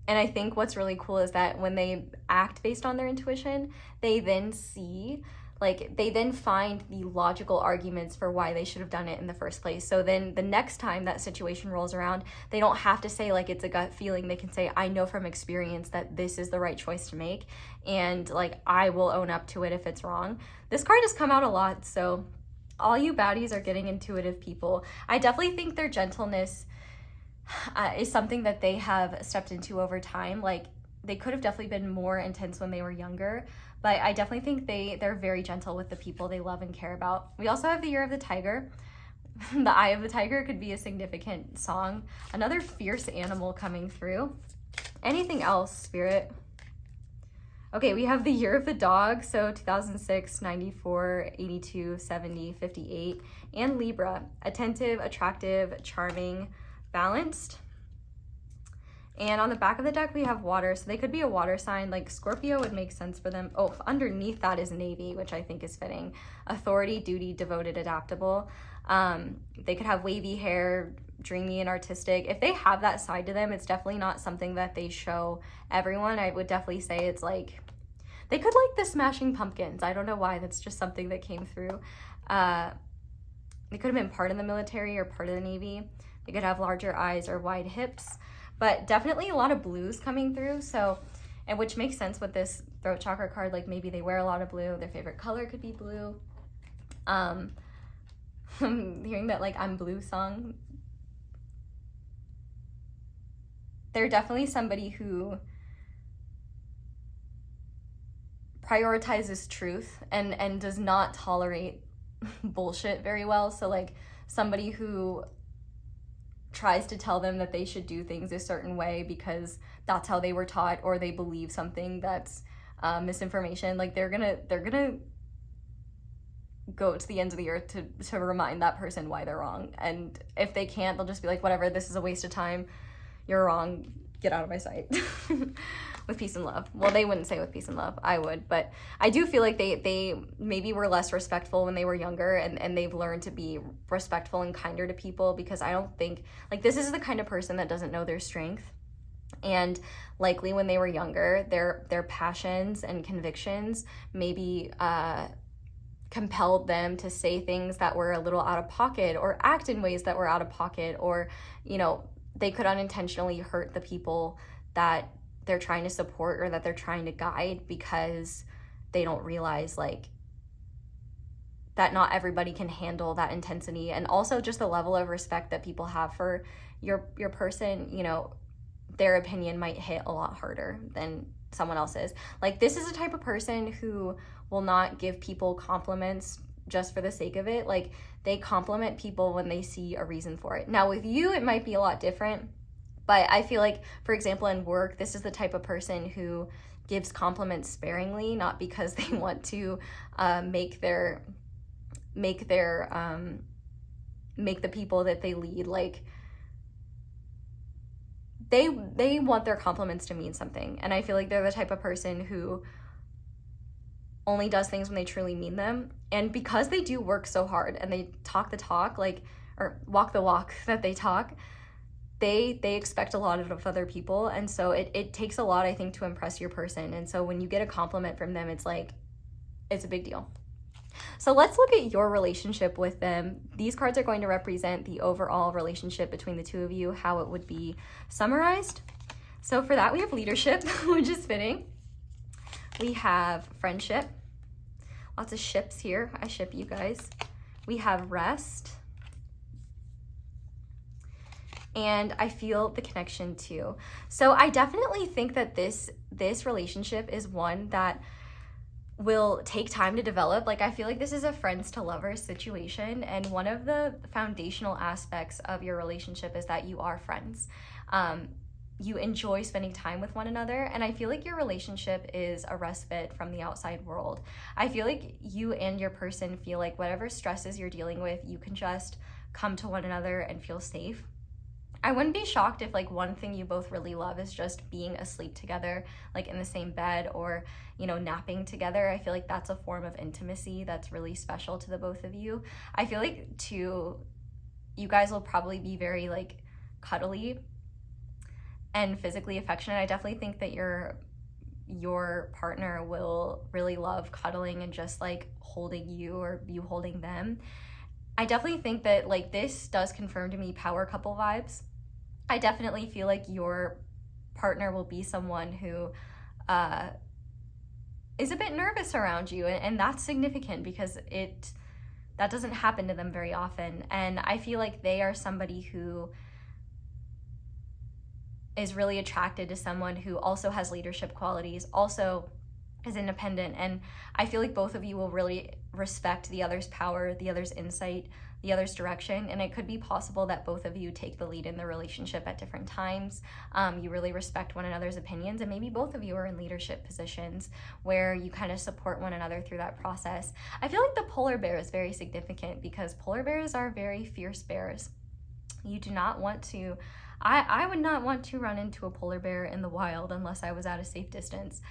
And I think what's really cool is that when they act based on their intuition, they then see, like, they then find the logical arguments for why they should have done it in the first place. So then the next time that situation rolls around, they don't have to say, like, it's a gut feeling. They can say, I know from experience that this is the right choice to make, and, like, I will own up to it if it's wrong. This card has come out a lot, so all you baddies are getting intuitive people. I definitely think their gentleness is something that they have stepped into over time. Like, they could have definitely been more intense when they were younger, but I definitely think they're very gentle with the people they love and care about. We also have the year of the tiger. The eye of the tiger could be a significant song. Another fierce animal coming through. Anything else, Spirit? Okay, we have the year of the dog, so 2006, 94, 82, 70, 58, and Libra. Attentive, attractive, charming, balanced. And on the back of the deck, we have water, so they could be a water sign. Like, Scorpio would make sense for them. Oh, underneath that is Navy, which I think is fitting. Authority, duty, devoted, adaptable. They could have wavy hair, dreamy and artistic. If they have that side to them, it's definitely not something that they show everyone. I would definitely say it's like, they could like the Smashing Pumpkins. I don't know why, that's just something that came through. They could have been part of the military or part of the Navy. They could have larger eyes or wide hips. But definitely a lot of blues coming through, so, and which makes sense with this throat chakra card. Like, maybe they wear a lot of blue. Their favorite color could be blue. I'm hearing that, like, I'm blue song. They're definitely somebody who prioritizes truth and does not tolerate bullshit very well. So, like, somebody who tries to tell them that they should do things a certain way because that's how they were taught, or they believe something that's misinformation. Like, they're gonna go to the ends of the earth to remind that person why they're wrong. And if they can't, they'll just be like, whatever, this is a waste of time, you're wrong, get out of my sight. With peace and love. Well, they wouldn't say with peace and love. I would, but I do feel like they maybe were less respectful when they were younger, and they've learned to be respectful and kinder to people, because I don't think, like, this is the kind of person that doesn't know their strength. And likely when they were younger, their passions and convictions maybe compelled them to say things that were a little out of pocket, or act in ways that were out of pocket, or, you know, they could unintentionally hurt the people that they're trying to support or that they're trying to guide, because they don't realize, like, that not everybody can handle that intensity. And also just the level of respect that people have for your person, you know, their opinion might hit a lot harder than someone else's. Like, this is a type of person who will not give people compliments just for the sake of it. Like, they compliment people when they see a reason for it. Now with you, it might be a lot different, but I feel like, for example, in work, this is the type of person who gives compliments sparingly, not because they want to make the people that they lead, like, they want their compliments to mean something. And I feel like they're the type of person who only does things when they truly mean them. And because they do work so hard and they talk the talk, like, or walk the walk that they talk, they expect a lot of other people. And so it takes a lot, I think, to impress your person. And so when you get a compliment from them, it's like, it's a big deal. So let's look at your relationship with them. These cards are going to represent the overall relationship between the two of you, how it would be summarized. So for that, we have leadership, which is fitting. We have friendship. Lots of ships here. I ship you guys. We have rest. And I feel the connection too. So I definitely think that this relationship is one that will take time to develop. Like, I feel like this is a friends to lovers situation, and one of the foundational aspects of your relationship is that you are friends. You enjoy spending time with one another, and I feel like your relationship is a respite from the outside world. I feel like you and your person feel like whatever stresses you're dealing with, you can just come to one another and feel safe. I wouldn't be shocked if, like, one thing you both really love is just being asleep together, like in the same bed, or, you know, napping together. I feel like that's a form of intimacy that's really special to the both of you. I feel like, too, you guys will probably be very, like, cuddly and physically affectionate. I definitely think that your partner will really love cuddling and just, like, holding you or you holding them. I definitely think that, like, this does confirm to me power couple vibes. I definitely feel like your partner will be someone who is a bit nervous around you, and that's significant because that doesn't happen to them very often. And I feel like they are somebody who is really attracted to someone who also has leadership qualities, also is independent, and I feel like both of you will really respect the other's power, the other's insight, the other's direction, and it could be possible that both of you take the lead in the relationship at different times. You really respect one another's opinions, and maybe both of you are in leadership positions where you kind of support one another through that process. I feel like the polar bear is very significant because polar bears are very fierce bears. You do not want to, I would not want to run into a polar bear in the wild unless I was at a safe distance.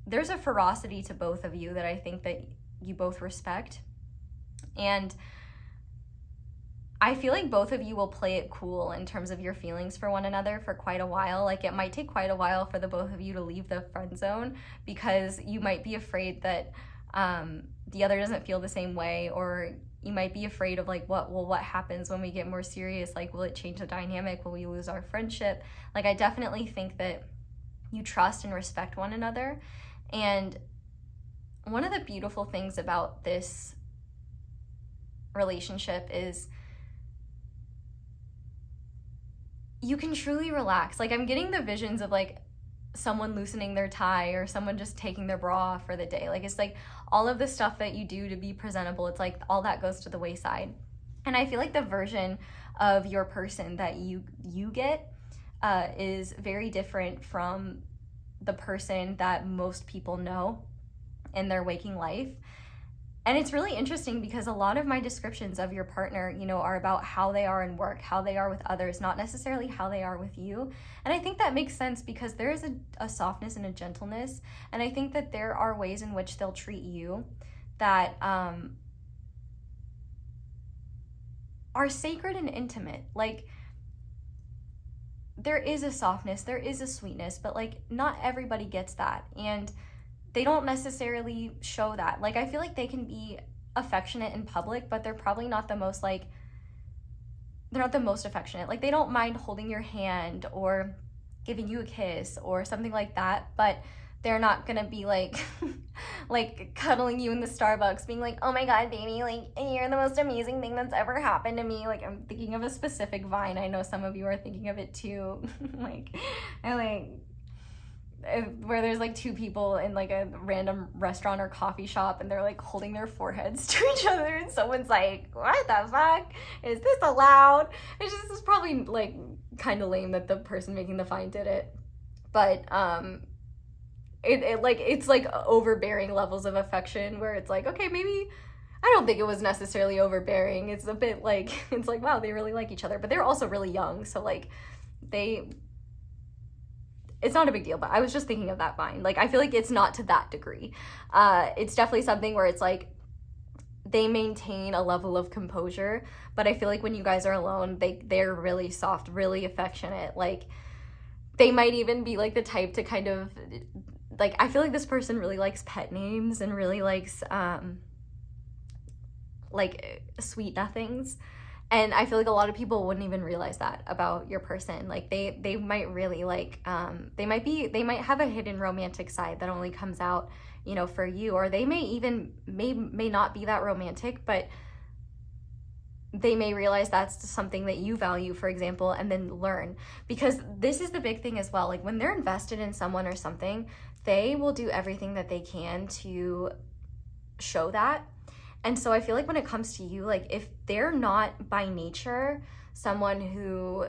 There's a ferocity to both of you that I think that you both respect. And I feel like both of you will play it cool in terms of your feelings for one another for quite a while. Like, it might take quite a while for the both of you to leave the friend zone because you might be afraid that the other doesn't feel the same way, or you might be afraid of, like, what happens when we get more serious? Like, will it change the dynamic? Will we lose our friendship? Like, I definitely think that you trust and respect one another. And one of the beautiful things about this relationship is you can truly relax. Like, I'm getting the visions of, like, someone loosening their tie or someone just taking their bra off for the day. Like, it's like all of the stuff that you do to be presentable, it's like all that goes to the wayside. And I feel like the version of your person that you get is very different from the person that most people know in their waking life. And it's really interesting because a lot of my descriptions of your partner, are about how they are in work, how they are with others, not necessarily how they are with you. And I think that makes sense because there is a softness and a gentleness. And I think that there are ways in which they'll treat you that are sacred and intimate. Like, there is a softness, there is a sweetness, but like not everybody gets that. And they don't necessarily show that. Like, I feel like they can be affectionate in public, but they're probably not the most they're not the most affectionate. Like, they don't mind holding your hand or giving you a kiss or something like that, but they're not gonna be like like cuddling you in the Starbucks being like, oh my god, baby, like, you're the most amazing thing that's ever happened to me. Like, I'm thinking of a specific Vine. I know some of you are thinking of it too. Where there's like two people in like a random restaurant or coffee shop and they're like holding their foreheads to each other and someone's like, what the fuck? Is this allowed? It's probably like kind of lame that the person making the Vine did it. But it's like overbearing levels of affection where it's like, okay, maybe I don't think it was necessarily overbearing. It's a bit like, it's like, wow, they really like each other, but they're also really young, so like it's not a big deal. But I was just thinking of that Vine. Like, I feel like it's not to that degree. It's definitely something where it's like they maintain a level of composure, but I feel like when you guys are alone, they're really soft, really affectionate. Like, they might even be like the type to kind of like, I feel like this person really likes pet names and really likes like sweet nothings. And I feel like a lot of people wouldn't even realize that about your person. Like, they might really like, they might have a hidden romantic side that only comes out, for you, or they may not be that romantic, but they may realize that's something that you value, for example, and then learn. Because this is the big thing as well. Like, when they're invested in someone or something, they will do everything that they can to show that. And so I feel like when it comes to you, like, if they're not by nature someone who,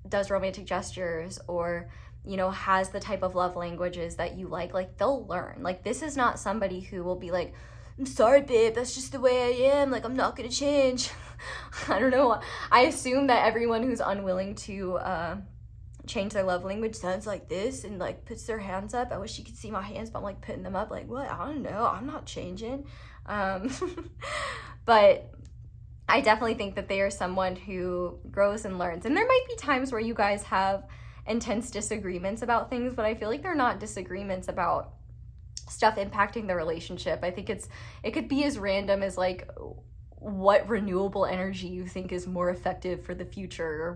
does romantic gestures or, has the type of love languages that you like they'll learn. Like, this is not somebody who will be like, I'm sorry, babe, that's just the way I am. Like, I'm not gonna change. I don't know. I assume that everyone who's unwilling to change their love language sounds like this and like puts their hands up. I wish you could see my hands, but I'm like putting them up like, what? I don't know. I'm not changing. But I definitely think that they are someone who grows and learns. And there might be times where you guys have intense disagreements about things, but I feel like they're not disagreements about stuff impacting the relationship. I think it could be as random as like what renewable energy you think is more effective for the future, or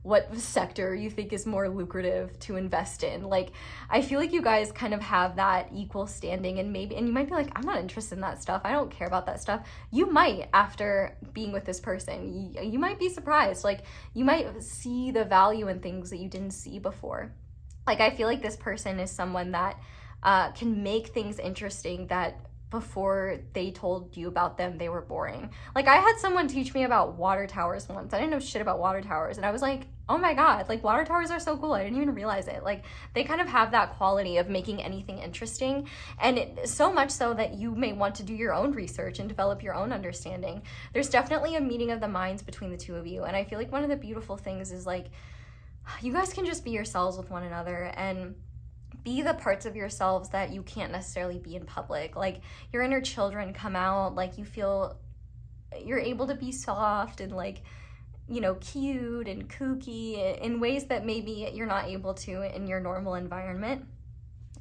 what sector you think is more lucrative to invest in. Like, I feel like you guys kind of have that equal standing, and you might be like, I'm not interested in that stuff. I don't care about that stuff. You might, after being with this person, you might be surprised. Like, you might see the value in things that you didn't see before. Like, I feel like this person is someone that can make things interesting that before they told you about them, they were boring. Like, I had someone teach me about water towers once. I didn't know shit about water towers, and I was like, oh my god, like, water towers are so cool. I didn't even realize it. Like, they kind of have that quality of making anything interesting, and so much so that you may want to do your own research and develop your own understanding. There's definitely a meeting of the minds between the two of you, and I feel like one of the beautiful things is, like, you guys can just be yourselves with one another and be the parts of yourselves that you can't necessarily be in public. Like, your inner children come out. Like, you feel you're able to be soft and, like, cute and kooky in ways that maybe you're not able to in your normal environment.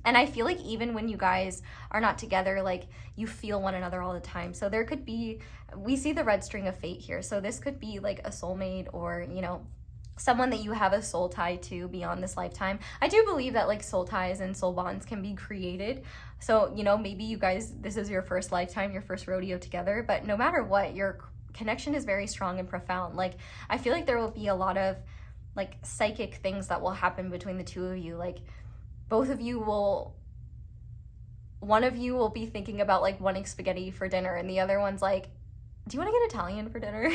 And I feel like even when you guys are not together, like, you feel one another all the time. So there could be, we see the red string of fate here. So this could be like a soulmate, or, someone that you have a soul tie to beyond this lifetime. I do believe that, like, soul ties and soul bonds can be created. So, maybe you guys, this is your first lifetime, your first rodeo together, but no matter what, your connection is very strong and profound. Like, I feel like there will be a lot of, like, psychic things that will happen between the two of you. Like, one of you will be thinking about, like, wanting spaghetti for dinner, and the other one's like, do you want to get Italian for dinner?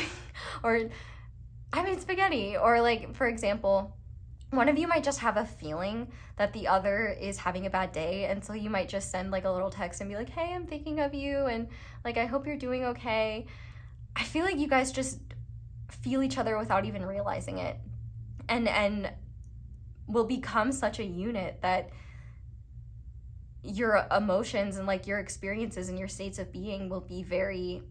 Or, I made spaghetti. Or, like, for example, one of you might just have a feeling that the other is having a bad day, and so you might just send like a little text and be like, hey, I'm thinking of you, and like I hope you're doing okay. I feel like you guys just feel each other without even realizing it, and will become such a unit that your emotions and like your experiences and your states of being will be very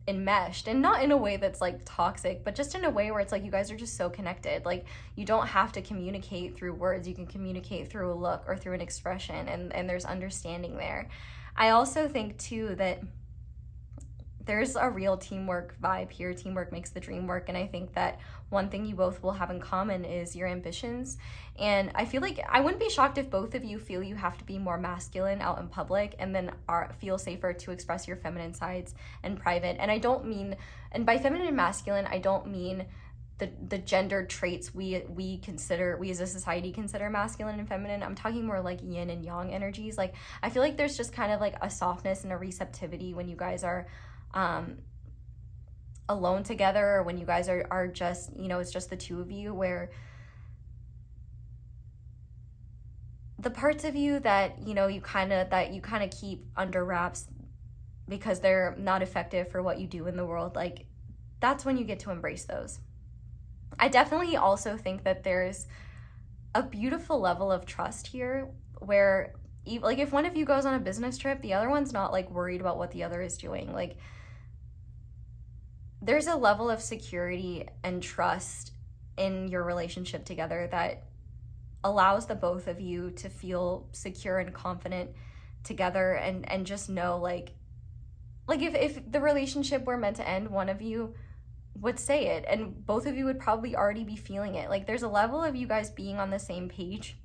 enmeshed, and not in a way that's like toxic, but just in a way where it's like you guys are just so connected. Like you don't have to communicate through words, you can communicate through a look or through an expression, and there's understanding there. I also think too that there's a real teamwork vibe here. Teamwork makes the dream work. And I think that one thing you both will have in common is your ambitions. And I feel like I wouldn't be shocked if both of you feel you have to be more masculine out in public and then feel safer to express your feminine sides in private. And I don't mean, and by feminine and masculine, I don't mean the gendered traits we consider, we as a society consider masculine and feminine. I'm talking more like yin and yang energies. Like I feel like there's just kind of like a softness and a receptivity when you guys are alone together, or when you guys are just, you know, it's just the two of you, where the parts of you that, you know, you kind of keep under wraps because they're not effective for what you do in the world, like that's when you get to embrace those. I definitely also think that there's a beautiful level of trust here where like if one of you goes on a business trip, the other one's not like worried about what the other is doing. Like there's a level of security and trust in your relationship together that allows the both of you to feel secure and confident together, and just know like if the relationship were meant to end, one of you would say it, and both of you would probably already be feeling it. Like there's a level of you guys being on the same page,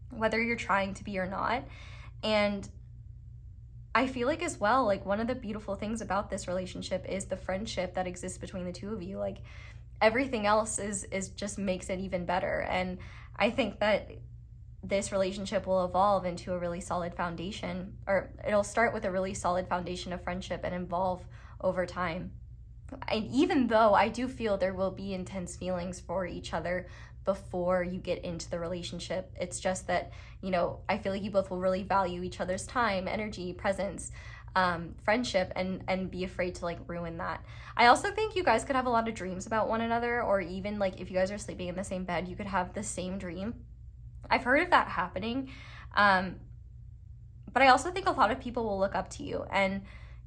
whether you're trying to be or not. And I feel like as well, like one of the beautiful things about this relationship is the friendship that exists between the two of you. Like everything else is just makes it even better. And I think that this relationship will evolve into a really solid foundation, or it'll start with a really solid foundation of friendship and evolve over time. And even though I do feel there will be intense feelings for each other before you get into the relationship, it's just that, you know, I feel like you both will really value each other's time, energy, presence, friendship, and be afraid to like ruin that. I also think you guys could have a lot of dreams about one another, or even like if you guys are sleeping in the same bed, you could have the same dream. I've heard of that happening. But I also think a lot of people will look up to you, and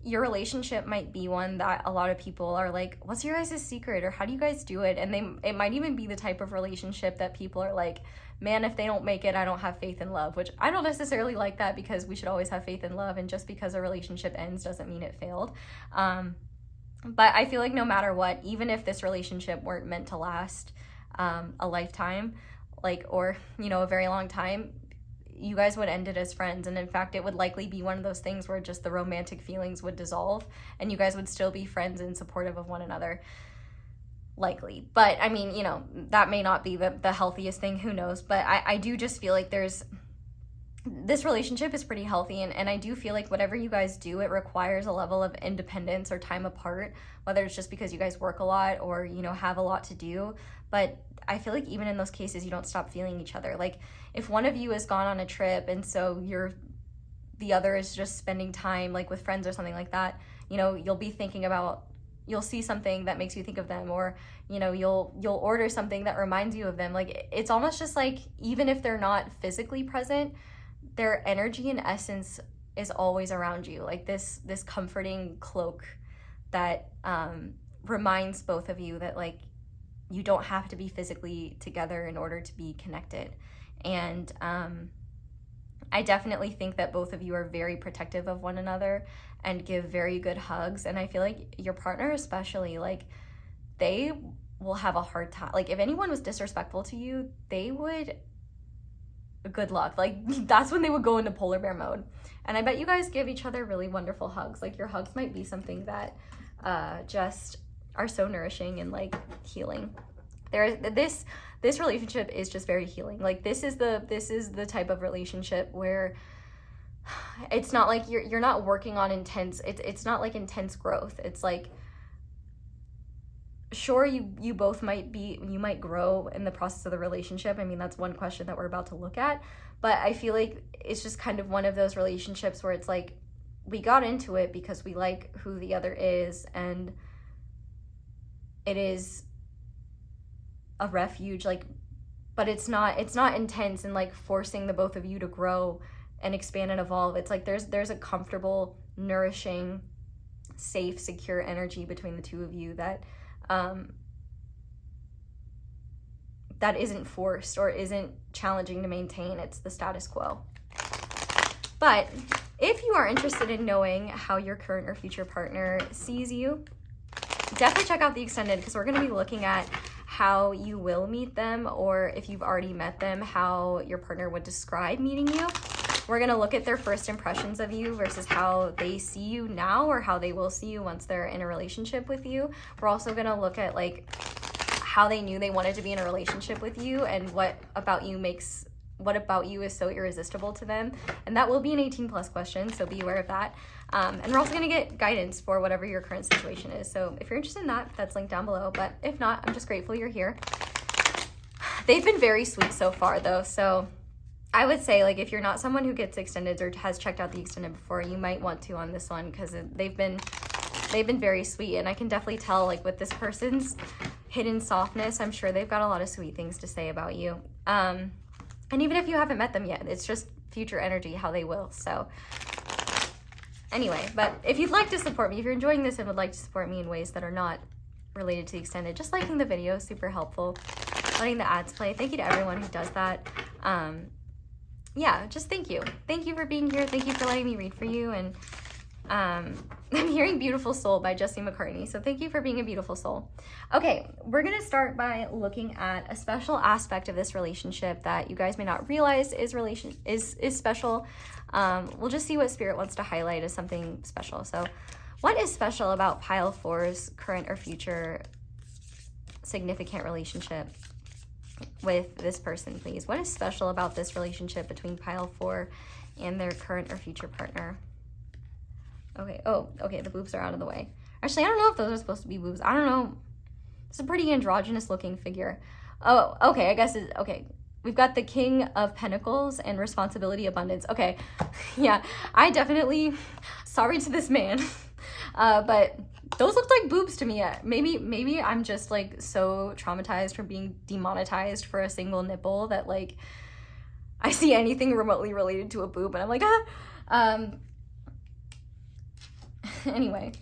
your relationship might be one that a lot of people are like, what's your guys' secret, or how do you guys do it? And it might even be the type of relationship that people are like, man, if they don't make it, I don't have faith in love, which I don't necessarily like that, because we should always have faith in love, and just because a relationship ends doesn't mean it failed. But I feel like no matter what, even if this relationship weren't meant to last a lifetime, like, or, you know, a very long time, you guys would end it as friends. And in fact, it would likely be one of those things where just the romantic feelings would dissolve and you guys would still be friends and supportive of one another, likely. But I mean, you know, that may not be the healthiest thing, who knows. But I do just feel like this relationship is pretty healthy, and I do feel like whatever you guys do, it requires a level of independence or time apart, whether it's just because you guys work a lot or, you know, have a lot to do. But I feel like even in those cases, you don't stop feeling each other. Like if one of you has gone on a trip and so the other is just spending time like with friends or something like that, you know, you'll be thinking about, you'll see something that makes you think of them, or, you know, you'll order something that reminds you of them. Like it's almost just like, even if they're not physically present, their energy and essence is always around you, like this comforting cloak that reminds both of you that like you don't have to be physically together in order to be connected. And I definitely think that both of you are very protective of one another and give very good hugs. And I feel like your partner especially, like they will have a hard time. Like if anyone was disrespectful to you, they would, good luck. Like that's when they would go into polar bear mode. And I bet you guys give each other really wonderful hugs. Like your hugs might be something that just are so nourishing and like healing. This relationship is just very healing. Like this is the type of relationship where it's not like you're not working on intense, it's not like intense growth. It's like sure, you both you might grow in the process of the relationship. I mean, that's one question that we're about to look at. But I feel like it's just kind of one of those relationships where it's like, we got into it because we like who the other is, and it is a refuge, like, but it's not intense and like forcing the both of you to grow and expand and evolve. It's like there's a comfortable, nourishing, safe, secure energy between the two of you that that isn't forced or isn't challenging to maintain. It's the status quo. But if you are interested in knowing how your current or future partner sees you, definitely check out the extended, because we're going to be looking at how you will meet them, or if you've already met them, how your partner would describe meeting you. We're going to look at their first impressions of you versus how they see you now, or how they will see you once they're in a relationship with you. We're also going to look at like how they knew they wanted to be in a relationship with you, and what about you is so irresistible to them. And that will be an 18+ question, so be aware of that. And we're also going to get guidance for whatever your current situation is. So if you're interested in that, that's linked down below. But if not, I'm just grateful you're here. They've been very sweet so far, though. So I would say, like, if you're not someone who gets extended or has checked out the extended before, you might want to on this one, because they've been very sweet. And I can definitely tell, like, with this person's hidden softness, I'm sure they've got a lot of sweet things to say about you. And even if you haven't met them yet, it's just future energy, how they will. So anyway, but if you'd like to support me, if you're enjoying this and would like to support me in ways that are not related to the extended, just liking the video, super helpful. Letting the ads play. Thank you to everyone who does that. Yeah, just thank you. Thank you for being here. Thank you for letting me read for you. And I'm hearing Beautiful Soul by Jesse McCartney. So thank you for being a beautiful soul. Okay, we're going to start by looking at a special aspect of this relationship that you guys may not realize is special. We'll just see what Spirit wants to highlight as something special. So what is special about Pile 4's current or future significant relationship with this person, please? What is special about this relationship between Pile 4 and their current or future partner? Okay, oh, okay, the boobs are out of the way. Actually, I don't know if those are supposed to be boobs. I don't know. It's a pretty androgynous looking figure. Oh, okay, I guess it's, okay. We've got the King of Pentacles and Responsibility, Abundance. Okay, yeah, I definitely, sorry to this man, but those looked like boobs to me. Maybe I'm just like so traumatized from being demonetized for a single nipple that like I see anything remotely related to a boob and I'm like, ah. Anyway,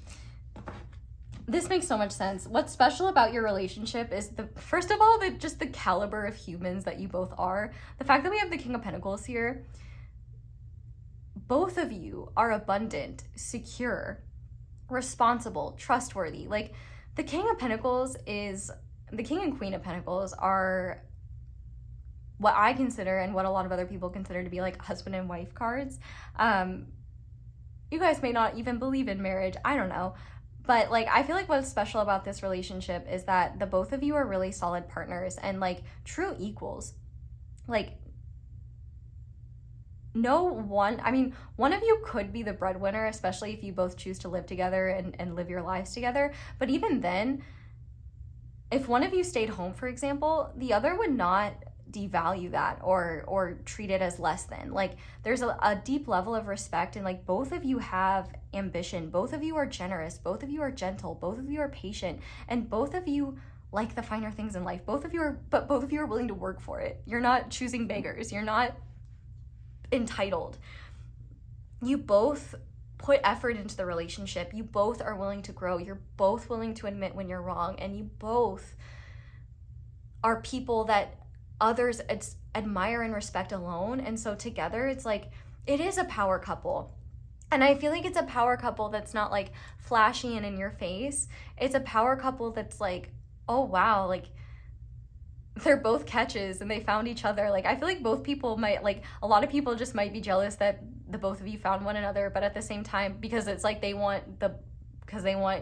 this makes so much sense. What's special about your relationship is first of all, just the caliber of humans that you both are. The fact that we have the King of Pentacles here, both of you are abundant, secure, responsible, trustworthy. Like the King of Pentacles the King and Queen of Pentacles are what I consider and what a lot of other people consider to be like husband and wife cards. You guys may not even believe in marriage. I don't know. But like, I feel like what's special about this relationship is that the both of you are really solid partners and like true equals. Like one of you could be the breadwinner, especially if you both choose to live together and live your lives together. But even then, if one of you stayed home, for example, the other would not devalue that or treat it as less than. Like there's a deep level of respect, and like both of you have ambition, both of you are generous, both of you are gentle, both of you are patient, and both of you like the finer things in life. Both of you are willing to work for it. You're not choosing beggars. You're not entitled. You both put effort into the relationship. You both are willing to grow. You're both willing to admit when you're wrong, and you both are people that others admire and respect alone. And so together it's like, it is a power couple. And I feel like it's a power couple that's not like flashy and in your face. It's a power couple that's like, oh wow, like they're both catches and they found each other. Like I feel like both people might, like a lot of people just might be jealous that the both of you found one another, but at the same time, because it's like they want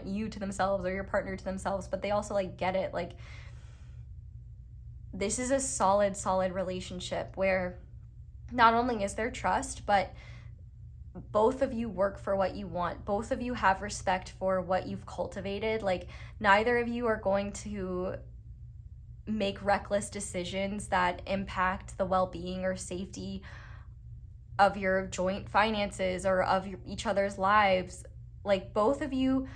you to themselves or your partner to themselves, but they also like get it. Like this is a solid relationship where not only is there trust, but both of you work for what you want. Both of you have respect for what you've cultivated. Like, neither of you are going to make reckless decisions that impact the well-being or safety of your joint finances or of each other's lives. Like, both of you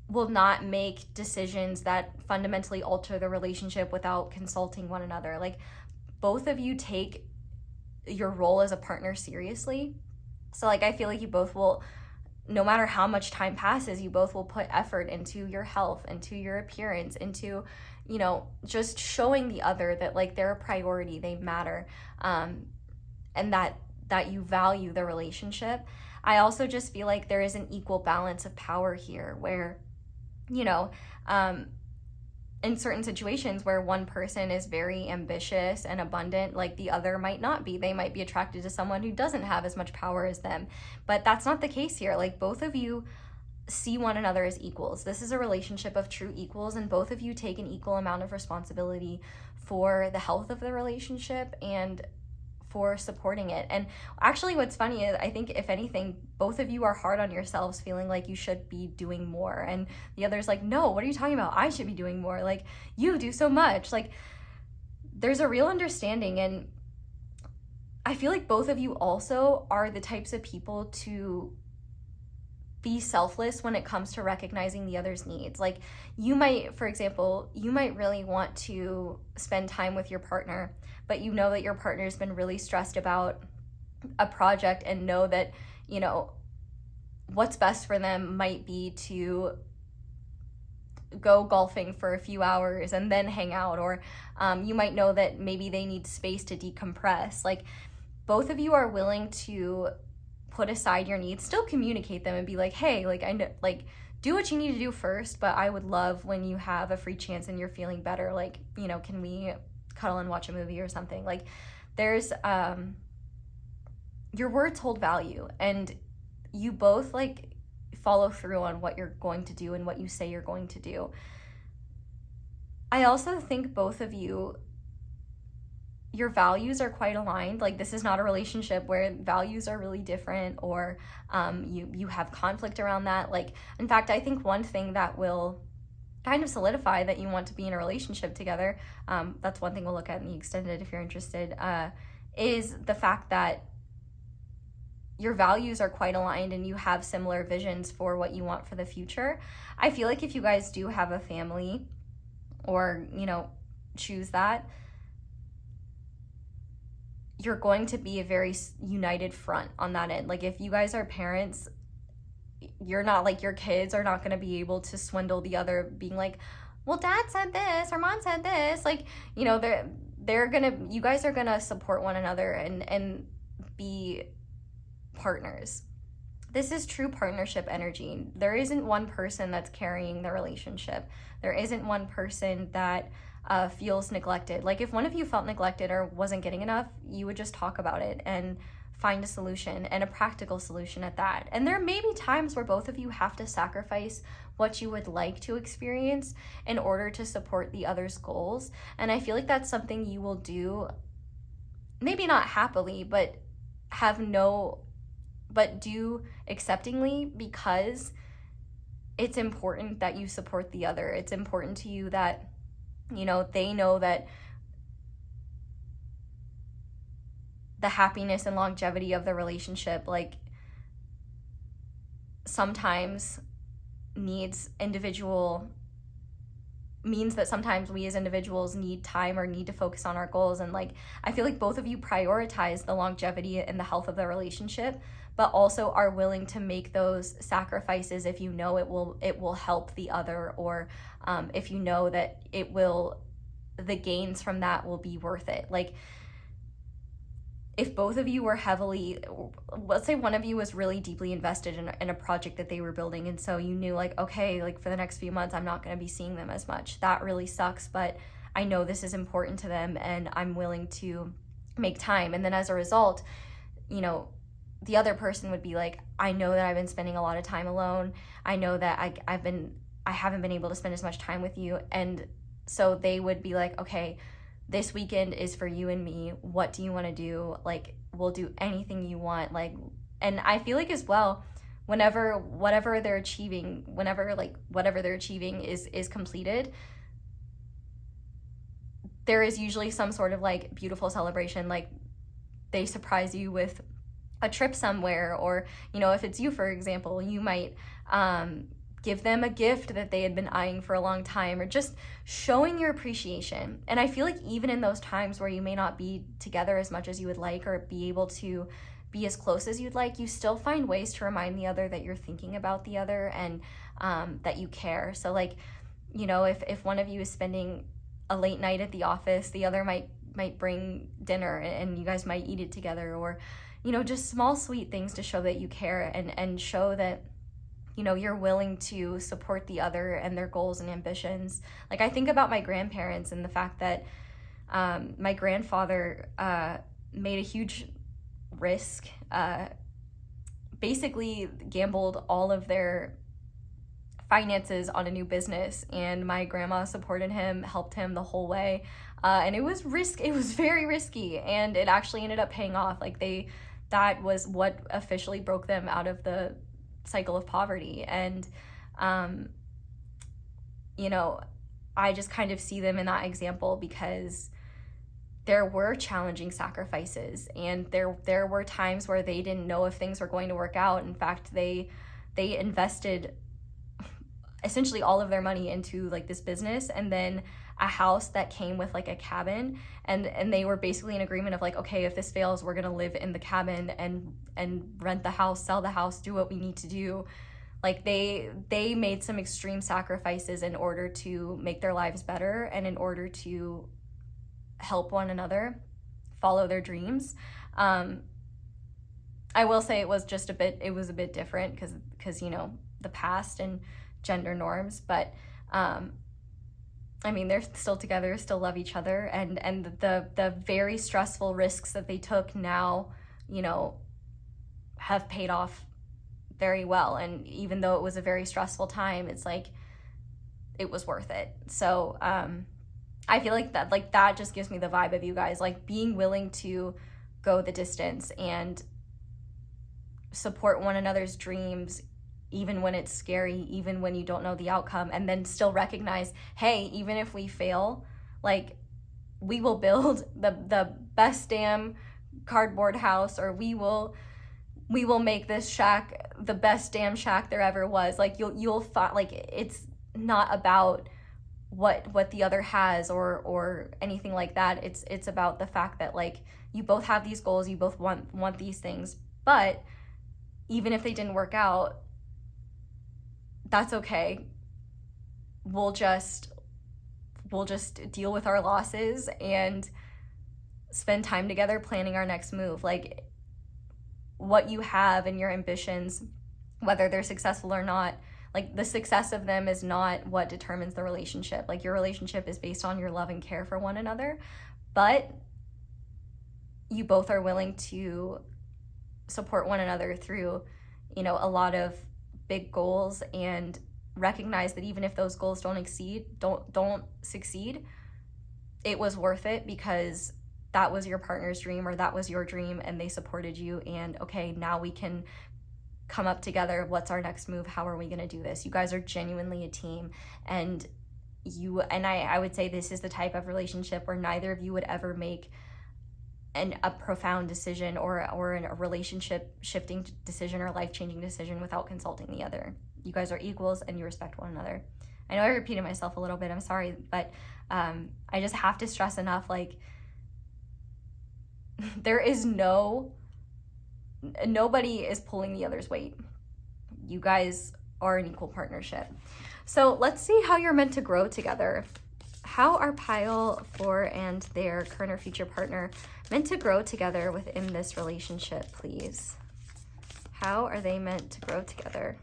will not make decisions that fundamentally alter the relationship without consulting one another. Like, both of you take your role as a partner seriously. So like, I feel like you both will, no matter how much time passes, you both will put effort into your health, into your appearance, into, you know, just showing the other that like they're a priority, they matter, and that you value the relationship. I also just feel like there is an equal balance of power here where, you know, in certain situations where one person is very ambitious and abundant, like the other might not be. They might be attracted to someone who doesn't have as much power as them. But that's not the case here. Like, both of you see one another as equals. This is a relationship of true equals, and both of you take an equal amount of responsibility for the health of the relationship and for supporting it. And actually, what's funny is I think, if anything, both of you are hard on yourselves, feeling like you should be doing more, and the other's like, no, what are you talking about? I should be doing more. Like, you do so much. Like, there's a real understanding. And I feel like both of you also are the types of people to be selfless when it comes to recognizing the other's needs. Like, you might, for example, you might really want to spend time with your partner, but you know that your partner's been really stressed about a project, and know that, you know, what's best for them might be to go golfing for a few hours and then hang out, or you might know that maybe they need space to decompress. Like, both of you are willing to put aside your needs, still communicate them and be like, hey, like, I know, like, do what you need to do first, but I would love when you have a free chance and you're feeling better, like, you know, can we cuddle and watch a movie or something? Like, there's your words hold value, and you both like follow through on what you're going to do and what you say you're going to do. I also think both of you, your values are quite aligned. Like, this is not a relationship where values are really different, or you have conflict around that. Like, in fact, I think one thing that will kind of solidify that you want to be in a relationship together, that's one thing we'll look at in the extended if you're interested, is the fact that your values are quite aligned and you have similar visions for what you want for the future. I feel like if you guys do have a family, or, you know, choose that, you're going to be a very united front on that end. Like, if you guys are parents, you're not, like, your kids are not going to be able to swindle the other, being like, well, dad said this or mom said this. Like, you know, you guys are gonna support one another and be partners. This is true partnership energy. There isn't one person that's carrying the relationship. There isn't one person that feels neglected. Like, if one of you felt neglected or wasn't getting enough, you would just talk about it and find a solution, and a practical solution at that. And there may be times where both of you have to sacrifice what you would like to experience in order to support the other's goals. And I feel like that's something you will do, maybe not happily, but do acceptingly, because it's important that you support the other. It's important to you that, you know, they know that the happiness and longevity of the relationship, like, sometimes means that sometimes we as individuals need time or need to focus on our goals. And like, I feel like both of you prioritize the longevity and the health of the relationship, but also are willing to make those sacrifices if you know it will help the other, or if you know that the gains from that will be worth it. Like, if both of you were let's say one of you was really deeply invested in a project that they were building, and so you knew, like, okay, like, for the next few months I'm not going to be seeing them as much. That really sucks, but I know this is important to them and I'm willing to make time. And then as a result, you know, the other person would be like, I know that I've been spending a lot of time alone. I know that I haven't been able to spend as much time with you. And so they would be like, okay, this weekend is for you and me. What do you want to do? Like, we'll do anything you want. Like, And I feel like as well, whatever they're achieving is completed, there is usually some sort of like beautiful celebration. Like they surprise you with a trip somewhere, or if it's you, for example, you might give them a gift that they had been eyeing for a long time, or just showing your appreciation. And I feel like even in those times where you may not be together as much as you would like, or be able to be as close as you'd like, you still find ways to remind the other that you're thinking about the other, and that you care. So like, if one of you is spending a late night at the office, the other might bring dinner, and you guys might eat it together, or just small sweet things to show that you care, and show that you're willing to support the other and their goals and ambitions. Like I think about my grandparents and the fact that my grandfather made a huge risk, basically gambled all of their finances on a new business, and my grandma supported him, helped him the whole way, and it was very risky, and it actually ended up paying off. Like that was what officially broke them out of the cycle of poverty. And I just kind of see them in that example, because there were challenging sacrifices, and there were times where they didn't know if things were going to work out. In fact, they invested essentially all of their money into like this business, and then a house that came with like a cabin, and they were basically in agreement of like, okay, if this fails, we're gonna live in the cabin and rent the house, sell the house, do what we need to do. Like they made some extreme sacrifices in order to make their lives better, and in order to help one another follow their dreams. I will say it was a bit different because the past and gender norms, but they're still together, still love each other, and the very stressful risks that they took now have paid off very well. And even though it was a very stressful time, it's like it was worth it. So I feel like that just gives me the vibe of you guys, like being willing to go the distance and support one another's dreams, even when it's scary, even when you don't know the outcome, and then still recognize, hey, even if we fail, like we will build the best damn cardboard house, or we will make this shack the best damn shack there ever was. Like you'll find, like, it's not about what the other has or anything like that. It's about the fact that like you both have these goals, you both want these things, but even if they didn't work out, that's okay. We'll just deal with our losses and spend time together planning our next move. Like what you have and your ambitions, whether they're successful or not, like the success of them is not what determines the relationship. Like your relationship is based on your love and care for one another, but you both are willing to support one another through, a lot of big goals, and recognize that even if those goals don't succeed, it was worth it because that was your partner's dream or that was your dream and they supported you. And okay, now we can come up together. What's our next move? How are we going to do this? You guys are genuinely a team, and I would say this is the type of relationship where neither of you would ever make a profound decision or a relationship shifting decision or life-changing decision without consulting the other. You guys are equals and you respect one another. I know I repeated myself a little bit, I'm sorry, but I just have to stress enough, like there is nobody is pulling the other's weight. You guys are an equal partnership. So let's see how you're meant to grow together. How are pile 4 and their current or future partner meant to grow together within this relationship, please? How are they meant to grow together?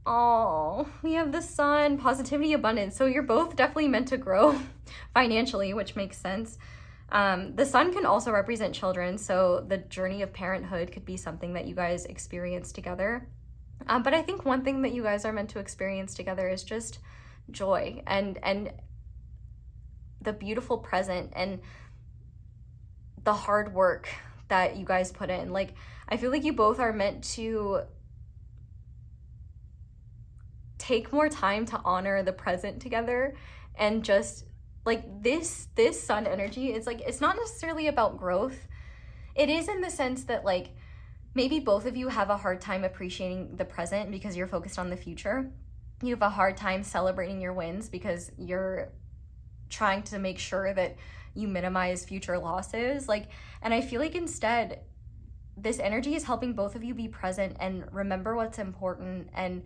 Oh, we have the Sun, positivity, abundance. So you're both definitely meant to grow financially, which makes sense. The Sun can also represent children, so the journey of parenthood could be something that you guys experience together. But I think one thing that you guys are meant to experience together is just joy and the beautiful present and the hard work that you guys put in. Like, I feel like you both are meant to take more time to honor the present together, and just like this sun energy, it's like, it's not necessarily about growth. It is in the sense that like maybe both of you have a hard time appreciating the present because you're focused on the future. You have a hard time celebrating your wins because you're trying to make sure that you minimize future losses. Like, and I feel like instead this energy is helping both of you be present and remember what's important. And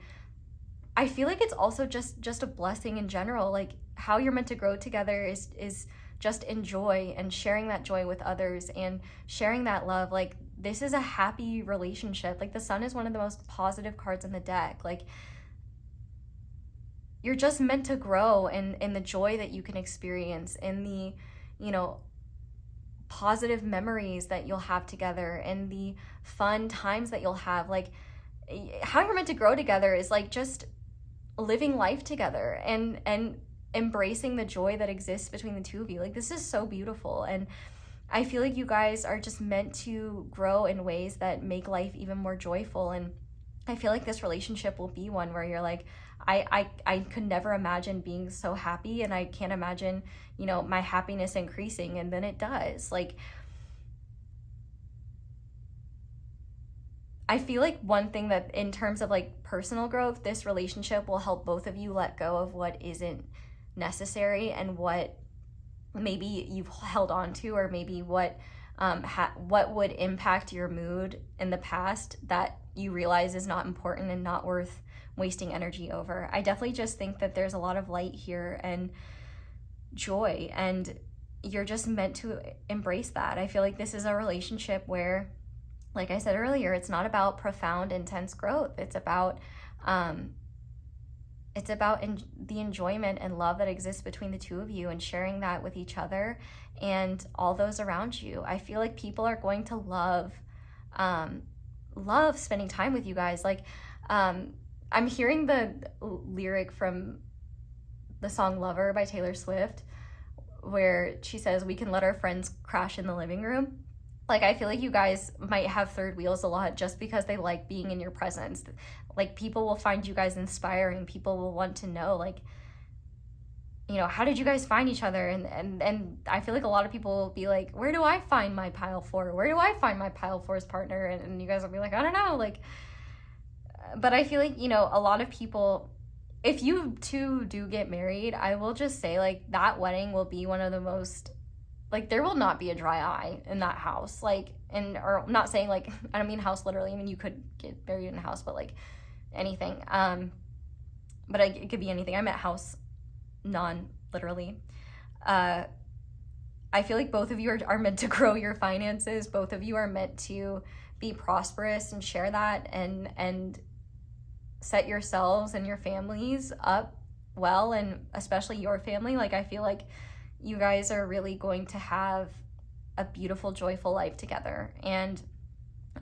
I feel like it's also just a blessing in general. Like, how you're meant to grow together is just enjoy and sharing that joy with others and sharing that love. Like, this is a happy relationship. Like, the sun is one of the most positive cards in the deck. Like, you're just meant to grow in the joy that you can experience, in the, you know, positive memories that you'll have together, and the fun times that you'll have. Like, how you're meant to grow together is like just living life together and embracing the joy that exists between the two of you. Like, this is so beautiful. And I feel like you guys are just meant to grow in ways that make life even more joyful. And I feel like this relationship will be one where you're like, I could never imagine being so happy, and I can't imagine, you know, my happiness increasing, and then it does. Like, I feel like one thing that in terms of like personal growth, this relationship will help both of you let go of what isn't necessary, and what maybe you've held on to, or maybe what would impact your mood in the past that you realize is not important and not worth wasting energy over. I definitely just think that there's a lot of light here and joy, and you're just meant to embrace that. I feel like this is a relationship where, like I said earlier, it's not about profound, intense growth. It's about the enjoyment and love that exists between the two of you, and sharing that with each other and all those around you. I feel like people are going to love spending time with you guys. Like, I'm hearing the lyric from the song Lover by Taylor Swift, where she says, we can let our friends crash in the living room. Like, I feel like you guys might have third wheels a lot just because they like being in your presence. Like, people will find you guys inspiring. People will want to know, like, you know, how did you guys find each other? And I feel like a lot of people will be like, where do I find my pile four? Where do I find my pile four's partner? And you guys will be like, I don't know. Like, but I feel like, you know, a lot of people, if you two do get married, I will just say, like, that wedding will be one of the most, like, there will not be a dry eye in that house. Like, and, or I'm not saying, like, I don't mean house literally. I mean, you could get married in a house, but like anything. But it could be anything. I meant house non-literally. I feel like both of you are meant to grow your finances. Both of you are meant to be prosperous and share that, and set yourselves and your families up well, and especially your family. Like, I feel like you guys are really going to have a beautiful, joyful life together. And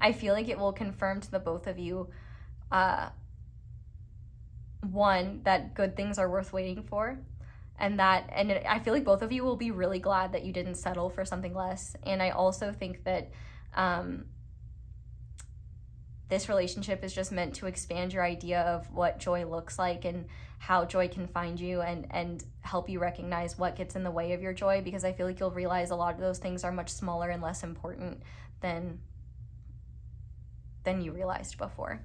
I feel like it will confirm to the both of you, one, that good things are worth waiting for. And I feel like both of you will be really glad that you didn't settle for something less. And I also think that this relationship is just meant to expand your idea of what joy looks like, and how joy can find you, and help you recognize what gets in the way of your joy, because I feel like you'll realize a lot of those things are much smaller and less important than you realized before.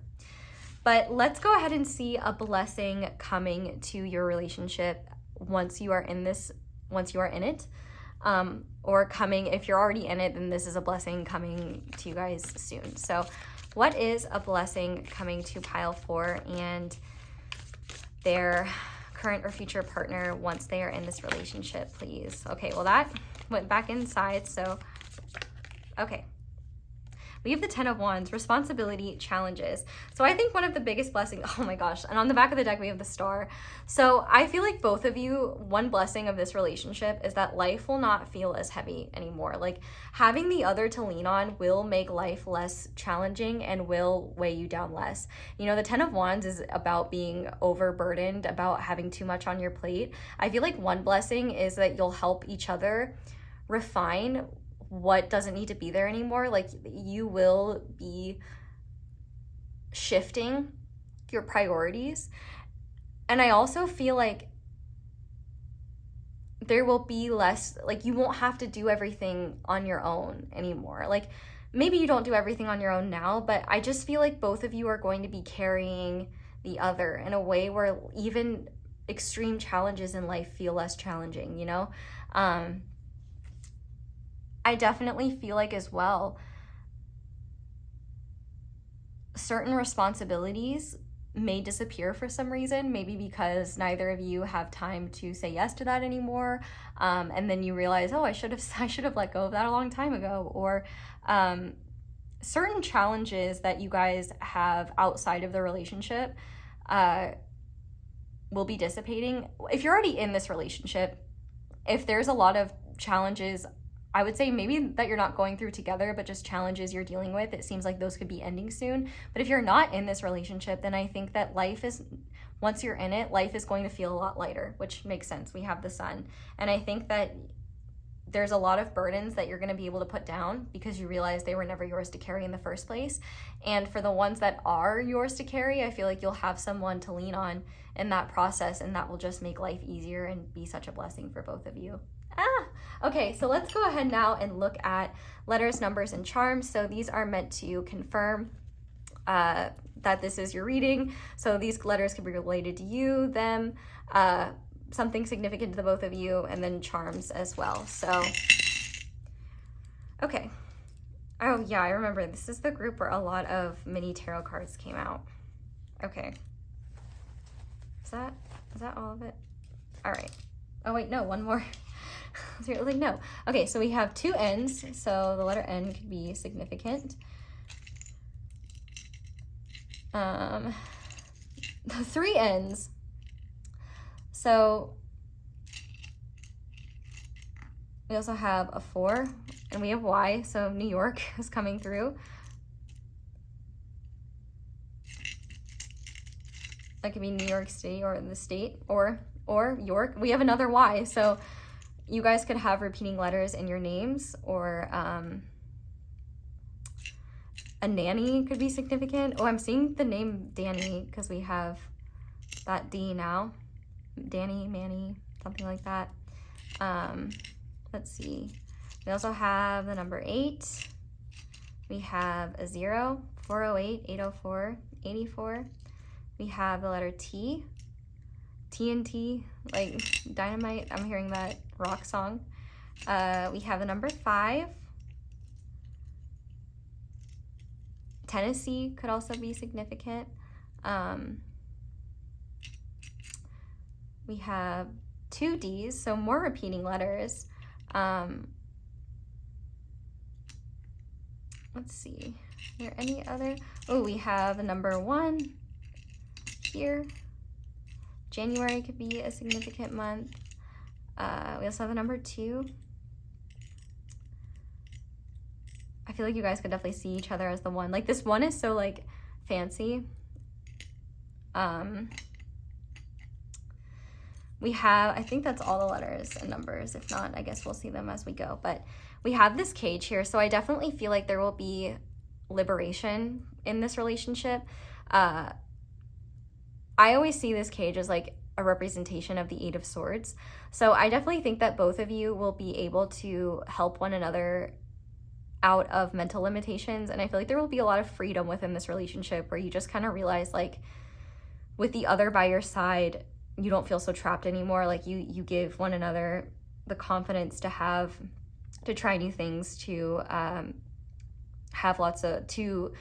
But let's go ahead and see a blessing coming to your relationship once you are in it. Or coming, if you're already in it, then this is a blessing coming to you guys soon. So what is a blessing coming to pile 4 and their current or future partner once they are in this relationship, please? Okay, well, that went back inside, so okay. We have the 10 of Wands, responsibility, challenges. So I think one of the biggest blessings, oh my gosh, and on the back of the deck we have the Star. So I feel like both of you, one blessing of this relationship is that life will not feel as heavy anymore. Like, having the other to lean on will make life less challenging and will weigh you down less. You know, the 10 of Wands is about being overburdened, about having too much on your plate. I feel like one blessing is that you'll help each other refine what doesn't need to be there anymore. Like, you will be shifting your priorities. And I also feel like there will be less, like, you won't have to do everything on your own anymore. Like, maybe you don't do everything on your own now, but I just feel like both of you are going to be carrying the other in a way where even extreme challenges in life feel less challenging, you know? I definitely feel like as well, certain responsibilities may disappear for some reason, maybe because neither of you have time to say yes to that anymore, and then you realize, oh, I should have let go of that a long time ago. Or certain challenges that you guys have outside of the relationship will be dissipating. If you're already in this relationship, if there's a lot of challenges, I would say maybe that you're not going through together, but just challenges you're dealing with, it seems like those could be ending soon. But if you're not in this relationship, then I think that once you're in it, life is going to feel a lot lighter, which makes sense. We have the sun. And I think that there's a lot of burdens that you're going to be able to put down because you realize they were never yours to carry in the first place. And for the ones that are yours to carry, I feel like you'll have someone to lean on in that process, and that will just make life easier and be such a blessing for both of you. Okay, so let's go ahead now and look at letters, numbers, and charms. So these are meant to confirm that this is your reading. So these letters can be related to you, them, something significant to the both of you, and then charms as well. So, okay. Oh yeah, I remember this is the group where a lot of mini tarot cards came out. Okay. Is that all of it? All right. Oh wait, no, one more. So you're like, no. Okay, so we have two N's, so the letter N could be significant. The three N's. So we also have a 4, and we have Y, so New York is coming through. That could be New York City or the state, or York. We have another Y, so you guys could have repeating letters in your names, or a nanny could be significant. Oh, I'm seeing the name Danny because we have that D now. Danny, Manny, something like that. Let's see. We also have the number 8. We have a 0, 408, 804, 84. We have the letter T. TNT, like dynamite. I'm hearing that rock song. We have the number 5. Tennessee could also be significant. We have 2 D's, so more repeating letters. Let's see. Are there any other? Oh, we have the number 1 here. January could be a significant month. We also have the number 2. I feel like you guys could definitely see each other as the 1. Like, this 1 is so, like, fancy. We have, I think that's all the letters and numbers. If not, I guess we'll see them as we go. But we have this cage here, so I definitely feel like there will be liberation in this relationship. I always see this cage as like a representation of the 8 of Swords. So I definitely think that both of you will be able to help one another out of mental limitations. And I feel like there will be a lot of freedom within this relationship where you just kind of realize, like, with the other by your side, you don't feel so trapped anymore. Like, you give one another the confidence to try new things, to have lots of, to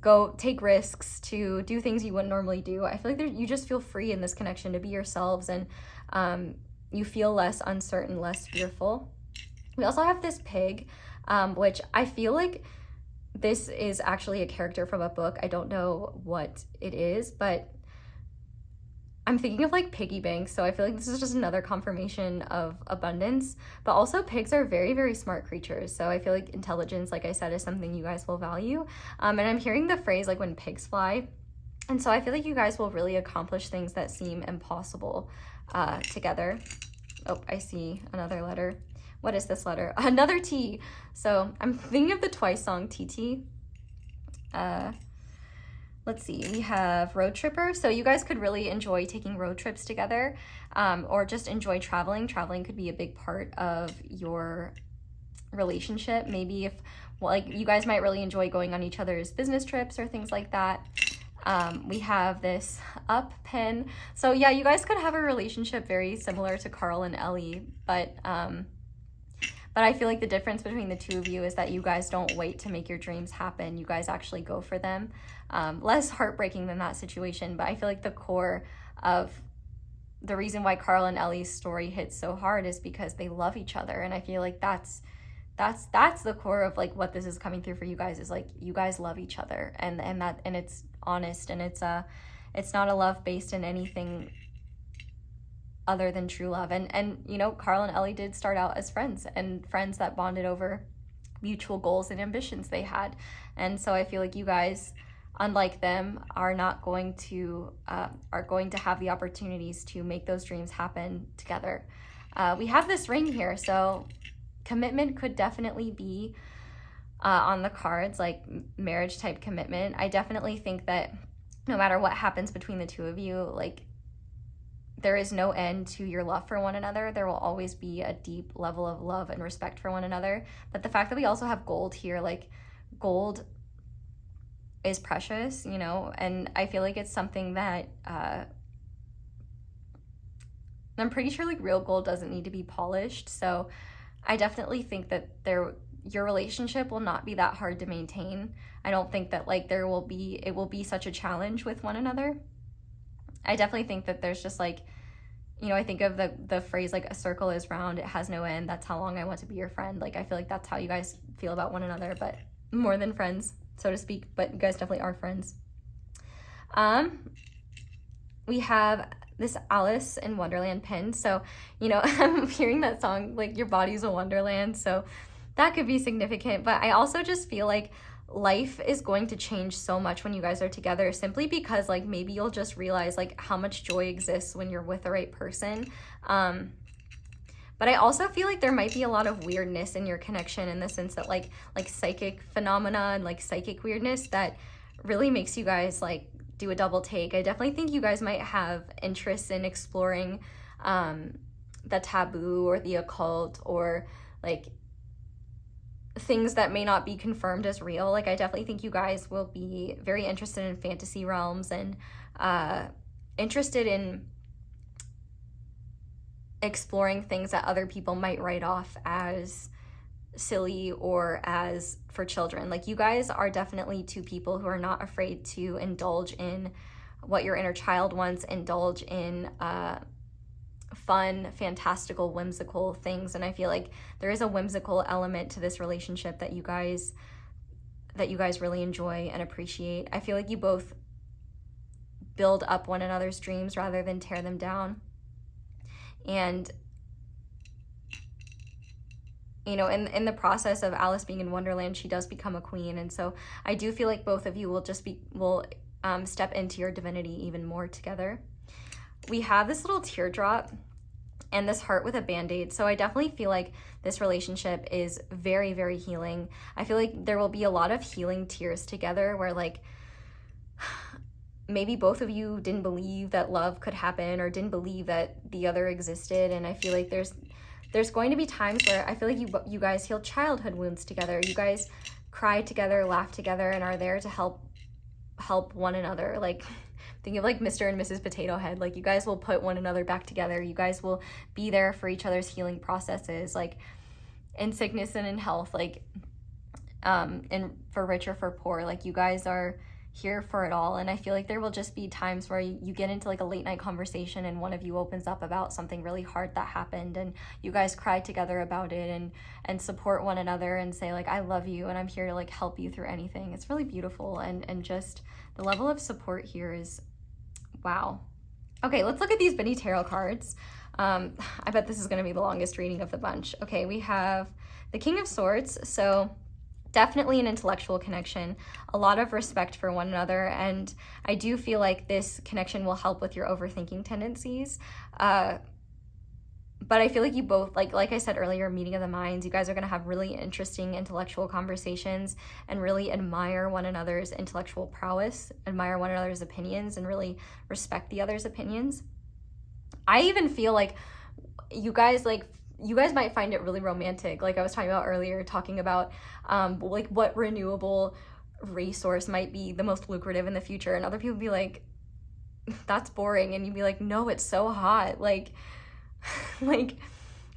go take risks, to do things you wouldn't normally do. I feel like you just feel free in this connection to be yourselves, and you feel less uncertain, less fearful. We also have this pig, which I feel like this is actually a character from a book. I don't know what it is, but I'm thinking of like piggy banks, so I feel like this is just another confirmation of abundance. But also, pigs are very, very smart creatures, so I feel like intelligence, like I said, is something you guys will value. And I'm hearing the phrase like when pigs fly, and so I feel like you guys will really accomplish things that seem impossible together. Oh, I see another letter. What is this letter? Another T. So I'm thinking of the Twice song, TT. Let's see, we have road tripper. So you guys could really enjoy taking road trips together, or just enjoy traveling. Traveling could be a big part of your relationship. Maybe if, well, like, you guys might really enjoy going on each other's business trips or things like that. We have this up pin. So yeah, you guys could have a relationship very similar to Carl and Ellie, but I feel like the difference between the two of you is that you guys don't wait to make your dreams happen. You guys actually go for them. Less heartbreaking than that situation, but I feel like the core of the reason why Carl and Ellie's story hits so hard is because they love each other. And I feel like that's the core of like what this is coming through for you guys, is like you guys love each other, and it's honest, and it's not a love based in anything other than true love. And you know, Carl and Ellie did start out as friends, and friends that bonded over mutual goals and ambitions they had. And so I feel like you guys, unlike them, are going to have the opportunities to make those dreams happen together. We have this ring here, so commitment could definitely be on the cards, like marriage type commitment. I definitely think that no matter what happens between the two of you, like, there is no end to your love for one another. There will always be a deep level of love and respect for one another. But the fact that we also have gold here, like, gold is precious, you know, and I feel like it's something that I'm pretty sure like real gold doesn't need to be polished. So I definitely think that your relationship will not be that hard to maintain. I don't think that like it will be such a challenge with one another. I definitely think that there's just like, you know, I think of the phrase like a circle is round, it has no end. That's how long I want to be your friend. Like, I feel like that's how you guys feel about one another, but more than friends, so to speak, but you guys definitely are friends. We have this Alice in Wonderland pin. So, you know, I'm hearing that song, like, your body's a wonderland. So that could be significant. But I also just feel like life is going to change so much when you guys are together, simply because like maybe you'll just realize like how much joy exists when you're with the right person. But I also feel like there might be a lot of weirdness in your connection, in the sense that like psychic phenomena and like psychic weirdness that really makes you guys like do a double take. I definitely think you guys might have interest in exploring the taboo or the occult, or like things that may not be confirmed as real. Like, I definitely think you guys will be very interested in fantasy realms, and interested in exploring things that other people might write off as silly or as for children. Like, you guys are definitely two people who are not afraid to indulge in what your inner child wants, indulge in fun, fantastical, whimsical things. And I feel like there is a whimsical element to this relationship that you guys really enjoy and appreciate. I feel like you both build up one another's dreams rather than tear them down. And you know, in the process of Alice being in Wonderland, she does become a queen. And so I do feel like both of you will step into your divinity even more together. We have this little teardrop and this heart with a band-aid. So I definitely feel like this relationship is very, very healing. I feel like there will be a lot of healing tears together, where like maybe both of you didn't believe that love could happen, or didn't believe that the other existed. And I feel like there's going to be times where I feel like you guys heal childhood wounds together. You guys cry together, laugh together, and are there to help one another. Like, think of like Mr. and Mrs. Potato Head. Like, you guys will put one another back together. You guys will be there for each other's healing processes, like in sickness and in health, like and for rich or for poor. Like, you guys are here for it all. And I feel like there will just be times where you get into like a late night conversation, and one of you opens up about something really hard that happened, and you guys cry together about it, and support one another and say like, I love you and I'm here to like help you through anything. It's really beautiful. And just the level of support here is wow. Okay, let's look at these Benny Tarot cards. I bet this is going to be the longest reading of the bunch. Okay, we have the King of Swords. So definitely an intellectual connection, a lot of respect for one another, and I do feel like this connection will help with your overthinking tendencies. but I feel like you both, like I said earlier, meeting of the minds, you guys are going to have really interesting intellectual conversations and really admire one another's intellectual prowess, admire one another's opinions, and really respect the other's opinions. I even feel like you guys might find it really romantic, like I was talking about earlier, talking about like what renewable resource might be the most lucrative in the future, and other people be like, that's boring, and you'd be like, no, it's so hot, like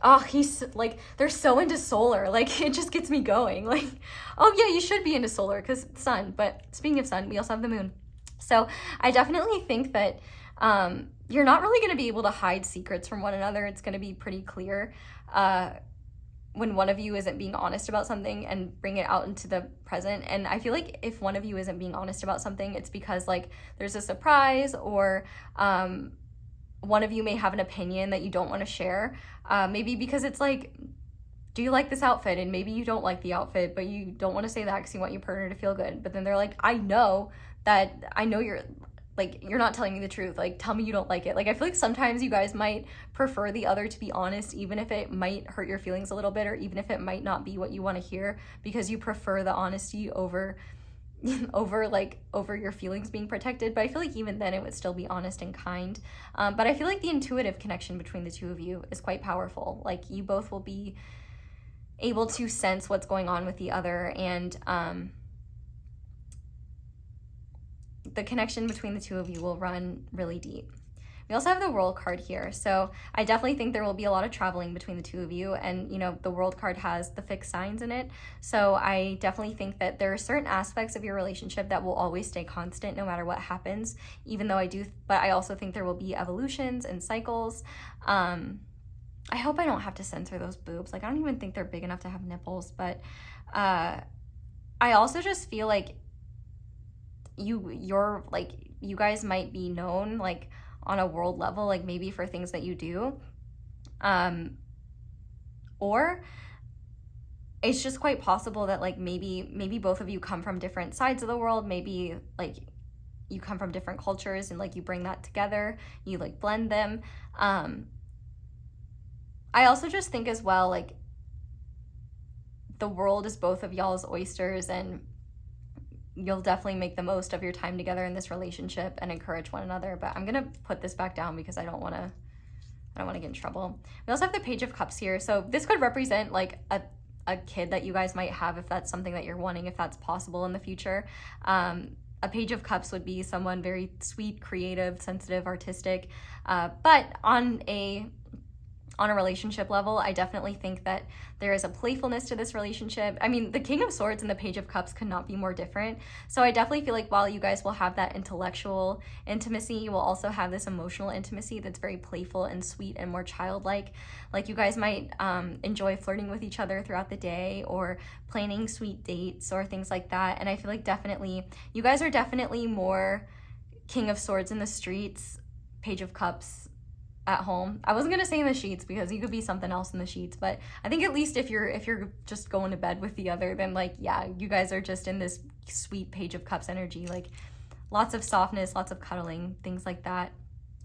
oh, he's like, they're so into solar, like it just gets me going, like, oh yeah, you should be into solar because sun. But speaking of sun, we also have the moon. So I definitely think that you're not really going to be able to hide secrets from one another. It's going to be pretty clear when one of you isn't being honest about something and bring it out into the present. And I feel like if one of you isn't being honest about something, it's because like there's a surprise, or one of you may have an opinion that you don't want to share. Maybe because it's like, do you like this outfit? And maybe you don't like the outfit, but you don't want to say that because you want your partner to feel good. But then they're like, I know you're like, you're not telling me the truth. Like, tell me you don't like it. Like, I feel like sometimes you guys might prefer the other to be honest, even if it might hurt your feelings a little bit, or even if it might not be what you want to hear, because you prefer the honesty over your feelings being protected. But I feel like even then it would still be honest and kind. But I feel like the intuitive connection between the two of you is quite powerful. Like, you both will be able to sense what's going on with the other, and the connection between the two of you will run really deep. We also have the World card here, so I definitely think there will be a lot of traveling between the two of you, and you know, the World card has the fixed signs in it, so I definitely think that there are certain aspects of your relationship that will always stay constant no matter what happens, but I also think there will be evolutions and cycles. I hope I don't have to censor those boobs. Like, I don't even think they're big enough to have nipples, but I also just feel like you guys might be known like on a world level, like maybe for things that you do, or it's just quite possible that like maybe both of you come from different sides of the world. Maybe like you come from different cultures and like you bring that together, you like blend them. I also just think as well, like, the world is both of y'all's oysters, and you'll definitely make the most of your time together in this relationship and encourage one another. But I'm gonna put this back down because I don't want to get in trouble. We also have the Page of Cups here, so this could represent like a kid that you guys might have, if that's something that you're wanting, if that's possible in the future. A Page of Cups would be someone very sweet, creative, sensitive, artistic, but on a relationship level, I definitely think that there is a playfulness to this relationship. I mean, the King of Swords and the Page of Cups could not be more different. So I definitely feel like while you guys will have that intellectual intimacy, you will also have this emotional intimacy that's very playful and sweet and more childlike. Like, you guys might enjoy flirting with each other throughout the day, or planning sweet dates or things like that. And I feel like definitely you guys are definitely more King of Swords in the streets, Page of Cups at home. I wasn't gonna say in the sheets because you could be something else in the sheets, but I think at least if you're just going to bed with the other, then like, yeah, you guys are just in this sweet Page of Cups energy, like lots of softness, lots of cuddling, things like that.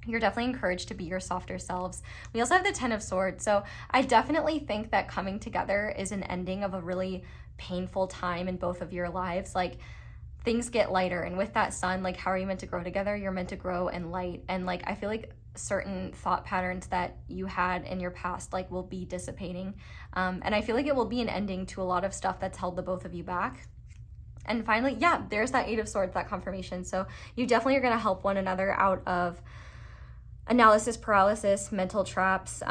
You're definitely encouraged to be your softer selves. We also have the Ten of Swords, so I definitely think that coming together is an ending of a really painful time in both of your lives. Like, things get lighter, and with that sun, like, how are you meant to grow together? You're meant to grow in light, and like, I feel like certain thought patterns that you had in your past like will be dissipating, and I feel like it will be an ending to a lot of stuff that's held the both of you back. And finally, yeah, there's that Eight of Swords, that confirmation. So you definitely are going to help one another out of analysis paralysis, mental traps,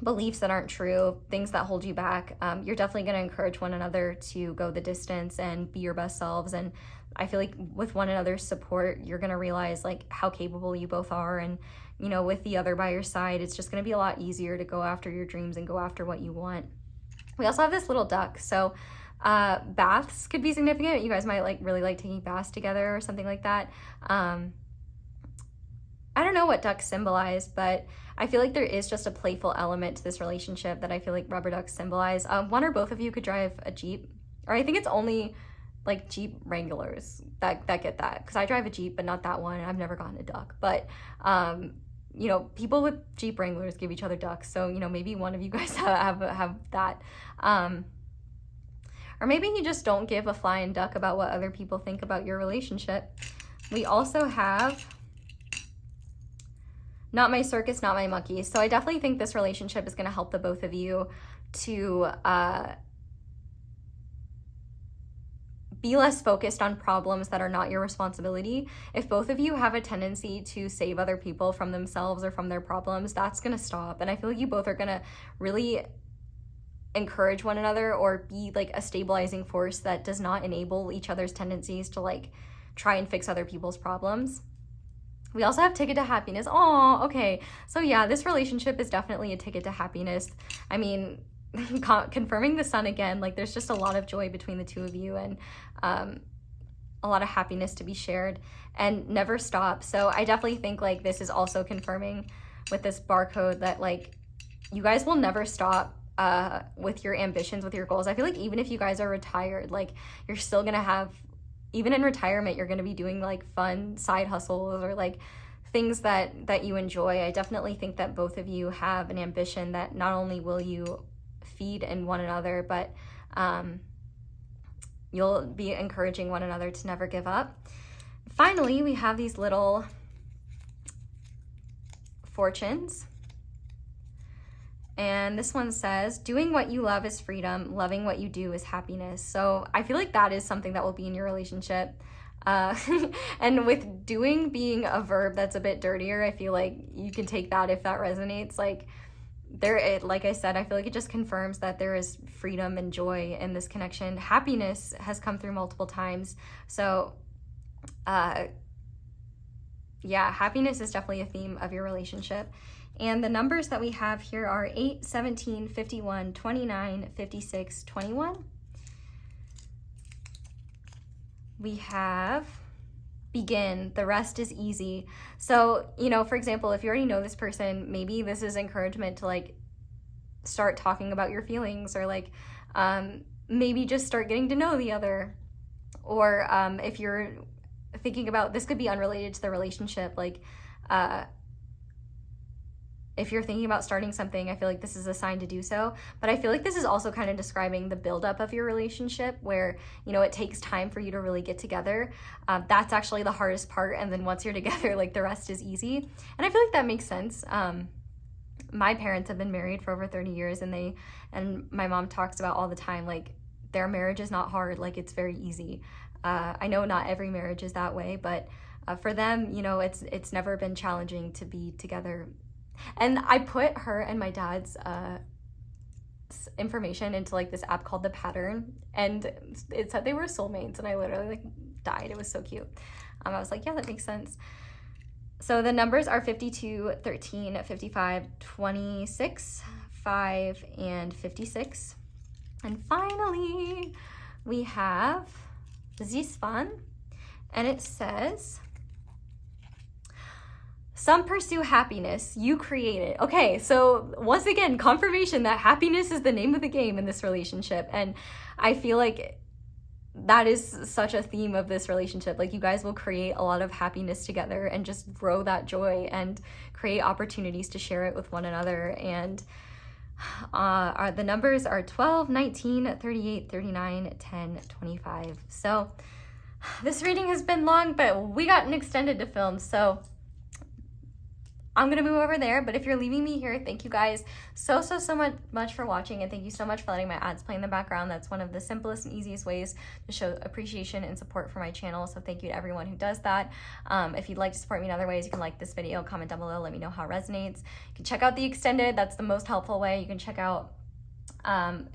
beliefs that aren't true, things that hold you back. You're definitely going to encourage one another to go the distance and be your best selves. And I feel like with one another's support, you're going to realize like how capable you both are. And, you know, with the other by your side, it's just going to be a lot easier to go after your dreams and go after what you want. We also have this little duck. So baths could be significant. You guys might like really like taking baths together or something like that. I don't know what ducks symbolize, but I feel like there is just a playful element to this relationship that I feel like rubber ducks symbolize. One or both of you could drive a Jeep, or I think it's only like Jeep Wranglers that get that, because I drive a Jeep but not that one. I've never gotten a duck, but you know, people with Jeep Wranglers give each other ducks. So, you know, maybe one of you guys have that. Or maybe you just don't give a flying duck about what other people think about your relationship. We also have not my circus, not my monkey. So I definitely think this relationship is going to help the both of you to be less focused on problems that are not your responsibility. If both of you have a tendency to save other people from themselves or from their problems, that's gonna stop. And I feel like you both are gonna really encourage one another or be like a stabilizing force that does not enable each other's tendencies to like try and fix other people's problems. We also have ticket to happiness. Oh, okay. So yeah, this relationship is definitely a ticket to happiness. I mean, confirming the sun again, like there's just a lot of joy between the two of you, and a lot of happiness to be shared and never stop. So I definitely think like this is also confirming with this barcode that like you guys will never stop with your ambitions, with your goals. I feel like even if you guys are retired, like you're still gonna have, even in retirement, you're gonna be doing like fun side hustles or like things that you enjoy. I definitely think that both of you have an ambition that not only will you feed in one another, but you'll be encouraging one another to never give up. Finally, we have these little fortunes. And this one says, doing what you love is freedom, loving what you do is happiness. So I feel like that is something that will be in your relationship. And with doing being a verb that's a bit dirtier, I feel like you can take that if that resonates. Like like I said, I feel like it just confirms that there is freedom and joy in this connection. Happiness has come through multiple times. So yeah, happiness is definitely a theme of your relationship. And the numbers that we have here are 8, 17, 51, 29, 56, 21. We have begin, the rest is easy. So, you know, for example, if you already know this person, maybe this is encouragement to like start talking about your feelings, or like maybe just start getting to know the other. Or if you're thinking about, this could be unrelated to the relationship, like if you're thinking about starting something, I feel like this is a sign to do so. But I feel like this is also kind of describing the buildup of your relationship where, you know, it takes time for you to really get together. That's actually the hardest part. And then once you're together, like the rest is easy. And I feel like that makes sense. My parents have been married for over 30 years and my mom talks about all the time, like their marriage is not hard. Like it's very easy. I know not every marriage is that way, but for them, you know, it's never been challenging to be together. And I put her and my dad's information into like this app called The Pattern, and it said they were soulmates, and I literally like died. It was so cute. I was like, yeah, that makes sense. So the numbers are 52, 13, 55, 26, 5, and 56. And finally, we have this one, and it says, some pursue happiness, you create it. Okay, so once again, confirmation that happiness is the name of the game in this relationship. And I feel like that is such a theme of this relationship. Like you guys will create a lot of happiness together and just grow that joy and create opportunities to share it with one another. And the numbers are 12, 19, 38, 39, 10, 25. So this reading has been long, but we got an extended to film, so I'm going to move over there. But if you're leaving me here, thank you guys so much for watching, and thank you so much for letting my ads play in the background. That's one of the simplest and easiest ways to show appreciation and support for my channel. So thank you to everyone who does that. If you'd like to support me in other ways, you can like this video, comment down below, let me know how it resonates. You can check out the extended. That's the most helpful way. You can check out,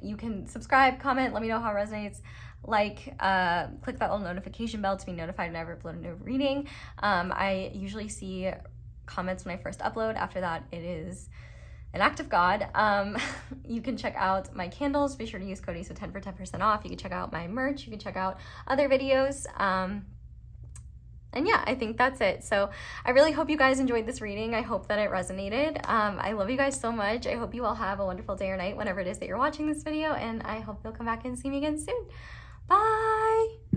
you can subscribe, comment, let me know how it resonates. Like, click that little notification bell to be notified whenever I upload a new reading. I usually see comments when I first upload. After that, it is an act of God. You can check out my candles. Be sure to use code ASO10 for 10% off. You can check out my merch. You can check out other videos. And yeah, I think that's it. So I really hope you guys enjoyed this reading. I hope that it resonated. I love you guys so much. I hope you all have a wonderful day or night whenever it is that you're watching this video, and I hope you'll come back and see me again soon. Bye!